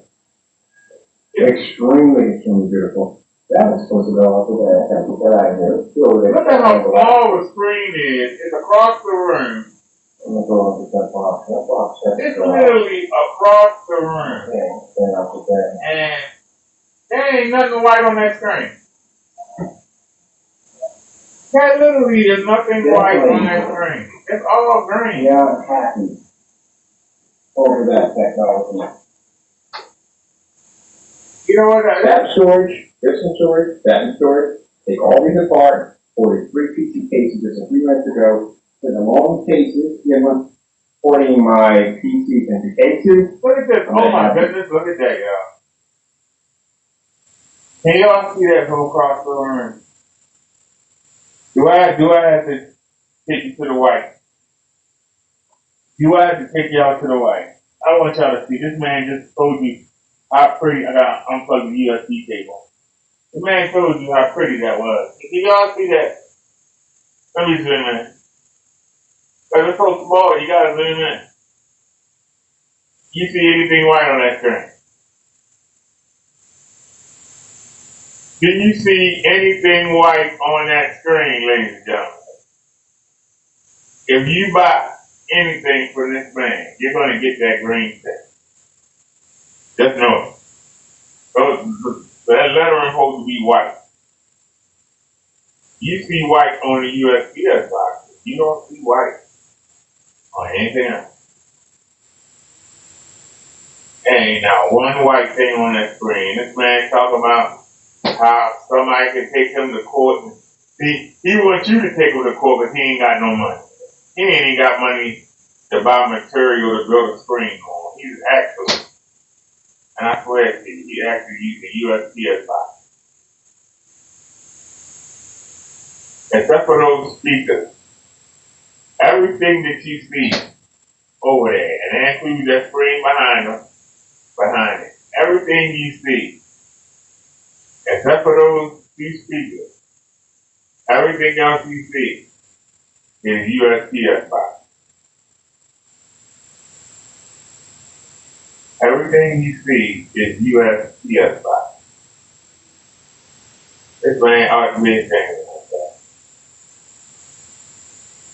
Extremely beautiful. That was supposed to go off with that. Get out of here. Look at how small the screen is. It's across the room. I'm gonna go over that box. It's literally across the room. Yeah, and there ain't nothing white on that screen. That literally there's nothing white on that screen. It's all green. Yeah, I'm happy over that technology. You know what? That storage, this in storage, that in storage. Take all these apart, ordered 3 PC cases just a few minutes ago. Put them all in cases, give them, putting my PCs into cases. Look at this. Oh my goodness, look at that, y'all. Can y'all see that go across the room? Do I have to take you to the white? Do I have to take y'all to the white? I want y'all to see. This man just told you how pretty. I got unplugged the USB cable. The man told you how pretty that was. Can y'all see that? Let me zoom in. Because it's so small, you gotta zoom in. You see anything white on that screen? Do you see anything white on that screen, ladies and gentlemen? If you buy anything from this man, you're going to get that green thing. Just know it. So that lettering supposed to be white. You see white on the USPS box. You don't see white on anything else. Ain't not one white thing on that screen. This man talking about how somebody can take him to court. And see, he wants you to take him to court, but he ain't got no money. He ain't got money to buy material to build a screen on. He's actually, and I swear to you, he actually used a USPS box. Except for those speakers. Everything that you see over there, and that includes that screen behind it. Everything you see, except for those 2 speakers, everything else you see is USPS box. Everything you see is USPS box. This man ought to be ashamed of that.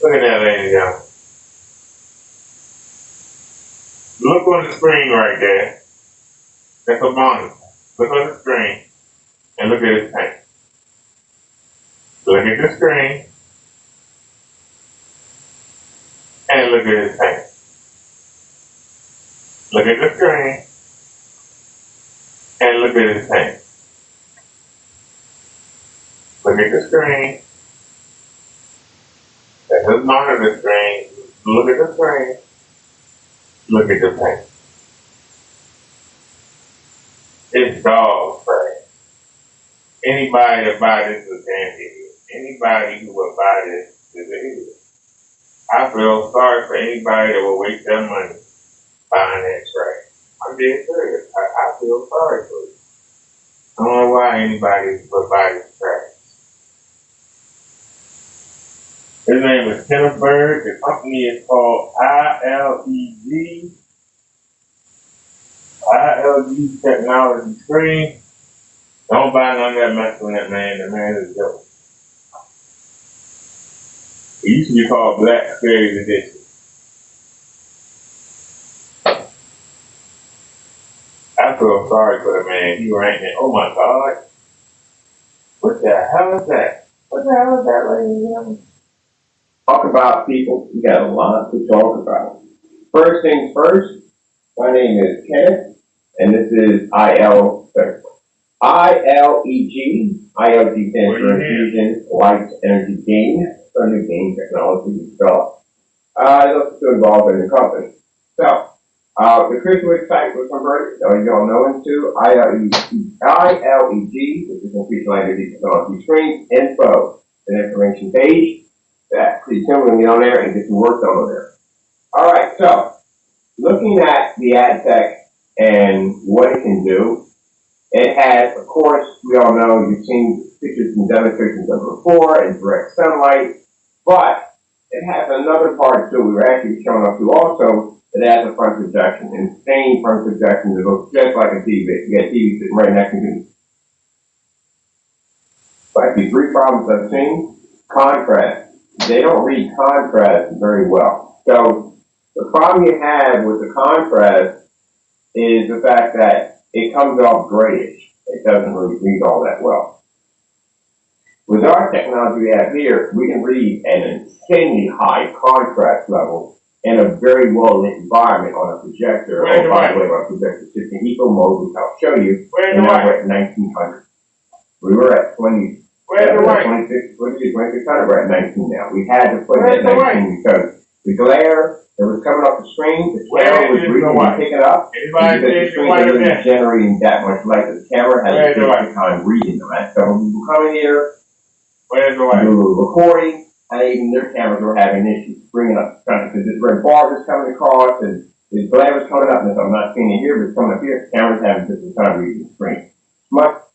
Look at that, ladies and gentlemen. Look on the screen right there. That's a monitor. Look on the screen and look at his tank. Look at the screen and look at his tank. Look at the screen and look at his tank. Look at the screen. That's his monitor screen. Look at the screen. Look at the tank. It's dog trash. Anybody that buy this is an idiot. Anybody who would buy this is an idiot. I feel sorry for anybody that will waste their money buying that trash. I'm dead serious. I feel sorry for you. I don't know why anybody would buy this trash. His name is Kenneth Bird. The company is called ILEG. ILG Technology Screen. Don't buy none of that mess from that man. The man is a joke. It used to be called Black Series Edition. I feel sorry for the man. He ran there. Oh my God. What the hell is that? What the hell is that, ladies and gentlemen? Talk about people. We got a lot to talk about. First things first, my name is Kenneth, and this is ILEG. ILG stands for Infusion Light Energy Gain. It's a new gain technology we developed. It's also involved in the company. So, the Christmas site was converted, you all know, into ILEG, which is Infusion Light Energy Technology Screen Info, an information page. That please come get on there and get some work done on there. All right, so looking at the ad tech and what it can do, it has, of course, we all know you've seen pictures and demonstrations of it before in direct sunlight, but it has another part too. We were actually showing up to also that has a front projection, insane front projection that looks just like a TV. You got TV sitting right next to you. Like the 3 problems I've seen, contrast. They don't read contrast very well. So the problem you have with the contrast is the fact that it comes off grayish. It doesn't really read all that well. With our technology we have here, we can read an insanely high contrast level in a very well lit environment on a projector. Oh, by the way, my projector sits in eco mode, which I'll show you. And now we're at 1900. We were at 20. Where's the white? 2600. We're at 19 now. We had to put it at 19 because the glare that was coming off the screen, the camera was really picking up because the screen wasn't generating that much light. The camera had a difficult time reading them. Right? So when people come in here, do recording, and even their cameras were having issues bringing up because this red bar was coming across and the glare was coming up. And I'm not seeing it here, but it's coming up here. The camera's having difficult time reading the screen. Much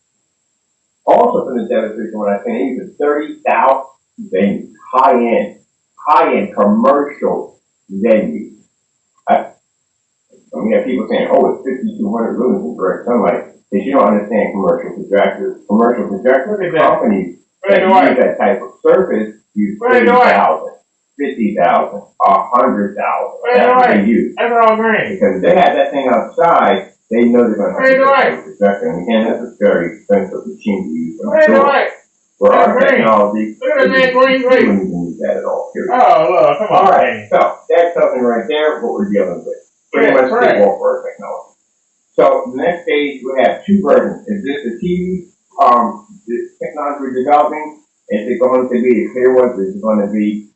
also from the demonstration, when I say even 30,000 venues, high-end commercial venues. We have people saying, oh, it's 5,200 lumens in direct sunlight. If you don't understand commercial projectors companies that use that type of surface use 30,000, 50,000, 100,000. That's what they use. That's all green. Because if they have that thing outside, they know they're going to have to projector. And again, that's a very expensive machine to use. For our technology, look at that man green. We don't even use that at all. Period. Oh, look, come on. All right, so that's something right there, what we're dealing with. Pretty much equal for our technology. So the next stage, we have two versions. Is this the TV, this technology we're developing? Is it going to be a clear one? Is it going to be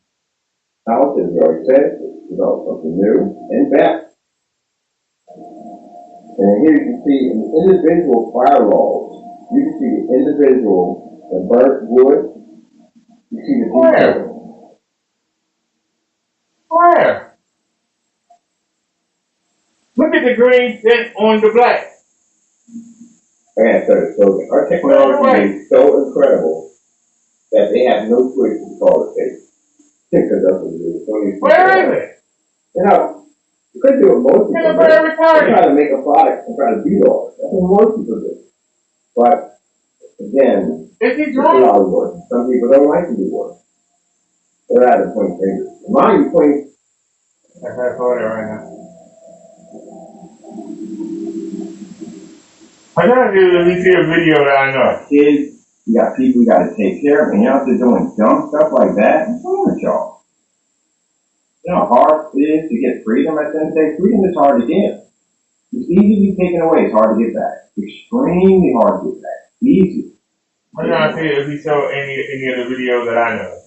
out, as we already said, develop something new and better? And here you can see in the individual firewalls, you can see the individual, the burnt wood, you see the detail. Where? Look at the green tint on the black. I gotta start a slogan. Our technology is so incredible that they have no choice to call it fake. Because that's what it is. Where is it? You know, you could do it most people do. They try to make a product and try to beat all it. That's what most people do. But, again, it's a lot of work. Some people don't like to do work. They're out of point fingers. Mine, you point. I have it right now. I gotta do at least see a video that I know. Kids, you got people you gotta take care of, and you're out there doing dumb stuff like that. What's wrong with y'all? You know how hard it is to get freedom at the end of the day? Freedom is hard to get. It's easy to be taken away, it's hard to get back. Extremely hard to get back. Easy. I'm gonna see if he show any of the videos that I know.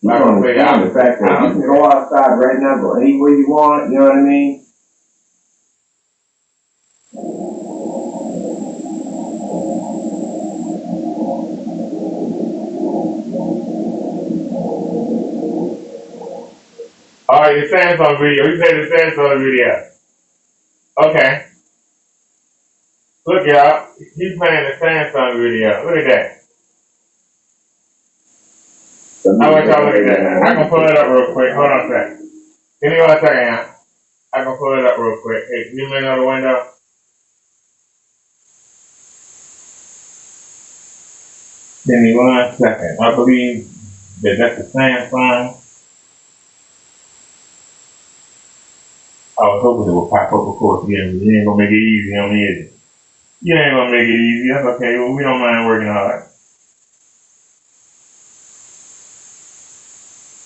You don't understand the fact that you can go outside right now, go anywhere you want, you know what I mean? All right, the Samsung video. You say the Samsung video. Okay. Look, y'all. He's playing the Samsung video. Look at that. I want y'all to look at that. I can pull it up real quick. Hold on a second. Give me 1 second, y'all. I can pull it up real quick. Hey, you may know the window. Give me 1 second. I believe that that's the Samsung. I was hoping it would pop up, of course. Yeah, you ain't gonna make it easy on me, is it? You ain't gonna make it easy. That's okay. Well, we don't mind working hard.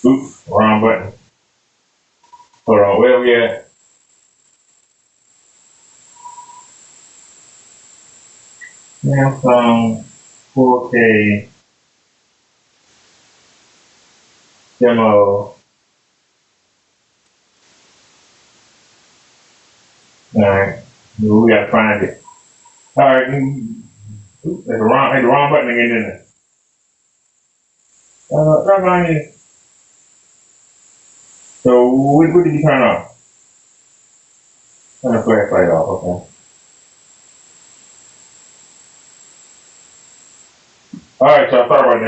Oops, wrong button. Hold on, where we at? Samsung 4K demo. Alright, we gotta find it. Alright, oops, there's the wrong button again, isn't it? So, what did you turn off? Turn the flashlight off, okay. Alright, so sorry about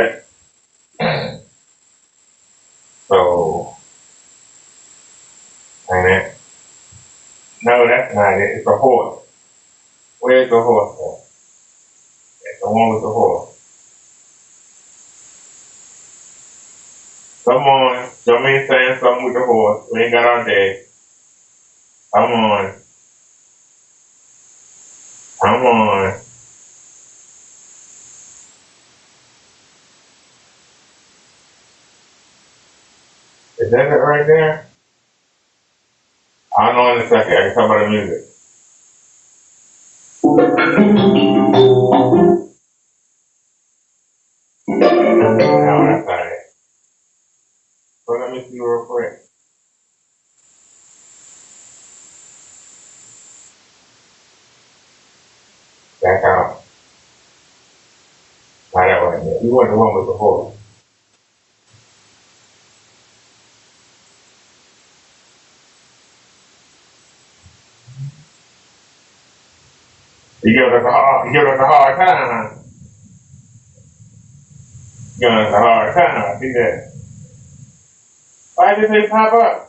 that. So, wait a minute. No, that's not it. It's a horse. Where's the horse at? It's the one with the horse. Come on. Show me saying something with the horse. We ain't got our day. Come on. Come on. Is that it right there? I don't know in a second. I can talk about the music. Now that's not it. So let me see real quick. Back out. Not that one. You wasn't the one with before. You give us a hard time, huh? You give us a hard time. I see that. Why did they pop up?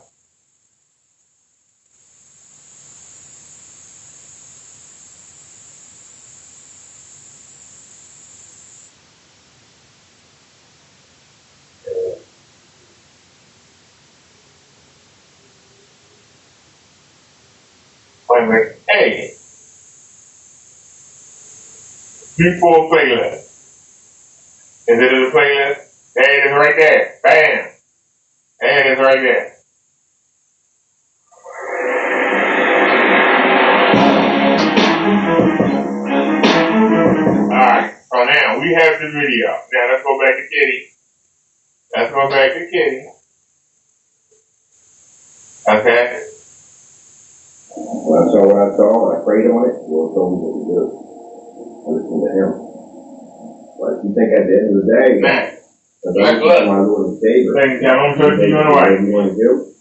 Wait a minute. Hey, Q4 playlist. Is it in the playlist? There it is right there. Bam. There it is right there. Alright, so now we have the video. Now let's go back to Kitty. Let's go back to Kitty. Okay. When I saw what I saw, I prayed on it, the Lord told me what to do. I listened to him. But if you think at the end of the day, my Lord and Savior, I'm going to you on the right. What you want to do,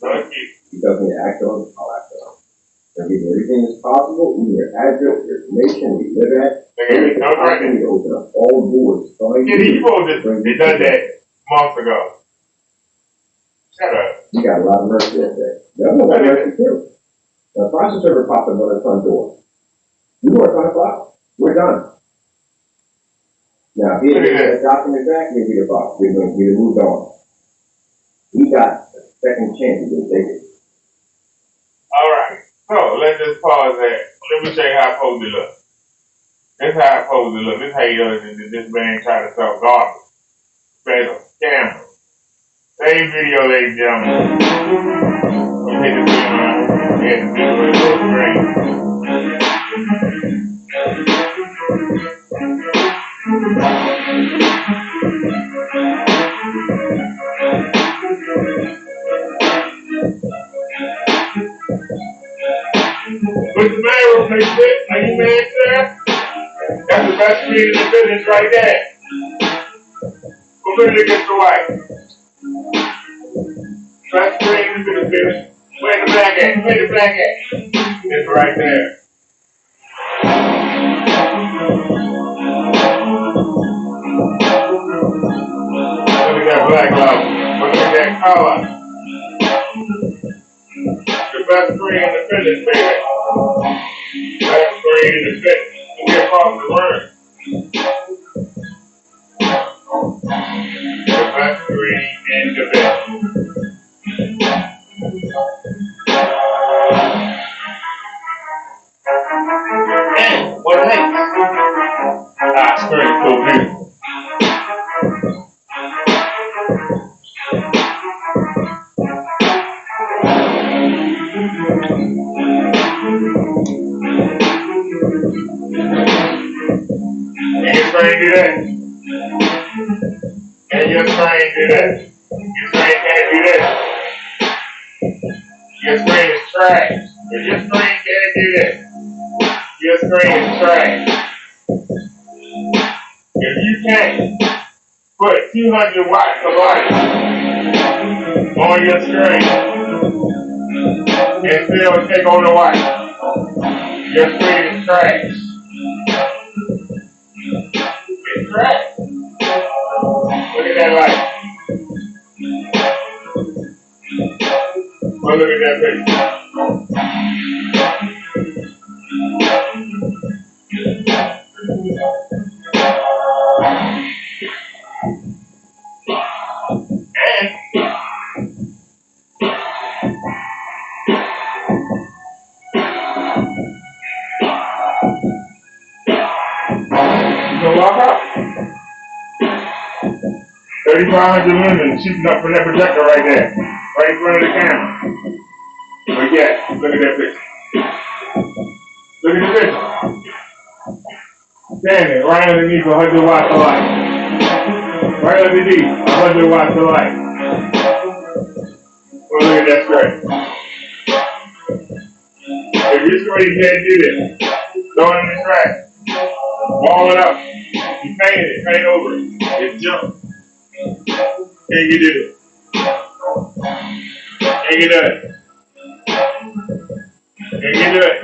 he tells me to act on it, I'll act on it. I'm giving everything that's possible, even your address, your information, where you live at. You open up all doors. Kitty, you supposed to have done that months ago. Shut up. You got a lot of mercy that day. The other one got mercy too. The process server popped up on the front door. We work on the clock. We're done. Now, if he had that document back, we'd be the boss. We'd have moved on. We got a second chance to take it. Alright. So, let's just pause there. Let me show you how I supposed to look. This is how I supposed to look. This is how this man tried to sell garbage. Special camera. Same video, ladies and gentlemen. We hit the camera. Hit the video with the screen. What's the matter with me, bitch? Are you mad, sir? That's the best screen in the business right there. Go put it against the white. Best screen in the business. Where the black at? Where the black at? It's right there. Look at that black level. Look at that color. The best screen in the business, baby. Best screen in the business. We across the room. The best screen in the business. And what a link. Screen so beautiful. And your screen do that. And your screen do that. Your screen can't do that. Your screen is trash. If your screen can't do that, your screen is trash. If you can't put 200 watts of light on your screen and still take on the white, your screen is trash. It's trash. Look at that light. Well, look at that picture. You can walk up. 3,500 lumens shooting up from that projector right there. Right in front of the camera. But yeah, look at that picture. Look at the picture. Standing right underneath 100 watts of light. Right underneath 100 watts of light. Well, look at that screen. If your screen can't do this, throw it in the trash. Ball it up. You paint it, paint over it. It's junk. Can't get it. Can't get it. Can't get it.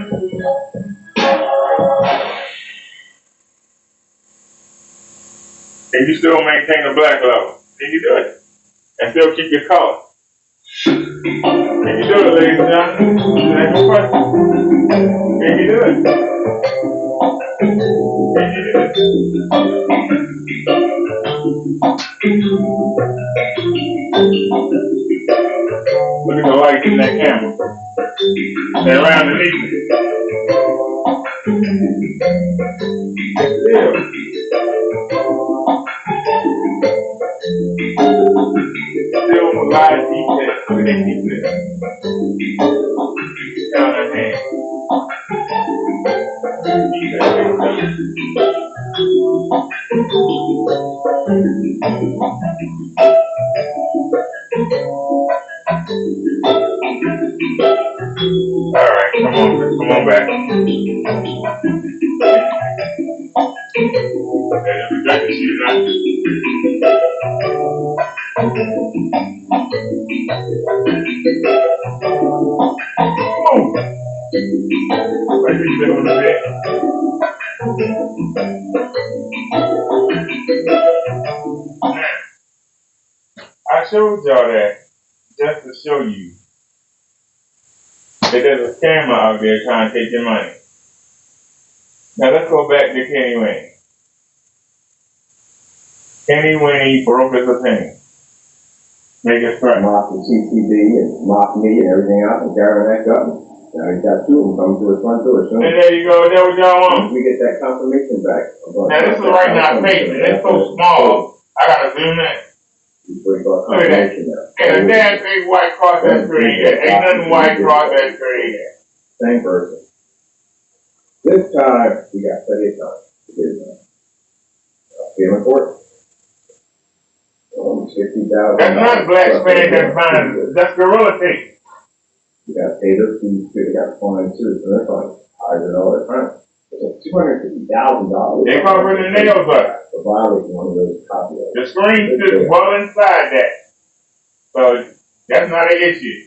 And you still maintain the black level. Can you do it? And still keep your color. Can you do it, ladies and gentlemen? Ain't no question. Can you do it? Can you do it? Look at the light in that camera. They're around the knee. Still. Still a lot of detail. Look at that detail. Down that hand. Alright, come on back. I showed y'all that just to show you that there's a scammer out there trying to take your money. Now let's go back to Kenny Wayne. Kenny Wayne broke his opinion. Make it straight. Mock the CCB and mock me and everything else and carry that up. Now he's got two of them coming to his front door soon. And there you go, that's what y'all want. We get that confirmation back. Now this is right now facing. It's so small. I gotta zoom in. Look at that. Ain't a damn big white cross that screen. Ain't nothing white cross that screen. Same person. This time, we got plenty of time to get it done. Feeling for it? $60,000. That's not black span, that's fine. That's gorilla tape. You got to pay their fees too. They got fines too. So they're fine. Higher than all that time. It's $250,000. They cover the nails up. To violate one of those copyrights. The screen is well inside that. So that's not an issue.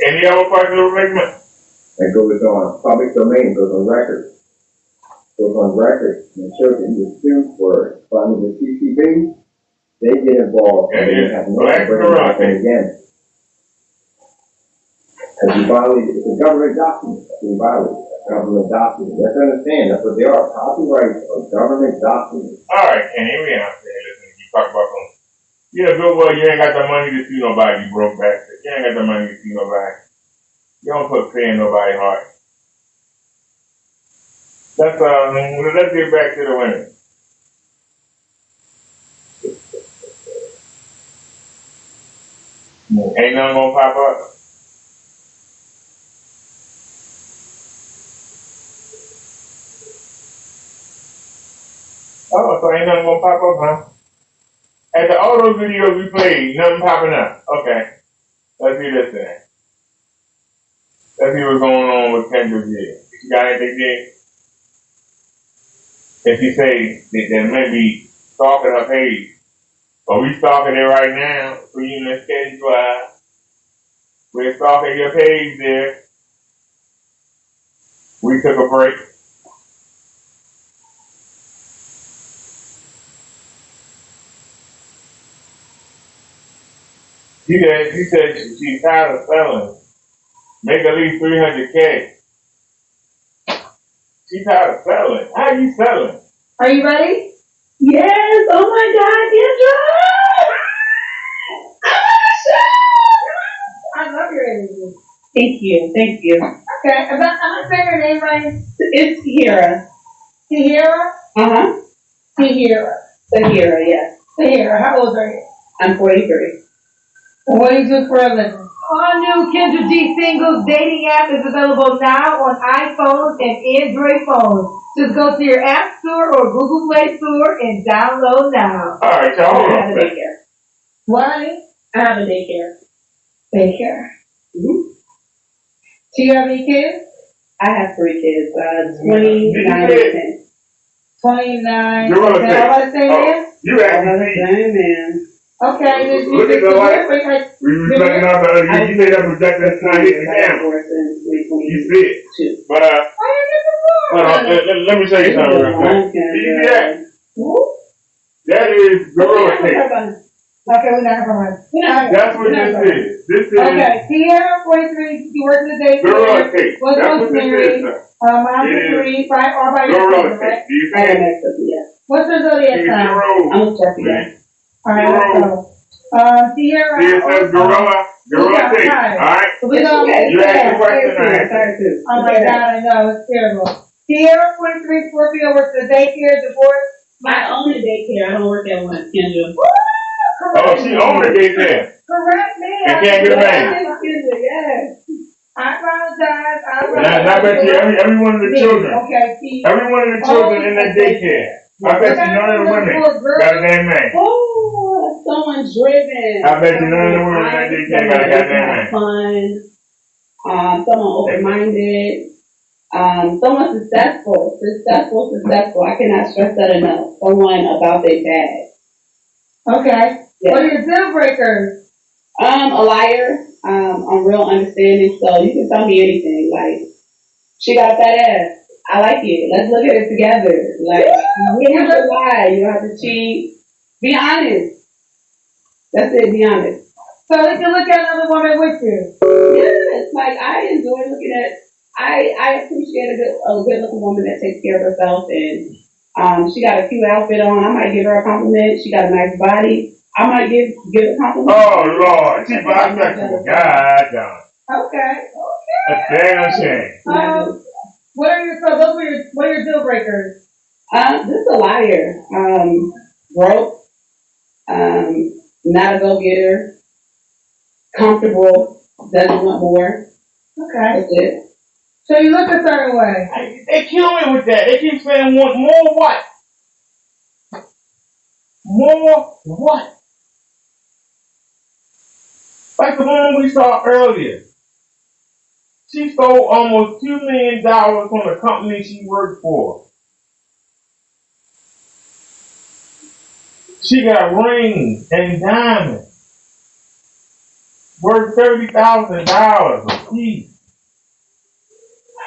Any other personal replacement? That goes on public domain, goes on record. Goes on record. And it shows that he was sued for funding the CCB. They get involved and they have no bring again. As you violate, it's a government document. You violate government document. You have to understand that's what they are. Copyrights are government documents. All right, Kenny, we out there. Listen, you talk about some. You're a good boy. You ain't got the money to sue nobody. You broke back. You ain't got the money to sue nobody. You don't put fear in nobody's heart. Let's get back to the women. Ain't nothing gonna pop up. Oh, so ain't nothing gonna pop up, huh? After all those videos we played, nothing popping up. Okay. Let's do this then. Let's see what's going on with Kendra here. You got anything there? If you say that maybe stalking her page, but we stalking it right now for you in the schedule. We're stalking your page there. We took a break. She said she's tired of selling. Make at least $300K. She's tired of selling. How are you selling? Are you ready? Yes, oh my God, Kendra! I love your energy. Thank you. Okay, am I saying your name right? It's Sahira. Sahira? Uh-huh. Sahira, yes. Sahira, how old are you? I'm 43. What do you do for a living? Our new Kendra G Singles dating app is available now on iPhones and Android phones. Just go to your App Store or Google Play Store and download now. All right, y'all. Hold on. What? I have a daycare. Daycare. Mm-hmm. Do you have any kids? I have 3 kids, 29 and 10. 29. You're Is that all the same man? You All the same man. Okay. Look at the light. We reflecting off the other. You say that projector is not hitting the camera. You see it. But hold on. Let me show you something real quick. Do you see that? That is gorilla tape. Okay, we're not gonna run. That's what this is. This is Okay, Sierra 43, you work in the day. gorilla tape. What's That's on what this Mary? is, sir. Mom is 3, 5, all by Gorilla yourself, right? tape. Do you see it? What's the zodiac sign? I'm a Scorpio. Alright, so, Sierra. See, it says gorilla tape. Alright? You asked the question, Oh my God, I know, it's terrible. Sierra 43, Scorpio works at daycare, divorce. I own a daycare. I don't work at one, Kendra. Oh, she owned the daycare. Correct me. And can't get a man. Yes. I apologize. And I bet you every one of the children, Okay, every one of the children in that daycare, I bet you none of the women got a damn man. Oh, someone driven. I bet you none of the women in that daycare got a goddamn man. Fun. Someone open-minded. Someone successful. I cannot stress that enough. Someone about their bag. Okay. Yeah. What are your deal breakers? A liar. I'm real understanding, so you can tell me anything. Like, she got a fat ass. I like it. Let's look at it together. Like, you don't have to lie. You don't have to cheat. Be honest. That's it. Be honest. So we can look at another woman with you. Yes. Like, I enjoy looking at. I appreciate a good looking woman that takes care of herself, and she got a cute outfit on. I might give her a compliment. She got a nice body. I might give a compliment. Oh Lord, she bisexual. God damn. Okay. A damn shame. What are your deal breakers? Just a liar. Broke. Not a go getter. Comfortable. Doesn't want more. Okay. That's it. So you look a certain way. They kill me with that. They keep saying want more what? More what? Like the woman we saw earlier. She stole almost $2 million from the company she worked for. She got rings and diamonds worth $30,000 a piece.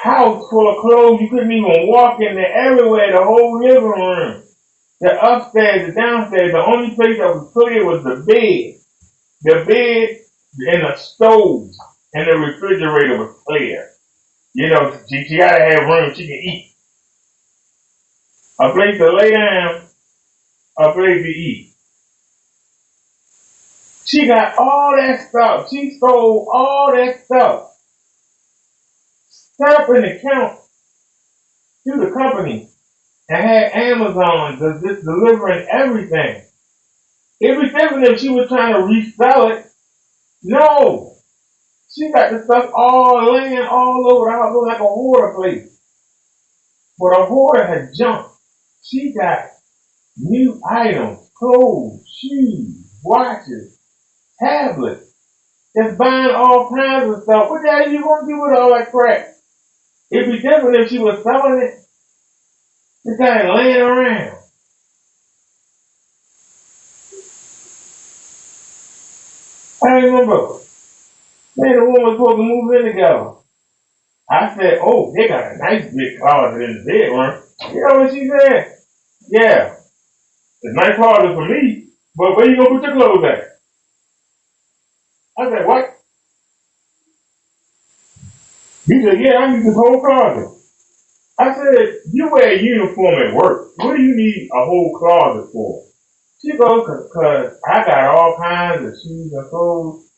House full of clothes, you couldn't even walk in there. Everywhere, the whole living room, the upstairs, the downstairs. The only place that was clear was the bed. The bed and the stove and the refrigerator was clear. You know, she gotta have room she can eat. A place to lay down, a place to eat. She got all that stuff. She stole all that stuff. Set up an account to the company and had Amazon just delivering everything. It'd be different if she was trying to resell it. No. She got the stuff all laying all over the house, looking like a hoarder place. But a hoarder had jumped. She got new items, clothes, shoes, watches, tablets. Just buying all kinds of stuff. What the hell are you going to do with all that crap? It'd be different if she was selling it. This guy laying around. I remember, man, the woman was supposed to move in together. I said, oh, they got a nice big closet in the bedroom. You know what she said? Yeah, it's a nice closet for me, but where you gonna put your clothes at? I said, what? He said, yeah, I need this whole closet. I said, you wear a uniform at work. What do you need a whole closet for? She goes, cause I got all kinds of shoes and clothes.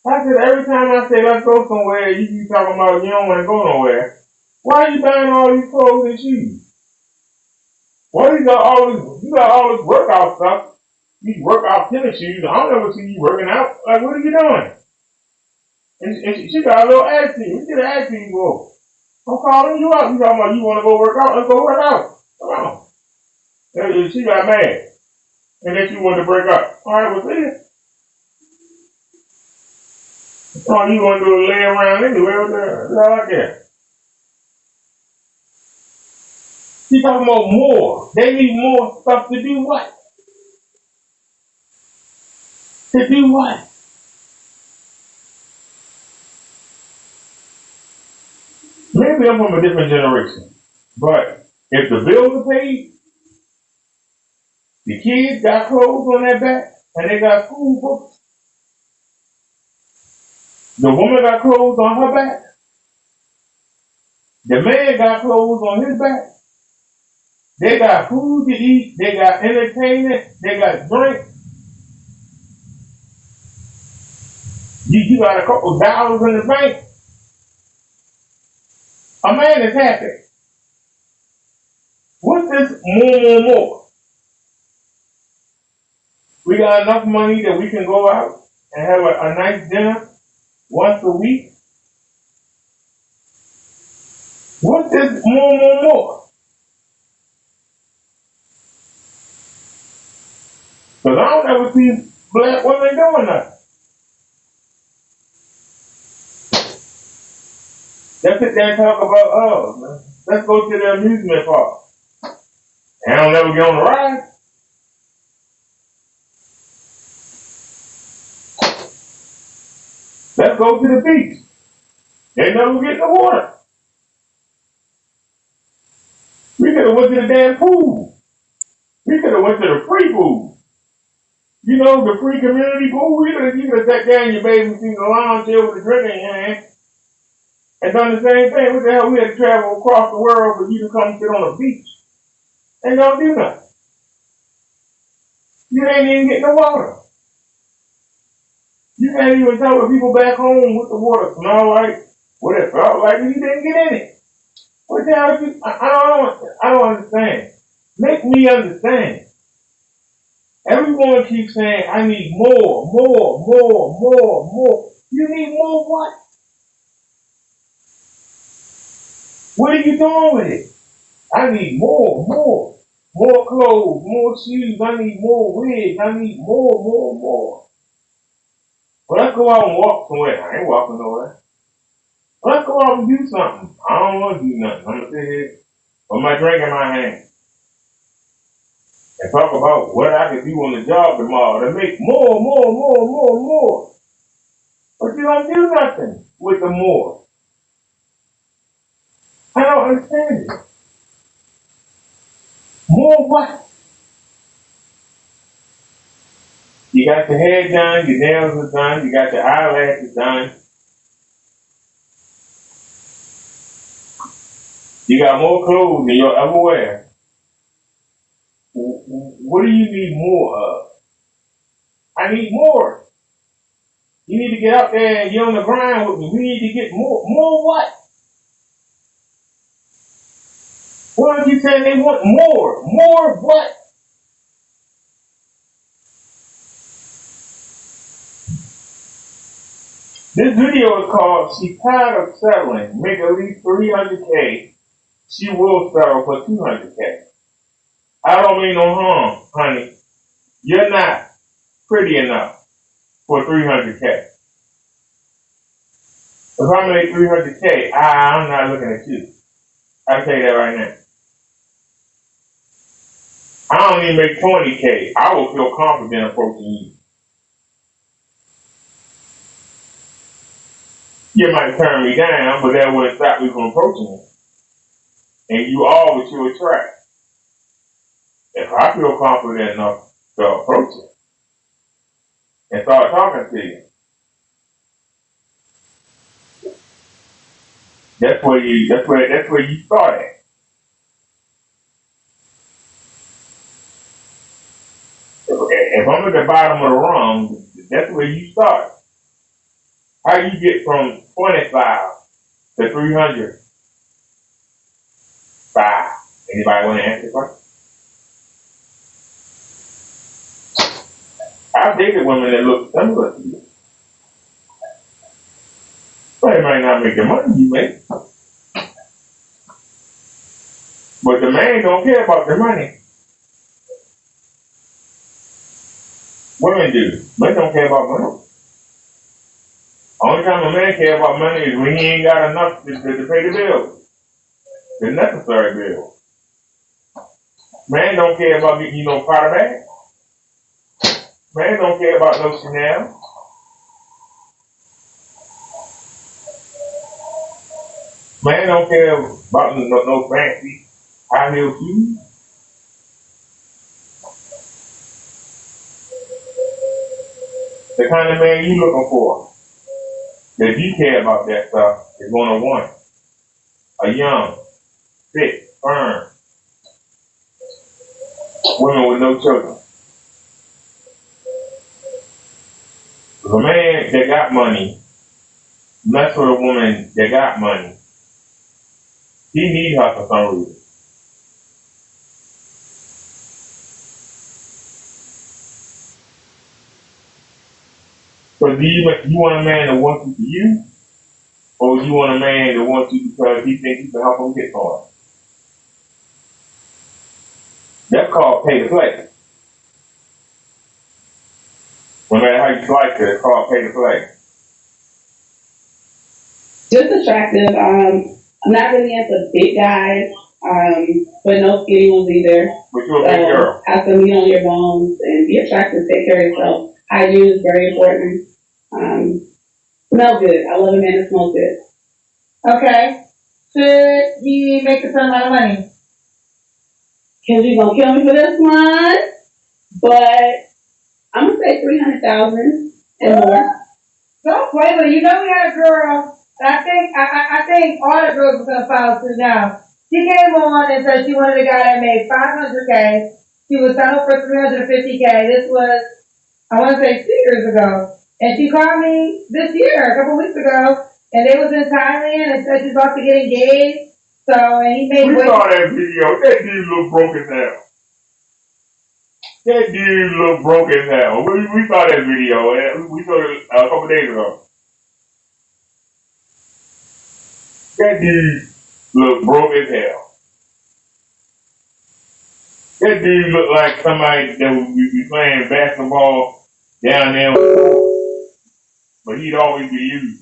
I said, every time I say let's go somewhere, you keep talking about you don't want to go nowhere. Why are you buying all these clothes and shoes? Why you got all this workout stuff? These workout tennis shoes. I don't ever see you working out. Like, what are you doing? And she got a little attitude. We get an attitude for. I'm calling you out. You talking about you want to go work out? Let's go work out. Come on. And she got mad. And then she wanted to break up. All right, well, see. Oh, you want to do a lay around anyway? That's all I care. She talking about more. They need more stuff to do what? To do what? Maybe I'm from a different generation. But if the bills are paid, the kids got clothes on their back, and they got school books, the woman got clothes on her back, the man got clothes on his back, they got food to eat, they got entertainment, they got drink. You got a couple dollars in the bank. A man is happy. What's this more? We got enough money that we can go out and have a nice dinner once a week. What's this more? Because I don't ever see black women doing nothing. Let's sit there and talk about, oh, man, let's go to the amusement park. And I don't ever get on the ride. Let's go to the beach. They never get in the water. We could have went to the damn pool. We could have went to the free pool. You know, the free community pool. You could have sat down in your bathing suit in the lounge chair with a drink in your hand and done the same thing. What the hell? We had to travel across the world for you to come sit on a beach and don't do nothing. You ain't even get in the water. You can't even tell the people back home what the water smelled like, what it felt like, and you didn't get in it. What the hell? I don't understand. Make me understand. Everyone keeps saying, I need more. You need more what? What are you doing with it? I need more. More clothes, more shoes. I need more wigs. I need more. Well, let's go out and walk somewhere. I ain't walking nowhere. Well, let's go out and do something. I don't want to do nothing. I'm going to sit here with my drink in my hand and talk about what I can do on the job tomorrow to make more. But you don't do nothing with the more. I don't understand it. More what? You got your hair done, your nails are done, you got your eyelashes done. You got more clothes than you'll ever wear. What do you need more of? I need more. You need to get out there and get on the grind with me. We need to get more. More what? What are you saying they want more? More what? This video is called She Tired of Settling. Make at least $300K. She will settle for $200K. I don't mean no harm, honey. You're not pretty enough for $300K. If I make $300K, I'm not looking at you. I tell you that right now. I don't even make $20K. I will feel confident approaching you. You might turn me down, but that wouldn't stop me from approaching you. And you are what you attract. If I feel confident enough to approach you and start talking to you, that's where you start at. If I'm at the bottom of the rung, that's where you start. How you get from 25 to 300? 5. Anybody want to answer the question? I've dated women that look similar to you. Well, it might not make the money you make. But the man don't care about the money. Women do. Men don't care about money. Only time a man care about money is when he ain't got enough to pay the bills. The necessary bills. Man don't care about getting you no Prada bag. Man don't care about no Chanel. Man don't care about no fancy high heel shoes. The kind of man you looking for, that you care about that stuff, is gonna want a young, fit, firm woman with no children. If a man that got money mess with a woman that got money, he need her for some reason. So do you want a man that wants you for you, or you want a man that wants you because he thinks you can help him get going? That's called pay to play. No matter how you slice it, it's called pay to play. Just attractive. I'm not really into big guys, but no skinny ones either. But you're a big girl. Have some meat on your bones and be attractive, take care of yourself. Hygiene is very important. Smell good. I love a man that smells good. Okay. Should he make a certain amount of money? Kendrick's gonna kill me for this one, but I'm gonna say 300,000 and more. Don't play with it. You know we had a girl, and I think all the girls were gonna follow suit now. She came on and said she wanted a guy that made $500K. She was settled for $350K. This was, I want to say, 2 years ago. And she called me this year, a couple weeks ago, and they was in Thailand and said she's about to get engaged. So, and he made. We saw that video. That dude look broke as hell. That dude look broke as hell. We saw that video. We saw it a couple days ago. That dude look broke as hell. That dude look like somebody that would be playing basketball down there, but he'd always be using.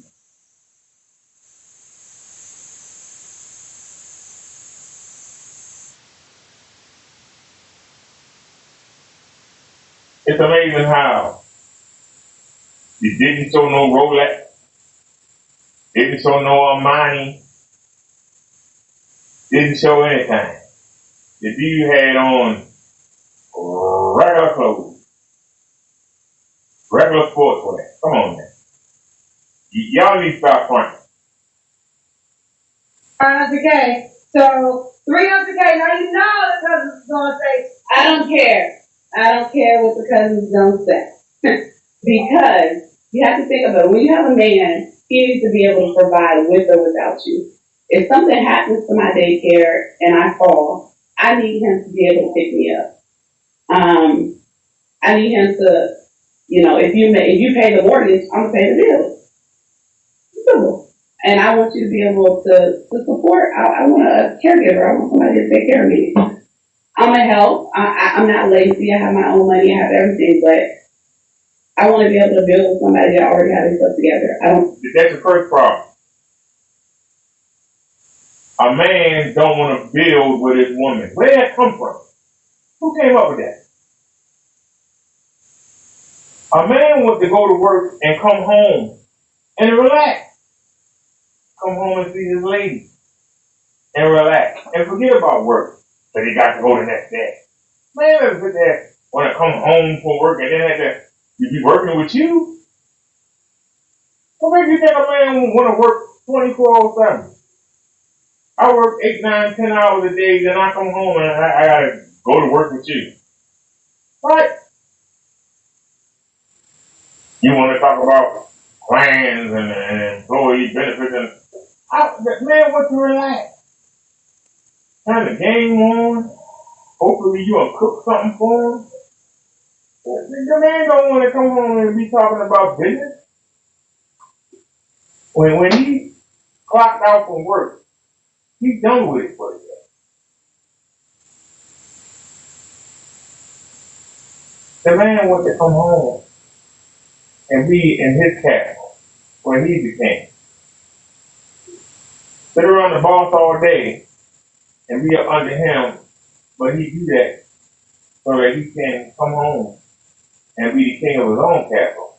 It's amazing how he didn't show no Rolex, didn't show no Armani, didn't show anything. The dude had on regular clothes, regular sportswear. Come on, man. Y'all need to stop fronting. 500K. So 300K. Now you know the cousin's gonna say, I don't care. I don't care what the cousins don't say. Because you have to think about it. When you have a man, he needs to be able to provide with or without you. If something happens to my daycare and I fall, I need him to be able to pick me up. I need him to, if you pay the mortgage, I'm gonna pay the bills. Simple. And I want you to be able to support. I want a caregiver. I want somebody to take care of me. I'm a help. I'm not lazy. I have my own money. I have everything, but I want to be able to build with somebody that already has themselves together. That's the first problem. A man don't want to build with his woman. Where did that come from? Who came up with that? A man wants to go to work and come home and relax. Come home and see his lady and relax and forget about work. But he got to go the next day. Man, let's sit there, want to come home from work and then have to be working with you? What makes you think a man want to work 24/7? I work 8, 9, 10 hours a day, then I come home and I got to go to work with you. What? You want to talk about plans and employee benefits and man wants to relax. Turn the game on. Hopefully you will cook something for him. The man don't want to come home and be talking about business. When he clocked out from work, he's done with it for the day. The man wants to come home and be in his castle where he became. Sit around the boss all day and be up under him, but he do that so that he can come home and be the king of his own castle.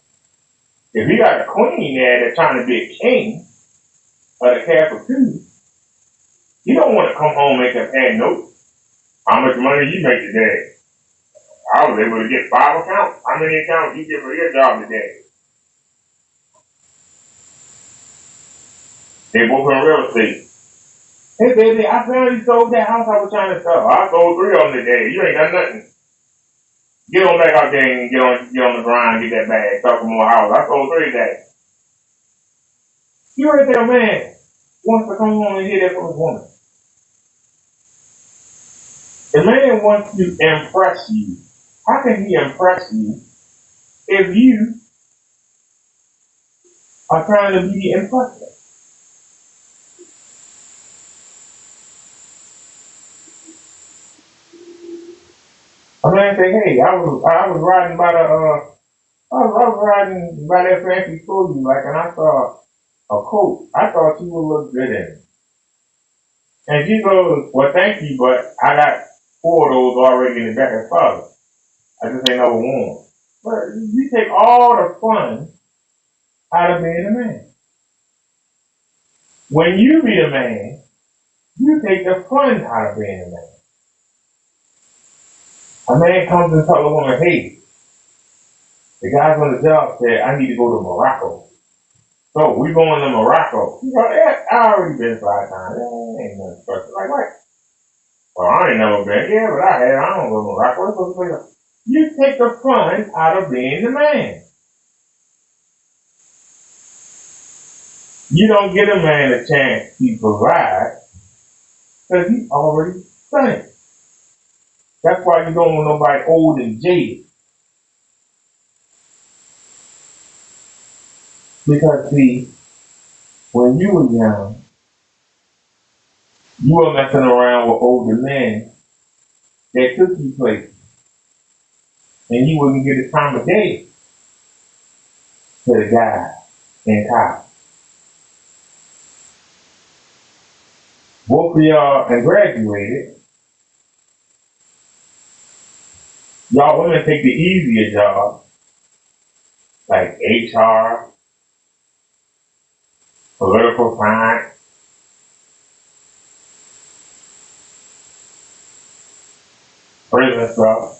If he got a queen there that's trying to be a king of the castle too, you don't want to come home and compare notes. How much money you make today? I was able to get 5 accounts. How many accounts you get for your job today? They both in real estate. Hey baby, I found you sold that house I was trying to sell. I sold 3 of them today. You ain't done nothing. Get on back out there and get on the grind, get that bag, sell some more house. I sold 3 today. You heard that man wants to come home and hear that from his woman. The man wants to impress you. How can he impress you if you are trying to be impressive? A man say, hey, I was riding by I was riding by that fancy clothes you like, and I saw a coat. I thought you would look good in it. And she goes, well, thank you, but I got 4 of those already in the back of the closet. I just ain't never worn. But you take all the fun out of being a man. When you be a man, you take the fun out of being a man. A man comes and tells a woman, hey, the guys on the job said I need to go to Morocco. So we going to Morocco. You know, I already been 5 times. Ain't nothing special. Like what? Well, I ain't never been. Yeah, but I don't go to Morocco. You take the fun out of being the man. You don't give a man a chance to provide because he's already done it. That's why you don't want nobody old and jaded. Because see, when you were young, you were messing around with older men that took you places. And you wouldn't get a time of day to the guy in college. Both of y'all and graduated. Y'all women take the easier jobs, like HR, political science, prison stuff,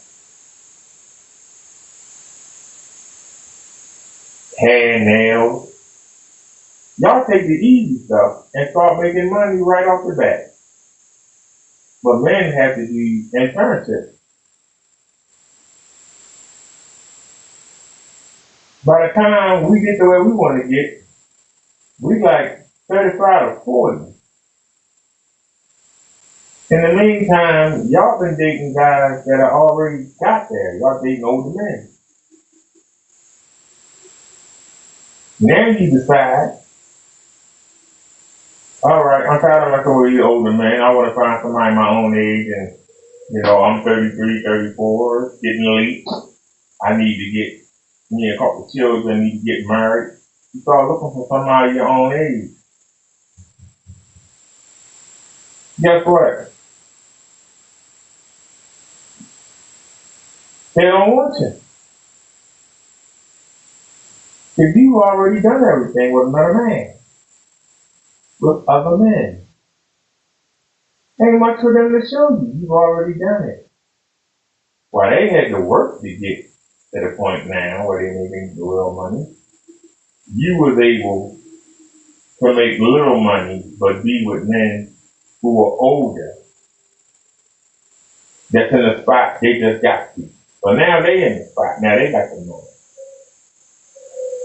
hair and nails. Y'all take the easy stuff and start making money right off the bat. But men have to do internships. By the time we get to where we want to get, we like 35 to 40. In the meantime, y'all been dating guys that are already got there. Y'all dating older men. Now you decide, all right, I'm tired of messing with you older men. I want to find somebody my own age, and I'm 33, 34, getting late. I need to get a couple of children. I need to get married. You start looking for somebody your own age. Guess what? They don't want you. Because you've already done everything with another man. With other men. Ain't much for them to show you. You've already done it. Well, they had to work to get to the point now where they're making real money. You was able to make little money, but be with men who were older. That's in the spot they just got to. So now they in the spot. Now they got the money.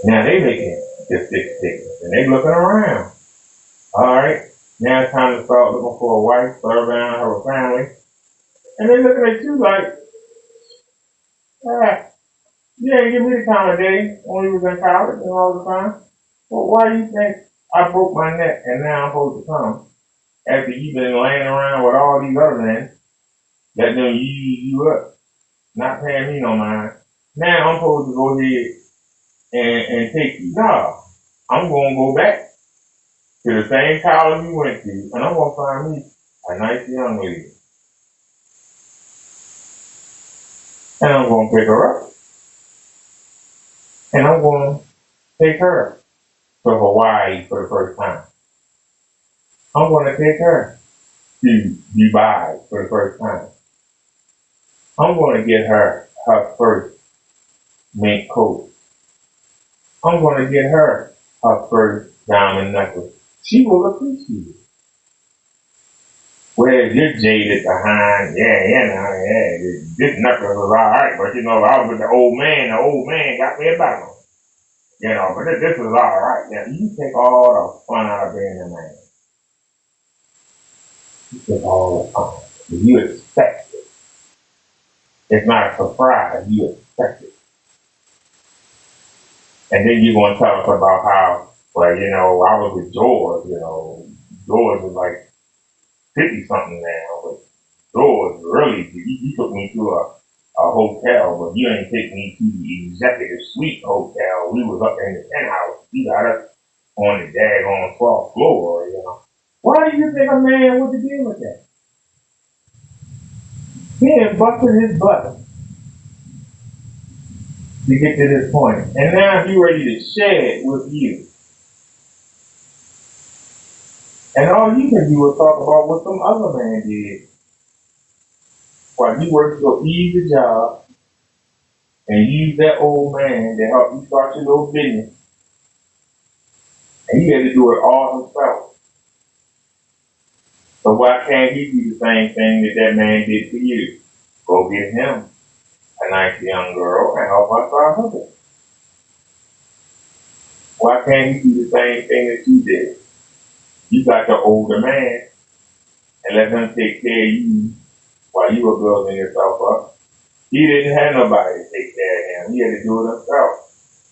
Now they making the 6 figures. And they looking around. All right. Now it's time to start looking for a wife, start around, have a family. And they looking at you like, you ain't give me the time of day when we was in college and all the time. Well, why do you think I broke my neck and now I'm supposed to come after you've been laying around with all these other men, let them use you up, not paying me no mind. Now I'm supposed to go ahead and take you. No, I'm going to go back to the same college we went to, and I'm going to find me a nice young lady. And I'm going to pick her up. And I'm going to take her to Hawaii for the first time. I'm going to take her to Dubai for the first time. I'm going to get her first mink coat. I'm going to get her first diamond necklace. She will appreciate it. Whereas you're jaded behind, this necklace was alright, but I was with the old man got me a bottle. But this was alright. You take all the fun out of being a man. You take all the fun. You expect it. It's not a surprise, you expect it. And then you're going to tell us about how, I was with George, George was like 50-something now, but George really, he took me to a hotel, but you ain't take me to the executive suite hotel. We was up in the penthouse. He got us on the daggone 12th floor, Why do you think a man would deal with that? He had busted his butt to get to this point. And now he ready to shed with you. And all you can do is talk about what some other man did while you worked your easy job and use that old man to help you start your little business. And he had to do it all himself. So why can't he do the same thing that man did for you? Go get him a nice young girl and help her start her business. Why can't he do the same thing that you did? You got the older man and let him take care of you while you were building yourself up. He didn't have nobody to take care of him. He had to do it himself.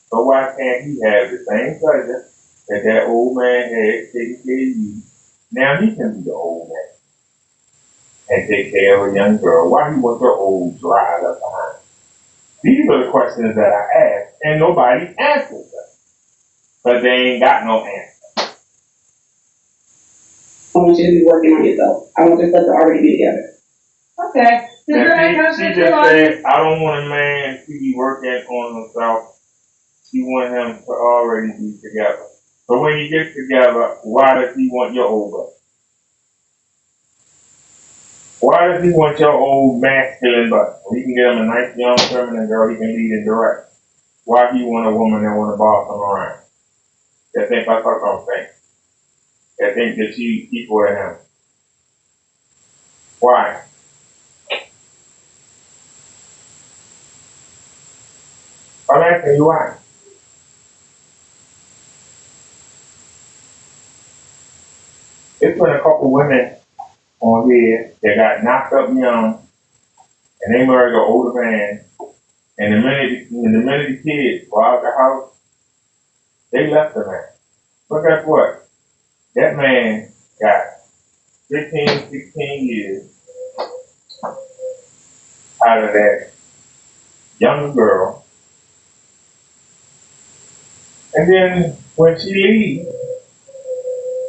So why can't he have the same pleasure that old man had taking care of you? Now he can be the old man and take care of a young girl. Why he want your old dry left behind? These are the questions that I ask, and nobody answers them. But they ain't got no answer. I want you to be working on yourself. I want this stuff to already be together. Okay. She just said, I don't want a man to be working on himself. She want him to already be together. So when you get together, why does he want your old butt? Why does he want your old masculine butt? Well, he can get him a nice young feminine girl he can lead and direct. Why do you want a woman that want to boss him around? That think that's what I'm saying. That think that you equal to him. Why? I'm asking you why. It's been a couple women on here that got knocked up young and they married an older man. And the minute the kids were out of the house, they left the man. But guess what? That man got 15, 16 years out of that young girl. And then when she leaves,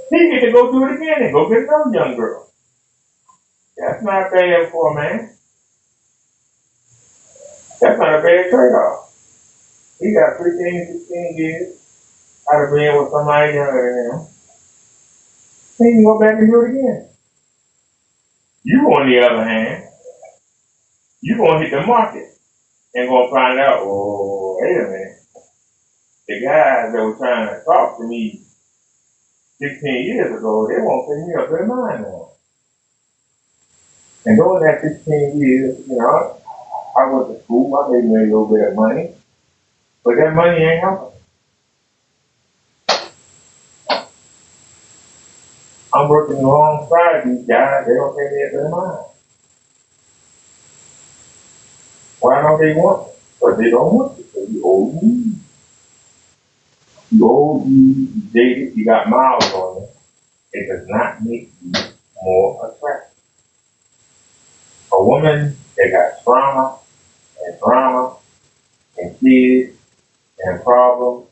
he get to go do it again and go get another young girl. That's not bad for a man. That's not a bad trade-off. He got 15, 16 years out of being with somebody younger than him. He can go back and do it again. You, on the other hand, you gonna hit the market and gonna find out, oh, wait a minute. The guys that were trying to talk to me 16 years ago, they won't pick me up in mind now. And during that 16 years, I went to school, I made me a little bit of money, but that money ain't helping. I'm working alongside these guys, they don't pay me up in mind. Why don't they want it? But they don't want it, because you owe me. You old, you dated, you got miles on it. It does not make you more attractive. A woman that got trauma and drama and kids and problems,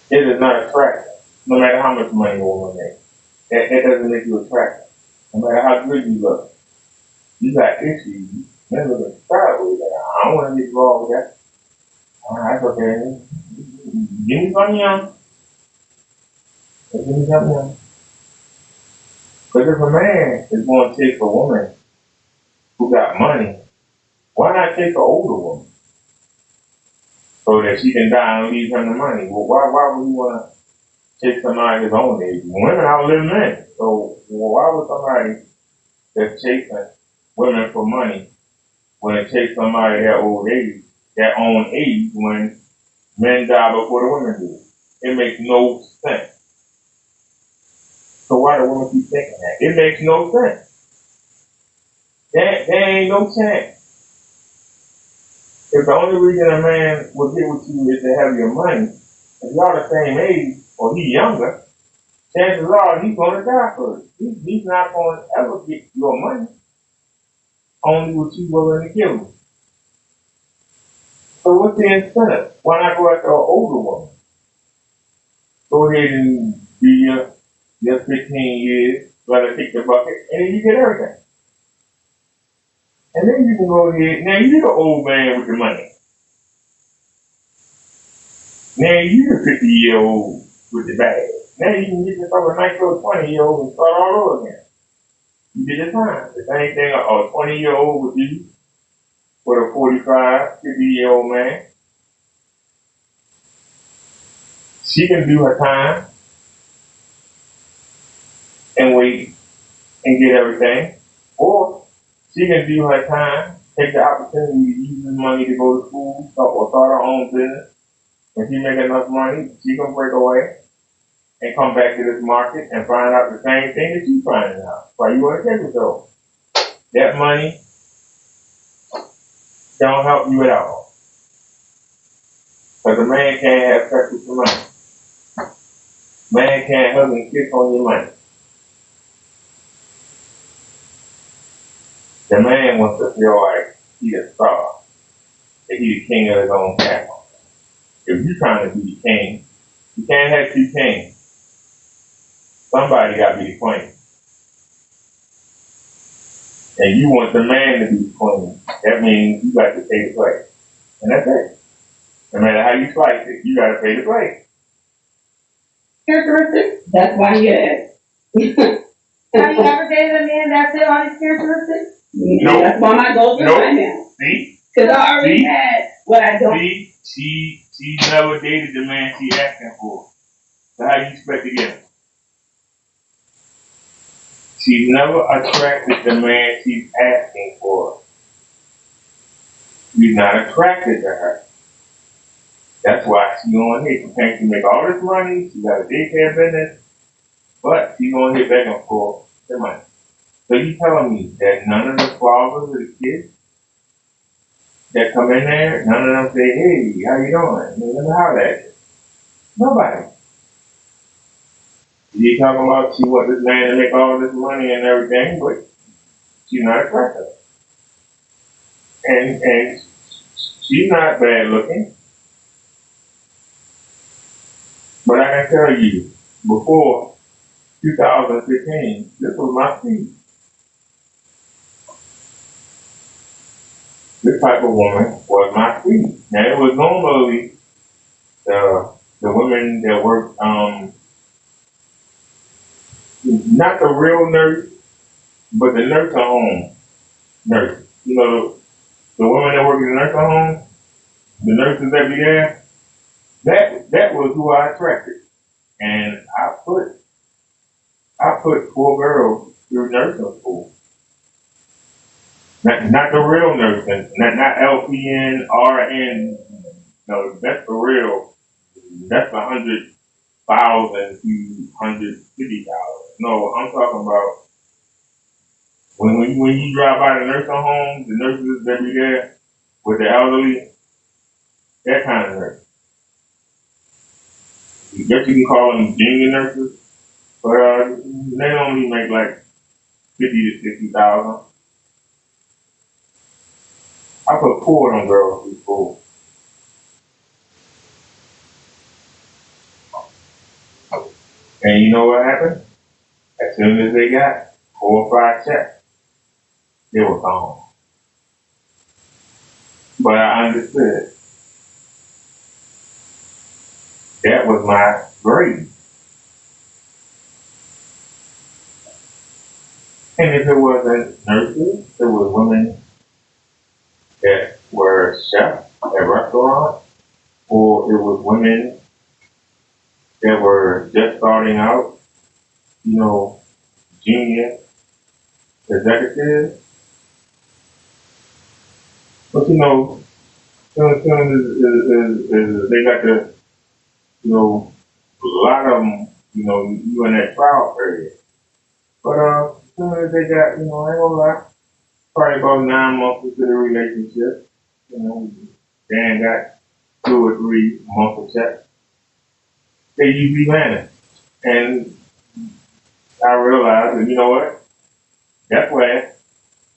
it is not attractive. No matter how much money a woman makes. That doesn't make you attractive. No matter how good you look. You got issues. Men look at sideways. I don't want to get involved with that. That's okay. Give me some young. Give me some young. But if a man is going to take a woman who got money, why not take an older woman? So that she can die and leave him the money. Well, why would you want to take somebody his own age? Women outlive men. So why would somebody that's chasing women for money when it takes somebody that old age, that own age, when men die before the women do? It makes no sense. So why do women keep thinking that? It makes no sense. There ain't no chance. If the only reason a man will get with you is to have your money, if y'all the same age or he younger, chances are he's going to die first. He's not going to ever get your money, only with you willing to kill him. So what's the incentive? Why not go after an older woman? Go ahead and do your 15 years, let her take the bucket, and then you get everything. And then you can go ahead, now you're the old man with the money. Now you're the 50-year-old with the bag. Now you can get yourself a nice little 20-year-old and start all over again. You did your time. The same thing a 20-year-old would do with a 45, 50-year-old man. She can do her time and wait and get everything. Or she can do her time, take the opportunity to use the money to go to school or start her own business. When she make enough money, she can break away and come back to this market and find out the same thing that she's finding out. Why you want to take it though? That money don't help you at all. Because a man can't have sex with your money. Man can't hug and kiss on your money. The man wants to feel like he's a star, that he's the king of his own castle. If you're trying to be the king, you can't have two kings. Somebody got to be the queen. And you want the man to be the queen. That means you got to pay the price. And that's it. No matter how you slice it, you got to pay the price. Characteristics? That's why you asked. Have you ever dated a man that fit all these characteristics? No. That's why my goals are right now. See? Because I already had what I don't. See? She never dated the man she asking for. So how you expect to get him? She's never attracted the man she's asking for. He's not attracted to her. That's why she's on here. She thinks she make all this money. She got a daycare business. But she's on here begging for the money. So you telling me that none of the fathers of the kids that come in there, none of them say, hey, how you doing? Let me holler at you. Nobody. You talking about she want this man to make all this money and everything, but she's not attractive. And she's not bad looking. But I can tell you, before 2015, this was my speed. This type of woman was my speed. Now it was normally the women that worked, not the real nurse, but the nursing home nurse. You know, the women that work in the nursing home, the nurses that be there, that was who I attracted. And I put poor girls through nursing school. Not the real nursing, not LPN, RN. No, that's the real. That's 100,000 to 150,000. No, I'm talking about when you drive by the nursing home, the nurses that be there with the elderly, That kind of nurse. I guess you can call them junior nurses, but they only make like 50 to 60,000. I put 4 of them girls through school. And you know what happened? As soon as they got 4 or 5 checks, they were gone. But I understood that was my grade. And if it wasn't nurses, it was women that were chefs at restaurants, or it was women that were just starting out, you know, junior executives. But you know, soon as they got to, you know, a lot of them, you know, you in that trial period. But as soon as they got, you know, I ain't gonna lie, probably about 9 months into the relationship, you know, Dan got 2 or 3 months of checks. They usually vanish. And I realized that, you know what? That's where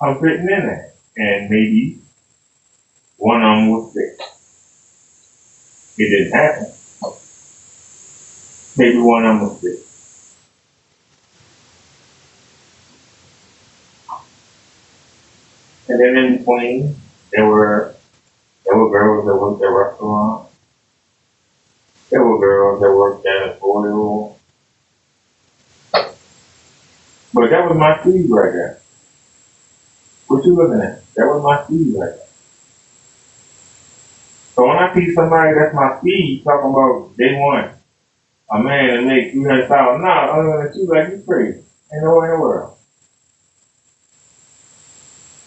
I'm fitting in at. And maybe one of them was sick. It didn't happen. Maybe one of them was sick. And then in between, there were girls that worked at restaurants. There were girls that worked janitorial. But that was my speed right there. What you looking at? That was my speed right there. So when I see somebody that's my speed talking about they want a man to make $300,000, other than you, like, you crazy. Ain't no way in the world.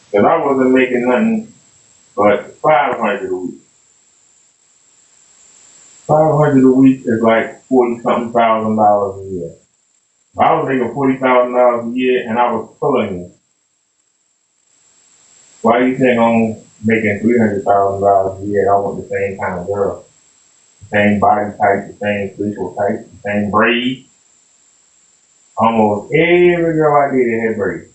Because I wasn't making nothing but $500 a week. $500 a week is like $40-something thousand a year. If I was making $40,000 a year and I was pulling it, why do you think I'm making $300,000 a year and I want the same kind of girl? The same body type, the same facial type, the same braids. Almost every girl I dated had braids.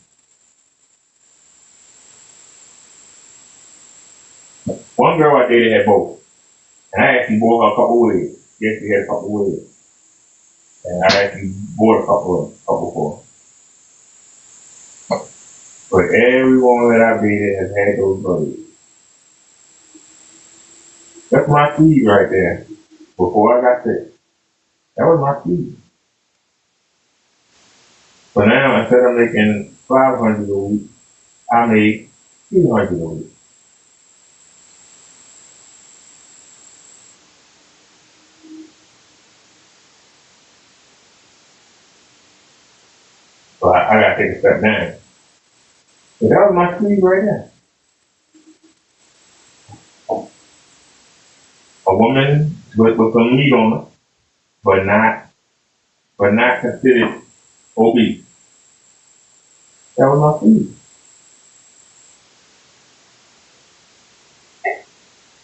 One girl I dated had both. And I actually bought her a couple wigs. Yes, she had a couple wigs. And I actually bought a couple for her. But every woman that I've dated has had those braids. That's my speed right there. Before I got sick. That was my speed. So now, instead of making $500 a week, I make $200 a week. So I gotta take a step down. But that was my speed right there. A woman with some meat on her, but not considered obese. That was my speed.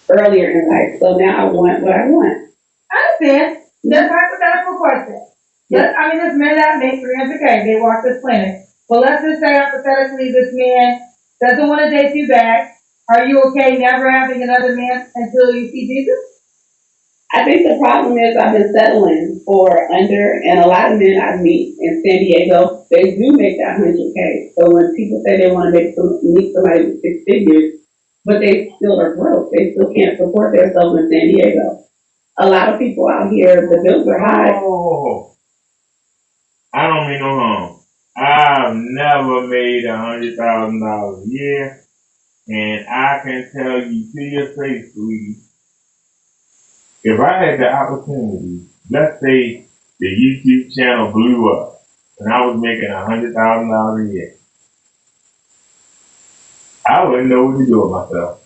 Earlier in life, so now I want what I want. I understand. Just hypothetical question. This man that made 300K, they walk this planet. But let's just say hypothetically this man doesn't want to date you back. Are you okay never having another man until you see Jesus? I think the problem is I've been settling for under, and a lot of men I meet in San Diego, they do make that 100K. So when people say they want to meet somebody with 6 figures, but they still are broke, they still can't support themselves in San Diego. A lot of people out here, the bills are high. Oh, I don't mean no harm. I've never made $100,000 a year, and I can tell you to your face, sweetie, if I had the opportunity, let's say the YouTube channel blew up, and I was making $100,000 a year, I wouldn't know what to do with myself.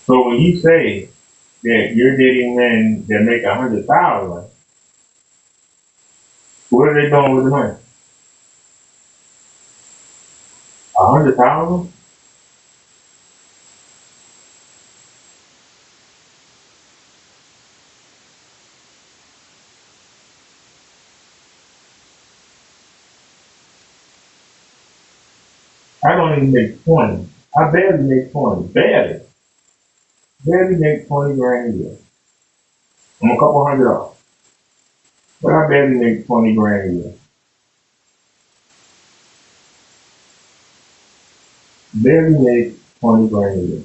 So when you say that you're dating men that make $100,000, what are they doing with the money? $100,000? I don't even make 20. I barely make 20. Barely. Barely make 20 grand a year. I'm a couple hundred off. But I barely make 20 grand a year. Barely make 20 grand a year.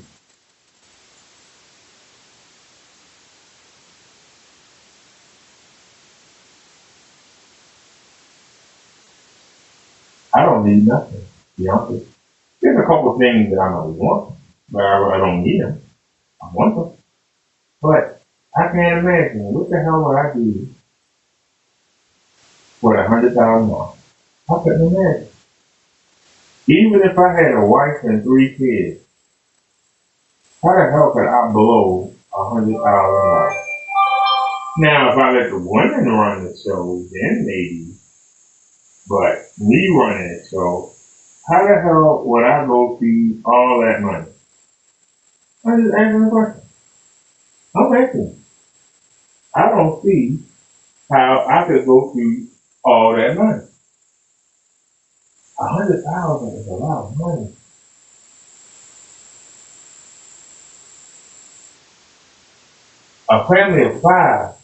I don't need nothing, to be honest. There's a couple of things that I might want, but I don't need them. I want them. But I can't imagine what the hell would I do for $100,000. I couldn't imagine. Even if I had a wife and 3 kids, how the hell could I blow $100,000? Now, if I let the women run the show, then maybe. But me running the show, how the hell would I go feed all that money? I'm just asking the question. I'm asking. I don't see how I could go through all that money. 100,000 is a lot of money. A family of 5,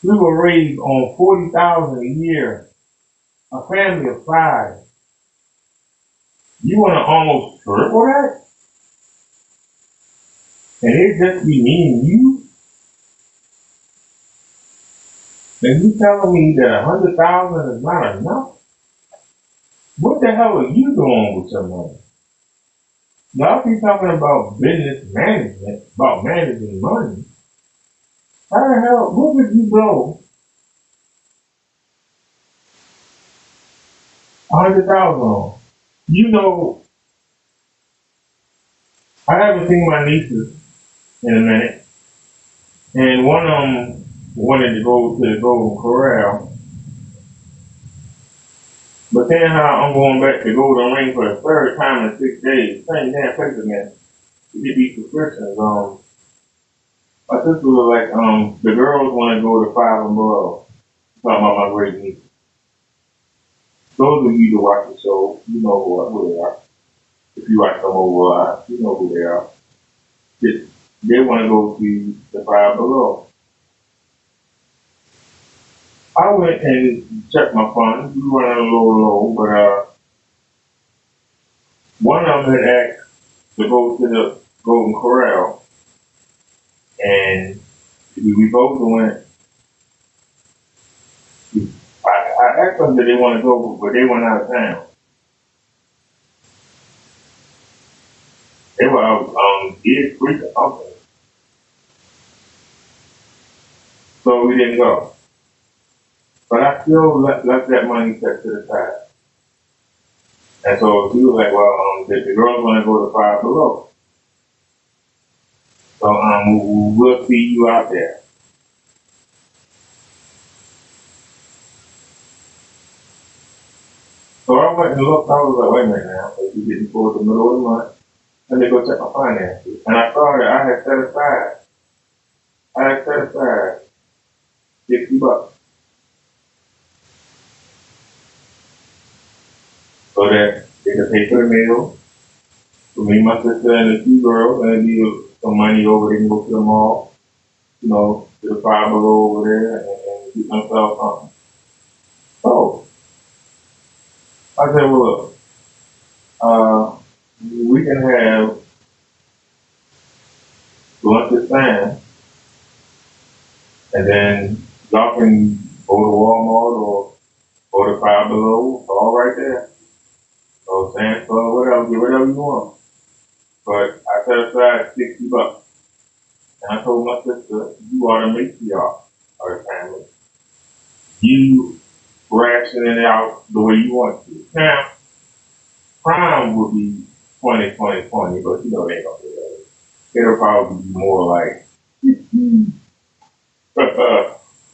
we were raised on 40,000 a year. A family of 5. You want to almost triple that? And it just be me and you? And you telling me that 100,000 is not enough? What the hell are you doing with your money? Y'all keep talking about business management, about managing money. How the hell, what would you blow 100,000 on? You know, I haven't seen my nieces in a minute, and one of them wanted to go to the Golden Corral, but then how I'm going back to Golden Ring for the 3rd time in 6 days, same damn place again, to get these prescriptions. My sister was like, the girls want to go to 5 and below. Talking about my great niece. Those of you that watch the show, you know who they are. If you watch them over, you know who they are. They want to go to the 5 below. I went and checked my funds. We were running a little low, but one of them had asked to go to the Golden Corral, and we both went. I asked them that they want to go, but they went out of town. They were out on Deer Creek or something. So we didn't go. But I still left that money set to the side. And so he was like, well, the girls want to go to 5 below. So we'll see you out there. So I went and looked. I was like, wait a minute now. If you're getting towards the middle of the month, let me go check my finances. And I saw that I had set aside $60 so that they could pay for the meal for me, my sister, and the 2 girls, and leave some money over. They can go to the mall, to the 5 below over there, and get themselves something. So I said, well, look, we can have lunch at Sam, and then y'all can go to Walmart or to 5 below, all right there. So Sam's Club, whatever, get whatever you want. But I set aside $60. And I told my sister, you are the matriarch of the family. You ration it out the way you want to. Now, crime would be 20, 20, 20, but they ain't gonna do that. It'll probably be more like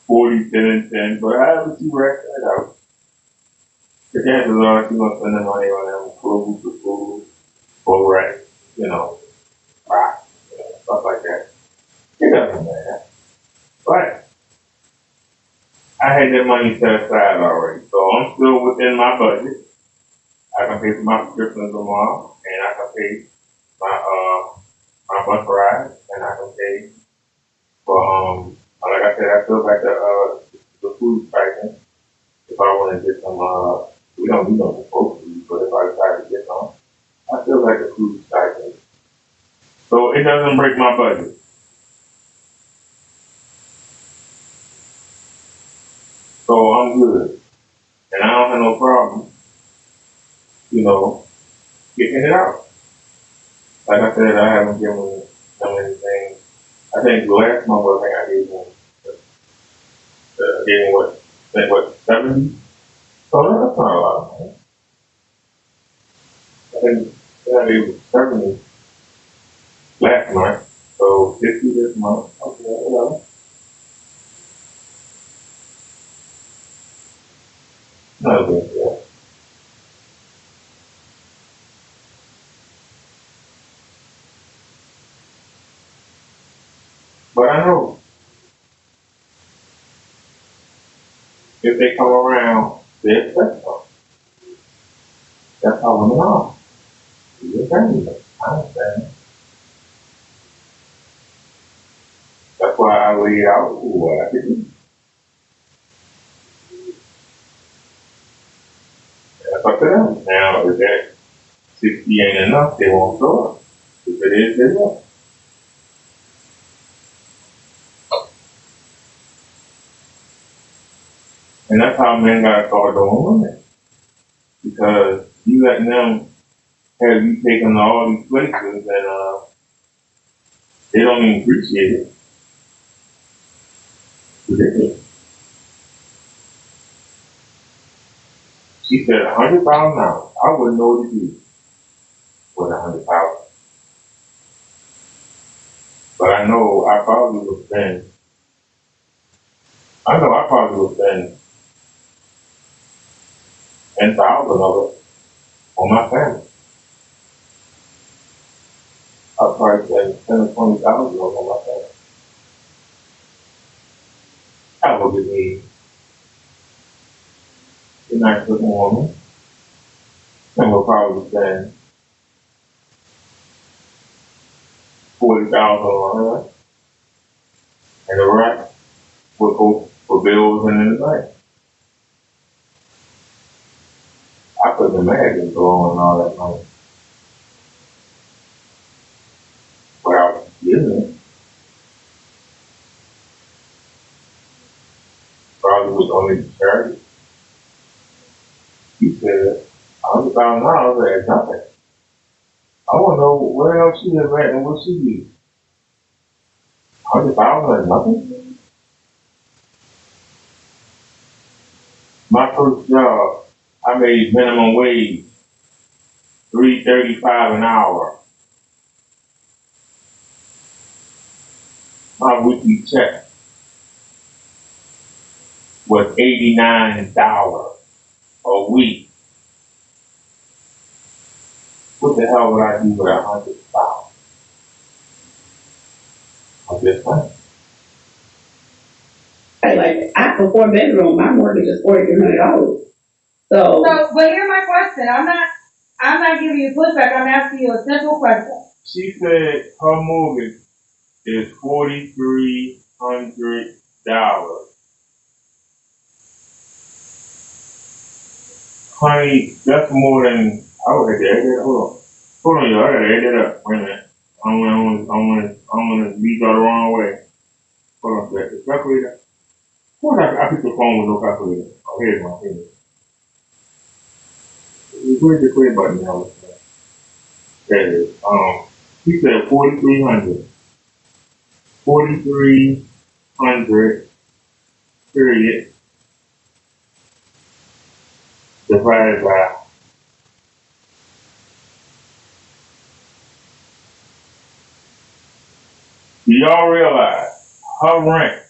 40, 10, and 10, but however she ration it out. The chances are she's gonna spend the money on them clothes or food or rent, rock, stuff like that. It doesn't matter. But I had that money set aside already, so I'm still within my budget. I can can pay for my prescriptions tomorrow, and I can pay my bus ride, and I can pay for like I said, I feel like the food stipend. If I want to get some we don't need no supposed to, but if I decide to get some, I feel like the food stipend. So it doesn't break my budget. So I'm good. And I don't have no problem, getting it out. Like I said, I haven't given them anything. I think last month I gave them, what, 70? So that's not a lot of money. I think I gave them 70 last month. So 50 this month. Okay, whatever. Not a big deal. But I know if they come around, they expect something. That's how women are. You're family. I understand. That's why I lay out what I can do. That's up to them. Now, if that 60 ain't enough, they won't show up. If it is, they will. And that's how men gotta start doing women. Because you letting them have you taken to all these places and they don't even appreciate it. It's ridiculous. She said $100,000. I wouldn't know what to do with $100,000. But I know I probably would spend 10,000 of it on my family. I'll probably spend 10 or 20,000 on my family. That would give me a nice looking woman. And we'll probably spend 40,000 on her. And the rest will go for bills and in the bank. I couldn't imagine throwing all that money without using it. Probably was only the charity. He said $100,000 is nothing. I want to know where else she is at and what she do. 100,000 is nothing. My first job, I made minimum wage, $3.35 an hour. My weekly check was $89 a week. What the hell would I do with 100,000? I'm just saying. Hey, like, I have a 4-bedroom, my mortgage is $4,300. So, but here's my question. I'm not giving you pushback. I'm asking you a simple question. She said her mortgage is $4,300. Honey, that's more than I would have to add that. Hold on, y'all. I gotta add that up. Wait a minute. I'm gonna lead y'all the wrong way. Hold on a second. Calculator. Of course, I picked the phone with no calculator. Oh, here's my finger. Where's the clear button now? There it is. He said 4,300. 4,300 period divided by. Do y'all realize her rent?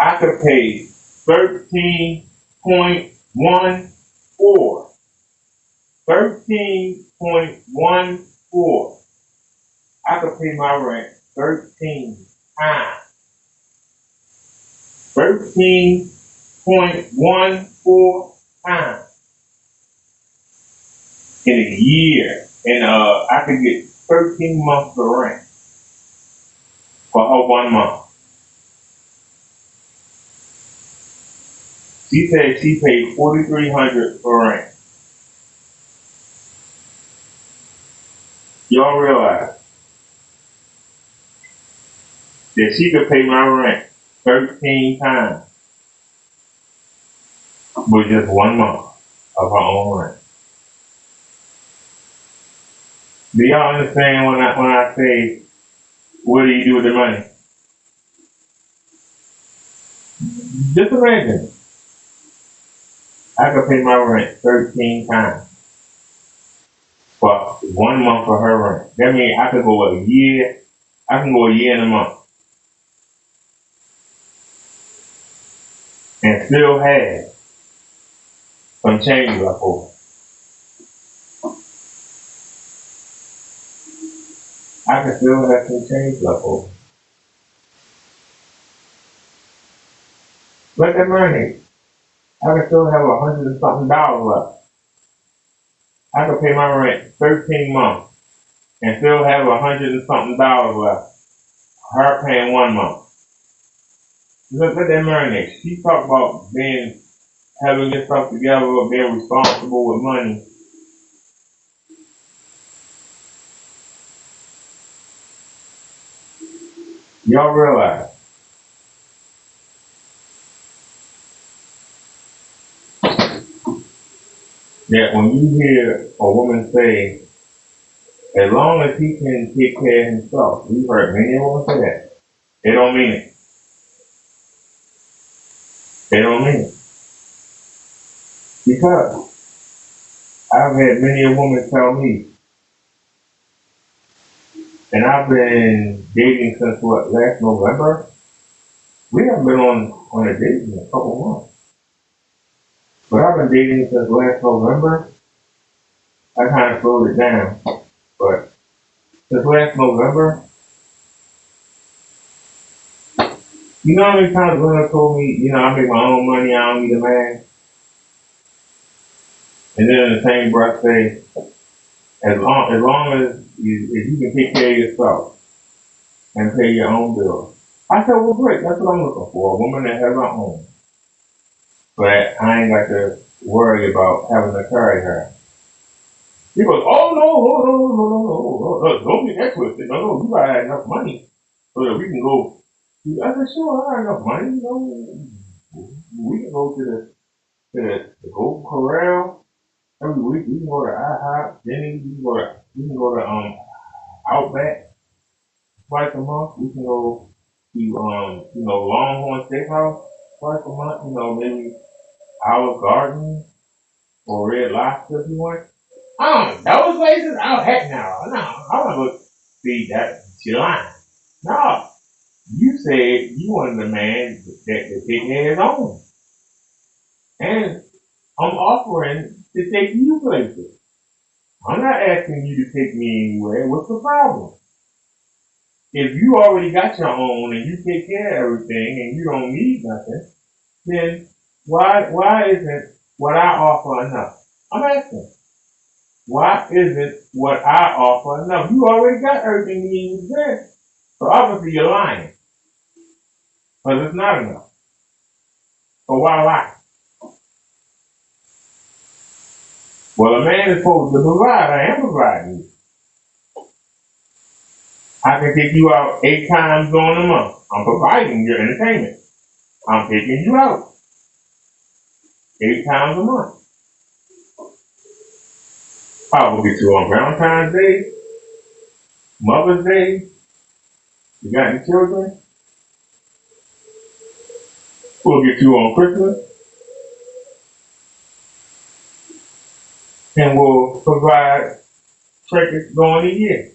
I could pay 13.14. 13.14. I could pay my rent 13 times. 13.14 times. in a year, and I could get 13 months of rent for her 1 month. She said she paid $4,300 for rent. Y'all realize that she could pay my rent 13 times with just 1 month of her own rent. Do y'all understand when I say, what do you do with the money? Just imagine, I could pay my rent 13 times for 1 month of her rent. That means I could go a year, I can go a year and a month and still have some change left over. I can still have some change left over. Let that marinate. I can still have $100 and something left. I could pay my rent 13 months and still have $100 and something left. Her paying 1 month. Let that marinate. She talked about having yourself together or being responsible with money. Y'all realize that when you hear a woman say, as long as he can take care of himself, we've heard many women say that. They don't mean it. They don't mean it. Because I've had many a woman tell me, and I've been dating since last November? We haven't been on a date in a couple months. But I've been dating since last November. I kind of slowed it down. But since last November, you know how many times women told me, I make my own money, I don't need a man? And then in the same breath say, as long as if you can take care of yourself and pay your own bills. I said, well, great, that's what I'm looking for, a woman that has her own. But I ain't got to worry about having to carry her. He goes, oh, no, don't get that twisted. No, you gotta have enough money so that we can go. I said, sure, I got enough money. We can go to the Golden Corral every week. We can go to IHOP, Denny's. We can go to Outback twice a month. We can go to Longhorn Steakhouse twice a month. Maybe Olive Garden or Red Lobster if you want. Those places? Oh, heck no. No, I want to go see that. She lying. No. You said you wanted a man that take care of his own. And I'm offering to take you places. I'm not asking you to take me anywhere. What's the problem? If you already got your own and you take care of everything and you don't need nothing, then why isn't what I offer enough? I'm asking. Why isn't what I offer enough? You already got everything you need there. So obviously you're lying. Because it's not enough. So why lie? Well, a man is supposed to provide. I am providing. I can take you out 8 times during a month. I'm providing your entertainment. I'm taking you out 8 times a month. I will get you on Valentine's Day, Mother's Day. You got any children? We'll get you on Christmas. And we'll provide trinkets during the year.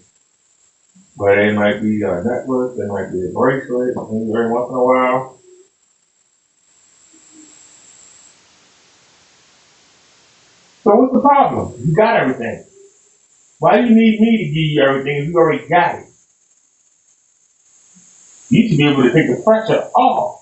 But it might be a necklace, it might be a bracelet, every once in a while. So what's the problem? You got everything. Why do you need me to give you everything if you already got it? You should be able to take the pressure off.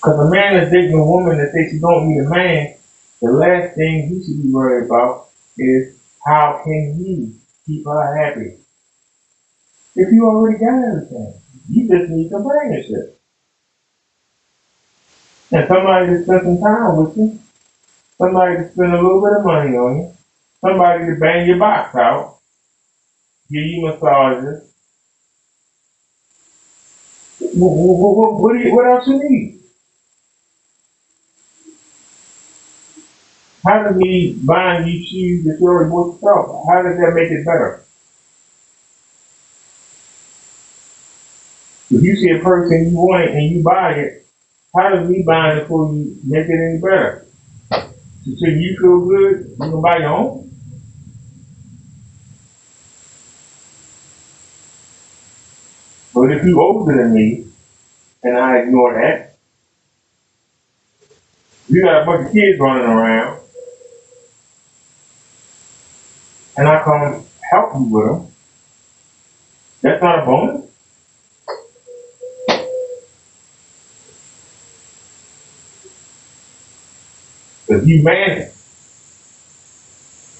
Because a man that's dating a woman that thinks he don't need a man, the last thing he should be worried about is how can he keep her happy. If you already got everything, you just need companionship. And somebody to spend some time with you, somebody to spend a little bit of money on you, somebody to bang your box out, give you massages. What else you need? How does me buying you shoes that you already bought yourself? How does that make it better? If you see a person you want it and you buy it, how does me buying it for you make it any better? So you feel good, you can buy your own. But if you older than me and I ignore that, you got a bunch of kids running around and I come help you with them, that's not a bonus. If you manage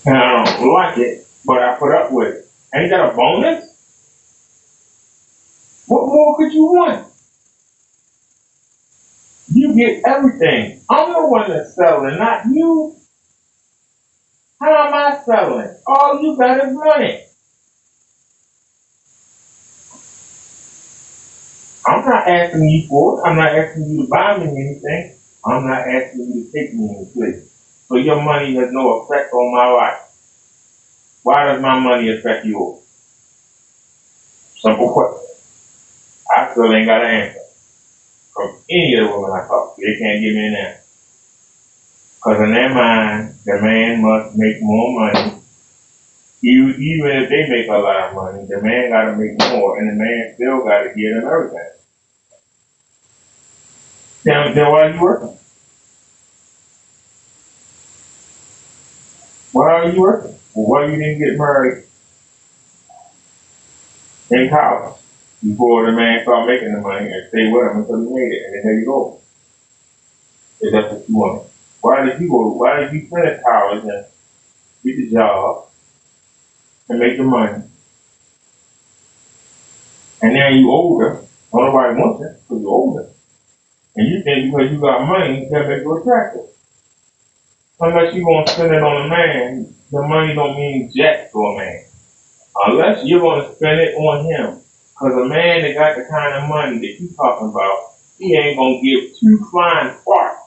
and I don't like it, but I put up with it, ain't that a bonus? What more could you want? You get everything. I'm the one that's selling, not you. How am I selling? All you got is money. I'm not asking you for it. I'm not asking you to buy me anything. I'm not asking you to take me any place. So your money has no effect on my life. Why does my money affect yours? Simple question. I still ain't got an answer from any of the women I talk to. They can't give me an answer. Because in their mind, the man must make more money. Even if they make a lot of money, the man got to make more, and the man still got to give them everything. Then why are you working? Why are you working? Well, why you didn't get married in college before the man started making the money and stay with him until he made it, and then there you go. If that's what you want. Why did you finish college and get the job and make the money? And now you older, nobody wants it because you're older. And you think because you got money, that makes you attractive. Unless you're going to spend it on a man, the money don't mean jack to a man. Unless you're going to spend it on him. Because a man that got the kind of money that you talking about, he ain't going to give two flying farts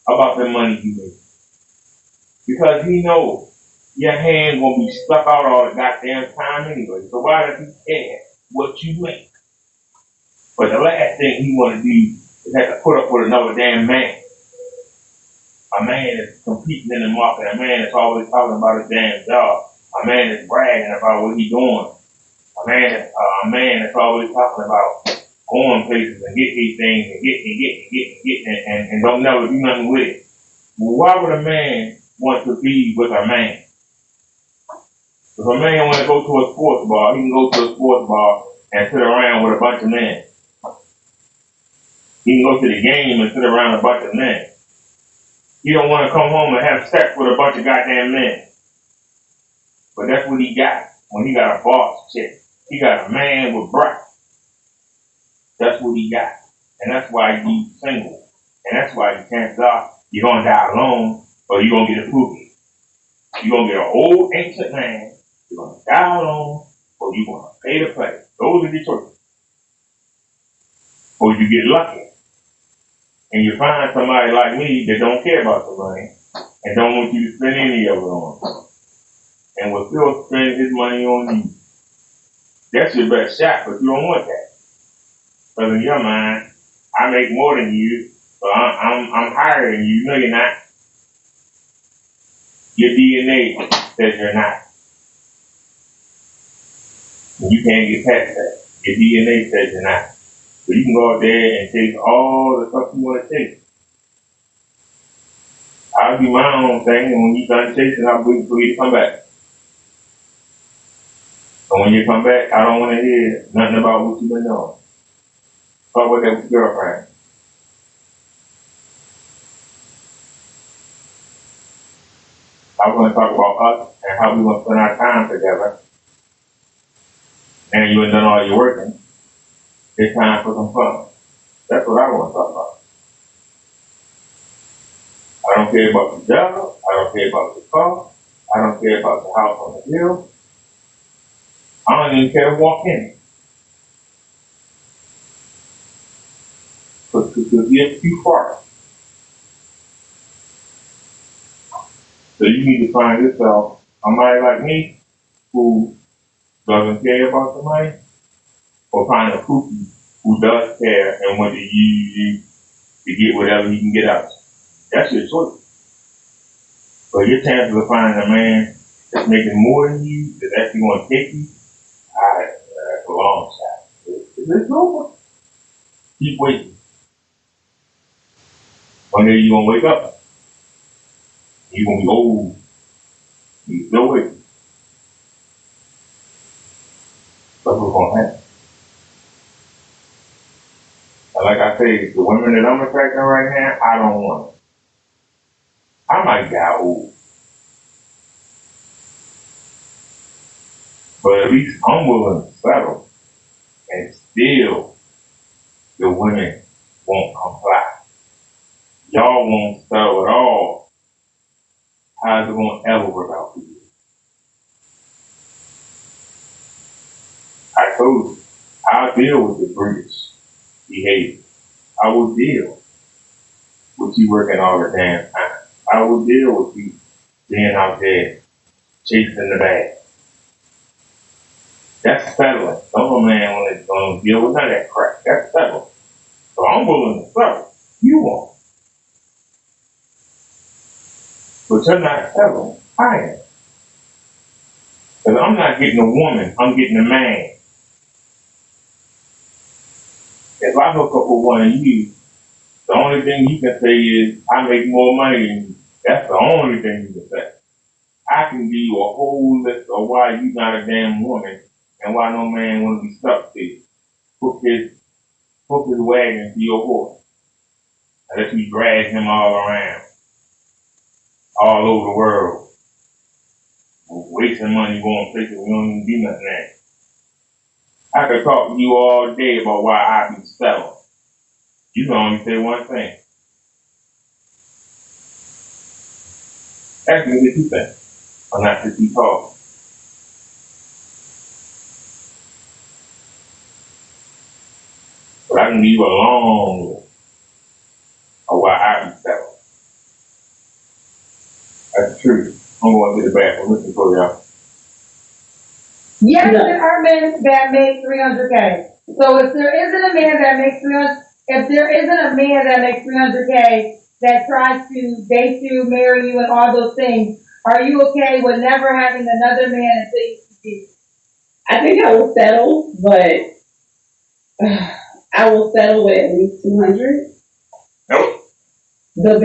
about the money you make. Because he knows your hand going to be stuck out all the goddamn time anyway. So why does he care what you make? But the last thing he want to do is have to put up with another damn man. A man that's competing in the market, a man that's always talking about his damn job, a man that's bragging about what he's doing, a man that's always talking about going places and getting these things and getting and don't never do nothing with it. Well, why would a man want to be with a man? If a man want to go to a sports bar, he can go to a sports bar and sit around with a bunch of men. He can go to the game and sit around with a bunch of men. He don't want to come home and have sex with a bunch of goddamn men. But that's what he got when he got a boss chick. He got a man with breath. That's what he got. And that's why he's single. And that's why you can't die. You're going to die alone or you're going to get a pookie. You're going to get an old ancient man. You're going to die alone or you're going to pay to play. Those are the choices. Or you get lucky. And you find somebody like me that don't care about the money and don't want you to spend any of it on them. And will still spend his money on you. That's your best shot, but you don't want that. Because in your mind, I make more than you, so I'm higher than you. No, you're not. Your DNA says you're not. And you can't get past that. Your DNA says you're not. So you can go out there and take all the stuff you want to take. I'll do my own thing, and when you're done chasing, I'll wait for you to come back. And when you come back, I don't want to hear nothing about what you've been doing. Talk with that girlfriend. I want to talk about us and how we want to spend our time together. And you ain't done all your working. It's time for some fun. That's what I want to talk about. I don't care about the job. I don't care about the car. I don't care about the house on the hill. I don't even care to walk in it. Because you're too far. So you need to find yourself somebody like me who doesn't care about the money, or find a kooky who does care and want to use you to get whatever you can get out. That's your choice. So your chances of finding a man that's making more than you, that's actually going to take you, that's a long shot. It's over. Keep waiting. One day you're going to wake up. You're going to be old. You're still waiting. That's what's going to happen. And like I say, the women that I'm attracting right now, I don't want them. I might die old. But at least I'm willing to settle. And still, the women won't comply. Y'all won't settle at all. How's it going to ever work out for you? I told you, I'll deal with the British behavior. I will deal with you working all the damn time. I will deal with you being out there chasing the bag. That's settling. Some man want to deal with none of that crap. That's settling. So I'm willing to settle. You won't. But you're not settling. I am. Because I'm not getting a woman. I'm getting a man. If I hook up with one of you, the only thing you can say is, I make more money than you. That's the only thing you can say. I can give you a whole list of why you're not a damn woman and why no man want to be stuck to you. Hook his wagon to your horse. And let you drag him all around, all over the world. Wasting money going places we don't even do nothing at. I could talk to you all day about why I be selling. You can only say one thing. Ask me what you think. I'm not just keep talking. But I can give you a long list of why I be selling. That's the truth. I'm going to the bathroom. Listen for y'all. Yes, there are men that make 300K. So if there isn't a man that makes 300, if there isn't a man that makes 300K that tries to date you, marry you, and all those things, are you okay with never having another man until you see? I think I will settle, but I will settle with at least 200. Nope. The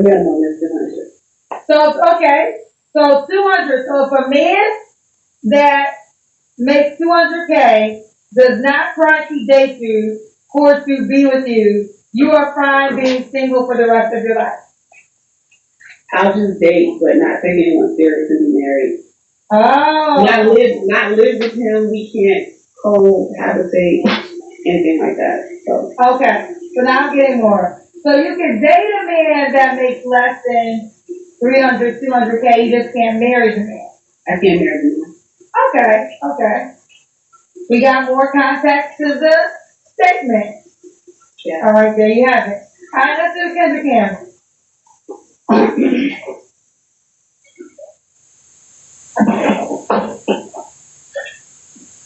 minimum is 200. So okay, so 200. So if a man that makes 200K does not try to date you or to be with you, you are fine being single for the rest of your life. I'll just date, but not take anyone serious to be married. Oh. Not live with him. We can't cohabitate, anything like that. So. Okay, so now I'm getting more. So you can date a man that makes less than 300, 200K, you just can't marry the man. I can't marry the man. Okay. We got more context to the statement. Yeah. All right, there you have it. All right, let's do Kendrick Campbell.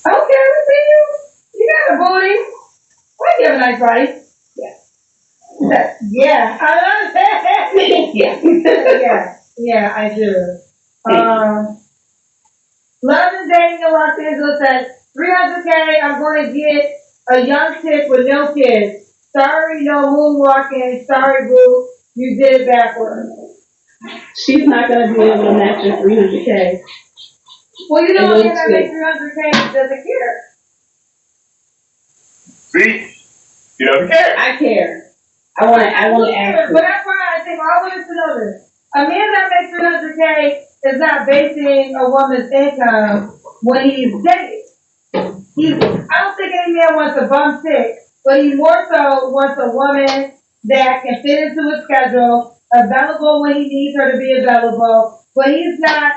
Okay, we see you. You got a booty. Why you have a nice body? Yeah. I understand. Yeah, I do. London dating in Los Angeles said 300K. I'm going to get a young chick with no kids. Sorry, no moonwalking. Sorry, boo. You did it backwards. She's not going to be able to match your 300K. Well, you know, if I make 300K, doesn't care. See? You don't care. I care. I want to ask. But that's why I think all women should know this. A man that makes 300K is not basing a woman's income when he's dating. I don't think any man wants a bum chick, but he more so wants a woman that can fit into his schedule, available when he needs her to be available, but he's not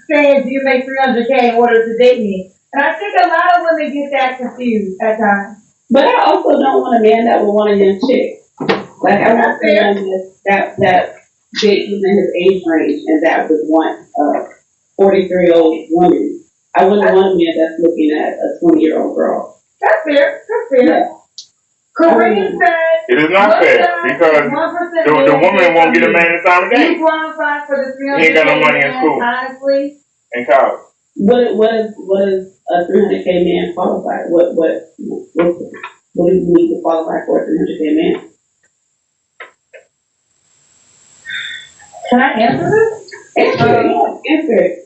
saying, do you make 300K in order to date me? And I think a lot of women get that confused at times. But I also don't want a man that will want a young chick. Like I want someone that fit within his age range and that would want a 43-year-old woman. I wouldn't want a man that's looking at a 20-year-old girl. That's fair. That's fair. Yeah. Kareem said it is not fair because the woman won't get a man in time of day. You qualify for the 300K. He ain't got no money in school. Honestly. In college. What is a 300K man qualify? What do you need to qualify for a 300K man? Can I answer this? Answer it.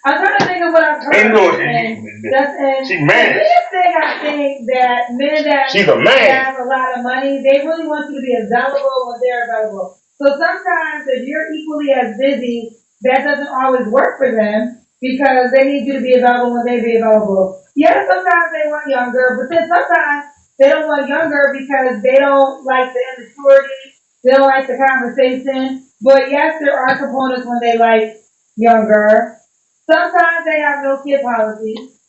I'm trying to think of what I've heard. She managed. The biggest thing I think that men that have a lot of money, they really want you to be available when they're available. So sometimes if you're equally as busy, that doesn't always work for them because they need you to be available when they be available. Yeah, sometimes they want younger, but then sometimes they don't want younger because they don't like the immaturity, they don't like the conversation. But yes, there are components when they like younger. Sometimes they have no kid policies.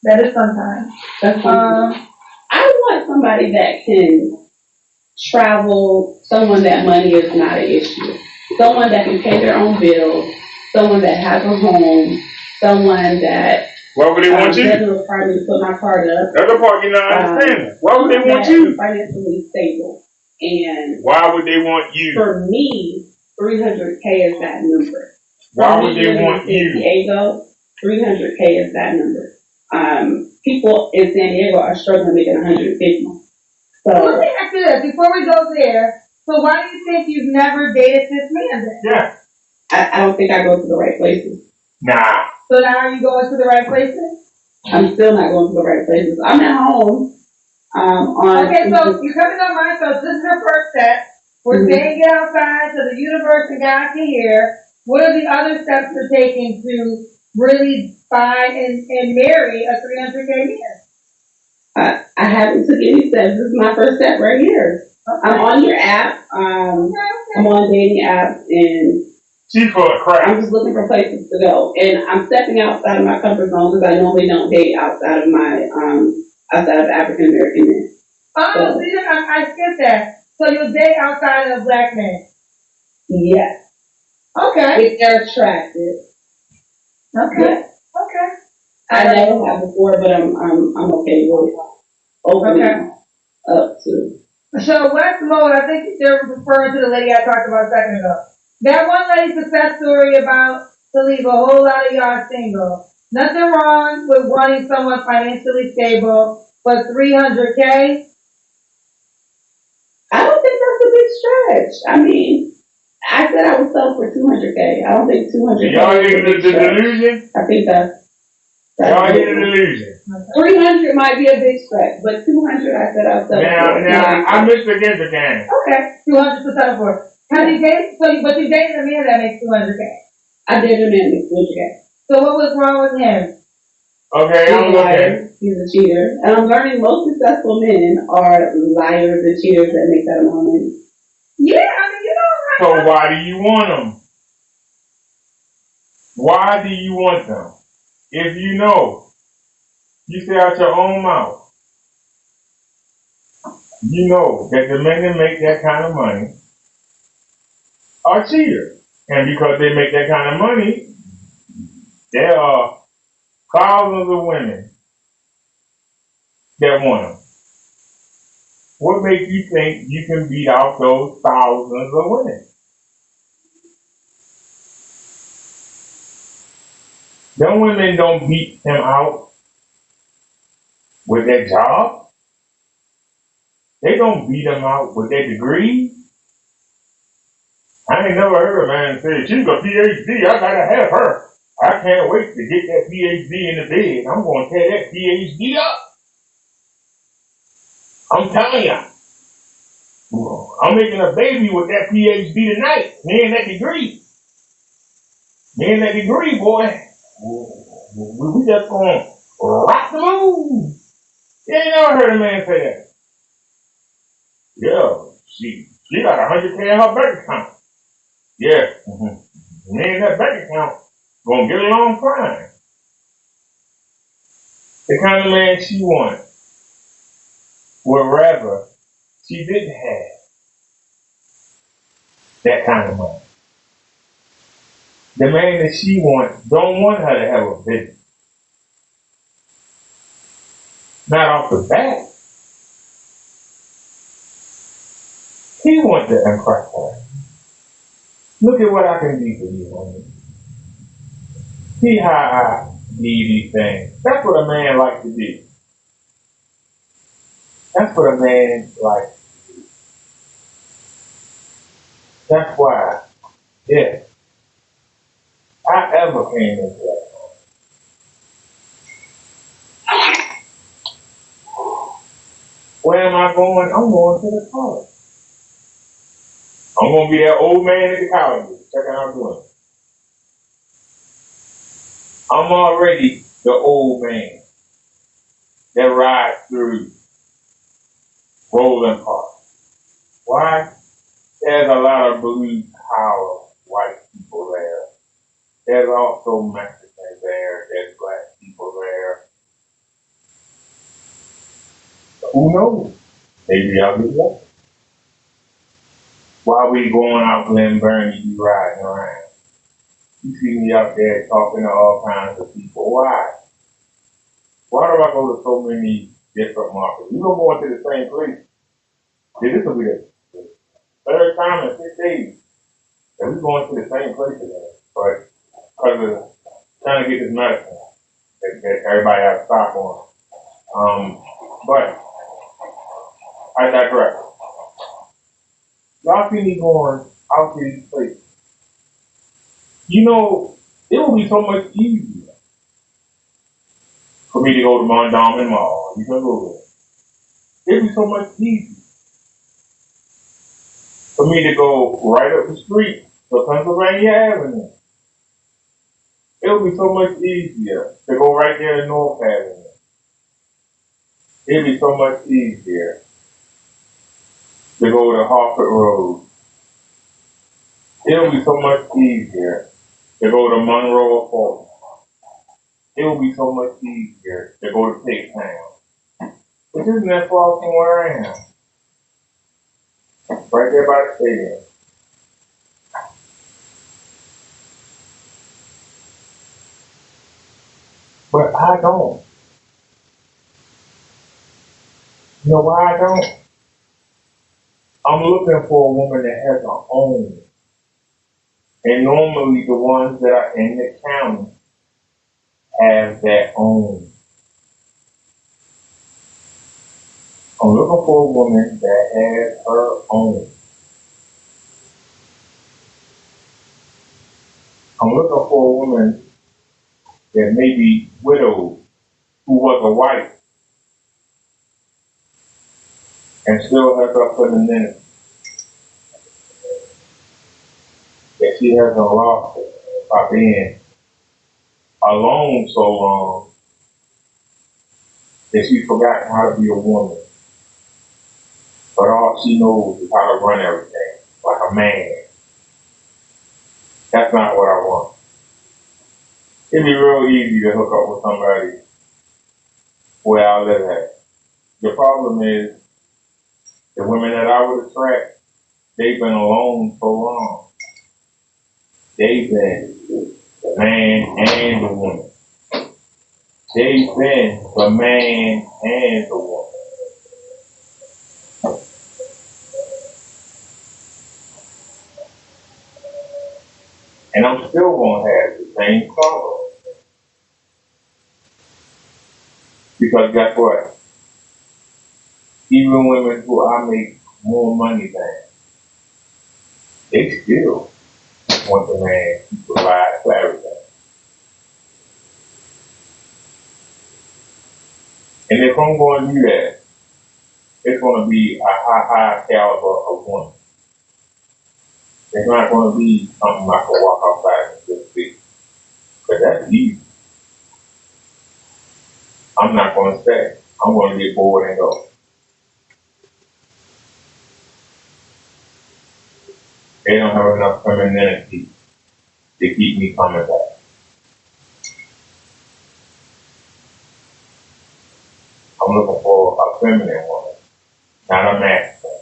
That is sometimes. I want somebody that can travel, someone that money is not an issue. Someone that can pay their own bills, someone that has a home, someone that why would they want you? Doesn't require me to put my card up. That's the part you're not understanding. Why would they want you? Financially stable. And why would they want you? For me, 300K is that number. Why would they want you? San Diego, 300K is that number. People in San Diego are struggling making 150. So let me ask you this before we go there. So why do you think you've never dated this man then? Yeah. I don't think I go to the right places. Nah. So now are you going to the right places? I'm still not going to the right places. I'm at home. Okay, so you're coming on mine. So this is your first step. We're saying get outside so the universe and God can hear. What are the other steps you're taking to really find and marry a 300K man? I haven't took any steps. This is my first step right here. Okay. I'm on your app. I'm on dating apps and she's full of crap. I'm just looking for places to go. And I'm stepping outside of my comfort zone because I normally don't date outside of my outside of African American men. Oh, so I skipped that. So you'll date outside of black men? Yes. Okay. If they're attractive. Okay. Yeah. Okay. I never have before, but I'm okay with opening up to. So West Mode, I think they're referring to the lady I talked about a second ago. That one lady's success story about to leave a whole lot of y'all single. Nothing wrong with wanting someone financially stable, but 300K? I don't think that's a big stretch. I mean, I said I would sell for 200K. I don't think 200K. Y'all hear the delusion? I think that's y'all hear the delusion. 300 might be a big stretch, but 200 I said I'll sell for. Now I missed against the game. Okay, 200 to sell for. How do you date? But you dated a man that makes 200K. I dated a man that makes 200K. So what was wrong with him? Okay, I'm looking. He's a cheater. And I'm learning most successful men are liars and cheaters that make that amount of money. Yeah, I mean, you know. So why do you want them? Why do you want them? If you know, you say out your own mouth, you know that the men that make that kind of money are cheaters. And because they make that kind of money, there are thousands of women that want them. What makes you think you can beat out those thousands of women? Them women don't beat him out with their job. They don't beat him out with their degree. I ain't never heard a man say, she's a PhD, I gotta have her. I can't wait to get that PhD in the bed. I'm gonna tear that PhD up. I'm telling ya. I'm making a baby with that PhD tonight. Me and that degree. Me and that degree, boy, we just gonna rock the moon. You ain't never heard a man say that. Yeah, she got 100K in her bank account. Yeah, me and that bank account gonna get along fine. The kind of man she wanted would rather she didn't have that kind of money. The man that she wants don't want her to have a business. Not off the bat. He wants to impress her. Look at what I can do for you, honey. See how I need these things. That's what a man likes to do. That's what a man likes to do. That's why, if I ever came into that, where am I going? I'm going to the college. I'm going to be that old man at the college. Check out how I'm doing. I'm already the old man that rides through Rolling Park. Why? There's a lot of blue collar white people there. There's also Mexicans there. There's black people there. Who knows? Maybe I'll be lucky. While we going out Glen Burnie, you riding around. You see me out there talking to all kinds of people. Why? Why do I go to so many different markets? We don't go into the same place. This will be the third time in 6 days that we're going to the same place again. But because of trying to get this medicine that everybody has stock on. But I digress. Y'all see me going out to these places. You know, it would be so much easier for me to go to Mondawmin Mall. You can go there. It'd be so much easier for me to go right up the street to Pennsylvania Avenue. It would be so much easier to go right there to North Avenue. It'd be so much easier to go to Harford Road. It would be so much easier to go to Monroe Falls. It would be so much easier to go to Cape Town. Which isn't that far from where I am. Right there by the stadium. But I don't. You know why I don't? I'm looking for a woman that has her own. And normally the ones that are in the county have their own. I'm looking for a woman that has her own. I'm looking for a woman that may be widowed, who was a wife, and still has her femininity. That she hasn't lost it by being alone so long that she's forgotten how to be a woman. But all she knows is how to run everything, like a man. That's not what I want. It'd be real easy to hook up with somebody where I live at. The problem is, the women that I would attract, they've been alone so long. They've been the man and the woman. They've been the man and the woman. And I'm still going to have the same sorrow. Because guess what? Even women who I make more money than, they still want the man to provide for everything. And if I'm going to do that, it's going to be a high caliber of woman. It's not going to be something I can walk outside and just see. But that's easy. I'm not going to stay. I'm going to get bored and go. They don't have enough femininity to keep me coming back. I'm looking for a feminine woman, not a masculine.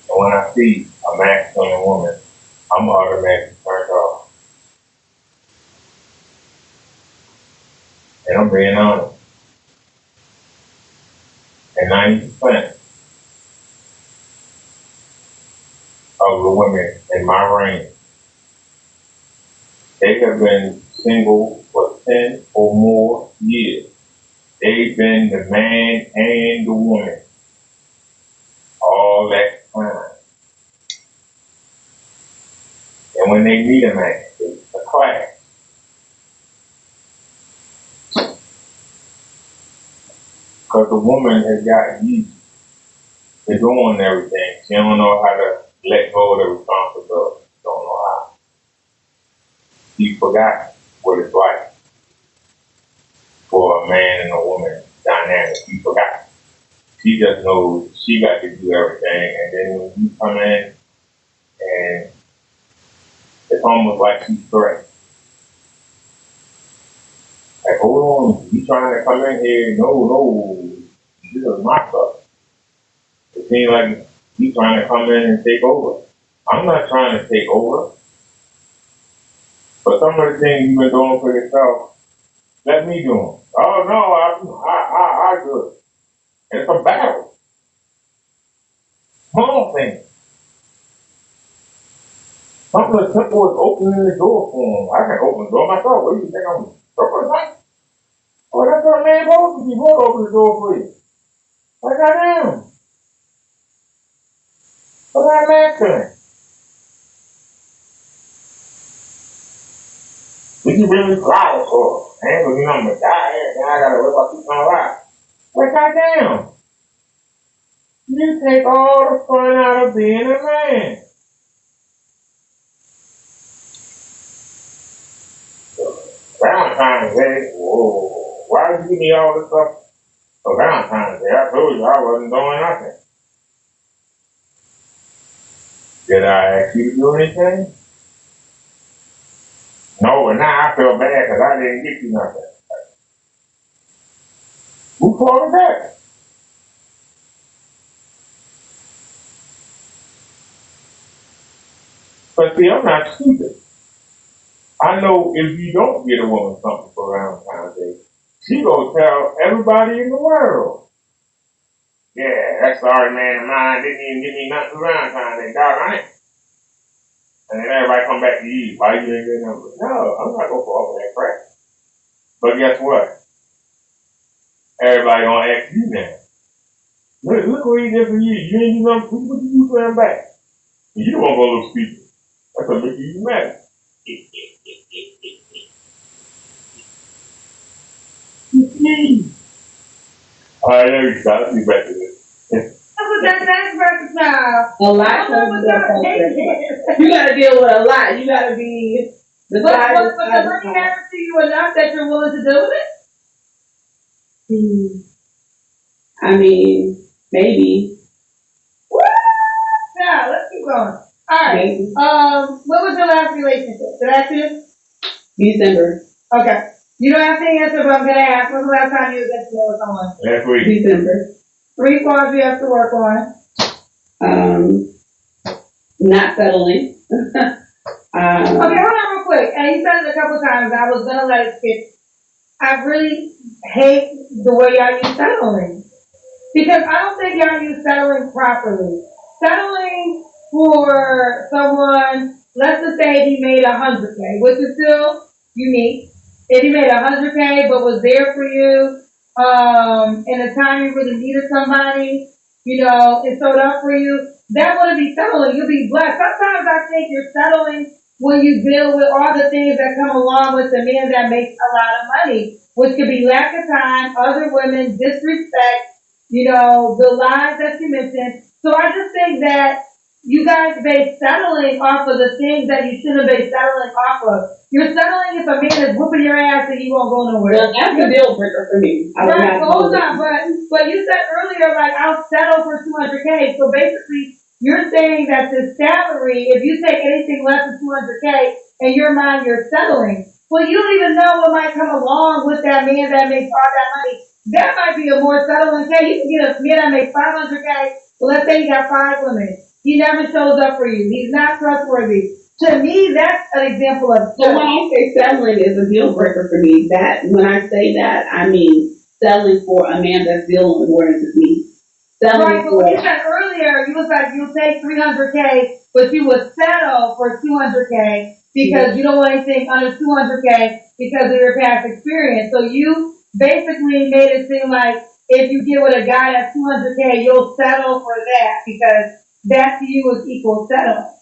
And when I see a masculine woman, I'm automatically turned off. And I'm being honest. And 90% of the women in my range, they have been single for 10 or more years. They've been the man and the woman all that time. And when they meet a man, it's a clash. Because the woman has got used to doing everything. She don't know how to let go of the responsibility. Don't know how. She forgot what it's like for a man and a woman dynamic. She forgot. She just knows she got to do everything. And then when you come in, and it's almost like she's stressed. Like, hold on, you trying to come in here? No, this is my stuff. It seems like you trying to come in and take over. I'm not trying to take over. But some of the things you've been doing for yourself, let me do them. Oh no, I good. And it's a battle. Small things. Something as simple as opening the door for them. I can open the door myself. What do you think I'm doing? Oh, that's what a man supposed to be. We'll open the door for you. Like I am. But I'm masculine. What you really proud for? I ain't gonna be nothing but die here. Then I gotta worry about you coming alive. Like I am. You take all the fun out of being a man. Valentine's Day, whoa, why did you give me all this stuff for Valentine's Day? I told you I wasn't doing nothing. Did I ask you to do anything? No, but now I feel bad because I didn't get you nothing. Who called that? But see, I'm not stupid. I know if you don't get a woman something for Valentine's Day, she gonna tell everybody in the world. Yeah, that sorry man of mine didn't even give me nothing for Valentine's Day, dog, ain't. And then everybody come back to you. Why you didn't get nothing? No, I'm not gonna fall for that crap. But guess what? Everybody gonna ask you now. Look what he did for you. You ain't do nothing. What did you do for him back? You don't want to go look stupid. That's what makes you mad. All right, there we go. Let's be back to this. That's versatile. A lot you gotta deal with a lot. You gotta be the But the money matters to you enough that you're willing to deal with it? I mean, maybe. Now, let's keep going. Alright. What was your last relationship? Did I ask you? December. Okay. You don't have to answer, but I'm gonna ask. When was the last time you was intimate with someone? Last week. December. 3 flaws you have to work on. Not settling. Okay, hold on real quick. And you said it a couple times. I was gonna let it skip. I really hate the way y'all use settling. Because I don't think y'all use settling properly. Settling for someone, let's just say he made 100K, which is still unique. If he made 100K but was there for you, in a time you really needed somebody, and showed up for you, that wouldn't be settling. You'll be blessed. Sometimes I think you're settling when you deal with all the things that come along with the man that makes a lot of money, which could be lack of time, other women, disrespect, the lies that you mentioned. So I just think that you guys base settling off of the things that you shouldn't base settling off of. You're settling if a man is whooping your ass and you won't go nowhere. Well, that's a deal breaker for me. I would Right, not hold go with on, but you said earlier, like, I'll settle for 200K. So basically, you're saying that the salary, if you take anything less than 200K, in your mind, you're settling. Well, you don't even know what might come along with that man that makes all that money. That might be a more settling case. You can get a man that makes 500K. Well, let's say you got 5 women. He never shows up for you. He's not trustworthy. To me, that's an example of. So when I say settling is a deal breaker for me, that when I say that, I mean settling for a man that's dealing with more than just me. Right, but what you said earlier, you was like, you'll take 300K, but you would settle for 200K because you don't want anything under 200K because of your past experience. So you basically made it seem like if you get with a guy that's 200K, you'll settle for that because that to you is equal settling.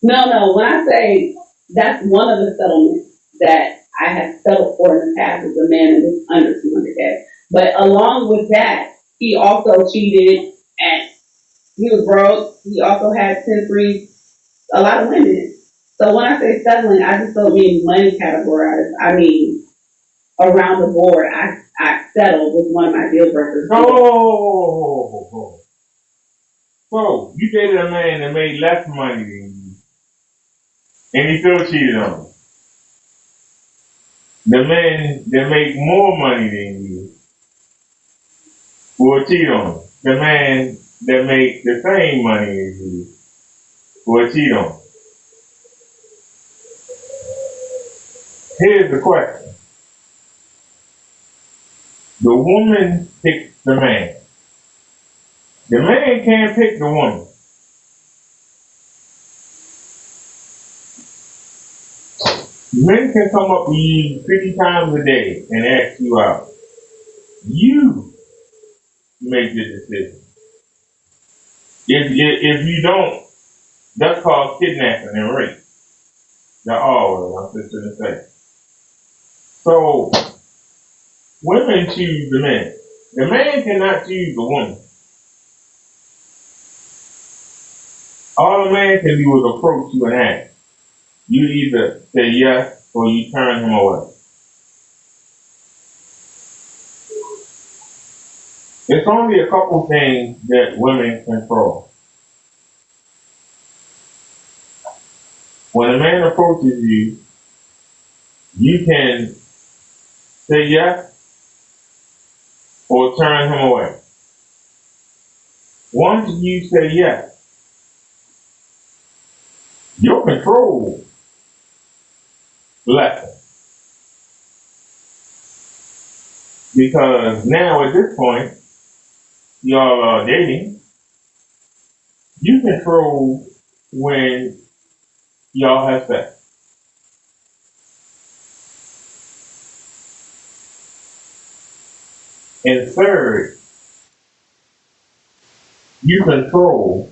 No. When I say that's one of the settlements that I have settled for in the past is a man that is under 200K. But along with that, he also cheated and he was broke. He also had 10 free, a lot of women. So when I say settling, I just don't mean money categorized. I mean around the board. I settled with one of my deal breakers. Oh. So you dated a man that made less money than you, and he still cheated on you. The men that make more money than you will cheat on you. The man that make the same money as you will cheat on you. Here's the question. The woman picks the man. The man can't pick the woman. Men can come up to you 50 times a day and ask you out. You make the decision. If you don't, that's called kidnapping and rape. That's all I'm just going to say. So, women choose the man. The man cannot choose the woman. All a man can do is approach you and ask. You either say yes or you turn him away. It's only a couple things that women control. When a man approaches you, you can say yes or turn him away. Once you say yes, your control lessens. Because now at this point, y'all are dating, you control when y'all have sex. And third, you control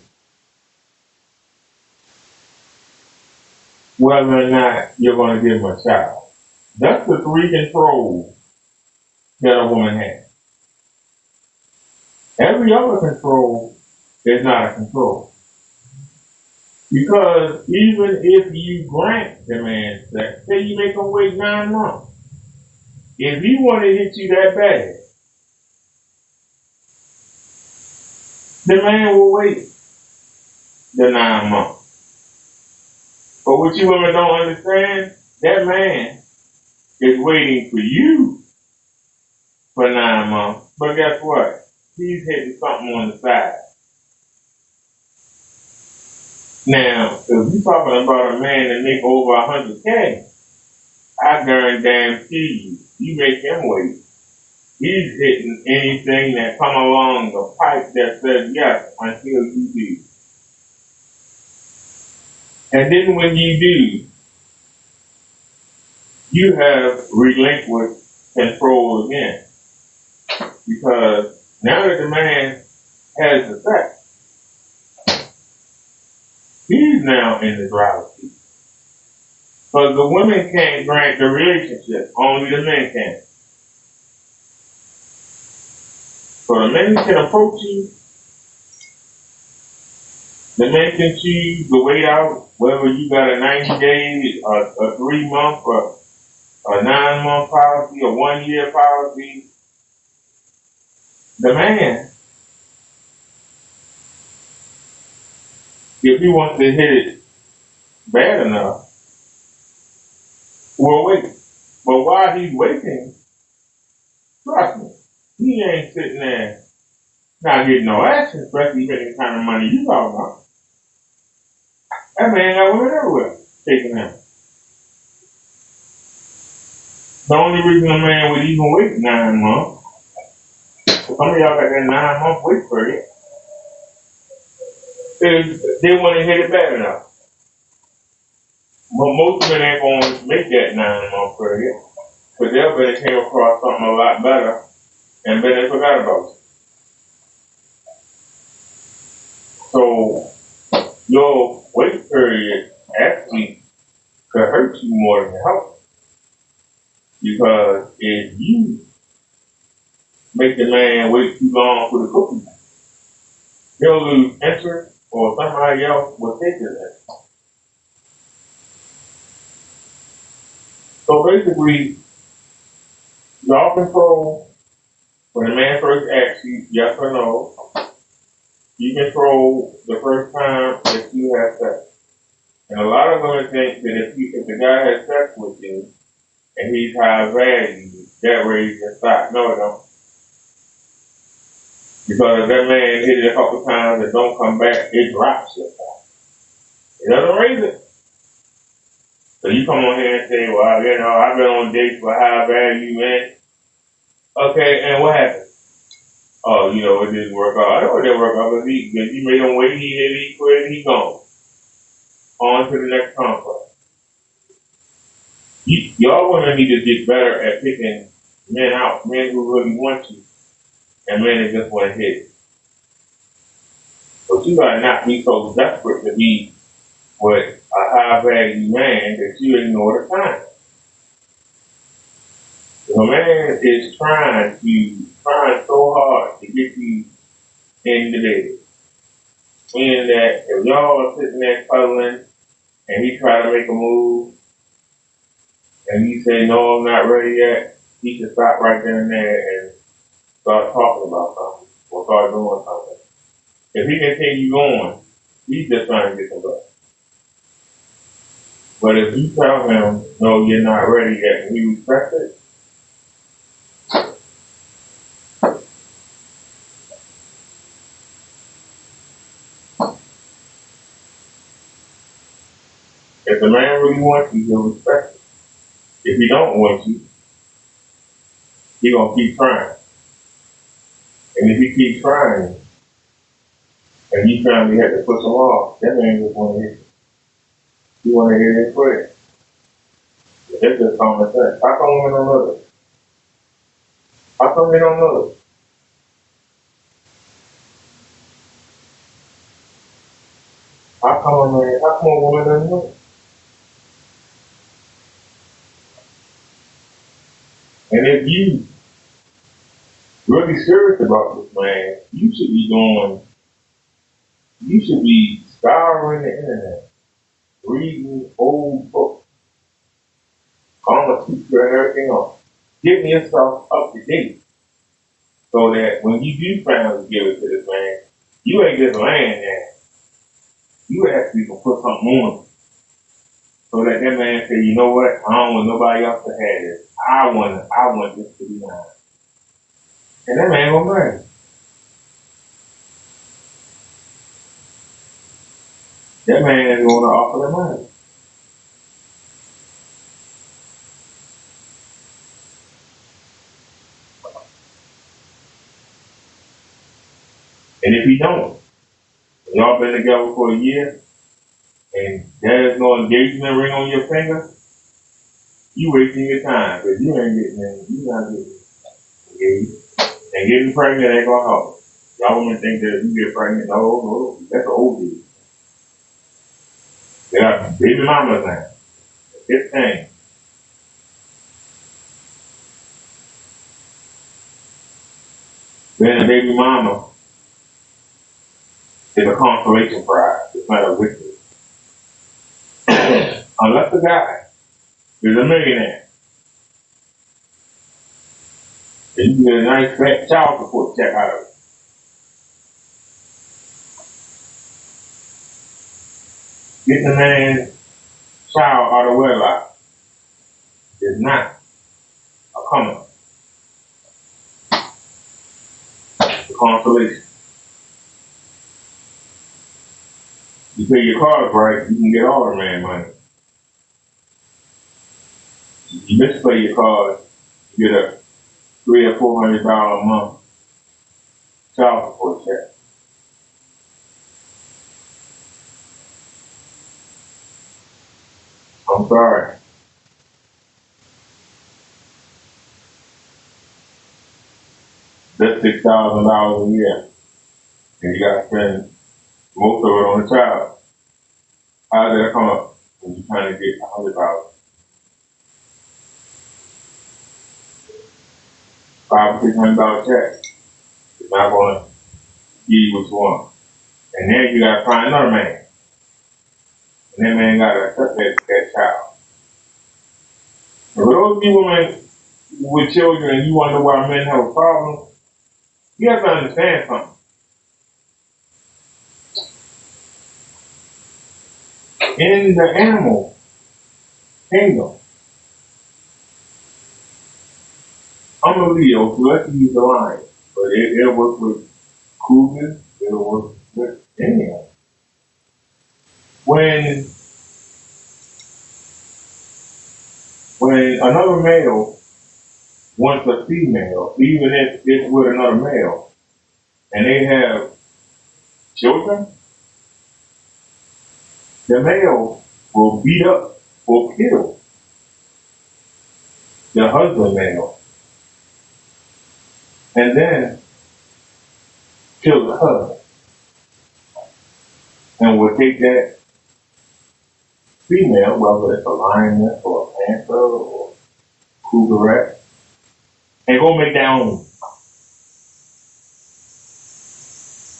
whether or not you're going to give him a child. That's the 3 controls that a woman has. Every other control is not a control. Because even if you grant the man sex, say you make him wait 9 months, if he want to hit you that bad, the man will wait the 9 months. But what you women don't understand, that man is waiting for you for 9 months. But guess what? He's hitting something on the side. Now, if you're talking about a man that make over 100K, I guarantee you make him wait. He's hitting anything that come along the pipe that says yes until you do. And then when you do, you have relinquished control again. Because now that the man has the sex, he's now in the driver's seat. Because the women can't grant the relationship, only the men can. So the men can approach you, The man can choose to wait out whether you got a 90 day, a 3 month, or a 9 month policy, a 1 year policy. The man, if he wants to hit it bad enough, will wait. But while he's waiting, trust me, he ain't sitting there not getting no action, especially for the kind of money you talking about. That man got women everywhere taking him. The only reason a man would even wait 9 months, some of y'all got that 9 month wait period, is they want to hit it bad enough. But most men ain't going to make that 9 month period, but they'll better came across something a lot better and then they forgot about it. So your wait period actually could hurt you more than help. Because if you make the man wait too long for the cookie, he'll lose interest or somebody else will take his interest. So basically, y'all control when a man first asks you yes or no. You control the first time that you have sex. And a lot of women think that if the guy has sex with you and he's high value, that raises your stock. No, it don't. Because if that man hit it a couple times and don't come back, it drops your stock. It doesn't raise it. So you come on here and say, well, I've been on dates with high value men. Okay, and what happened? Oh, it didn't work out. I know it didn't work out because you made him wait, he hit it, he quit, he gone. On to the next contract. Y'all women need to get better at picking men out, men who really want you, and men that just want to hit it. But you gotta not be so desperate to be with a high value man that you ignore the signs. If a man is trying so hard to get you in the bed, meaning that if y'all are sitting there cuddling and he try to make a move and you say, no, I'm not ready yet, he should stop right then and there and start talking about something or start doing something. If he continue going, he's just trying to get some butt. But if you tell him, no, you're not ready yet, and he respects it, if the man really wants you, he'll respect it. If he don't want you, he gonna keep trying. And if he keeps trying, and you finally have to push him off, that man just wanna hit you. He wanna hear his prayer. That's just common sense. How come women don't know this? How come they don't know this? How come a woman doesn't know it? And if you really serious about this man, you should be scouring the internet, reading old books, Kama Sutra and everything else. Getting yourself up to date so that when you do finally give it to this man, you ain't just laying there. You actually can put something on it. So that man say, you know what, I don't want nobody else to have this. I want this to be mine. And that man gonna marry. That man is gonna offer the money. And if he don't, y'all been together for a year, and there's no engagement ring on your finger, you wasting your time, because you not getting engaged. And getting pregnant ain't gonna help. Y'all women think that if you get pregnant, no, that's an old dude. They got baby mamas now. It's thing. Being a baby mama is a consolation prize. It's not a victory. Unless the guy is a millionaire, then you get a nice fat child support check out of it. Getting a man's child out of wedlock is not a come up. It's a consolation. You pay your cards right, you can get all the man money. You misplay your cards, you get a $300 or $400 a month child support check. I'm sorry. That's $6,000 a year. And you gotta spend most of it on the child. How did that come up when you're trying to get $100? $500 or $600 check. It's not gonna give you what you want. And then you gotta find another man. And that man gotta accept that child. And for those of you women with children and you wonder why men have a problem, you have to understand something. In the animal kingdom, I'm a Leo, so let's use the lion. But it'll work with cougars, it'll work with anyone. When another male wants a female, even if it's with another male, and they have children, the male will beat up or kill the husband male, and then kill the husband, and will take that female, whether it's a lioness or a panther or a cougarette, and go make their own.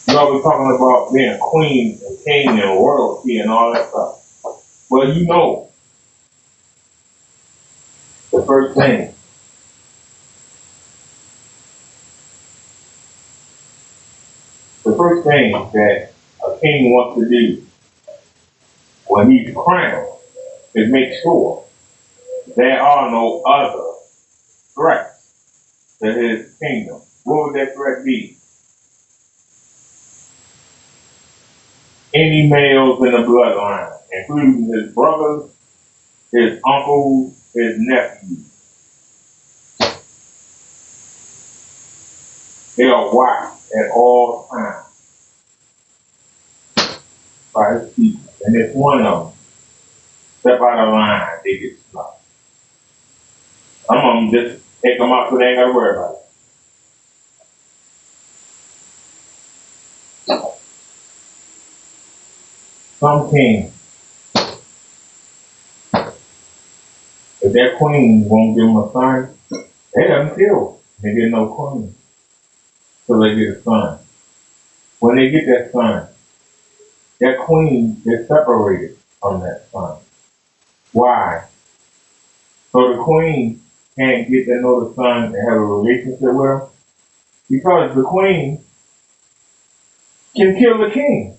You know, we're talking about being queen and king and royalty and all that stuff. Well, you know, the first thing that a king wants to do when he's crowned is make sure there are no other threats to his kingdom. What would that threat be? Any males in the bloodline, including his brothers, his uncles, his nephews. They are watched at all times by his people. And if one of them step out of line, they get slaughtered. Some of them just take them out so they ain't got to worry about it. Some kings, if their queen won't give them a son, they have them killed. They get no queen. So they get a son. When they get that son, that queen is separated from that son. Why? So the queen can't get to know the son and have a relationship with him, because the queen can kill the king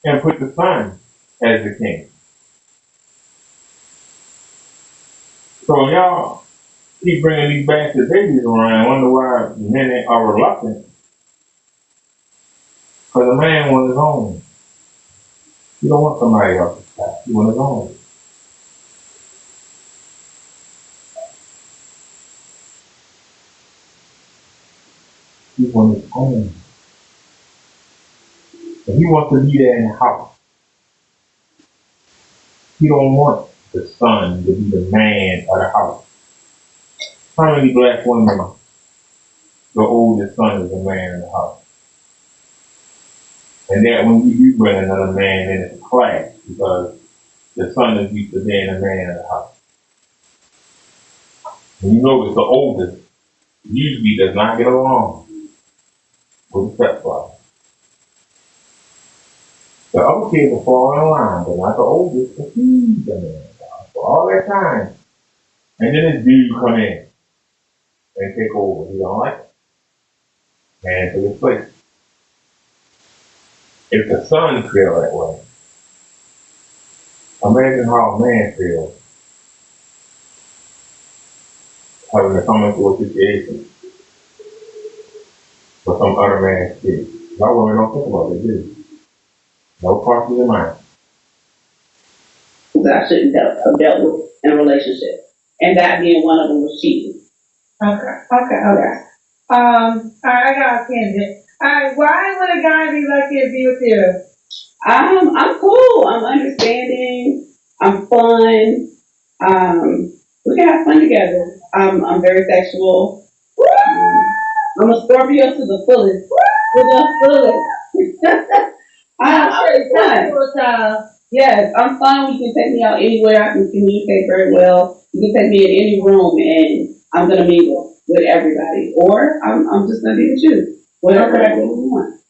and put the son as the king. So y'all keep bringing these bastard babies around, wonder why men are reluctant. Because a man wants his own. You don't want somebody else's child. You want his own. He wants his own. And he wants to be there in the house. He don't want the son to be the man of the house. How many black women, the oldest son is the man in the house? And that when you do bring another man in, it's a clash, because the son is used to being the man in the house. And you know it's the oldest usually does not get along with the stepfather. The other kids will fall in line, but not the oldest. Confused the man for all that time. And then this dude come in and take over. He don't like it. Man to his place. If the son feel that way, imagine how a man feels having to come into a situation for some other man's kid. A lot of women don't think about it, do they? No parts of their mind. That I shouldn't have dealt with in a relationship. And that being one of them was cheating. Okay. Alright, I got a tangent. Alright, why would a guy be lucky to be with you? I'm cool. I'm understanding. I'm fun. We can have fun together. I'm very sexual. I'm a Scorpio to the fullest. To the fullest. I'm pretty fun. Yes, I'm fun. You can take me out anywhere. I can communicate very well. You can take me in any room and I'm gonna mingle with everybody. Or I'm just gonna be with you. Whatever I do you want.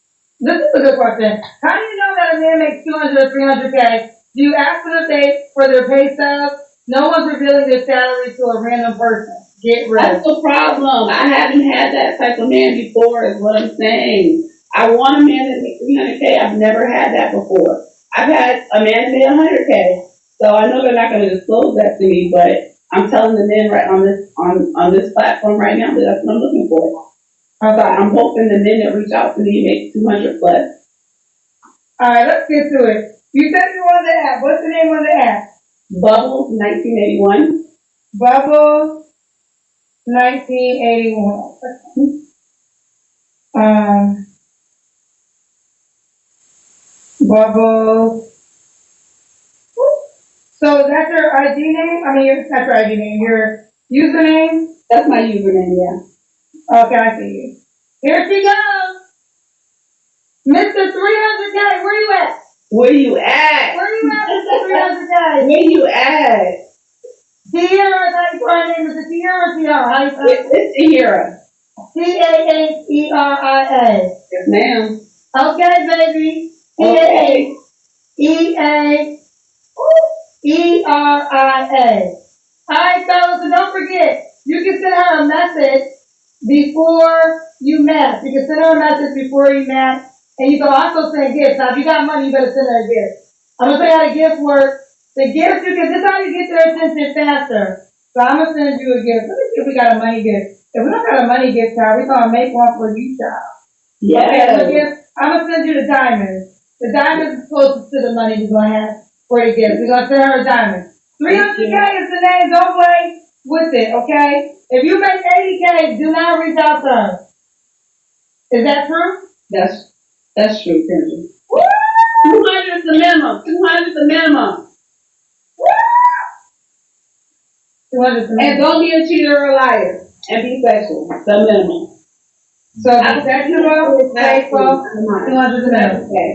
This is a good question. How do you know that a man makes 200 or 300K? Do you ask them if they for their pay stubs? No one's revealing their salary to a random person. Get real. That's the problem. I haven't had that type of man before, is what I'm saying. I want a man that makes 300K. I've never had that before. I've had a man that made 100K. So I know they're not going to disclose that to me, but I'm telling the men right on this platform right now that that's what I'm looking for. So I'm hoping the men that reach out to me make 200 plus. Alright, let's get to it. You said you wanted the app. What's the name of the app? Bubbles 1981. Bubbles 1981. Bubbles. So that's your ID name? I mean, that's your ID name. Your username? That's my username, yeah. Okay, I see you. Here she goes. Mr. 300K, where you at? Where you at? Where you at, Mr. 300K? Where you at? Tiara, how you my name? Is it Tiara or Tiara? How you say it? It's Tiara. T-A-H-E-R-I-A. Yes, ma'am. Okay, baby. T-A-H-E-A. E-R-I-A. Alright, fellas, and don't forget, you can send her a message before you met. You can send her a message before you met, and you can also send gifts. Now, if you got money, you better send her a gift. I'm going to tell you how the gifts work. The gifts, this is how you get their attention faster. So I'm going to send you a gift. Let me see if we got a money gift. If we don't got a money gift card, we're going to make one for you, child. Yeah. Okay, I'm going to send you the diamonds. The diamonds is closest to the money we're going to have for the gift. We're going to send her a diamond. 300K is the name. Don't play with it, okay? If you make 80K, do not reach out to her. Is that true? That's true, Kendra. 200 is the minimum. 200 is the minimum. 200 is the minimum. And don't be a cheater or a liar. And be sexual. The minimum. So be sexual, faithful, 200 is the minimum. Okay.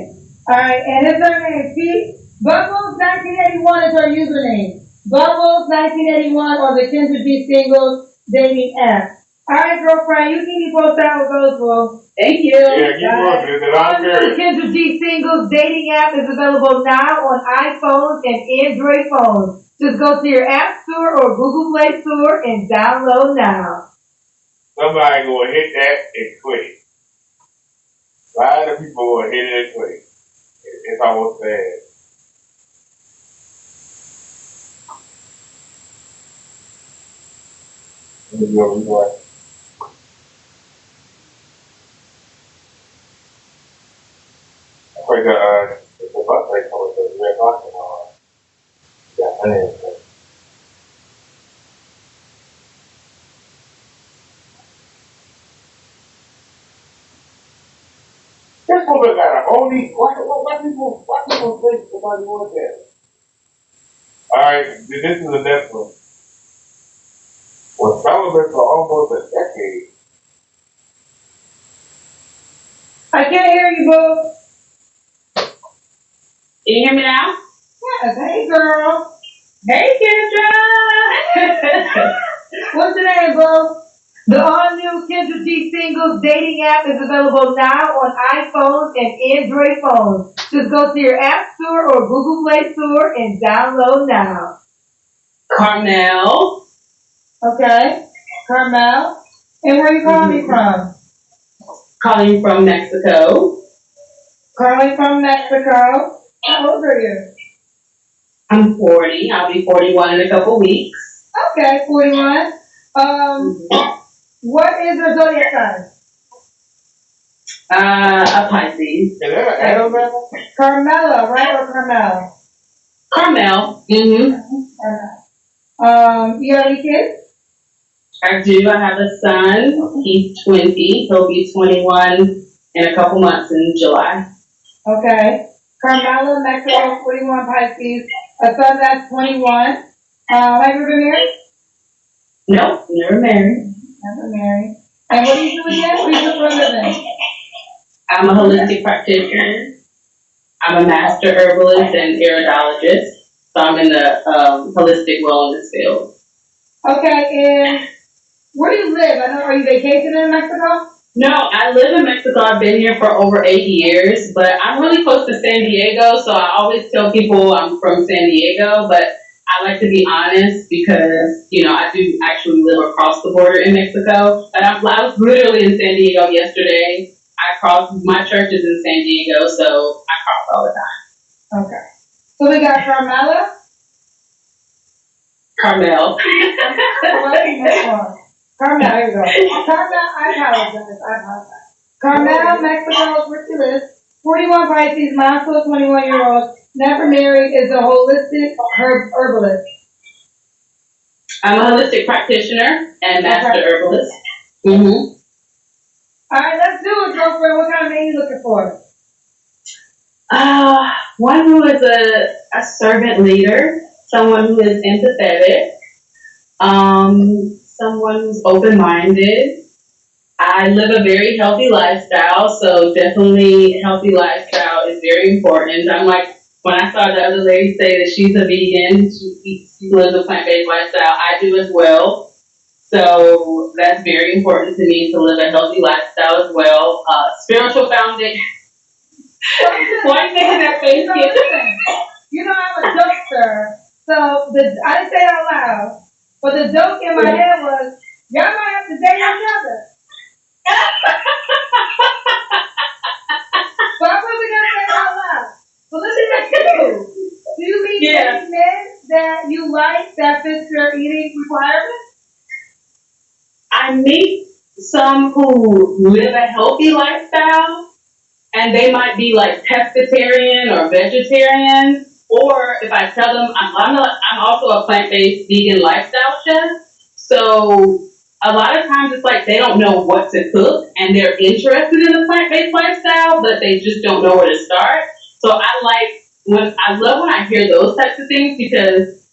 Alright, and it's her name. See? Bubbles 1981 is her username. Bubbles 1981 or the Kendra G Singles dating app. Alright, girlfriend, you keep me posted how it goes, bro. Thank you. Yeah, keep working it. I'm The Kendra G Singles dating app is available now on iPhones and Android phones. Just go to your App Store or Google Play Store and download now. Somebody gonna hit that and quit. A lot of people gonna hit it and quit. It's almost bad. Let me go rewatch. I think the bus rate coming to the red box and all. Yeah, I didn't think. This woman got a only. Why people think somebody wants that? Alright, this is the next one. Was celibate for almost a decade. I can't hear you, boo. Can you hear me now? Yes, hey, girl. Hey, Kendra. What's the name, bro? The all-new Kendra G Singles dating app is available now on iPhones and Android phones. Just go to your App Store or Google Play Store and download now. Carmel. Okay, Carmel. And where are you calling me from? Calling from Mexico. Calling from Mexico. How old are you? I'm 40. I'll be 41 in a couple weeks. Okay, 41. What is your zodiac sign? A Pisces. Carmela, right, or Carmel? Carmel. You have any kids? I do. I have a son. He's 20. He'll be 21 in a couple months in July. Okay. Carmela, Mexico, 41, Pisces. A son that's 21. Have you been married? Nope, never married. Never married. And what do you do again? What do you do for a living? I'm a holistic practitioner. I'm a master herbalist and iridologist. So I'm in the holistic wellness field. Okay, and where do you live? I know, are you vacationing in Mexico? No, I live in Mexico. I've been here for over 8 years, but I'm really close to San Diego, so I always tell people I'm from San Diego, but I like to be honest because, you know, I do actually live across the border in Mexico. But I was literally in San Diego yesterday. My church is in San Diego, so I cross all the time. Okay. So we got Carmela. Carmel. Carmel, here we go. Carmel, I apologize. Carmel, Mexico, where she lives. 41 Pisces, Moscow, 21-year-old, never married, is a holistic herbalist. I'm a holistic practitioner and master herbalist. All right, let's do it, girlfriend. What kind of man are you looking for? One who is a servant leader, someone who is empathetic, someone who's open-minded. I live a very healthy lifestyle, so definitely healthy lifestyle is very important. I'm like, when I saw the other lady say that she's a vegan, she lives a plant-based lifestyle, I do as well. So that's very important to me to live a healthy lifestyle as well. Spiritual foundation. Why are you making that face? You know, I'm a jokester, so I didn't say it out loud, but the joke in my head was, y'all might have to date each other. But I'm really going to say it out loud. So listen to you. Do you meet any men that you like that fits your eating requirements? I meet some who live a healthy lifestyle, and they might be like pescatarian or vegetarian, or if I tell them I'm also a plant-based vegan lifestyle chef, so a lot of times it's like they don't know what to cook, and they're interested in the plant-based lifestyle, but they just don't know where to start. So I love when I hear those types of things because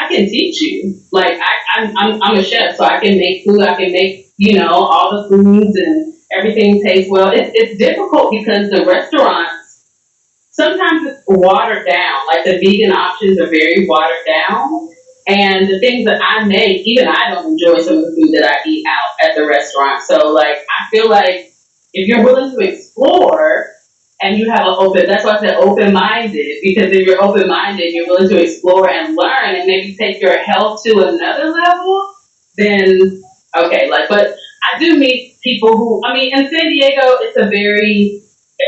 I can teach you. Like I'm a chef, so I can make food. I can make, you know, all the foods and everything tastes well. It's difficult because the restaurants, sometimes it's watered down. Like the vegan options are very watered down. And the things that I make, even I don't enjoy some of the food that I eat out at the restaurant. So like, I feel like if you're willing to explore and you have that's why I said open-minded, because if you're open-minded, you're willing to explore and learn and maybe take your health to another level, then okay, but I do meet people who, in San Diego,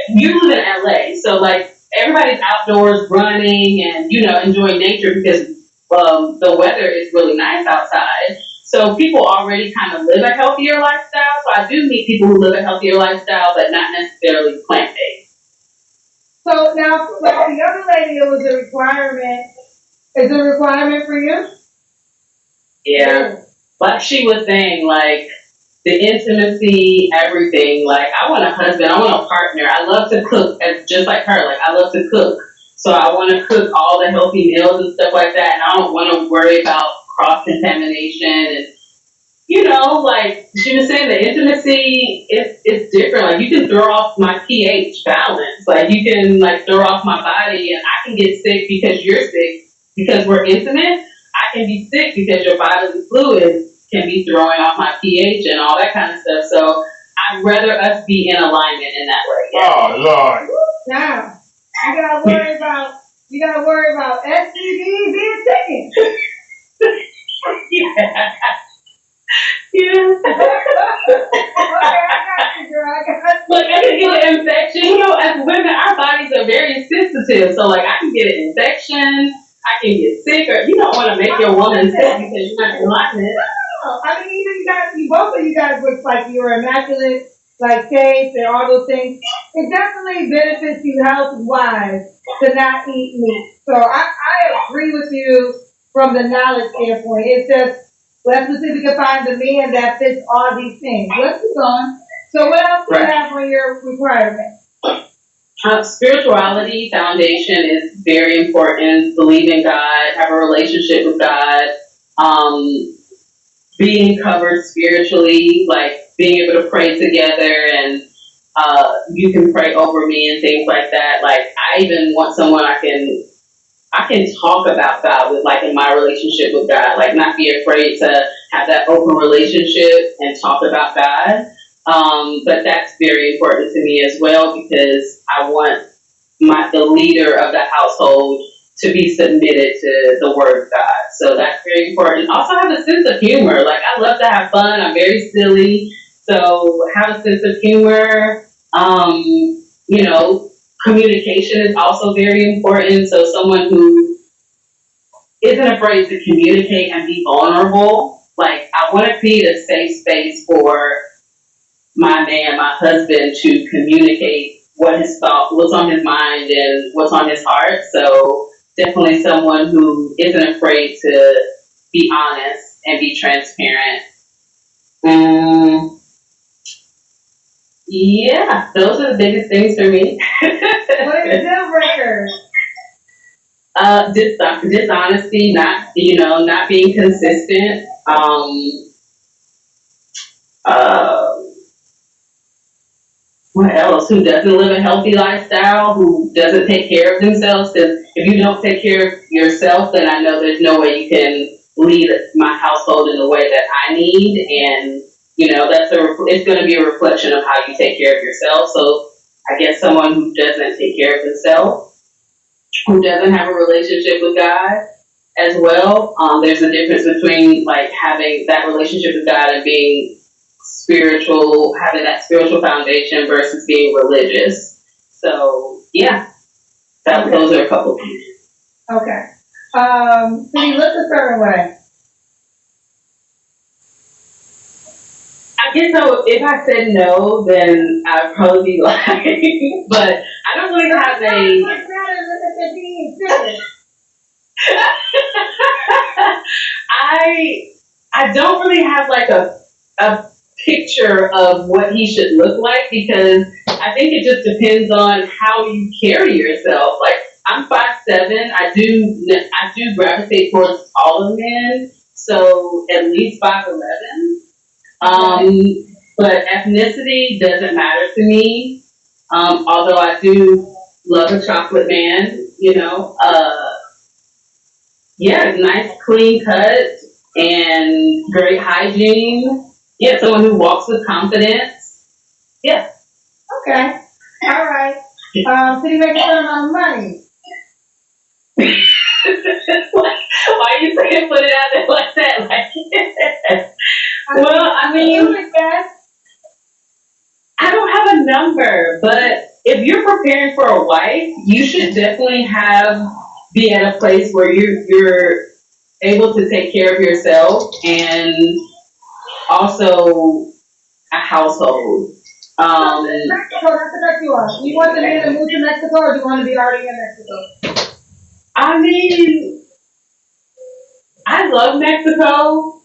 you live in LA, so like everybody's outdoors running and, you know, enjoying nature because the weather is really nice outside. So people already kind of live a healthier lifestyle. So I do meet people who live a healthier lifestyle, but not necessarily plant-based. So now, like the other lady, it was a requirement. Is it a requirement for you? Yeah. Like she was saying, like the intimacy, everything. Like I want a husband, I want a partner. I love to cook, just like her. Like I love to cook. So I want to cook all the healthy meals and stuff like that. And I don't want to worry about cross-contamination. And, you know, like she was saying, the intimacy is different. Like you can throw off my pH balance. Like you can like throw off my body and I can get sick because you're sick because we're intimate. I can be sick because your bodily fluids can be throwing off my pH and all that kind of stuff. So I'd rather us be in alignment in that way. Oh, Lord. Now, You gotta worry about STDs being taken. Yeah. Look, I can get an infection. You know, as women, our bodies are very sensitive. So, like, I can get an infection. I can get sick, or you don't want to make your woman sick because you're not liking it. No, I mean, even both of you guys look like you're immaculate, like taste and all those things. It definitely benefits you health-wise to not eat meat. So I agree with you from the knowledge standpoint. It's just, let's see if we can find the man that fits all these things. Let's keep going. So what else do you have on your requirement? Spirituality foundation is very important. Believe in God, have a relationship with God, being covered spiritually, like being able to pray together and you can pray over me and things like that. Like I even want someone I can talk about God with, like in my relationship with God, like not be afraid to have that open relationship and talk about God. But that's very important to me as well because I want the leader of the household to be submitted to the word of God. So that's very important. Also have a sense of humor. Like I love to have fun. I'm very silly. So have a sense of humor. You know, communication is also very important. So someone who isn't afraid to communicate and be vulnerable. Like I want to create a safe space for my man, my husband, to communicate what his thought, what's on his mind, and what's on his heart. So definitely someone who isn't afraid to be honest and be transparent. Yeah, those are the biggest things for me. What are the deal breakers? Dishonesty, not being consistent. What else? Who doesn't live a healthy lifestyle? Who doesn't take care of themselves? Because if you don't take care of yourself, then I know there's no way you can lead my household in the way that I need. And it's going to be a reflection of how you take care of yourself. So I guess someone who doesn't take care of themselves, who doesn't have a relationship with God as well. There's a difference between like having that relationship with God and being spiritual, having that spiritual foundation versus being religious. So yeah, those are a couple things. Okay. So you look a certain way. I guess so. If I said no, then I'd probably be lying. But I don't really have I don't really have like a picture of what he should look like because I think it just depends on how you carry yourself. Like I'm 5'7", I do gravitate towards taller men, so at least 5'11". But ethnicity doesn't matter to me. Although I do love a chocolate man, nice clean cut and great hygiene. Yeah, someone who walks with confidence. Yeah. Okay. All right. So you make a certain amount of money. Why are you saying put it out there like that? I don't have a number, but if you're preparing for a wife, you should definitely be at a place where you're able to take care of yourself and also a household. Mexico, that's the best you are. Do you want the man to move to Mexico or do you want to be already in Mexico? I mean, I love Mexico.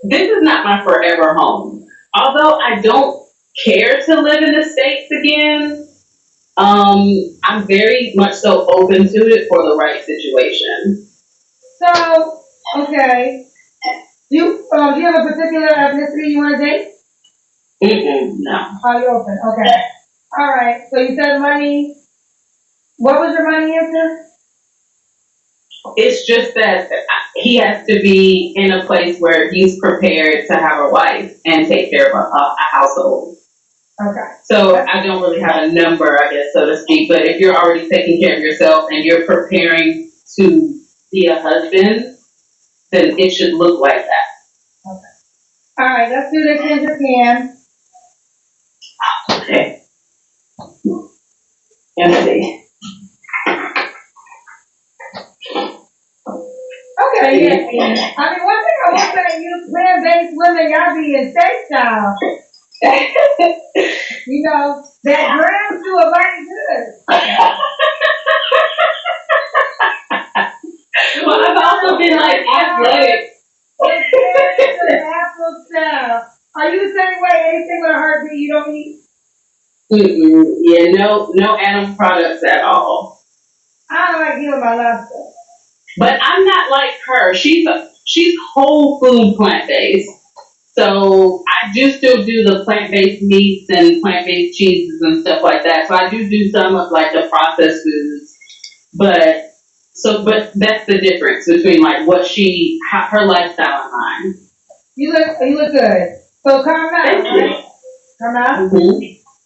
This is not my forever home. Although I don't care to live in the States again, I'm very much so open to it for the right situation. So, okay. Do you have a particular ethnicity you want to date? No. Oh, you're open. Okay. All right. So you said money. What was your money answer? It's just that he has to be in a place where he's prepared to have a wife and take care of a household. Okay. So I don't really have a number, I guess, so to speak. But if you're already taking care of yourself and you're preparing to be a husband, then it should look like that. Okay. All right, let's do the ginger can. Okay. Emily. Okay, yeah. I mean, one thing I will say, you land-based women, y'all be in state style. You know, that grams do a mighty good. Well, I've also been like athletic. Afro style. Are you the same way? Anything with a heartbeat you don't eat? Yeah, no animal products at all. I don't like you my lobster. But I'm not like her. She's whole food plant based. So I do still do the plant based meats and plant based cheeses and stuff like that. So I do some of like the processed foods. But that's the difference between like her lifestyle and mine. You look good. So calm down, right? Calm down. Mm-hmm.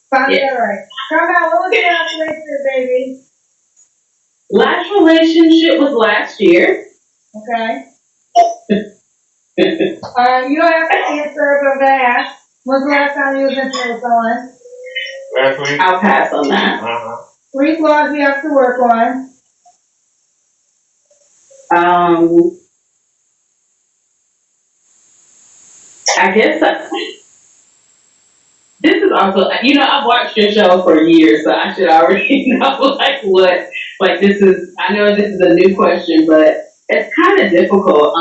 Find that right. Calm down. What was your last relationship, baby? Last relationship was last year. Okay. You don't have to answer, but that. When's the last time you was intimate with someone? Last week. I'll pass on that. 3 flaws you have to work on. I guess this is also, I've watched your show for years, so I should already know this is, I know this is a new question, but it's kind of difficult.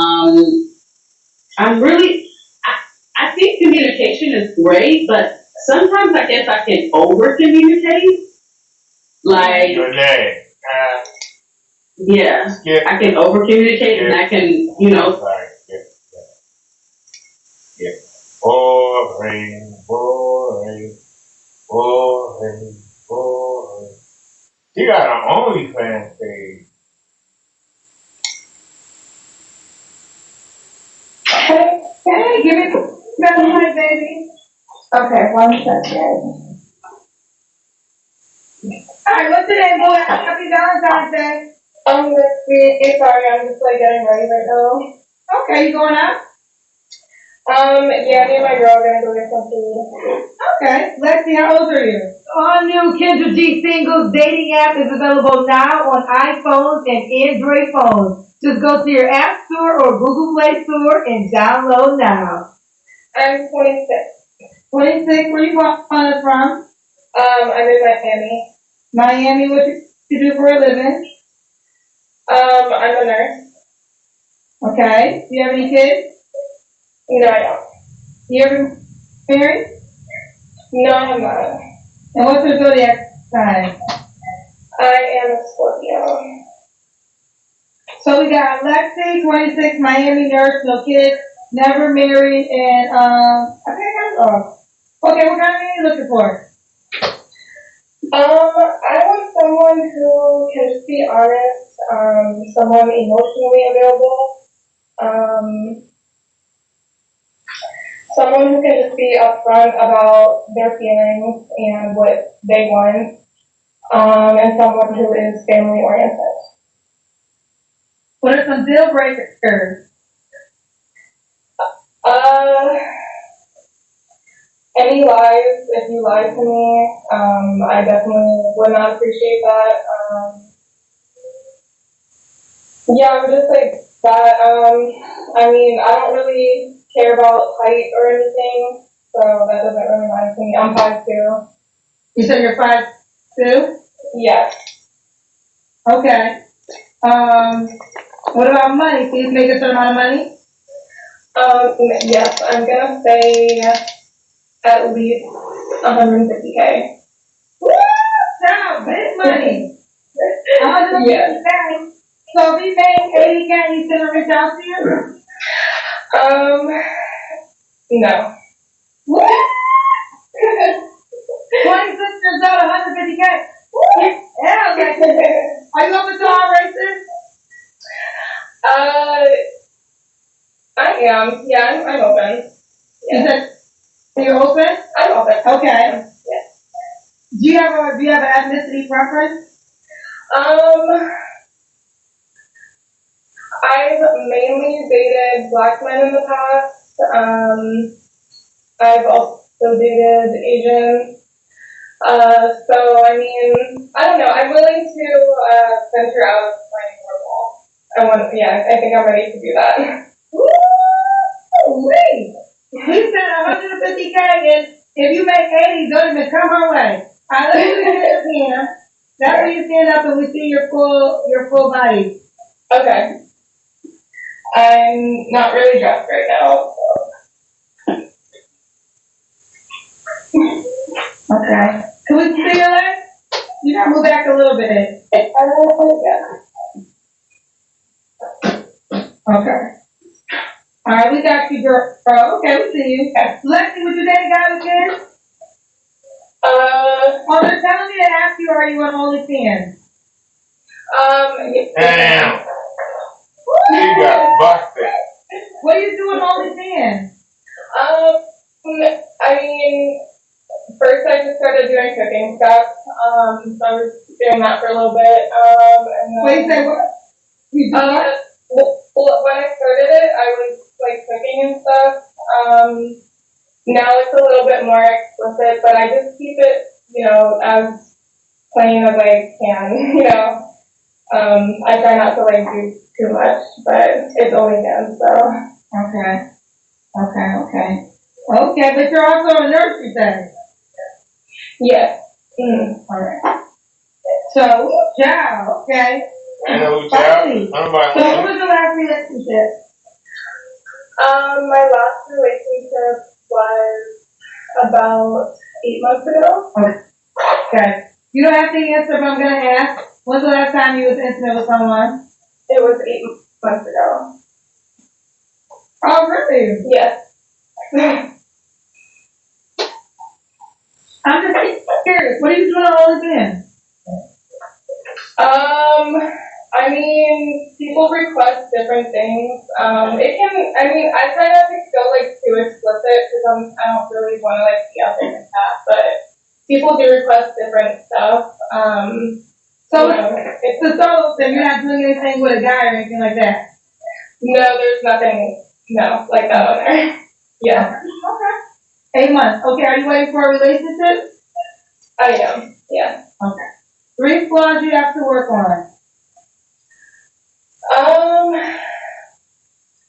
I think communication is great, but sometimes I guess I can over communicate. Like, your name. Yeah, I can over communicate and I can, Sorry. Yeah. Boring. She got her OnlyFans page. Hey, give me that mic, baby. Okay, 1 second. Alright, what's your name, boy? Happy Valentine's Day. Sorry, I'm just like getting ready right now. Okay, you going out? Yeah, me and my girl are gonna go get some food. Okay, Lexi, how old are you? All new Kendra G Singles dating app is available now on iPhones and Android phones. Just go to your App Store or Google Play Store and download now. I'm 26. 26, where you calling us from? I'm in Miami. Miami, what you do for a living? I'm a nurse. Okay, do you have any kids? No, I don't. You ever married? No, I'm not. And what's your zodiac sign? I am a Scorpio. So we got Lexi, 26, Miami nurse, no kids, never married, and I think that's all. Okay, what kind of man are you looking for? I want someone who can just be honest, someone emotionally available, someone who can just be upfront about their feelings and what they want, and someone who is family oriented. What are some deal breakers? Any lies, if you lie to me, I definitely would not appreciate that. Yeah, I would just say that, I mean, I don't really care about height or anything, so that doesn't really matter to me. I'm 5'2". You said you're 5'2"? Yes. Okay. What about money? Can you make a certain amount of money? Yes, I'm gonna say at least 150K. Woo! Sound big money. 150K. Yes. So if he made 80K, he's gonna reach out to you? No. What? 26 years old, 150K. Yeah, like, are you open to all races? I am. Yeah, I'm open. Yeah. You said you're open? I'm open. Okay. Do you have an ethnicity preference? I've mainly dated black men in the past. I've also dated Asian. So I mean, I don't know. I'm willing to venture out of my normal. I think I'm ready to do that. Wait. We spent 150K, and if you make 80, don't even come our way. I let you get the pen. That's when you stand up and we see your full body. Okay. I'm not really dressed right now. Okay. Can we see your legs? You gotta move back a little bit. Yeah. Okay. All right, we got you, girl. Okay, we see you. Lexi, would you date a guy with kids? Oh, they're telling me to ask you, are you on OnlyFans? Damn. You got busted. What do you do on OnlyFans? I mean, first I just started doing cooking stuff. So I was doing that for a little bit. And then, wait, say what? You do what? Well, when I started it, I was like cooking and stuff. Now it's a little bit more explicit, but I just keep it, as plain as I can, I try not to like do too much, but it's OnlyFans, so. Okay. Okay, but you're also a nurse, you say? Yes. All right. So, child, okay. I know, child. So, what was the last relationship? My last relationship was about 8 months ago. Okay. You don't have to answer, but I'm gonna ask. When's the last time you was intimate with someone? It was 8 months ago. Oh, really? Yes. I'm just curious. What are you doing all again? I mean, people request different things. I try not to go like too explicit because I don't really want to like be out there like that, but people do request different stuff. So it's a solo thing. You're not doing anything with a guy or anything like that? No, there's nothing, like that on there. Yeah. Okay. 8 months. Okay, are you waiting for a relationship? I am, yeah. Okay. 3 flaws you have to work on.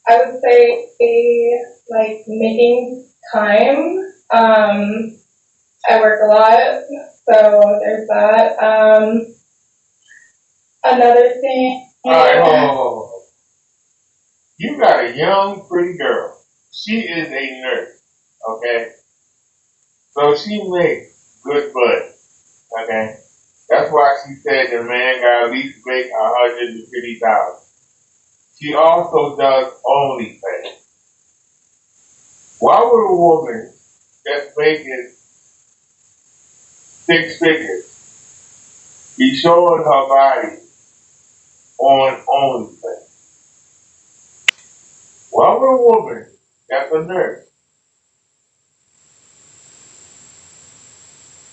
I would say like making time. I work a lot, so there's that. Another thing. Alright, hold on. You got a young, pretty girl. She is a nurse, okay? So she makes good butt, okay? That's why she said the man got at least make $150,000. She also does OnlyFans. Why would a woman that's making 6 figures be showing her body on OnlyFans? Why would a woman that's a nurse?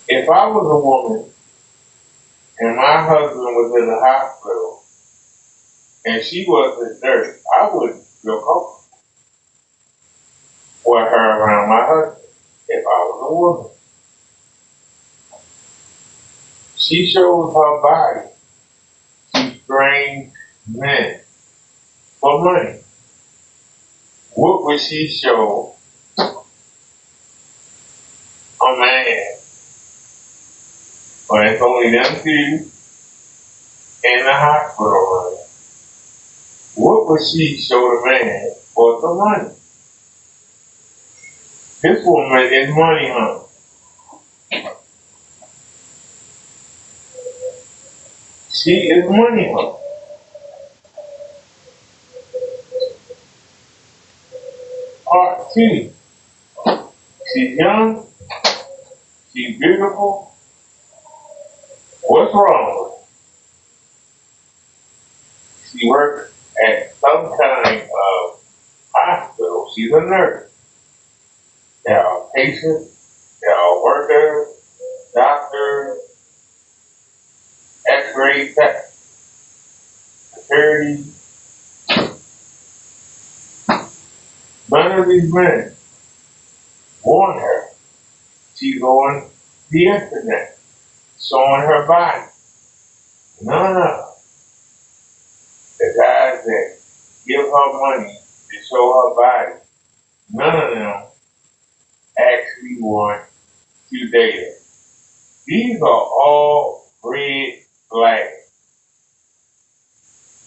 If I was a woman and my husband was in the hospital and she was a nurse, I wouldn't feel comfortable with her around my husband if I was a woman. She shows her body. She trains men for money. What would she show a man when it's only them two in the hospital room? What would she show the man for the money? This woman is money hungry. She is money hungry. Part 2. She's young. She's beautiful. What's wrong with her? She works at some kind of hospital. She's a nurse. There are patients. There are workers, doctors. doctors, X-ray tech, security. None of these men warn her. She's on the internet, showing her body. None of the guys that give her money to show her body, none of them actually want to date her. These are all red flags.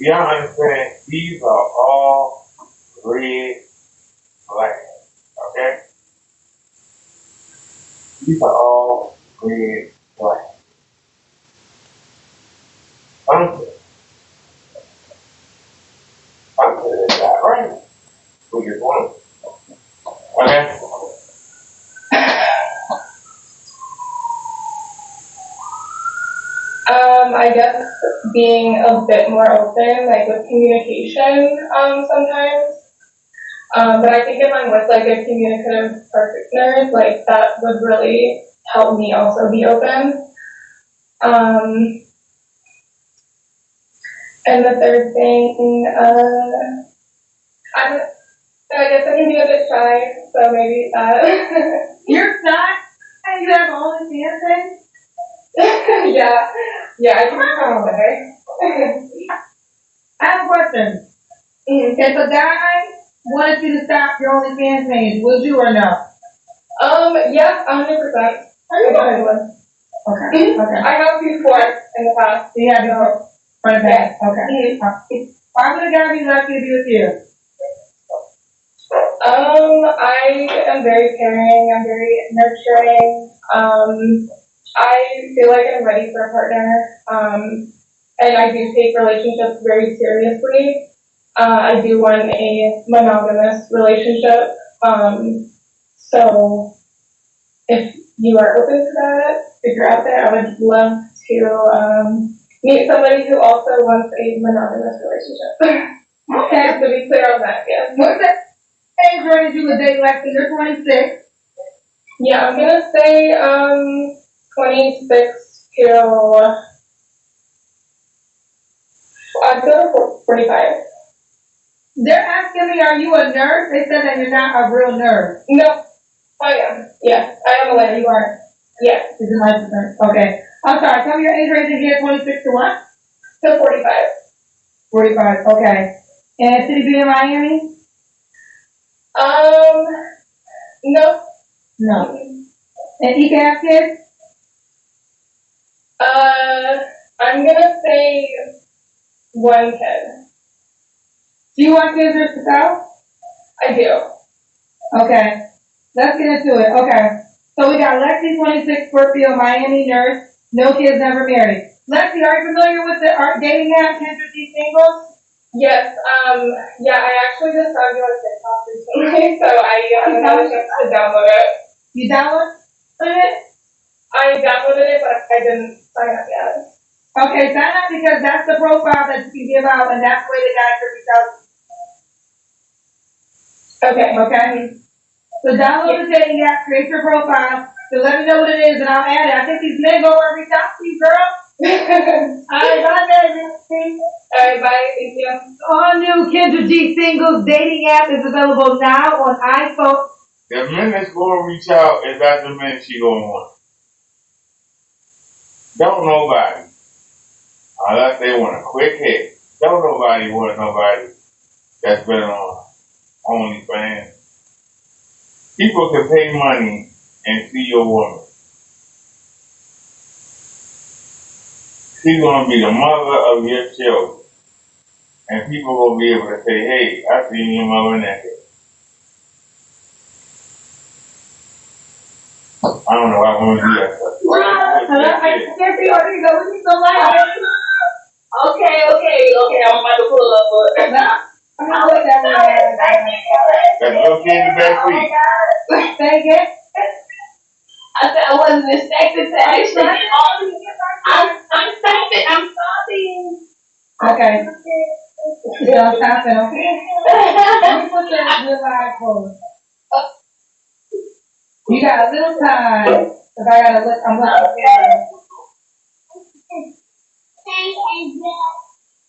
Y'all understand? These are all red flags. Okay? These are all red flags. I'm that right. We just want it. Okay? I guess being a bit more open, like with communication, sometimes. But I think if I'm with like a communicative partner, like that would really help me also be open. And the third thing, I guess I can be a bit shy, so maybe that. You're shy? And you have OnlyFans thing? Yeah, I can be shy. I have a question. If a guy wanted you to stop your OnlyFans page, would you or no? Yeah, 100%. Are you one? Okay. Okay. I have before in the past. You have before? For the back? Okay. Why would a guy be lucky to be with you? I am very caring, I'm very nurturing. I feel like I'm ready for a partner. And I do take relationships very seriously. I do want a monogamous relationship. So if you are open to that, if you're out there, I would love to meet somebody who also wants a monogamous relationship. Okay. To be clear on that, yes. What's the age range you would date? Like, so you're 26. Yeah, I'm gonna say 26 to I'd go to 45. They're asking me, are you a nurse? They said that you're not a real nurse. No, I am. Yes, I am a lady. You are. Yes. Is it licensed nurse? Okay. I'm sorry. Tell me your age range again. 26 to what? To 45. 45. Okay. And city be in Miami? No. No. And he can have kids? I'm gonna say 1 kid. Do you want kids yourself? I do. Okay. Let's get into it. Okay. So we got Lexi, 26, Scorpio, Miami nurse, no kids, never married. Lexi, are you familiar with the dating app, Kendra D Singles? Yes, yeah, I actually just found you on TikTok recently, so I haven't had a chance to download it. You downloaded it? I downloaded it, but I didn't sign up yet. Okay, sign up because that's the profile that you can give out, and that's the way the guy can reach out. Okay. So download the dating app, create your profile, so let me know what it is, and I'll add it. I think these men go over and reach out to you, girl. Alright, bye, baby. Alright, bye, thank you. All new Kendra G Singles dating app is available now on iPhone. The men that's going to reach out is not the men she going to want. Don't nobody. Unless they want a quick hit. Don't nobody want nobody that's been on OnlyFans. People can pay money and see your woman. She's going to be the mother of your children. And people will be able to say, hey, I seen your mother naked. I don't know why I'm going to do that. I can't see where you go. We so loud. Okay, I'm about to pull up for it. I'll let that one. That little kid in the back seat. Say again. I said I wasn't expected to actually get on. I'm stopping. Okay. Yeah, I'm stopping, okay? Let me put your live for. You got a little time. Cause I gotta look, I'm looking at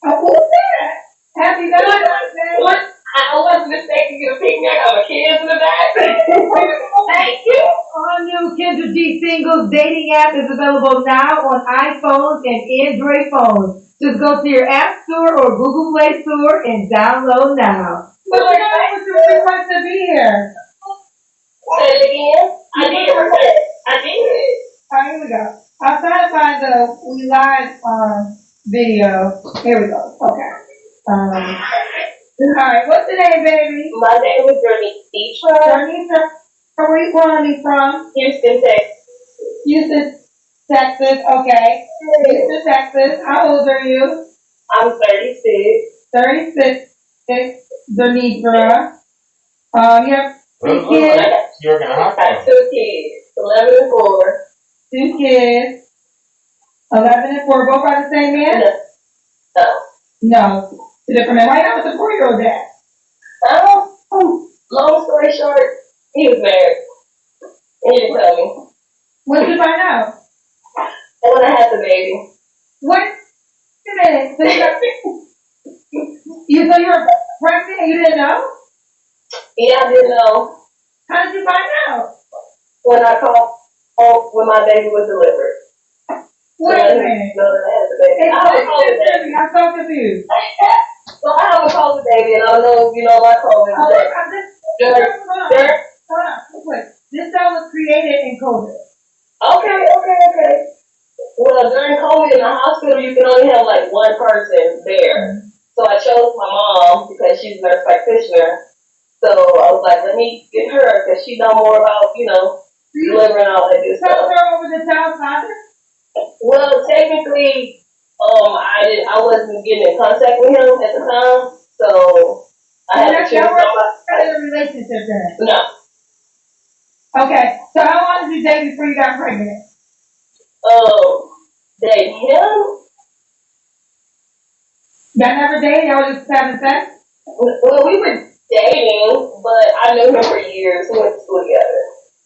oh, who's that? Happy Valentine's Day. I wasn't expecting you to pick me. I got my kids in the back. Thank you. Our new Kendra G Singles dating app is available now on iPhones and Android phones. Just go to your App Store or Google Play Store and download now. But you know what you request to be here? Say it again. I did. Alright, here we go. I'll try to find the We Live video. Here we go. Okay. Alright, what's the name, baby? My name is Jernitra. Jernitra. Where are you calling me from? Houston, Texas. Houston, Texas. Okay. Houston, Texas. How old are you? I'm 36. 36. Jernitra. You have 3 kids? You're gonna have I got 2 kids. 11 and 4. 2 kids. 11 and 4. Both by the same man? No. No. 2 different men. Why not with the 4-year-old dad? Long story short, he was married. He didn't tell me. When did you find out? And when I had the baby. What? Wait a minute. So you were pregnant and you didn't know? Yeah, I didn't know. How did you find out? When I called when my baby was delivered. Wait a minute. I'm so confused. So I have a COVID baby, and I don't know if you know about COVID. Hold on. This show was created in COVID. Okay. Well, during COVID in the hospital, you can only have like one person there. So I chose my mom because she's a nurse practitioner. So I was like, let me get her because she know more about, delivering all that good stuff. Tell her over the child's father? Well, technically, I wasn't getting in contact with him at the time, so I had to choose somebody. In a relationship then? No. Okay, so how long did you date before you got pregnant? Date him? Y'all never dated? Y'all were just having sex? Well, we were dating, but I knew him for years. We went to school together.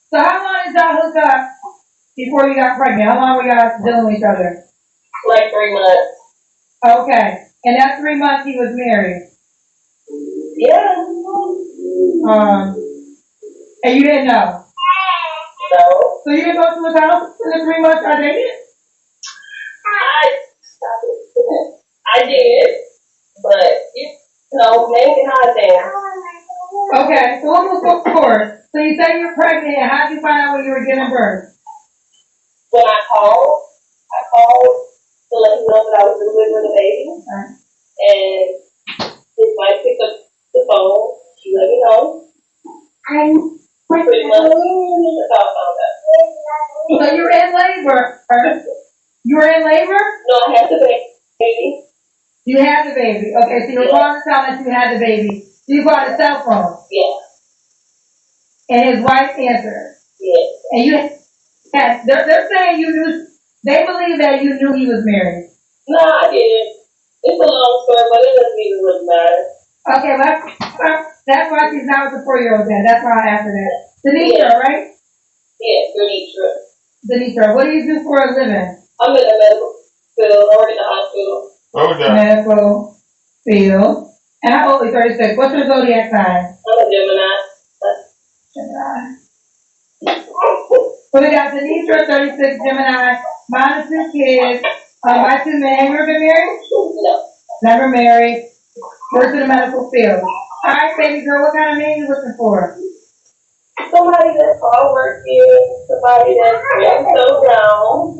So how long did y'all hook up before you got pregnant? How long were y'all dealing with each other? Like 3 months. Okay. And that 3 months he was married? Yeah. And you didn't know? No. So you didn't go to his house in the 3 months y'all dated? I did, but maybe not there. Okay, so what was before? So you say you're pregnant, and how did you find out when you were giving birth? When I called to let him know that I was delivering the baby, and his wife picked up the phone. She let me know. Pretty much, that's how I found out. So you were in labor. You were in labor? No, I had the baby. You had the baby. Okay, so you were calling to tell that you had the baby. So you bought a cell phone. Yeah. And his wife answered. Yeah. And you had, they're saying you knew, they believe that you knew he was married. No, I didn't. It's a long story, but it doesn't even really matter. Okay, that's why she's not with the 4-year-old then. That's why I asked her that. Denitra, right? Yes, Denitra, what do you do for a living? I'm in the medical field. I work in the hospital. Medical field. And how old are you? 36. What's your zodiac sign? I'm a Gemini. So we got Denitra, 36, Gemini, minus 2 kids. My 2 men. Have you ever been married? No. Never married. Works in the medical field. All right, baby girl, what kind of man you looking for? Somebody that's hardworking, somebody that's so down,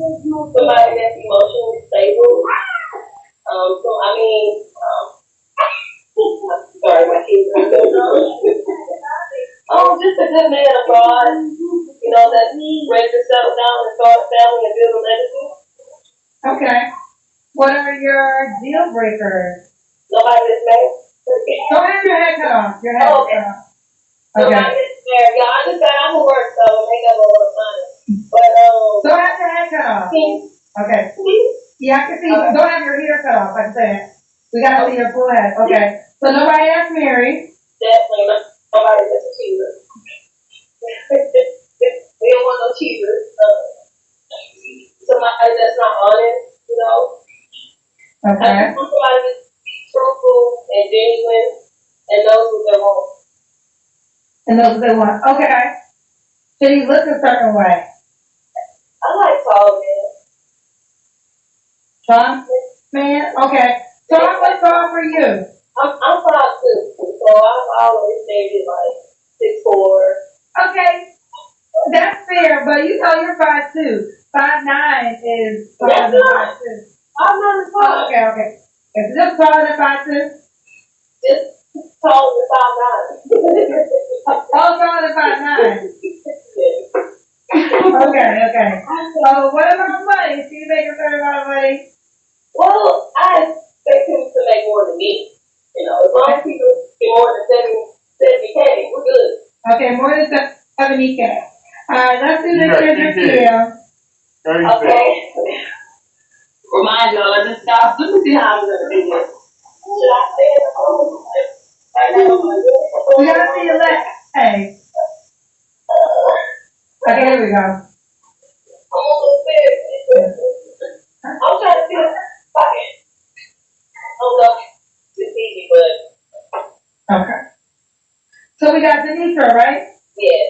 somebody that's emotionally stable. Sorry, my kids are so down. Just a good man of God, that's ready to settle down and start a family and build a legacy. Okay. What are your deal breakers? Nobody that's married. Don't have your head cut off. Your head cut off. Okay. Nobody that's married. Yeah, I understand I'm at work, so I make up a lot of money. But, don't have your head cut off. Okay. Yeah, I can see. Don't have your hair cut off, like I said. We gotta see your full head. Okay. So nobody that's married. Definitely not. Nobody that's a cheater. We don't want no cheaters. Somebody that's not honest, you know. Okay. I just want somebody to be truthful and genuine and knows what they want. And those they want. Okay. Should he look a certain way? I like tall men. Tall man? Okay. Tall, what's tall for you? I'm 5'2", so I've always dated like 6'4". Okay. That's fair, but you know you're 5'2". 5'9" is taller than 5'2". I'm not tall. Okay. Is this taller than 5'2"? Just taller than 5'9". Oh, taller than 5'9". Okay. So what about money? Is he making a certain amount of money? Well, I expect him to make more than me. You know, as long as he can get more than 70K, we're good. Okay, more than 70K. Alright, let's do the Kendra. Okay. Remind y'all, I just stopped. Let me see how I'm gonna do this. Should I stay in the home? We gotta see your leg. Hey. Okay, here we go. I'm trying to see if I can. I don't know if it's easy, but. Okay. So we got Denitra, right? Yes.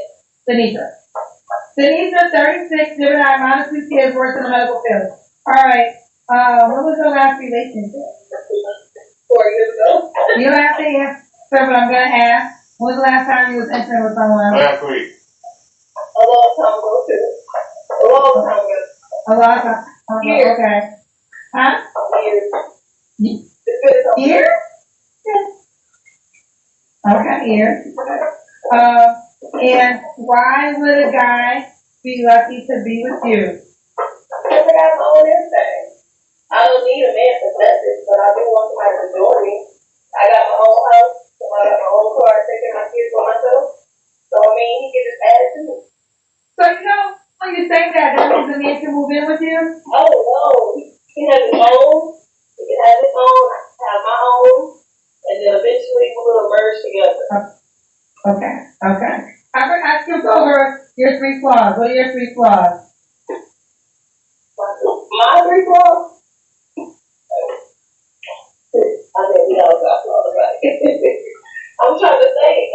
Denitra, 36, Gemini, minus 2 kids, works in the medical field. Alright. What was your last relationship? 4 years ago. You don't have to answer, but I'm gonna ask. When was the last time you was intimate with someone? Last week. A long time ago, too. A long time ago. A long time. Okay. Huh? Years. Years? Okay, years. And why would a guy be lucky to be with you? Because I got my own instinct. I don't need a man to set this, but I do want somebody to join me. I got my own house, so I got my own car, taking my kids for myself. So, I mean, he can just add it to me. So, you know, when you say that means the man can move in with you? Oh, no. He can have his own. He can have his own. I can have my own. And then eventually we will merge together. Okay. I skipped over your 3 flaws. What are your 3 flaws? My 3 flaws? I mean, we all got flaws, right? I'm trying to think.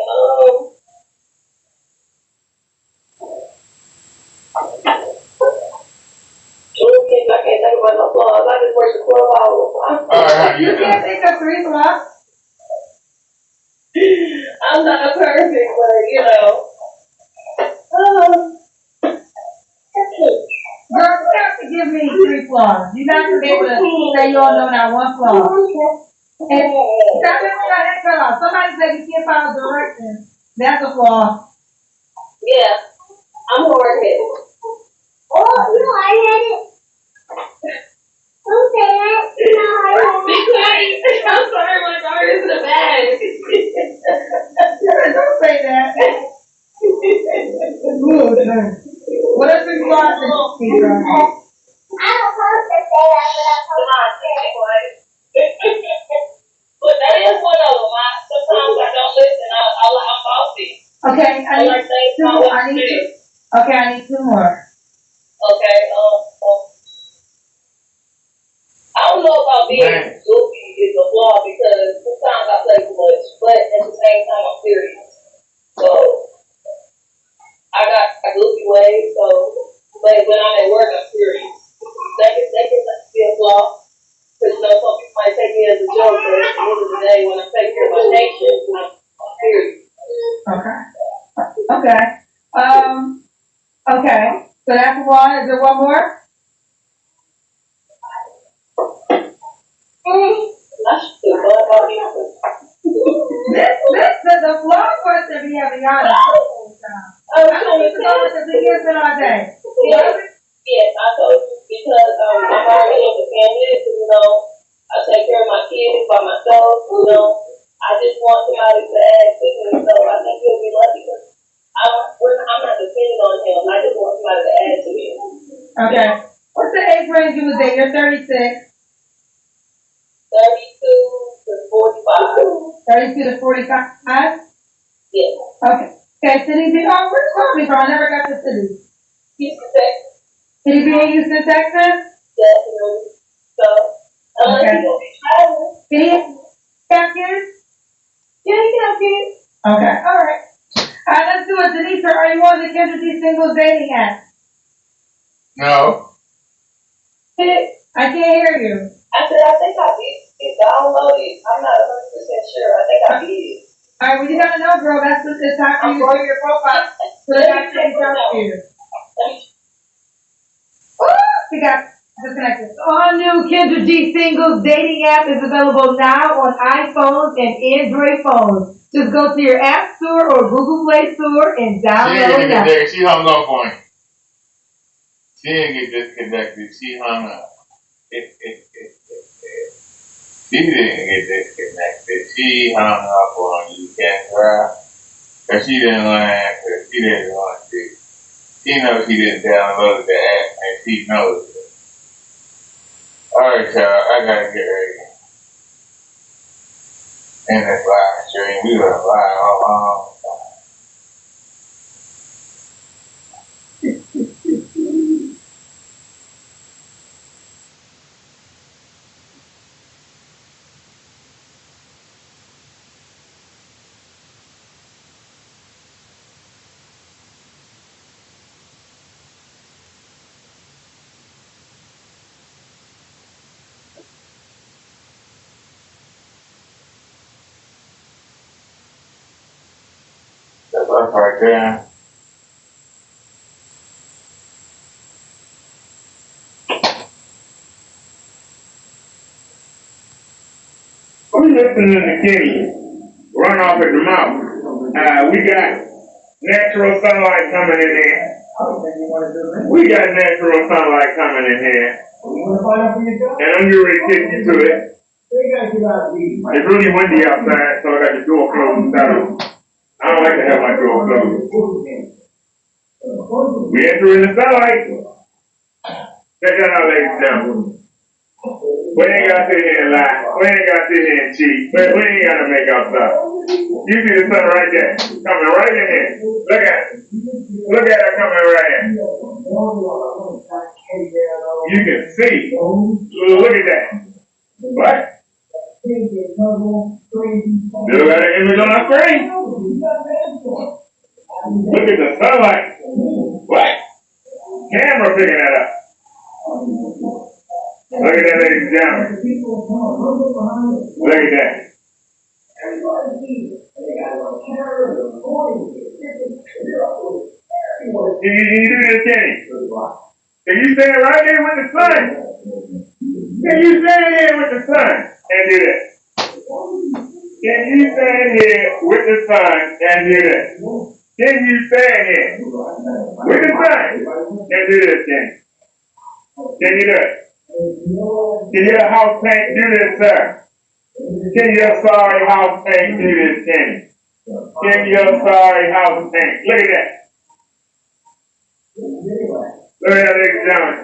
I can't think about no flaws. I just work the 12 hours. You can't think of 3 flaws? I'm not perfect, but you know. Girl, you have to give me 3 flaws. You're not gonna be able to say you don't know not 1 flaw. And stop it when your head cut off. Somebody said you can't follow directions. That's a flaw. Yeah, I'm hard-headed. Oh, no, I had it. Okay, be quiet. I'm sorry, my daughter's in the bag. Don't say that. What are 3 flaws in Kendra? I don't supposed to say that, but I'm supposed to say it. But that is one of them. Sometimes I don't listen. I'm bossy. Okay, I need 2 more. Okay, I don't know about being goofy is a flaw because sometimes I play too much, but at the same time I'm serious. So I got a goofy way, but when I'm at work I'm serious. That can be a flaw. Because you know some people might take me as a joke, but at the end of the day when I'm taking care of my patients, I'm serious. Okay. So that's 1. Is there 1 more? The flaw question be having y'all the whole time. I don't need to go with the answer all day. Yes, I told you because I'm already independent, you know. I take care of my kids by myself, you know. I just want somebody to add to me, so I think he'll be lucky because I'm not dependent on him. I just want somebody to add to me. Okay. What's the age range you was in? You're 36. 32 to 45. 32 to 45? Yes. Okay. Okay, City, where's Coffee from? I never got to City. Houston, Texas. Can he be in Houston, Texas? Definitely. So, unless Okay. he's gonna be traveling. Can he have kids? Yeah, he can have kids. Okay, alright. Alright, let's do it. Denise, are you on the Kendra D singles dating app? No. I can't hear you. I said, I think I did. It's downloaded. I'm not 100% sure. I think I did. Alright, well, you gotta know, girl. That's what it's time for you to do your profile. So that I can reach out to you. We got disconnected. All new Kendra G Singles dating app is available now on iPhones and Android phones. Just go to your App Store or Google Play Store and download it now. She hung up on you. She didn't get disconnected. She hung up. She didn't get disconnected. She hung up on you, Kendra. Because she didn't learn, because she didn't want to. She knows she didn't download the app, and she knows it. Alright, y'all, I gotta get ready. And this live stream, we were live a long time. That's us right there. Who's listening to Kenny run off at the mouth? We got natural sunlight coming in here. We got natural sunlight coming in here. And I'm getting ready to take you to it. It's really windy outside, so I got the door closed. I don't like to have my door closed. We entering the sunlight. Check that out, ladies and gentlemen. We ain't got to sit here and lie. We ain't got to sit here and cheat. We ain't got to make up stuff. You see the sun right there, coming right in here. Look at it. Look at it coming right in. You can see. Look at that. What? Still got an image on our screen. Look at the sunlight. What? Camera picking that up. Look at that, ladies and gentlemen. Look at that. Can you do this, Kenny? Can you stand right there with the sun? Can you stand here with the sun and do that? Can you stand here with the sun and do that? Can you stand here with the sun and do this, Kenny? Can you do it? Can your house paint do this, sir? Can your sorry house paint do this, Kenny? Can your sorry house paint? Look at that. Look at that, ladies and gentlemen.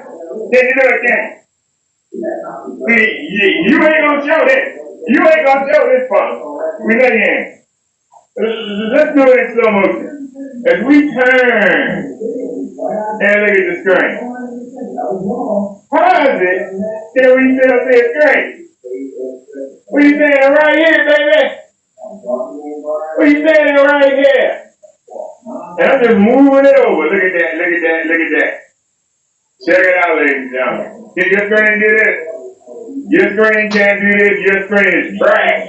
Can you do it, Kenny? See, you ain't gonna show this. You ain't gonna show this part. We know you ain't. Let's do it in slow motion. As we turn and look at the screen. How is it that we still see a screen? We standing right here, baby. We standing right here. And I'm just moving it over. Look at that, look at that, look at that. Check it out, ladies and gentlemen. Can your screen do this? Your screen can't do this. Your screen is trash.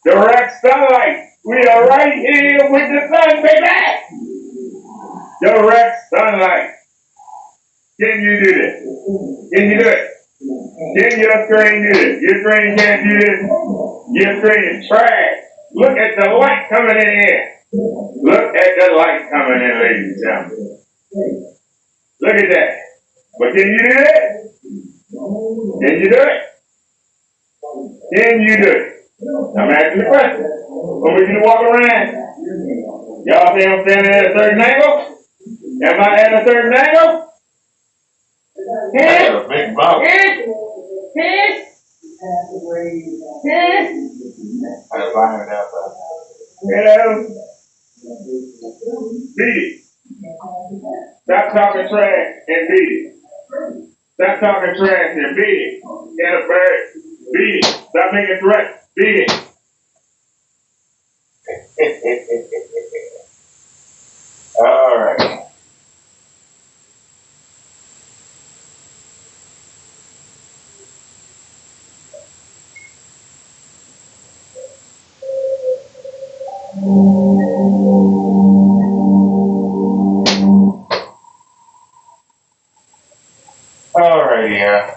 Direct sunlight. We are right here with the sun, baby. Direct sunlight. Can you do this? Can you do it? Can your screen do this? Your screen can't do this. Your screen is trash. Look at the light coming in here. Look at the light coming in, ladies and gentlemen. Look at that. But can you do that? Can you do it? Can you do it? I'm asking the question. I want you to walk around. Y'all see I'm standing at a certain angle? Am I at a certain angle? That's a big mouth. I line it up. Hello. Beat it. Stop talking trash and beat it. Stop talking trash and beat it. Get a bird. Beat it. Stop making threats. Beat it. All right. All right, yeah.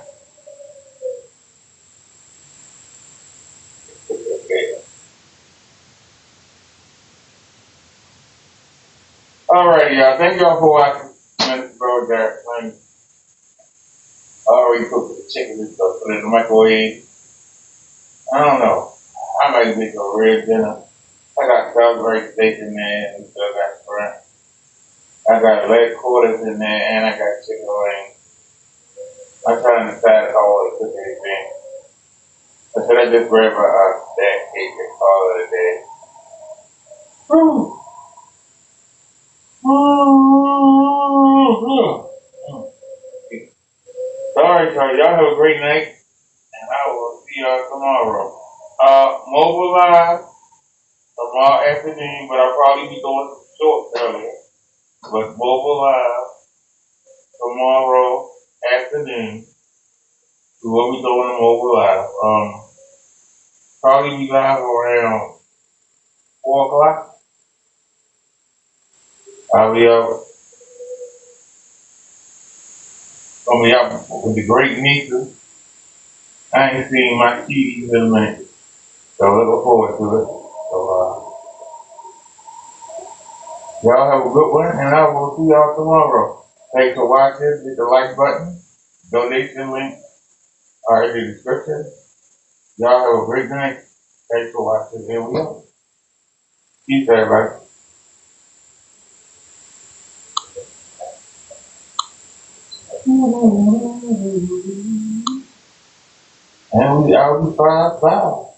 All right, y'all. Thank y'all for watching Mr. Revbrothaderr. When I already cooked the chicken and stuff, put it in the microwave. I don't know. I might make a red dinner. I got Salisbury steak in there and still got shrimp. I got leg quarters in there and I got chicken wings. I'm trying to decide how I want to cook anything. Or should I just grab a stack cake and call it a day? Sorry, y'all have a great night, and I will see y'all tomorrow. Mobile live tomorrow afternoon, but I'll probably be doing some shorts earlier. But mobile live tomorrow afternoon. We will be doing a mobile live. Probably be live around 4 o'clock. I'll be out. I'll be out with the great Nisa. I ain't seen my TVs in a minute, so looking forward to it. So, y'all have a good one, and I will see y'all tomorrow. Thanks for watching. Hit the like button. Donation link are in the description. Y'all have a great night. Thanks for watching. Here we go. Peace, everybody. And we out 5-5.